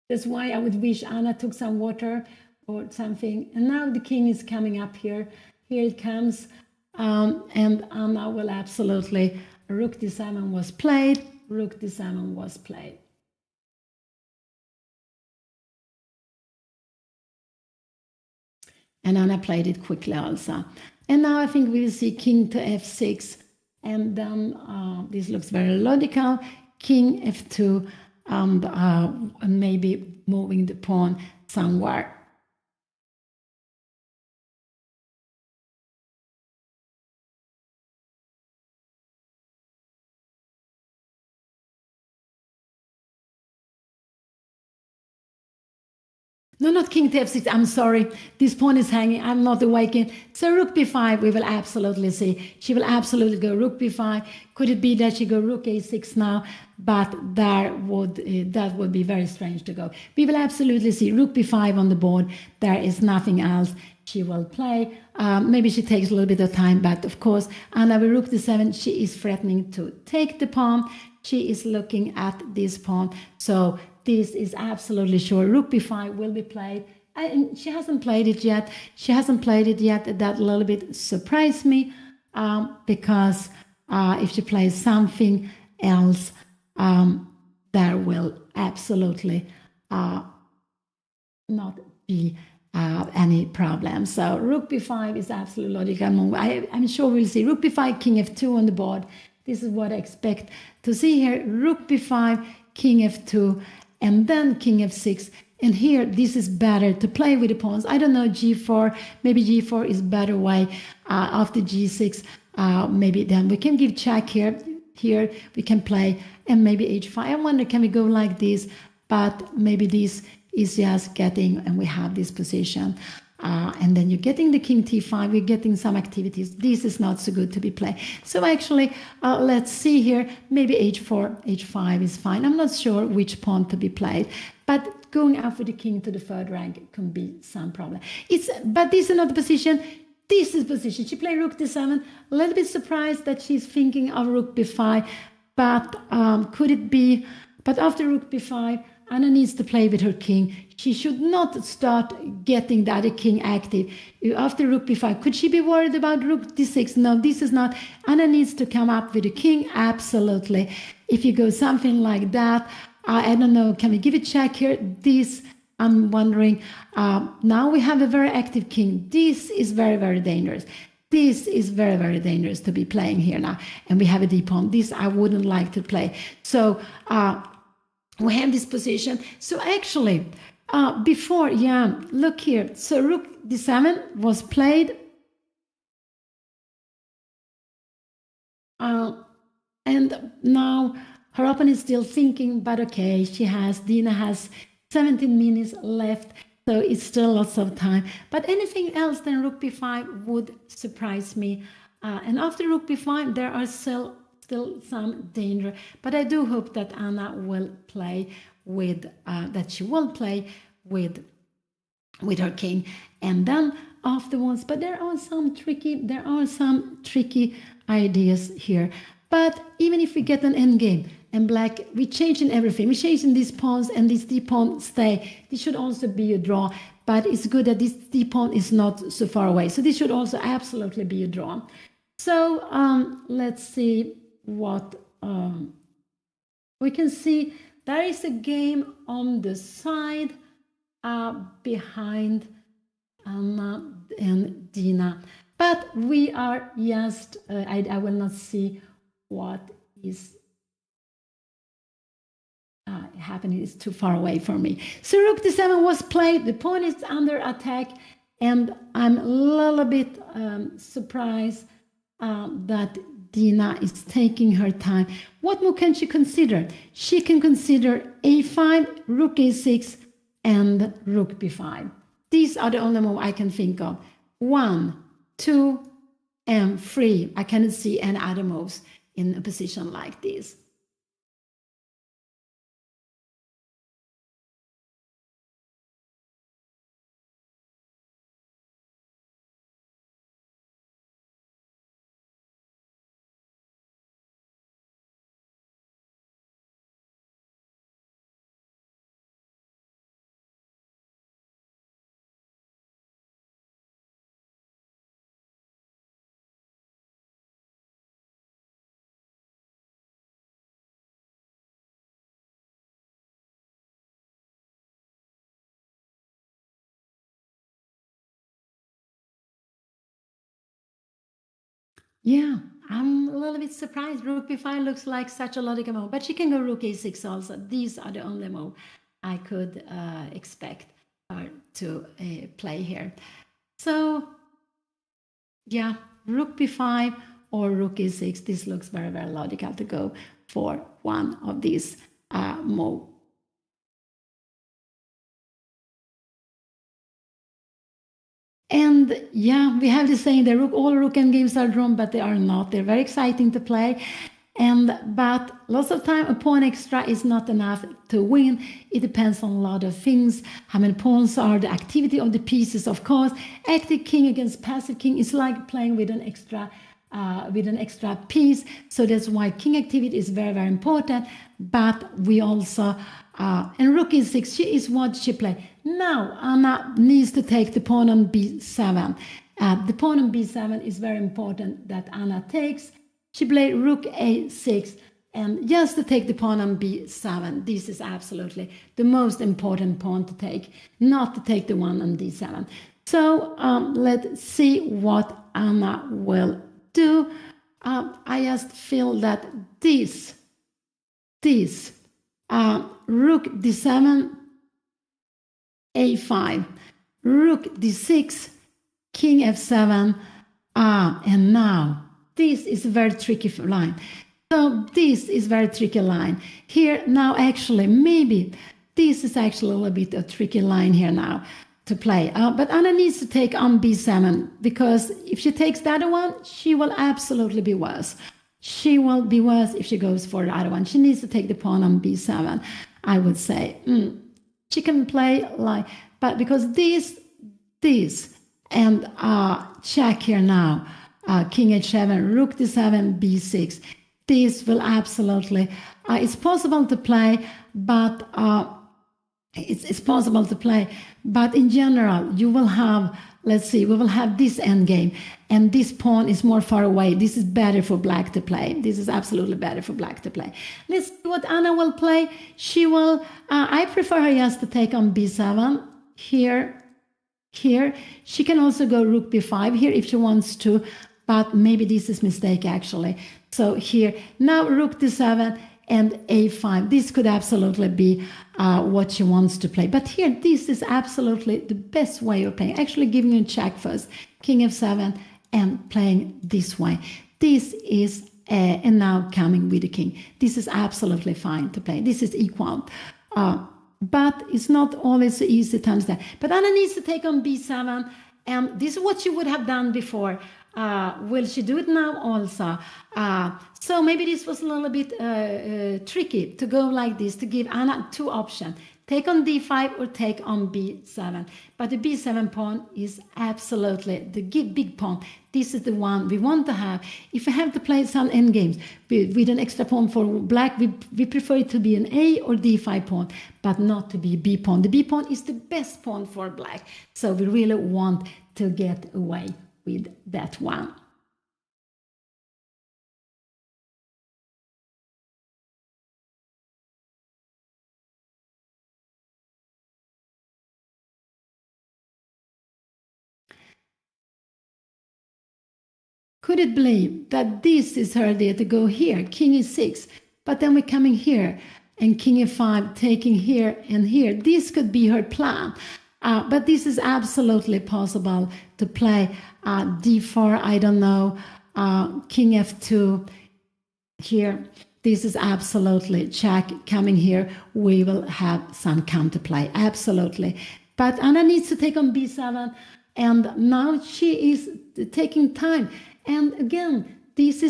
That's why I would wish Anna took some water or something. And now the king is coming up here. Here it comes. And Anna will absolutely, rook d7 was played. Rook d7 was played. And Anna played it quickly also. And now I think we will see king to f6. And then this looks very logical. King f2. And maybe moving the pawn somewhere. No, not king to f6. I'm sorry. This pawn is hanging. I'm not awakened. So rook b5, we will absolutely see. She will absolutely go rook b5. Could it be that she go rook a6 now? But that would be very strange to go. We will absolutely see rook b5 on the board. There is nothing else she will play. Maybe she takes a little bit of time, but of course, Anna with rook d7, she is threatening to take the pawn. She is looking at this pawn. So this is absolutely sure. Rook b5 will be played. And she hasn't played it yet. That a little bit surprised me, because if she plays something else there will absolutely not be any problem. So rook b5 is absolutely logical move. I'm sure we'll see rook b5, king f2 on the board. This is what I expect to see here. Rook b5, king f2, and then king f6. And here, this is better to play with the pawns. I don't know, g4, maybe g4 is better way after g6. Maybe then we can give check here. Here we can play, and maybe h5. I wonder, can we go like this? But maybe this is just getting, and we have this position. And then you're getting the king t5, you're getting some activities. This is not so good to be played. So actually, let's see here, maybe h4, h5 is fine. I'm not sure which pawn to be played, but going after the king to the third rank can be some problem. But this is not the position. This is position. She played rook d7. A little bit surprised that she's thinking of rook b5, but could it be? But after rook b5, Anna needs to play with her king. She should not start getting the other king active. After rook b5, could she be worried about rook d6? No, this is not. Anna needs to come up with the king, absolutely. If you go something like that, I don't know, can we give a check here? This, I'm wondering. Now we have a very active king. This is very, very dangerous. This is very, very dangerous to be playing here now. And we have a d pawn. This I wouldn't like to play. So we have this position. So actually, before, yeah, look here. So rook d7 was played. And now her opponent is still thinking, but okay, Dina has 17 minutes left, so it's still lots of time. But anything else than rook b5 would surprise me. And after rook b5, there are still some danger. But I do hope that Anna will play with, that she will play with her king. And then afterwards, but there are some tricky ideas here. But even if we get an endgame, and black, we're changing everything. We're changing these pawns, and this d pawn stay. This should also be a draw, but it's good that this d pawn is not so far away. So this should also absolutely be a draw. So let's see what we can see. There is a game on the side behind Anna and Dina, but we are just, I will not see what is happening. Is too far away for me. So rook d7 was played. The pawn is under attack, and I'm a little bit surprised that Dina is taking her time. What move can she consider? She can consider a5, rook a6, and rook b5. These are the only moves I can think of. 1, 2, and 3. I cannot see any other moves in a position like this. Yeah, I'm a little bit surprised. Rook b5 looks like such a logical move, but she can go rook a6 also. These are the only move I could expect her to play here. So, yeah, rook b5 or rook a6. This looks very, very logical to go for one of these moves. And yeah, we have the saying that all rook endgames are drawn, but they are not. They're very exciting to play. But lots of time a pawn extra is not enough to win. It depends on a lot of things. How many pawns are, the activity of the pieces, of course. Active king against passive king is like playing with an extra piece. So that's why king activity is very, very important. But we also and rook e6 is what she played. Now Anna needs to take the pawn on b7. The pawn on b7 is very important that Anna takes. She played rook a6. And just to take the pawn on b7, this is absolutely the most important pawn to take, not to take the one on d7. So let's see what Anna will do. I just feel that this rook d7, a5, rook d6, king f7, and now this is a very tricky line. So this is very tricky line. Here now actually maybe this is actually a little bit a tricky line here now to play. But Anna needs to take on b7 because if she takes the other one, she will absolutely be worse. She will be worse if she goes for the other one. She needs to take the pawn on b7, I would say. She can play like, but because this, and check here now, king h7, rook d7, b6. This will absolutely, it's possible to play, but it's possible to play. But in general, you will have, let's see, we will have this endgame, and this pawn is more far away. This is better for black to play. This is absolutely better for black to play. Let's see what Anna will play. She will, I prefer her just to take on b7 here. She can also go rook b5 here if she wants to, but maybe this is mistake actually. So here, now rook d7 and a5. This could absolutely be what she wants to play. But here, this is absolutely the best way of playing. Actually giving you a check first, king f7, and playing this way. This is, and now coming with the king. This is absolutely fine to play. This is equal. But it's not always so easy to understand. But Anna needs to take on b7, and this is what she would have done before. Will she do it now also? So maybe this was a little bit tricky to go like this, to give Anna two options. Take on d5 or take on b7. But the b7 pawn is absolutely the big pawn. This is the one we want to have. If we have to play some endgames with an extra pawn for black, we prefer it to be an A or d5 pawn, but not to be a b pawn. The b pawn is the best pawn for black. So we really want to get away with that one. Could it be that this is her idea to go here, king e6, but then we're coming here and king e5, taking here and here. This could be her plan. But this is absolutely possible to play d4, I don't know, king f2 here. This is absolutely check. Coming here, we will have some counterplay, absolutely. But Anna needs to take on b7, and now she is taking time. And again, these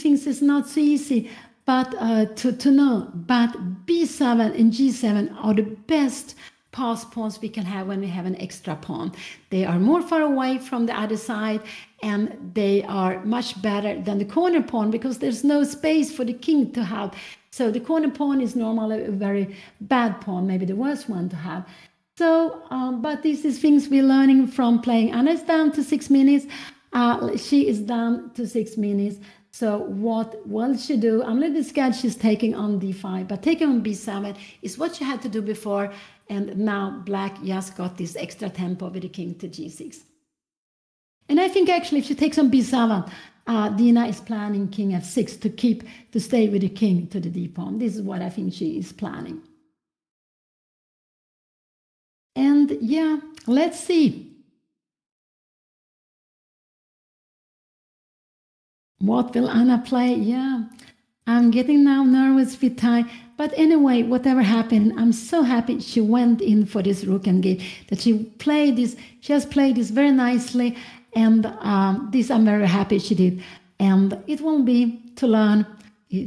things is not so easy, but to know. But b7 and g7 are the best pass pawns we can have when we have an extra pawn. They are more far away from the other side, and they are much better than the corner pawn because there's no space for the king to have. So the corner pawn is normally a very bad pawn, maybe the worst one to have. So, but this is things we're learning from playing. Anna is down to 6 minutes. She is down to 6 minutes. So what will she do? I'm a little bit scared she's taking on d5, but taking on b7 is what she had to do before. And now black just got this extra tempo with the king to g6. And I think actually if she takes on b7, Dina is planning king f6 to stay with the king to the d pawn. This is what I think she is planning. And yeah, let's see. What will Anna play? Yeah, I'm getting now nervous with time. But anyway, whatever happened, I'm so happy she went in for this rook and gate, that she has played this very nicely. And this I'm very happy she did. And it will be to learn.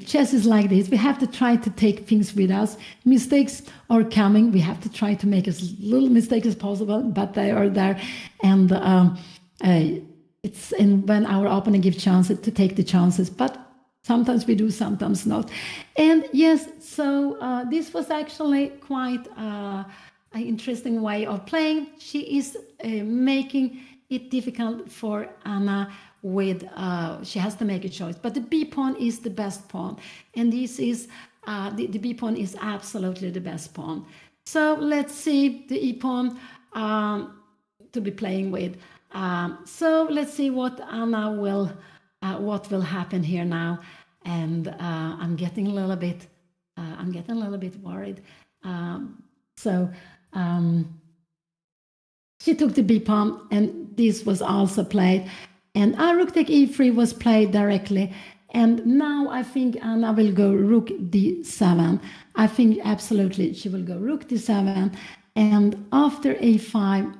Chess is like this. We have to try to take things with us. Mistakes are coming. We have to try to make as little mistakes as possible, but they are there. And and when our opponent gives chances, to take the chances. But sometimes we do, sometimes not. And yes, so this was actually quite an interesting way of playing. She is making it difficult for Anna with, she has to make a choice. But the B pawn is the best pawn. And this is, the B pawn is absolutely the best pawn. So let's see the E pawn to be playing with. So let's see what Anna will, what will happen here now. And I'm getting a little bit worried. She took the B pawn, and this was also played. And rook take e3 was played directly. And now I think Anna will go rook d7. I think absolutely she will go rook d7. And after a5,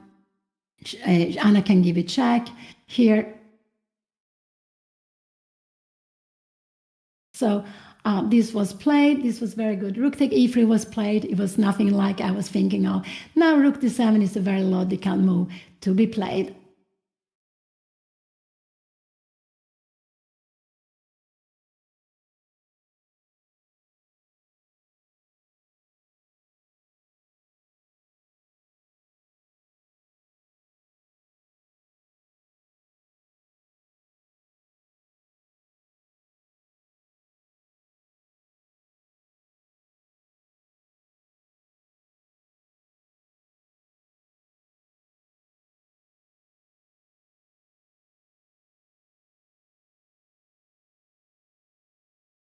Anna can give a check here. So this was played. This was very good. Rook take e3 was played. It was nothing like I was thinking of. Now rook d7 is a very logical move to be played.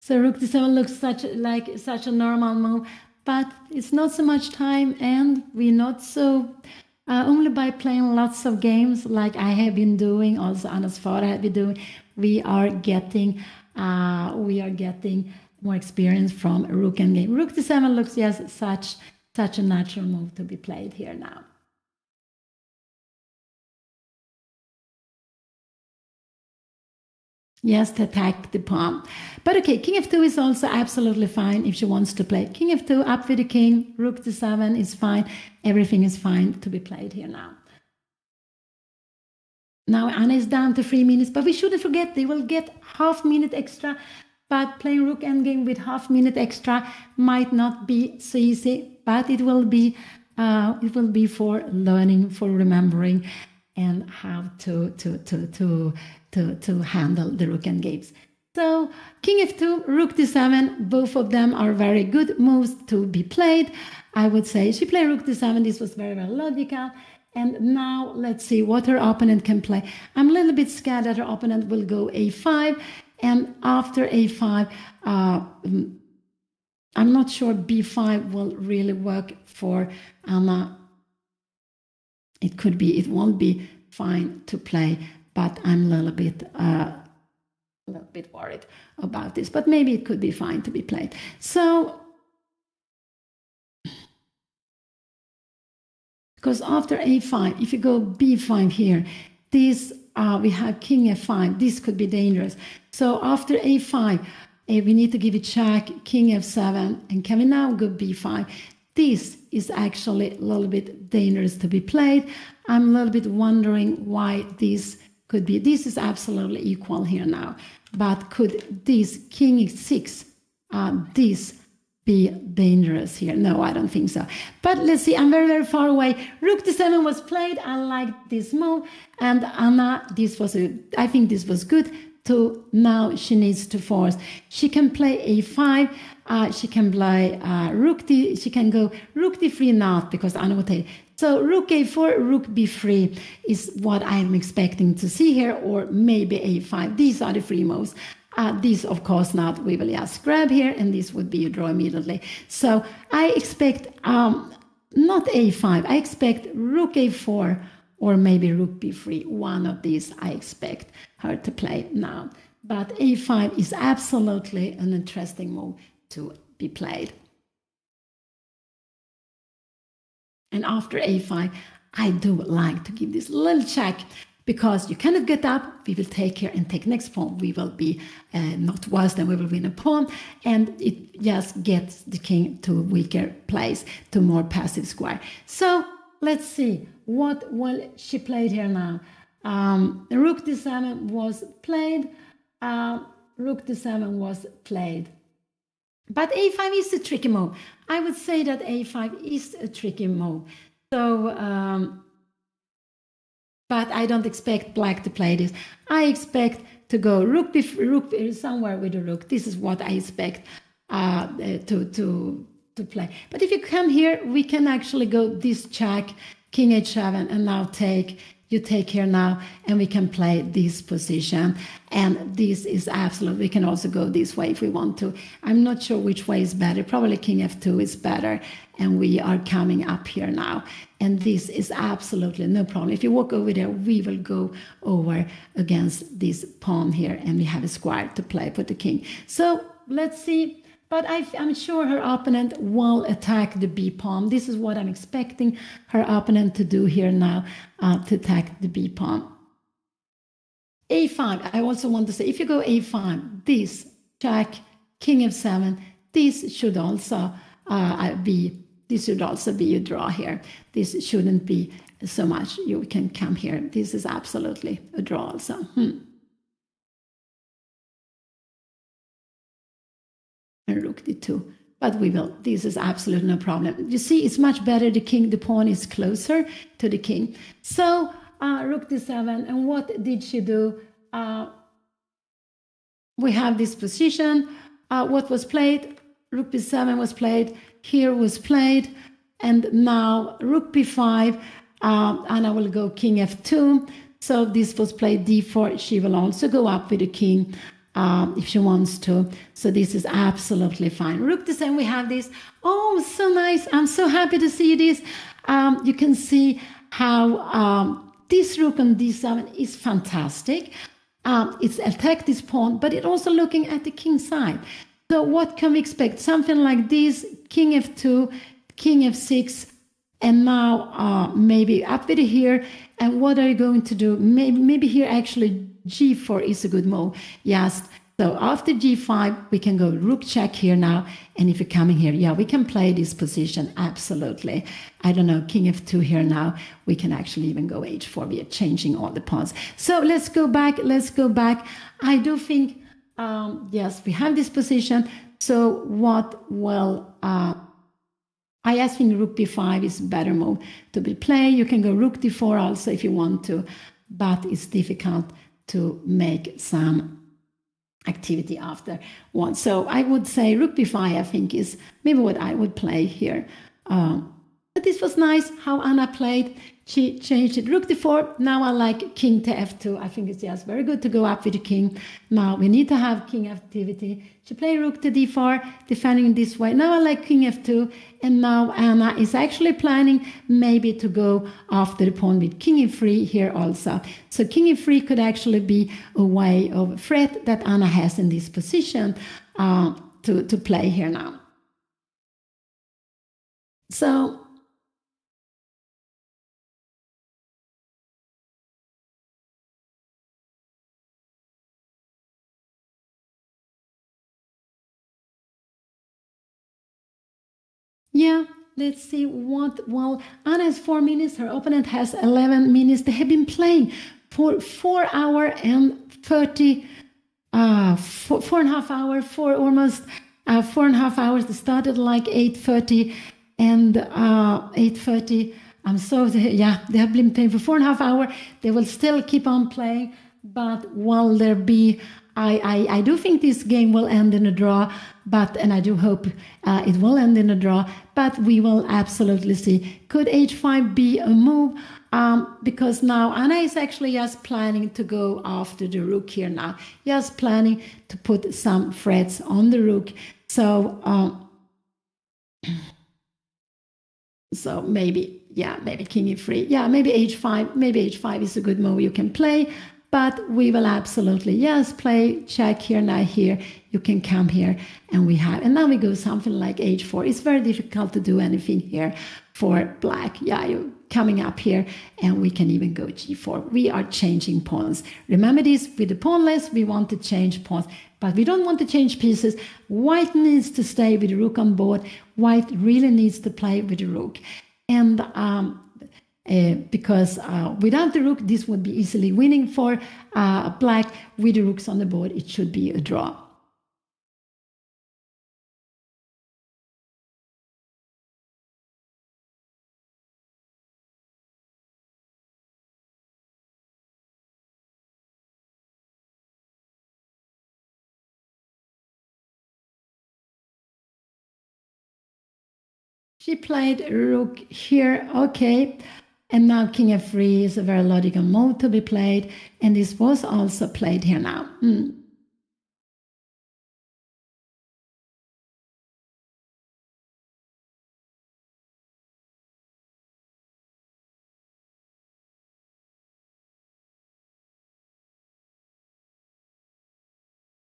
So rook d7 looks such a normal move, but it's not so much time, and we're not so only by playing lots of games like I have been doing, also Anna's father had been doing, we are getting more experience from rook endgame. Rook d7 looks such a natural move to be played here now. Yes, to attack the pawn. But okay, king f2 is also absolutely fine if she wants to play. King f2, up with the king, rook d7 is fine. Everything is fine to be played here now. Now Anna is down to 3 minutes, but we shouldn't forget they will get half minute extra. But playing rook endgame with half minute extra might not be so easy, but it will be for learning, for remembering, and how to handle the rook endgames. So king f2, rook d7, both of them are very good moves to be played. I would say she played rook d7. This was very, very logical. And now let's see what her opponent can play. I'm a little bit scared that her opponent will go a5. And after a5, I'm not sure b5 will really work for Anna. It could be, it won't be fine to play, but I'm a little bit worried about this. But maybe it could be fine to be played. So, because after a5, if you go b5 here, this we have king f5. This could be dangerous. So after a5, we need to give a check, king f7, and can we now go b5? This is actually a little bit dangerous to be played. I'm a little bit wondering why this could be. This is absolutely equal here now. But could this king e6, this be dangerous here? No, I don't think so. But let's see, I'm very, very far away. Rook d7 was played. I like this move. And Anna, I think this was good. Now she needs to force. She can play a5. She can play rook d. She can go rook d3 not because Anna would take. So rook a4, rook b3 is what I'm expecting to see here, or maybe a5. These are the free moves. This, of course, not. We will just grab here, and this would be a draw immediately. So I expect not a5. I expect rook a4 or maybe rook b3. One of these I expect her to play now. But a5 is absolutely an interesting move to be played. And after a5, I do like to give this little check because you cannot get up. We will take here and take next pawn. We will be not worse than we will win a pawn. And it just gets the king to a weaker place, to more passive square. So let's see. What will she play here now? Rook d7 was played. Rook d7 was played. But a5 is a tricky move. I would say that a5 is a tricky move. So but I don't expect black to play this. I expect to go rook somewhere with the rook. This is what I expect to play. But if you come here, we can actually go this check, king h7, and now you take here now, and we can play this position. And this is absolute. We can also go this way if we want to. I'm not sure which way is better. Probably king f2 is better. And we are coming up here now. And this is absolutely no problem. If you walk over there, we will go over against this pawn here, and we have a square to play for the king. So let's see. But I'm sure her opponent will attack the b pawn. This is what I'm expecting her opponent to do here now, to attack the b pawn. a5, I also want to say, if you go a5, this check, king f7, this should also be a draw here. This shouldn't be so much. You can come here. This is absolutely a draw also. And rook d2. But we will. This is absolutely no problem. You see, it's much better. The pawn is closer to the king. So rook d7. And what did she do? We have this position. What was played? Rook b7 was played. Here was played. And now rook b5. And I will go king f2. So this was played d4. She will also go up with the king. If she wants to. So this is absolutely fine. Rook d7, we have this. Oh, so nice. I'm so happy to see this. You can see how this rook on d7 is fantastic. It's attacked this pawn, but it's also looking at the king side. So what can we expect? Something like this, king f2, king f6, and now maybe up with here. And what are you going to do? Maybe here actually g4 is a good move. Yes. So after g5, we can go rook check here now. And if you're coming here, yeah, we can play this position. Absolutely. I don't know, king f2 here now. We can actually even go h4. We are changing all the pawns. So let's go back. Let's go back. I do think, yes, we have this position. So what will... I think rook b5 is a better move to be played. You can go rook d4 also if you want to, but it's difficult to make some activity after one. So I would say rook b5, I think, is maybe what I would play here. But this was nice how Anna played. She changed it. Rook d4. Now I like king to f2. I think it's just very good to go up with the king. Now we need to have king activity. She played rook to d4, defending this way. Now I like king f2. And now Anna is actually planning maybe to go after the pawn with king e3 here also. So king e3 could actually be a way of threat that Anna has in this position to play here now. So yeah, let's see what. Well, Anna has 4 minutes. Her opponent has 11 minutes. They have been playing for 4 hours and 30, 4.5 hours, for almost 4.5 hours. They started like 8:30 and 8:30. Yeah, they have been playing for 4.5 hours. They will still keep on playing, but will there be? I do think this game will end in a draw, and I do hope it will end in a draw, but we will absolutely see. Could h5 be a move? Because now Anna is actually just planning to go after the rook here now. Just planning to put some threats on the rook. So, so maybe king e3. Yeah, maybe h5. Maybe h5 is a good move you can play. But we will absolutely, play check here, now here. You can come here, and now we go something like h4. It's very difficult to do anything here for black. Yeah, you're coming up here, and we can even go g4. We are changing pawns. Remember this, with the pawnless, we want to change pawns, but we don't want to change pieces. White needs to stay with the rook on board. White really needs to play with the rook. And because without the rook, this would be easily winning for black. With the rooks on the board, it should be a draw. She played rook here, okay. And now king f3 is a very logical move to be played. And this was also played here now.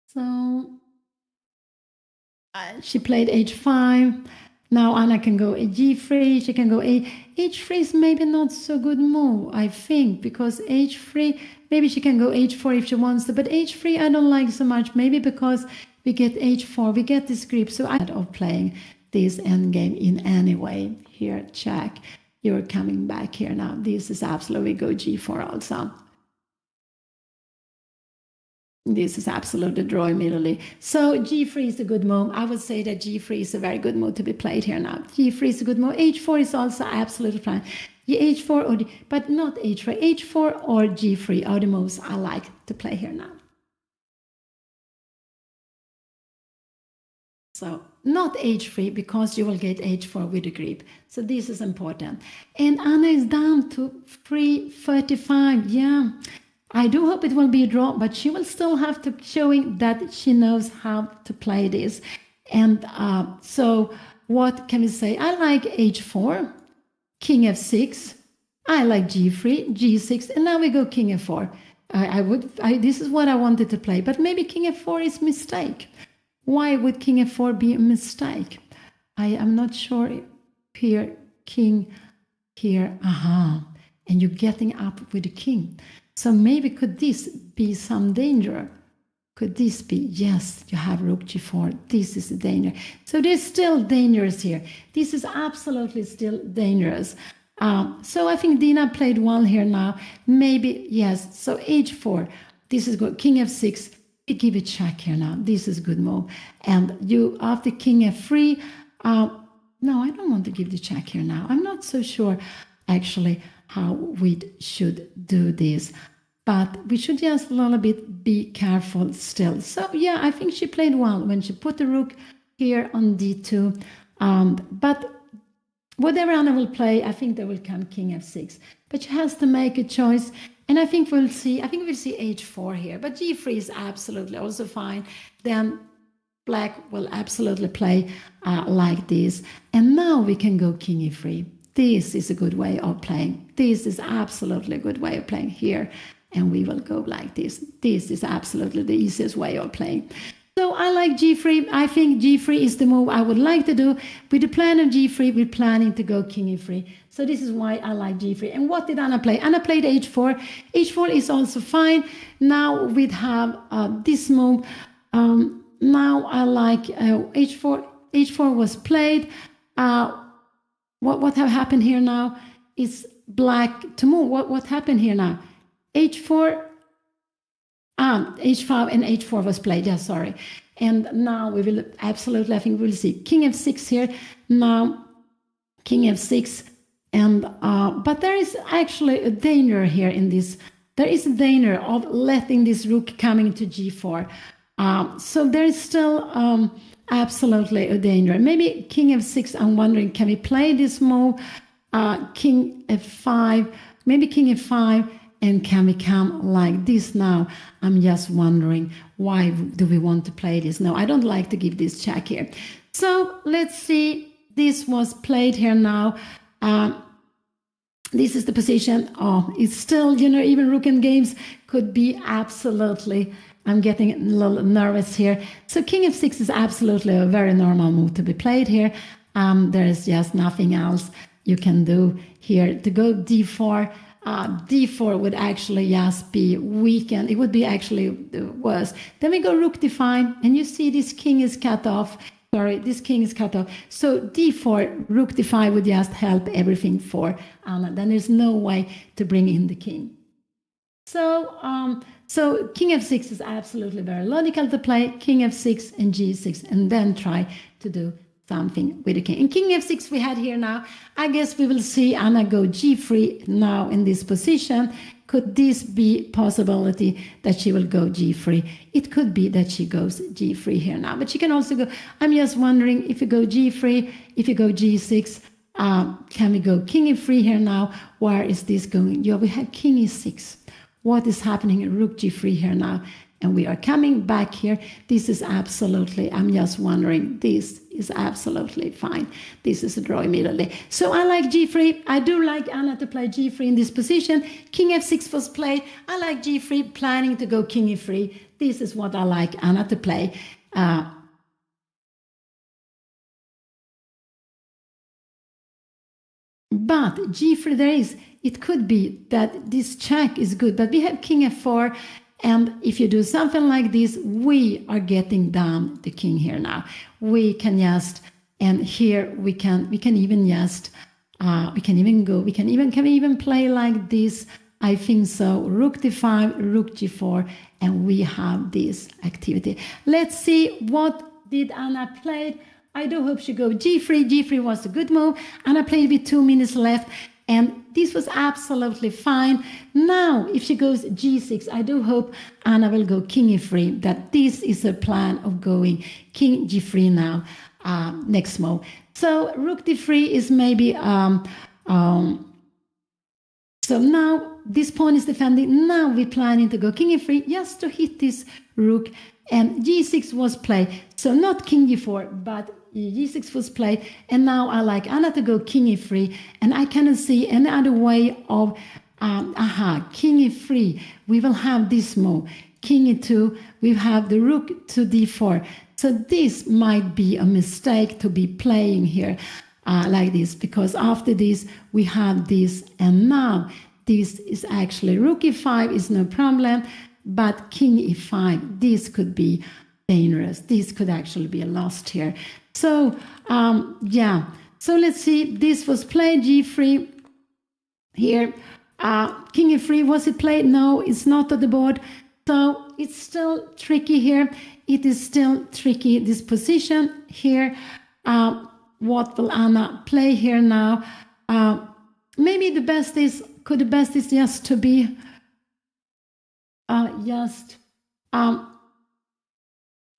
So she played h5. Now Anna can go g3. She can go h3 is maybe not so good move, I think, because h3, maybe she can go h4 if she wants to, but h3 I don't like so much, maybe because we get h4, we get this grip, so I'm of playing this endgame in any way. Here, check. You're coming back here now. This is absolutely go g4 also. This is absolutely draw immediately. So g3 is a good move. I would say that g3 is a very good move to be played here now. g3 is a good move. h4 is also absolutely fine. h4 or but not h4. h4 or g3 are the moves I like to play here now. So not h3 because you will get h4 with the grip. So this is important. And Anna is down to 335. Yeah. I do hope it will be a draw, but she will still have to showing that she knows how to play this. And so what can we say? I like h4, king f6. I like g3, g6, and now we go king f4. This is what I wanted to play, but maybe king f4 is mistake. Why would king f4 be a mistake? I am not sure. Here, king, here, and you're getting up with the king. So maybe could this be some danger? Could this be? Yes, you have rook g4. This is a danger. So there's still dangers here. This is absolutely still dangerous. So I think Dina played well here now. Maybe, yes. So h4. This is good. King f6. We give a check here now. This is a good move. And you, after king f3, no, I don't want to give the check here now. I'm not so sure, actually, how we should do this. But we should just a little bit be careful still. So yeah, I think she played well when she put the rook here on d2. But whatever Anna will play, I think there will come king f6. But she has to make a choice. And I think we'll see h4 here. But g3 is absolutely also fine. Then black will absolutely play like this. And now we can go king e3. This is a good way of playing. This is absolutely a good way of playing here. And we will go like this. This is absolutely the easiest way of playing. So I like g3. I think g3 is the move I would like to do. With the plan of g3, we're planning to go king e3. So this is why I like g3. And what did Anna play? Anna played h4. h4 is also fine. Now we have this move. Now I like h4. h4 was played. What have happened here now is black to move. What happened here now? h4, h5 and h4 was played. Yeah, sorry. And now we will absolutely, I think we'll see king f6 here. Now king f6. And but there is actually a danger here in this. There is a danger of letting this rook coming to g4. So there is still absolutely a danger. Maybe king f6, I'm wondering, can we play this move? King f5, maybe king f5, and can we come like this now? I'm just wondering, why do we want to play this? No, I don't like to give this check here. So let's see. This was played here now. This is the position. Oh, it's still, even rook and games could be absolutely... I'm getting a little nervous here. So king f6 is absolutely a very normal move to be played here. There is just nothing else you can do here. To go d4, d4 would actually just be weakened. It would be actually worse. Then we go rook d5, and you see this king is cut off. Sorry, this king is cut off. So d4, rook d5 would just help everything for Anna. Then there's no way to bring in the king. So king f6 is absolutely very logical to play. King f6 and g6, and then try to do something with the king. And king f6 we had here now. I guess we will see Anna go g3 now in this position. Could this be possibility that she will go g3? It could be that she goes g3 here now, but she can also go. I'm just wondering if you go g3, if you go g6, can we go king e3 here now? Where is this going? Yeah, we have king e6. What is happening? Rook g3 here now. And we are coming back here. This is absolutely, I'm just wondering, this is absolutely fine. This is a draw immediately. So I like g3. I do like Anna to play g3 in this position. King f6 was played. I like g3, planning to go king e3. This is what I like Anna to play. But g3 there is, it could be that this check is good, but we have king f4. And if you do something like this, we are getting down the king here now. We can just, and here we can even just, can we even play like this? I think so. Rook d5, rook g4, and we have this activity. Let's see what did Anna play. I do hope she go g3. G3 was a good move. Anna played with 2 minutes left. And this was absolutely fine. Now, if she goes g6, I do hope Anna will go king e3, that this is a plan of going king g3 now, next move. So rook d3 is maybe, so now this pawn is defending. Now we're planning to go king e3 just to hit this rook. And g6 was played. So not king g4, but g6 was played, and now I like Anna to go king e3, and I cannot see any other way of, king e3, we will have this move, king e2, we have the rook to d4, so this might be a mistake to be playing here like this, because after this we have this, and now this is actually rook e5 is no problem, but king e5, this could be dangerous, this could actually be a lost here. So, yeah, so let's see, this was played, g3 here, king e3, was it played? No, it's not on the board, so it's still tricky here, it is still tricky, this position here, what will Anna play here now? Maybe the best is just to be,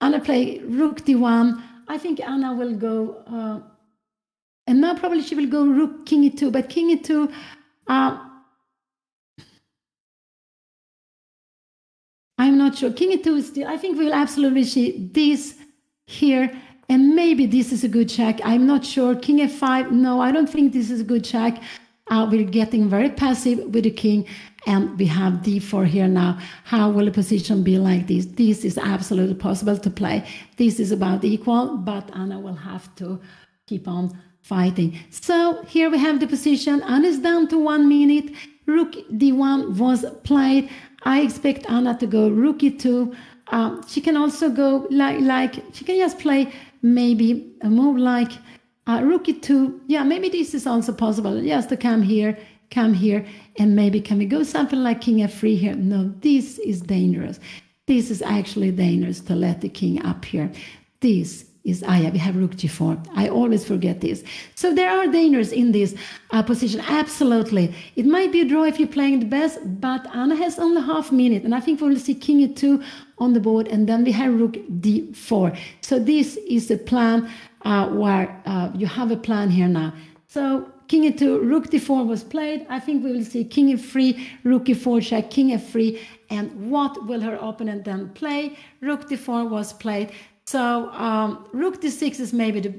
Anna play rook d1, I think Anna will go, and now probably she will go rook king e2, but king e2, I'm not sure. King e2 is still, I think we will absolutely see this here, and maybe this is a good check. I'm not sure. King f5, no, I don't think this is a good check. We're getting very passive with the king, and we have d4 here now. How will the position be like this? This is absolutely possible to play. This is about equal, but Anna will have to keep on fighting. So here we have the position. Anna is down to 1 minute. Rook d1 was played. I expect Anna to go rook e2. She can also go like she can just play maybe a move like rook e2. Yeah, maybe this is also possible. Just to come here, and maybe can we go something like king f3 here? No, this is dangerous. This is actually dangerous to let the king up here. This is, we have rook g4. I always forget this. So there are dangers in this position, absolutely. It might be a draw if you're playing the best, but Anna has only half minute, and I think we will see king e2 on the board, and then we have rook d4. So this is a plan where you have a plan here now. So king e2, rook d4 was played. I think we will see king e3, rook e4 check, king f3, and what will her opponent then play? Rook d4 was played. So rook d6 is maybe the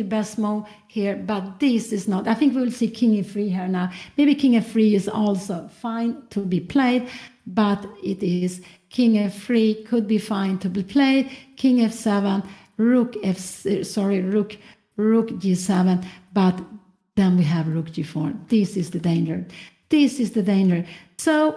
best move here, but this is not. I think we will see king e3 here now. Maybe king f3 is also fine to be played, but it is king f3 could be fine to be played. King f7, rook g7, but then we have rook g4. This is the danger. This is the danger. So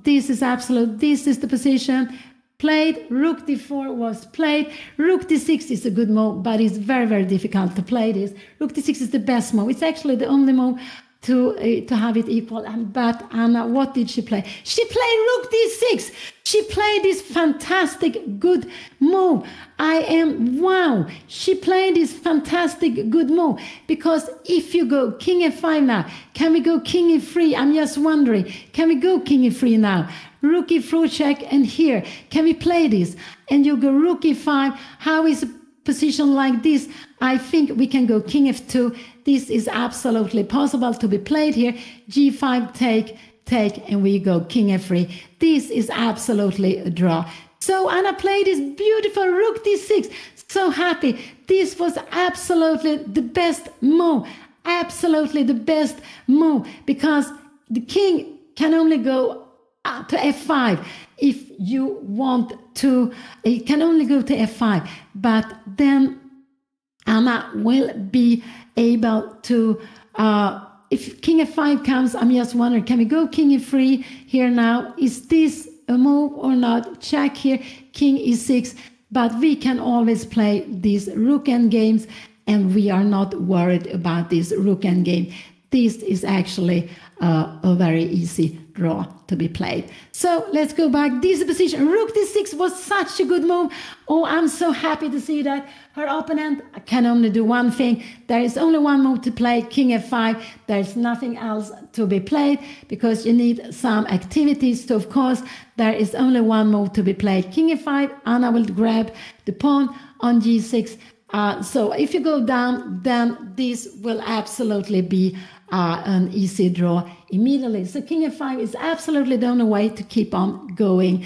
this is absolute. This is the position. Played, rook d4 was played. Rook d6 is a good move, but it's very, very difficult to play this. Rook d6 is the best move. It's actually the only move to have it equal. But Anna, what did she play? She played rook d6. She played this fantastic good move. Wow. She played this fantastic good move, because if you go king f5 now, can we go king e3? I'm just wondering, can we go king e3 now? Rook e4 check, and here, can we play this? And you go rook e5. How is a position like this? I think we can go king f2. This is absolutely possible to be played here. g5 take, and we go king f3. This is absolutely a draw. So Anna played this beautiful rook d6. So happy. This was absolutely the best move. Absolutely the best move, because the king can only go to f5 if you want to. It can only go to f5, but then Anna will be able to, if king f5 comes, I'm just wondering, can we go king e3 here now? Is this a move or not? Check here, king e6, but we can always play these rook end games, and we are not worried about this rook end game. This is actually a very easy draw to be played. So let's go back. This position, rook d6 was such a good move. Oh, I'm so happy to see that. Her opponent can only do one thing. There is only one move to play, king f5. There's nothing else to be played, because you need some activities. So of course, there is only one move to be played, king f5. Anna will grab the pawn on g6. So if you go down, then this will absolutely be an easy draw immediately. So king f5 is absolutely the only way to keep on going,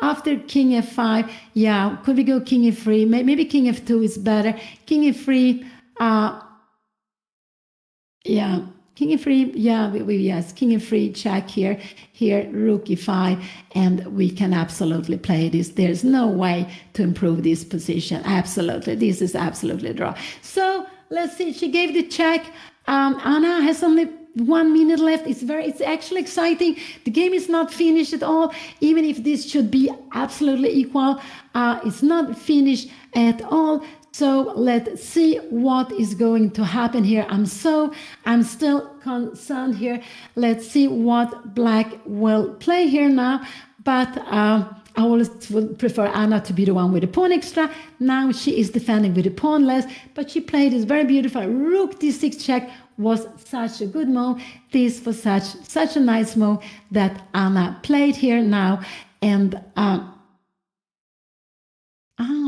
After king f5, yeah, could we go king e3? Maybe king f2 is better. King e3, yeah, king e3, yeah, yes, king e3, check here, rook e5, and we can absolutely play this. There's no way to improve this position. Absolutely, this is absolutely a draw. So let's see, she gave the check. Anna has only 1 minute left. It's actually exciting. The game is not finished at all. Even if this should be absolutely equal, it's not finished at all. So let's see what is going to happen here. I'm still concerned here. Let's see what black will play here now. But I always would prefer Anna to be the one with the pawn extra. Now she is defending with the pawn less, but she played this very beautiful rook d6 check. Was such a good move. This was such a nice move that Anna played here now. And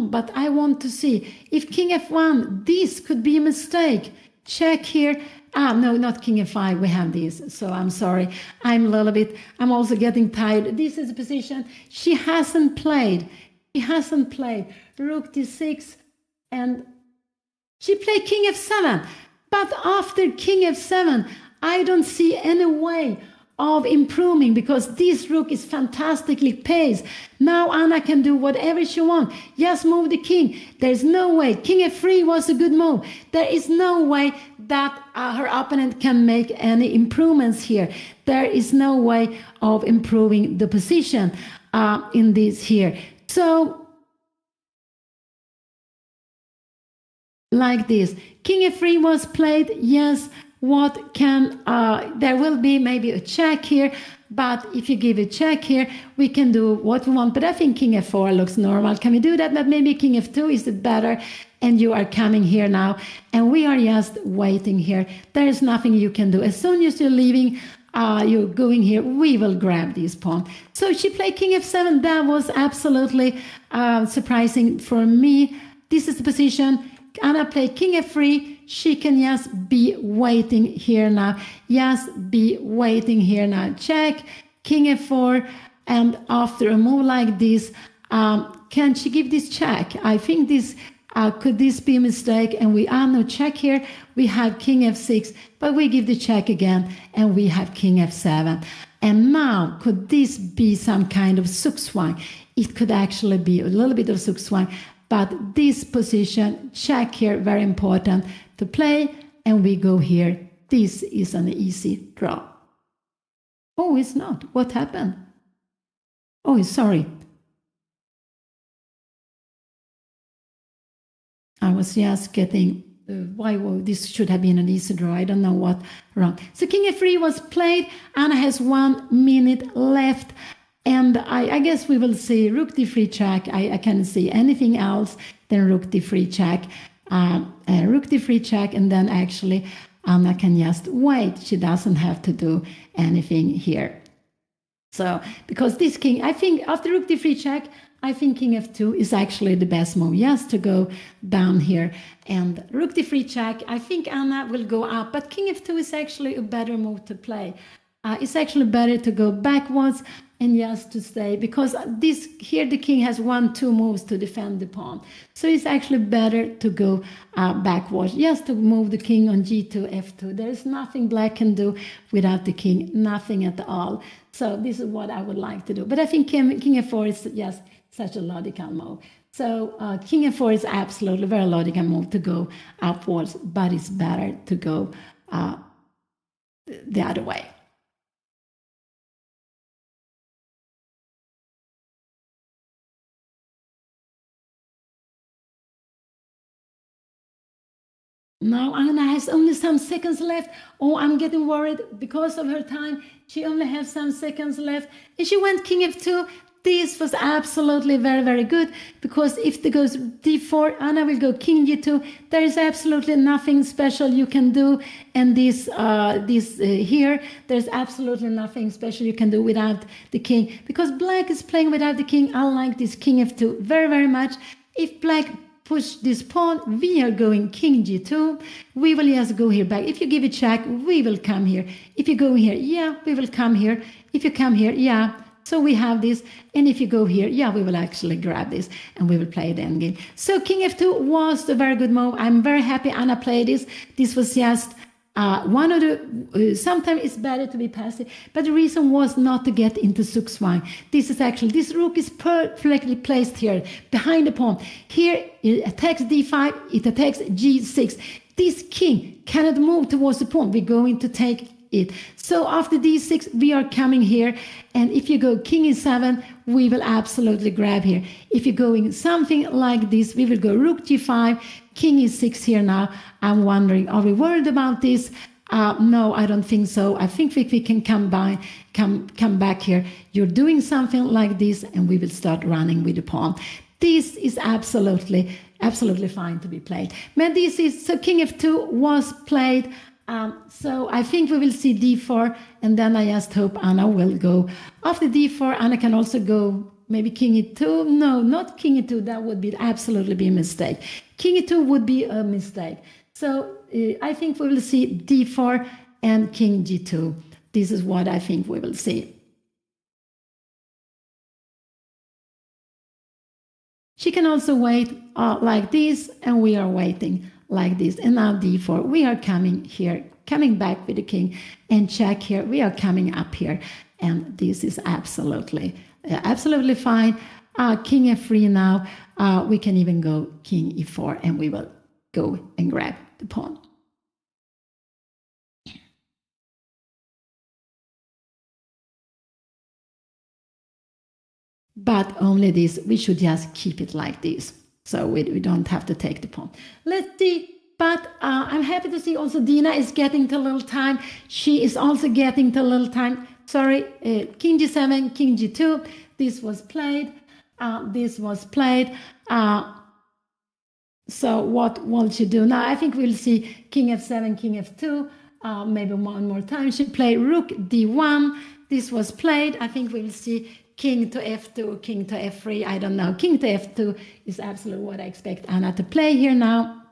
but I want to see if king f1, this could be a mistake. Check here. No, not king f5. We have this. So I'm sorry. I'm also getting tired. This is a position she hasn't played. Rook d6, and she played king f7. But after king f7, I don't see any way of improving, because this rook is fantastically paced. Now Anna can do whatever she wants. Just move the king. There's no way. King f3 was a good move. There is no way that her opponent can make any improvements here. There is no way of improving the position in this here. So, like this, king f3 was played. Yes, what can there will be maybe a check here, but if you give a check here, we can do what we want. But I think king f4 looks normal. Can we do that? But maybe king f2 is it better? And you are coming here now, and we are just waiting here. There is nothing you can do. As soon as you're leaving, you're going here, we will grab this pawn. So she played king f7. That was absolutely surprising for me. This is the position. Anna played king f3. She can just be waiting here now. Check, king f4. And after a move like this, can she give this check? I think this could this be a mistake? And we are no check here. We have king f6, but we give the check again, and we have king f7. And now, could this be some kind of zugzwang? It could actually be a little bit of zugzwang. But this position, check here, very important to play. And we go here. This is an easy draw. Oh, it's not. What happened? Oh, sorry. I was just getting this should have been an easy draw. I don't know what wrong. So king f3 was played. Anna has 1 minute left. And I guess we will see rook d3 check. I can't see anything else than rook d3 check. Rook d3 check, and then actually Anna can just wait. She doesn't have to do anything here. So, because this king, I think after rook d3 check, I think king f2 is actually the best move. Yes, to go down here. And rook d3 check, I think Anna will go up, but king f2 is actually a better move to play. It's actually better to go backwards and just to stay, because this here the king has 1-2 moves to defend the pawn. So it's actually better to go backwards, just to move the king on g2, f2. There is nothing black can do without the king, nothing at all. So this is what I would like to do. But I think king f4 is just such a logical move. So king f4 is absolutely very logical move to go upwards, but it's better to go the other way. Now Anna has only some seconds left. Oh, I'm getting worried because of her time. She only has some seconds left. And she went king f2. This was absolutely very, very good, because if it goes d4, Anna will go king g2. There is absolutely nothing special you can do. And this here, there's absolutely nothing special you can do without the king, because black is playing without the king. I like this king f2 very, very much. If black push this pawn, we are going king g2. We will just go here back. If you give a check, we will come here. If you go here, yeah, we will come here. If you come here, yeah. So we have this. And if you go here, yeah, we will actually grab this and we will play the endgame. So king f2 was a very good move. I'm very happy Anna played this. This was just one of the, sometimes it's better to be passive, but the reason was not to get into Zugzwang. This is actually, this rook is perfectly placed here, behind the pawn. Here, it attacks d5, it attacks g6. This king cannot move towards the pawn. We're going to take it. So after d6, we are coming here, and if you go king e7, we will absolutely grab here. If you're going something like this, we will go rook g5, king e6 here now. I'm wondering, are we worried about this? No, I don't think so. I think we can come back here. You're doing something like this, and we will start running with the pawn. This is absolutely fine to be played. But this is, so king f2 was played. So I think we will see d4, and then I just hope Anna will go. After d4, Anna can also go maybe king e2. No, not king e2. That would be absolutely be a mistake. King e2 would be a mistake. So I think we will see d4 and king g2. This is what I think we will see. She can also wait like this, and we are waiting like this. And now d4, we are coming here, coming back with the king, and check here, we are coming up here, and this is absolutely fine. King f3 now, we can even go king e4, and we will go and grab the pawn. But only this, we should just keep it like this. So we don't have to take the pawn. Let's see. But I'm happy to see also Dina is getting to a little time. She is also getting to a little time. Sorry, king g7, king g2. This was played. So what will she do now? I think we'll see king f7, king f2. Maybe one more time. She played rook d1. This was played. I think we'll see king to f2, king to f3. I don't know. King to f2 is absolutely what I expect Anna to play here now.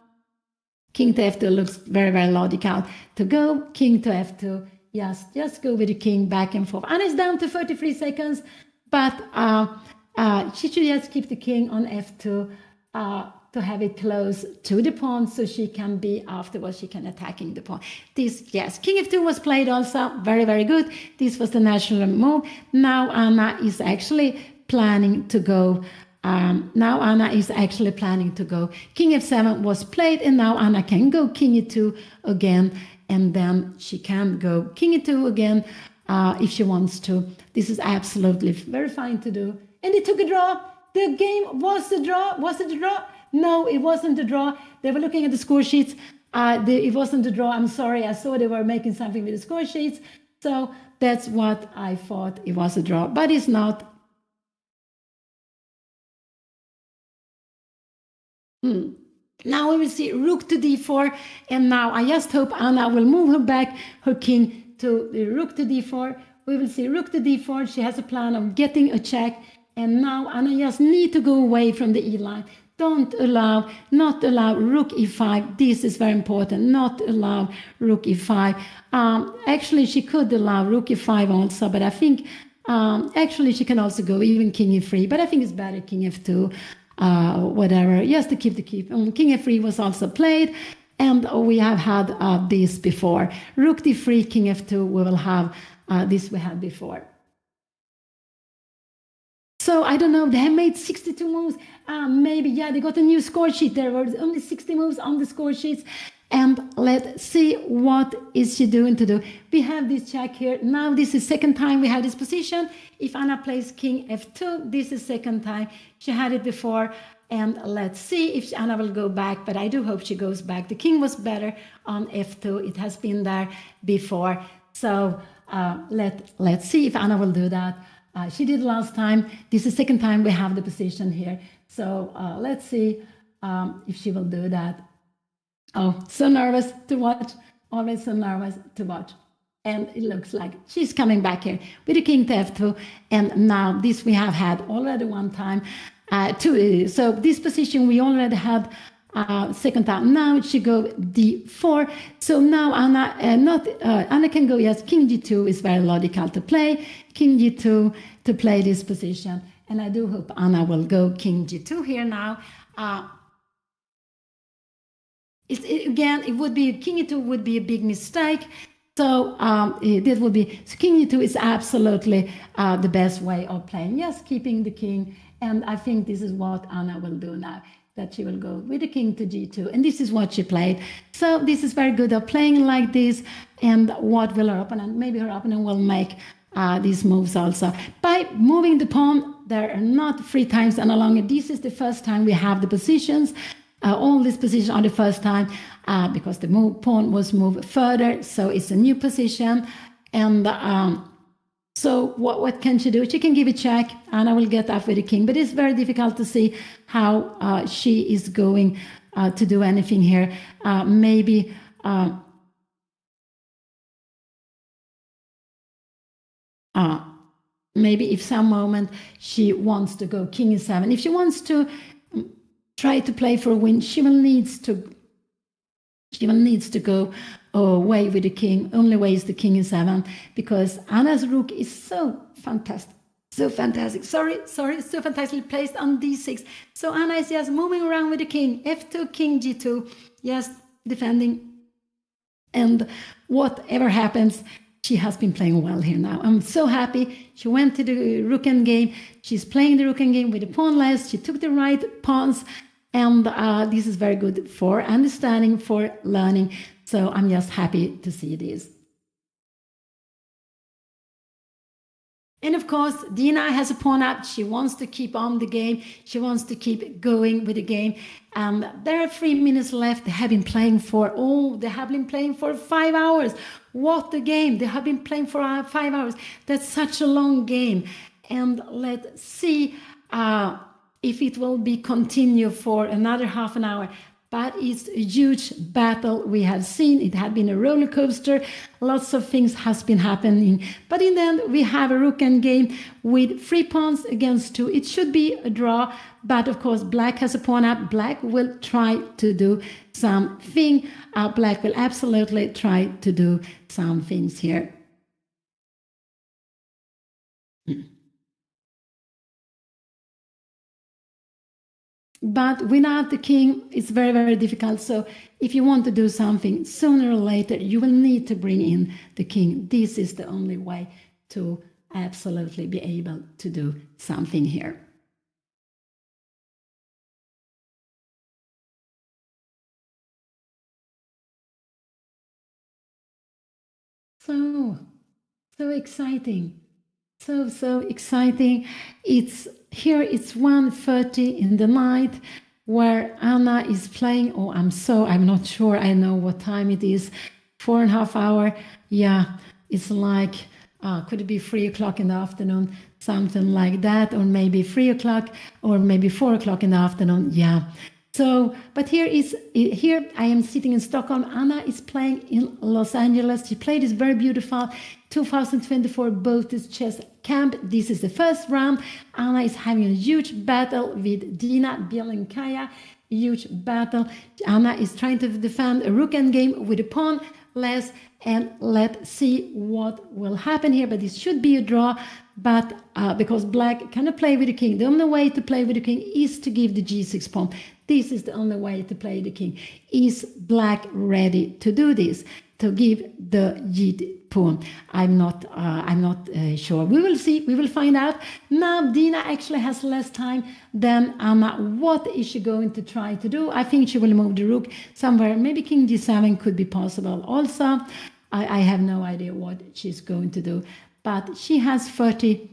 King to f2 looks very, very logical to go. King to f2. Yes, just go with the king back and forth. Anna is down to 33 seconds, but she should just keep the king on f2 to have it close to the pawn, so she can be afterwards, she can attacking the pawn. This, yes, king f2 was played also, very, very good. This was the natural move. Now Anna is actually planning to go. King f7 was played, and now Anna can go king e2 again, and then she can go king e2 again if she wants to. This is absolutely very fine to do. And they took a draw. the game was the draw. Was it a draw? No, it wasn't a draw. They were looking at the score sheets. It wasn't a draw. I'm sorry. I saw they were making something with the score sheets. So that's what I thought it was a draw, but it's not. Now we will see rook to d4, and now I just hope Anna will move her back, her king to the rook to d4. We will see rook to d4. She has a plan of getting a check, and now Anna just need to go away from the e line. Not allow rook e5. This is very important. Not allow rook e5. Actually, she could allow rook e5 also, but I think actually she can also go even king e3. But I think it's better king f2. Whatever, just to keep the keep. King f3 was also played, and we have had this before. Rook d3, king f2, we will have this we had before. So I don't know, they have made 62 moves. Maybe, yeah, they got a new score sheet. There were only 60 moves on the score sheets. And let's see what is she doing to do. We have this check here. Now this is second time we have this position. If Anna plays king f2, this is second time. She had it before. And let's see if Anna will go back. But I do hope she goes back. The king was better on f2. It has been there before. So let's see if Anna will do that. She did last time. This is second time we have the position here. So let's see if she will do that. Oh, so nervous to watch. Always so nervous to watch. And it looks like she's coming back here with the king to f2. And now this we have had already one time. So this position we already had second time. Now she go d4. So now Anna, Anna can go, yes, king g2 is very logical to play. King g2 to play this position. And I do hope Anna will go king g2 here now. Again, it would be king e2 would be a big mistake. So this would be, so king e2 is absolutely the best way of playing. Yes, keeping the king. And I think this is what Anna will do now, that she will go with the king to g2. And this is what she played. So this is very good of playing like this. And what will her opponent, maybe her opponent will make these moves also. By moving the pawn, there are not 3 times and along it. This is the first time we have the positions. All these positions are the first time because the pawn was moved further, so it's a new position. And so what can she do? She can give a check, and I will get up with the king. But it's very difficult to see how she is going to do anything here. Maybe if some moment she wants to go king e7. If she wants to try to play for a win, she will needs to go away with the king. Only way is the king e7, because Anna's rook is so fantastic. So fantastic. Sorry, so fantastically placed on d6. So Anna is just moving around with the king. f2, king g2, just defending. And whatever happens, she has been playing well here now. I'm so happy. She went to the rook endgame. She's playing the rook endgame with the pawn less. She took the right pawns. And this is very good for understanding, for learning. So I'm just happy to see this. And of course, Dina has a pawn up. She wants to keep on the game. She wants to keep going with the game. And there are 3 minutes left. They have been playing for 5 hours. What a game. They have been playing for 5 hours. That's such a long game. And let's see if it will be continue for another half an hour. But it's a huge battle we have seen. It had been a roller coaster. Lots of things has been happening. But in the end, we have a rook endgame with 3 pawns against 2. It should be a draw. But of course, black has a pawn up. Black will try to do something. Black will absolutely try to do some things here. But without the king, it's very, very difficult. So if you want to do something, sooner or later, you will need to bring in the king. This is the only way to absolutely be able to do something here. So exciting. So exciting. It's here it's 1:30 in the night where Anna is playing. Oh, I'm not sure I know what time it is. 4.5 hours. Yeah, it's like, could it be 3 o'clock in the afternoon? Something like that, or maybe 3 o'clock, or maybe 4 o'clock in the afternoon. Yeah. So, but here I am sitting in Stockholm. Anna is playing in Los Angeles. She played this very beautiful 2024 Botez chess camp. This is the first round. Anna is having a huge battle with Dina Bielenkaya. Huge battle. Anna is trying to defend a rook endgame with a pawn less, and let's see what will happen here. But this should be a draw. But because black cannot play with the king, the only way to play with the king is to give the g6 pawn. This is the only way to play the king. Is black ready to do this? To give the g pawn? I'm not sure. We will see. We will find out. Now Dina actually has less time than Anna. What is she going to try to do? I think she will move the rook somewhere. Maybe king g7 could be possible also. I have no idea what she's going to do. But she has 30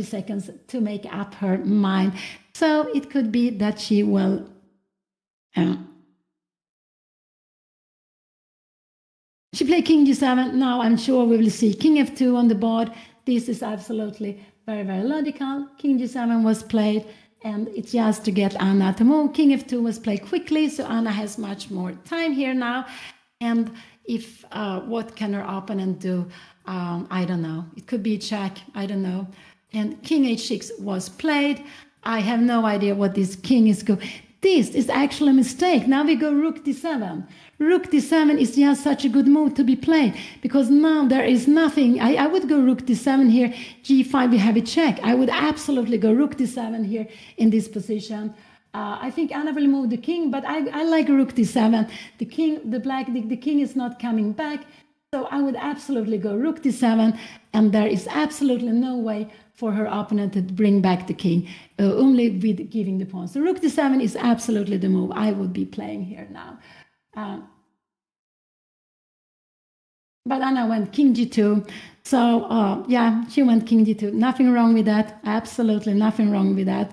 seconds to make up her mind. So it could be that she will she played king g7. Now I'm sure we will see king f2 on the board. This is absolutely very, very logical. King g7 was played, and it's just to get Anna to move. King f2 was played quickly, so Anna has much more time here now. And if what can her opponent do? I don't know. It could be a check. I don't know. And king h6 was played. I have no idea what this king is going. This is actually a mistake. Now we go rook d7. Rook d7 is just such a good move to be played, because now there is nothing. I would go rook d7 here. g5, we have a check. I would absolutely go rook d7 here in this position. I think Anna will move the king, but I like rook d7. The king is not coming back. So I would absolutely go rook d7, and there is absolutely no way for her opponent to bring back the king, only with giving the pawn. So rook d7 is absolutely the move I would be playing here now. But Anna went king g2. So yeah, she went king g2. Nothing wrong with that. Absolutely nothing wrong with that.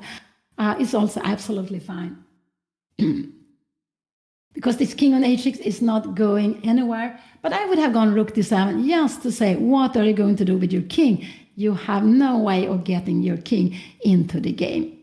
It's also absolutely fine. Because this king on h6 is not going anywhere. But I would have gone rook d7 just to say, what are you going to do with your king? You have no way of getting your king into the game.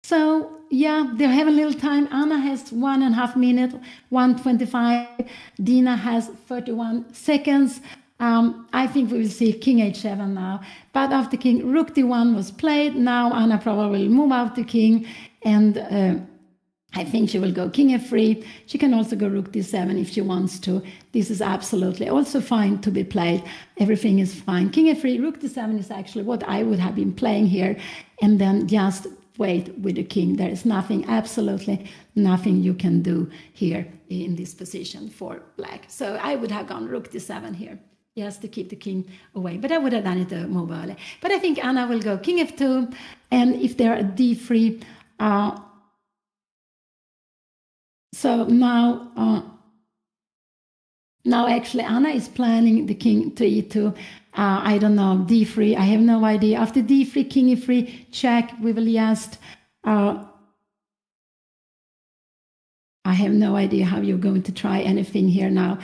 So yeah, they have a little time. Anna has 1.5 minutes, 1:25. Dina has 31 seconds. I think we will see king h7 now. But after king, rook d1 was played. Now Anna probably will move out the king, and I think she will go king f3. She can also go rook d7 if she wants to. This is absolutely also fine to be played. Everything is fine. King f3, rook d7 is actually what I would have been playing here, and then just wait with the king. There is nothing, absolutely nothing you can do here in this position for black. So I would have gone rook d7 here, just to keep the king away. But I would have done it a move early. But I think Anna will go king f2, and if they're at d3, so now actually Anna is planning the king to e2. I don't know, d3, I have no idea. After d3, king e3, check, we will just... I have no idea how you're going to try anything here now.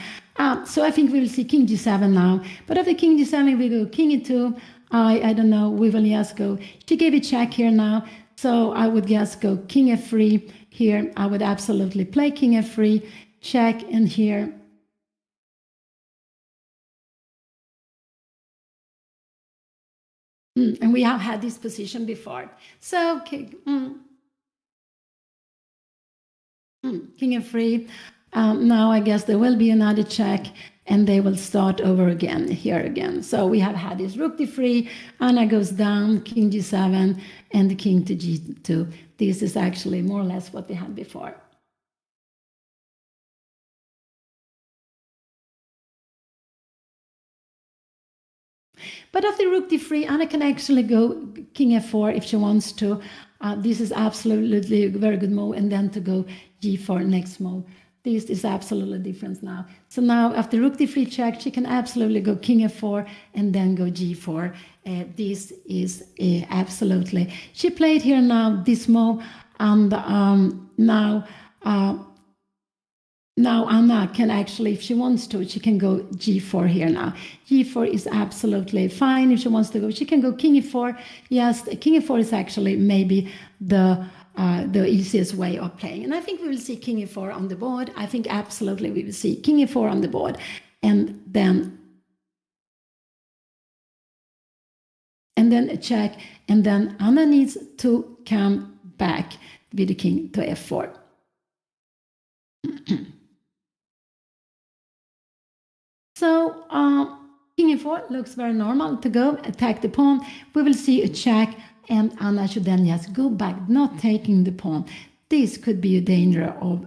So I think we will see king g7 now. But after king g7, we go king e2. I don't know, we will just go... She gave a check here now, so I would just go king f3 here. I would absolutely play king f3, check, and here... And we have had this position before. So, okay. King f3. Now I guess there will be another check, and they will start over again, here again. So we have had this rook d3, Anna goes down, king g7, and the king to g2. This is actually more or less what we had before. But after rook d3, Anna can actually go king f4 if she wants to. This is absolutely a very good move, and then to go g4 next move. This is absolutely different now. So now after rook d3 check, she can absolutely go king f4 and then go g4. This is absolutely. She played here now this move, and now Anna can actually, if she wants to, she can go g4 here now. G4 is absolutely fine. If she wants to go, she can go king e4. Yes, king e4 is actually maybe the easiest way of playing. And I think we will see king e4 on the board. I think absolutely we will see king e4 on the board. And then a check. And then Anna needs to come back with the king to f4. So king e4 looks very normal to go attack the pawn. We will see a check, and Anna should then just go back, not taking the pawn. This could be a danger of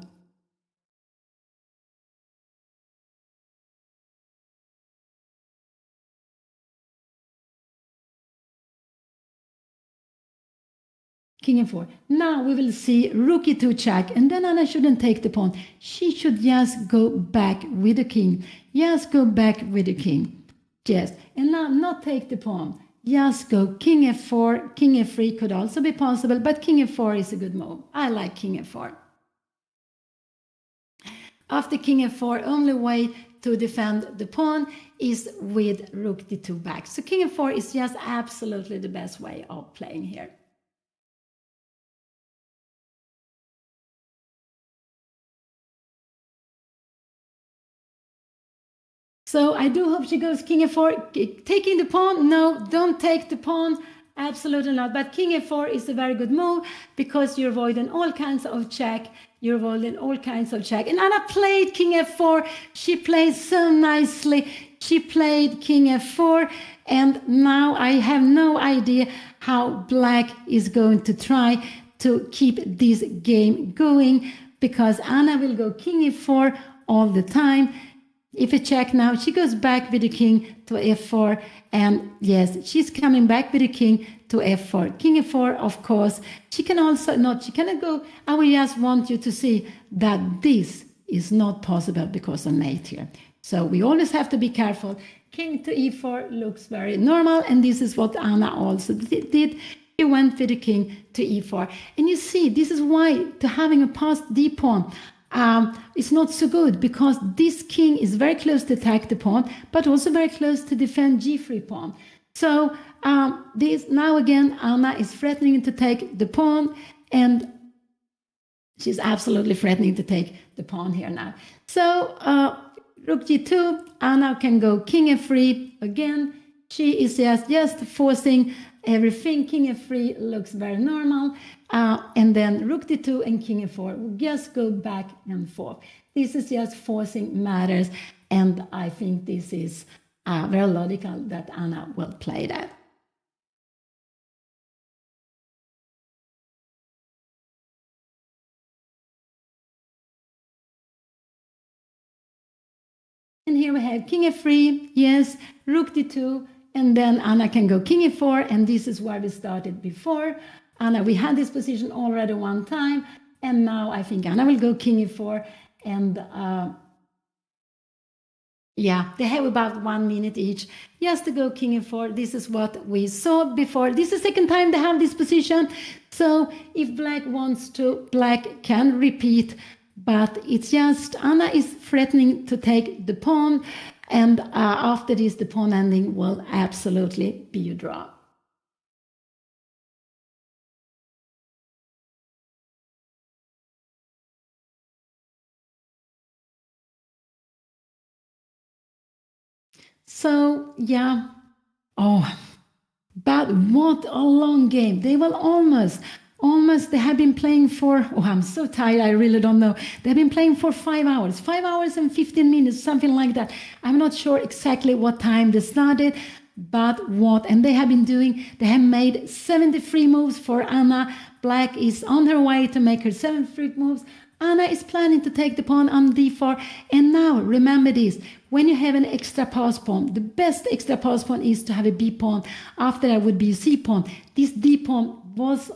king e4. Now we will see rook e2 check, and then Anna shouldn't take the pawn. She should just go back with the king. Just go back with the king. Yes, and now not take the pawn. Just go king f4, king f3 could also be possible, but king f4 is a good move. I like king f4. After king f4, only way to defend the pawn is with rook d2 back. So king f4 is just absolutely the best way of playing here. So I do hope she goes king f4. Taking the pawn? No, don't take the pawn. Absolutely not. But king f4 is a very good move because you're avoiding all kinds of check. You're avoiding all kinds of check. And Anna played king f4. She played so nicely. She played king f4. And now I have no idea how black is going to try to keep this game going, because Anna will go king e4 all the time. If a check now, she goes back with the king to f4, and yes, she's coming back with the king to f4. King f4, of course. She can also not, she cannot go. I will just want you to see that this is not possible because of mate here. So we always have to be careful. King to e4 looks very normal, and this is what Anna also did. She went with the king to e4. And you see, this is why to having a passed d pawn, it's not so good, because this king is very close to attack the pawn, but also very close to defend g3 pawn. So this now again, Anna is threatening to take the pawn, and she's absolutely threatening to take the pawn here now. So rook g2, Anna can go king f3 again. She is just forcing everything. King f3 looks very normal. And then rook d2 and king f4 will just go back and forth. This is just forcing matters, and I think this is very logical that Anna will play that. And here we have king f3, yes, rook d2, and then Anna can go king e4, and this is where we started before. Anna, we had this position already one time, and now I think Anna will go king e4, and yeah, they have about 1 minute each just to go king e4. This is what we saw before. This is the second time they have this position, so if black wants to, black can repeat, but it's just Anna is threatening to take the pawn, and after this the pawn ending will absolutely be a draw. So yeah, but what a long game. They will almost, they have been playing for, I'm so tired, I really don't know. They've been playing for 5 hours, 5 hours and 15 minutes, something like that. I'm not sure exactly what time they started, but what, and they have been doing, they have made 73 moves for Anna. Black is on her way to make her 73 moves. Anna is planning to take the pawn on d4. And now, remember this, when you have an extra pass pawn, the best extra pass pawn is to have a b pawn. After that would be a c pawn. This d pawn was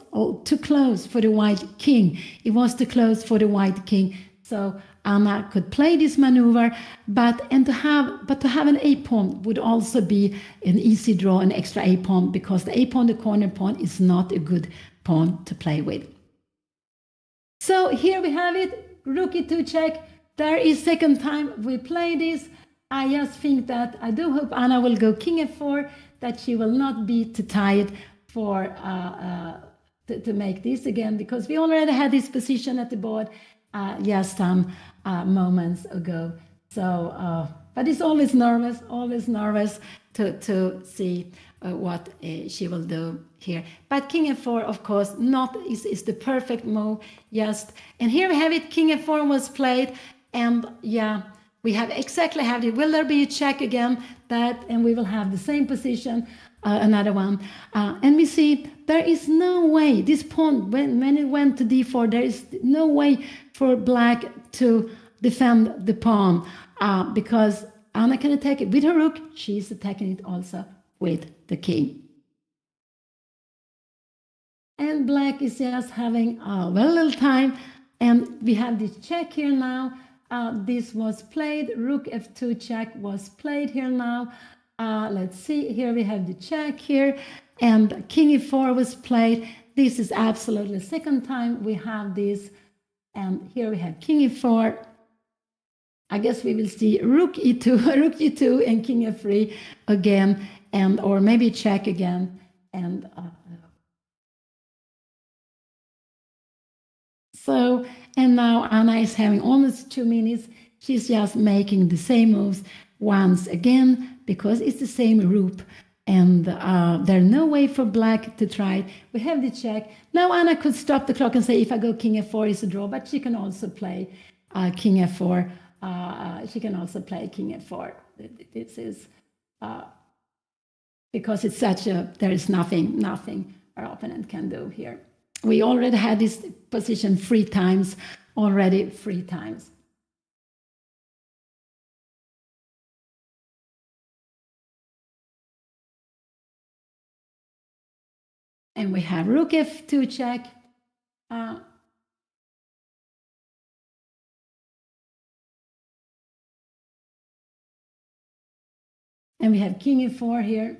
too close for the white king. It was too close for the white king. So Anna could play this maneuver, but to have an a pawn would also be an easy draw, an extra a pawn, because the a pawn, the corner pawn, is not a good pawn to play with. So here we have it, rook e2 check. There is second time we play this. I just think that I do hope Anna will go king f4, that she will not be too tired for to make this again, because we already had this position at the board just some moments ago. So, but it's always nervous to see what she will do here. But king f4, of course, not is the perfect move. Just, and here we have it. King f4 was played, and yeah, we have exactly have it. Will there be a check again? That, and we will have the same position, another one, and we see there is no way this pawn when it went to d4. There is no way for black to defend the pawn because Anna can attack it with her rook. She's attacking it also with the king. And black is just having very little time, and we have this check here now. This was played, rook f2 check was played here now. Let's see, here we have the check here, and king e4 was played. This is absolutely the second time we have this, and here we have king e4. I guess we will see rook e2, rook e2 and king f3 again, and or maybe check again, and so, and now Anna is having almost 2 minutes. She's just making the same moves once again because it's the same rook, and there's no way for black to try it. We have the check. Now Anna could stop the clock and say if I go king f4 is a draw, but she can also play king f4. She can also play king f4. This is because it's such a, there is nothing our opponent can do here. We already had this position 3 times, already 3 times. And we have rook f2 check. And we have king e4 here.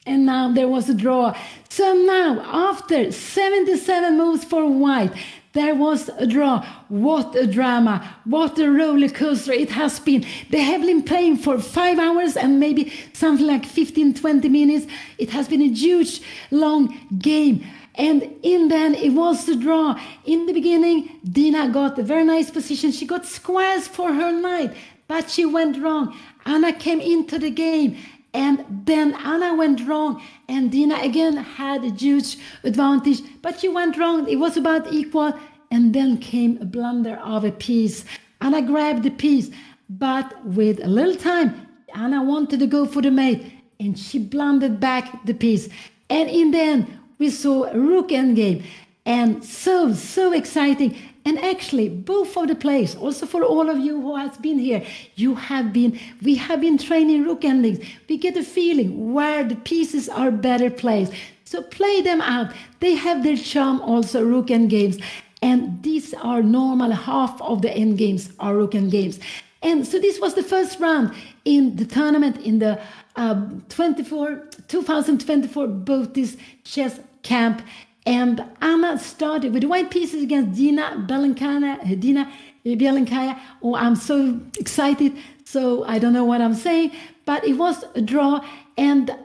And now there was a draw. So now, after 77 moves for white, there was a draw. What a drama. What a roller coaster it has been. They have been playing for 5 hours and maybe something like 15, 20 minutes. It has been a huge, long game. And in the end, it was a draw. In the beginning, Dina got a very nice position. She got squares for her knight, but she went wrong. Anna came into the game. And then Anna went wrong, and Dina again had a huge advantage, but she went wrong. It was about equal, and then came a blunder of a piece. Anna grabbed the piece, but with a little time, Anna wanted to go for the mate, and she blundered back the piece. And in the end, we saw a rook endgame, and so exciting. And actually, both of the players, also for all of you who has been here, we have been training rook endings. We get a feeling where the pieces are better placed. So play them out. They have their charm also, rook end games. And these are normal, half of the end games are rook end games. And so this was the first round in the tournament in the 2024 Botez chess camp. And Anna started with white pieces against Dina Bielanskaya. Oh, I'm so excited. So I don't know what I'm saying, but it was a draw. And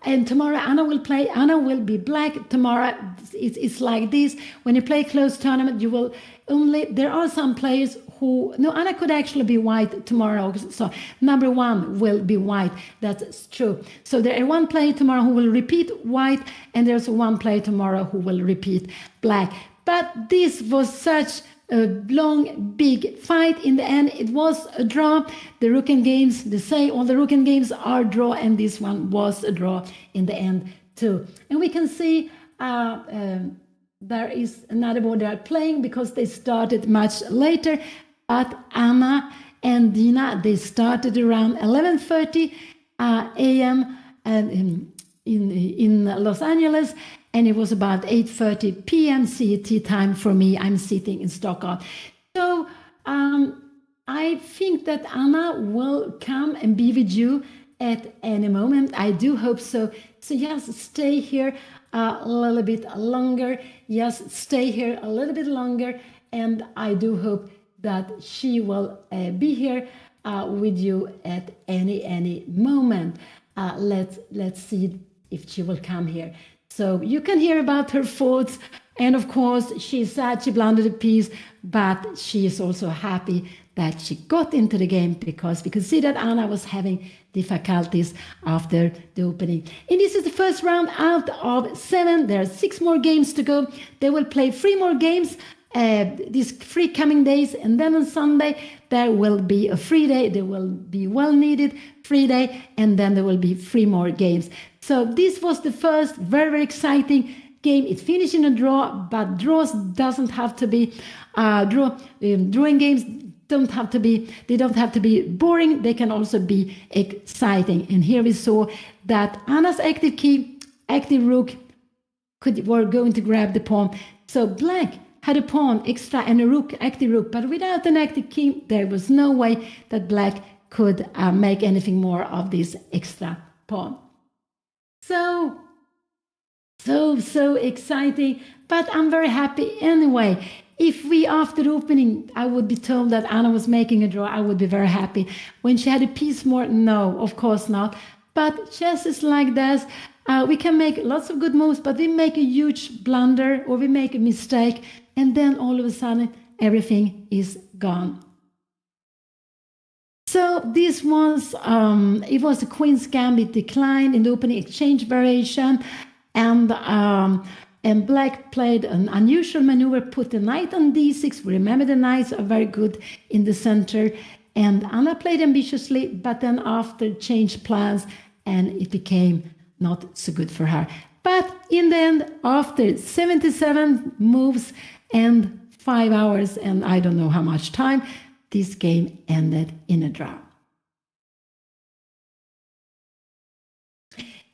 and tomorrow Anna will play. Anna will be black tomorrow. It's like this. When you play close tournament, you will only, there are some players who, no, Anna could actually be white tomorrow. So number 1 will be white. That's true. So there is 1 player tomorrow who will repeat white, and there's 1 player tomorrow who will repeat black. But this was such a long, big fight. In the end, it was a draw. The rook and games, they say all the rook and games are draw, and this one was a draw in the end too. And we can see there is another board they are playing because they started much later. But Anna and Dina, they started around 11:30 a.m. and in Los Angeles, and it was about 8:30 p.m. CET time for me. I'm sitting in Stockholm. So I think that Anna will come and be with you at any moment. I do hope so. So just stay here a little bit longer. Just stay here a little bit longer. And I do hope that she will be here with you at any moment. Let's see if she will come here. So you can hear about her thoughts. And of course, she's sad she blundered a piece, but she is also happy that she got into the game because we could see that Anna was having difficulties after the opening. And this is the first round out of 7. There are 6 more games to go. They will play 3 more games these 3 coming days, and then on Sunday there will be a free day. There will be well needed free day, and then there will be 3 more games. So this was the first very exciting game. It finished in a draw, but draws doesn't have to be drawing games don't have to be boring. They can also be exciting. And here we saw that Anna's active rook were going to grab the pawn. So black had a pawn extra and a rook, active rook, but without an active king, there was no way that black could make anything more of this extra pawn. So exciting, but I'm very happy anyway. If we, after the opening, I would be told that Anna was making a draw, I would be very happy. When she had a piece more, no, of course not. But chess is like this. We can make lots of good moves, but we make a huge blunder or we make a mistake, and then all of a sudden, everything is gone. So this was, it was a Queen's Gambit declined in the opening exchange variation, and black played an unusual maneuver, put the knight on d6. Remember, the knights are very good in the center. And Anna played ambitiously, but then after changed plans, and it became not so good for her. But in the end, after 77 moves and 5 hours, and I don't know how much time, this game ended in a draw.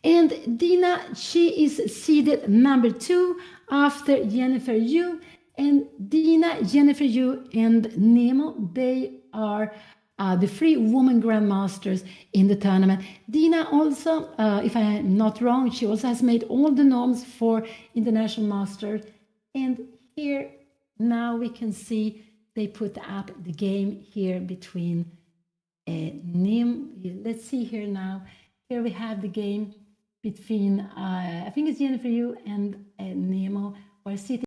And Dina, she is seeded number 2 after Jennifer Yu. And Dina, Jennifer Yu, and Nemo, they are the 3 women grandmasters in the tournament. Dina also, if I am not wrong, she also has made all the norms for international masters. And here now we can see they put up the game here between Nemo. Let's see here now. Here we have the game between, I think it's Jennifer Yu and Nemo, are sitting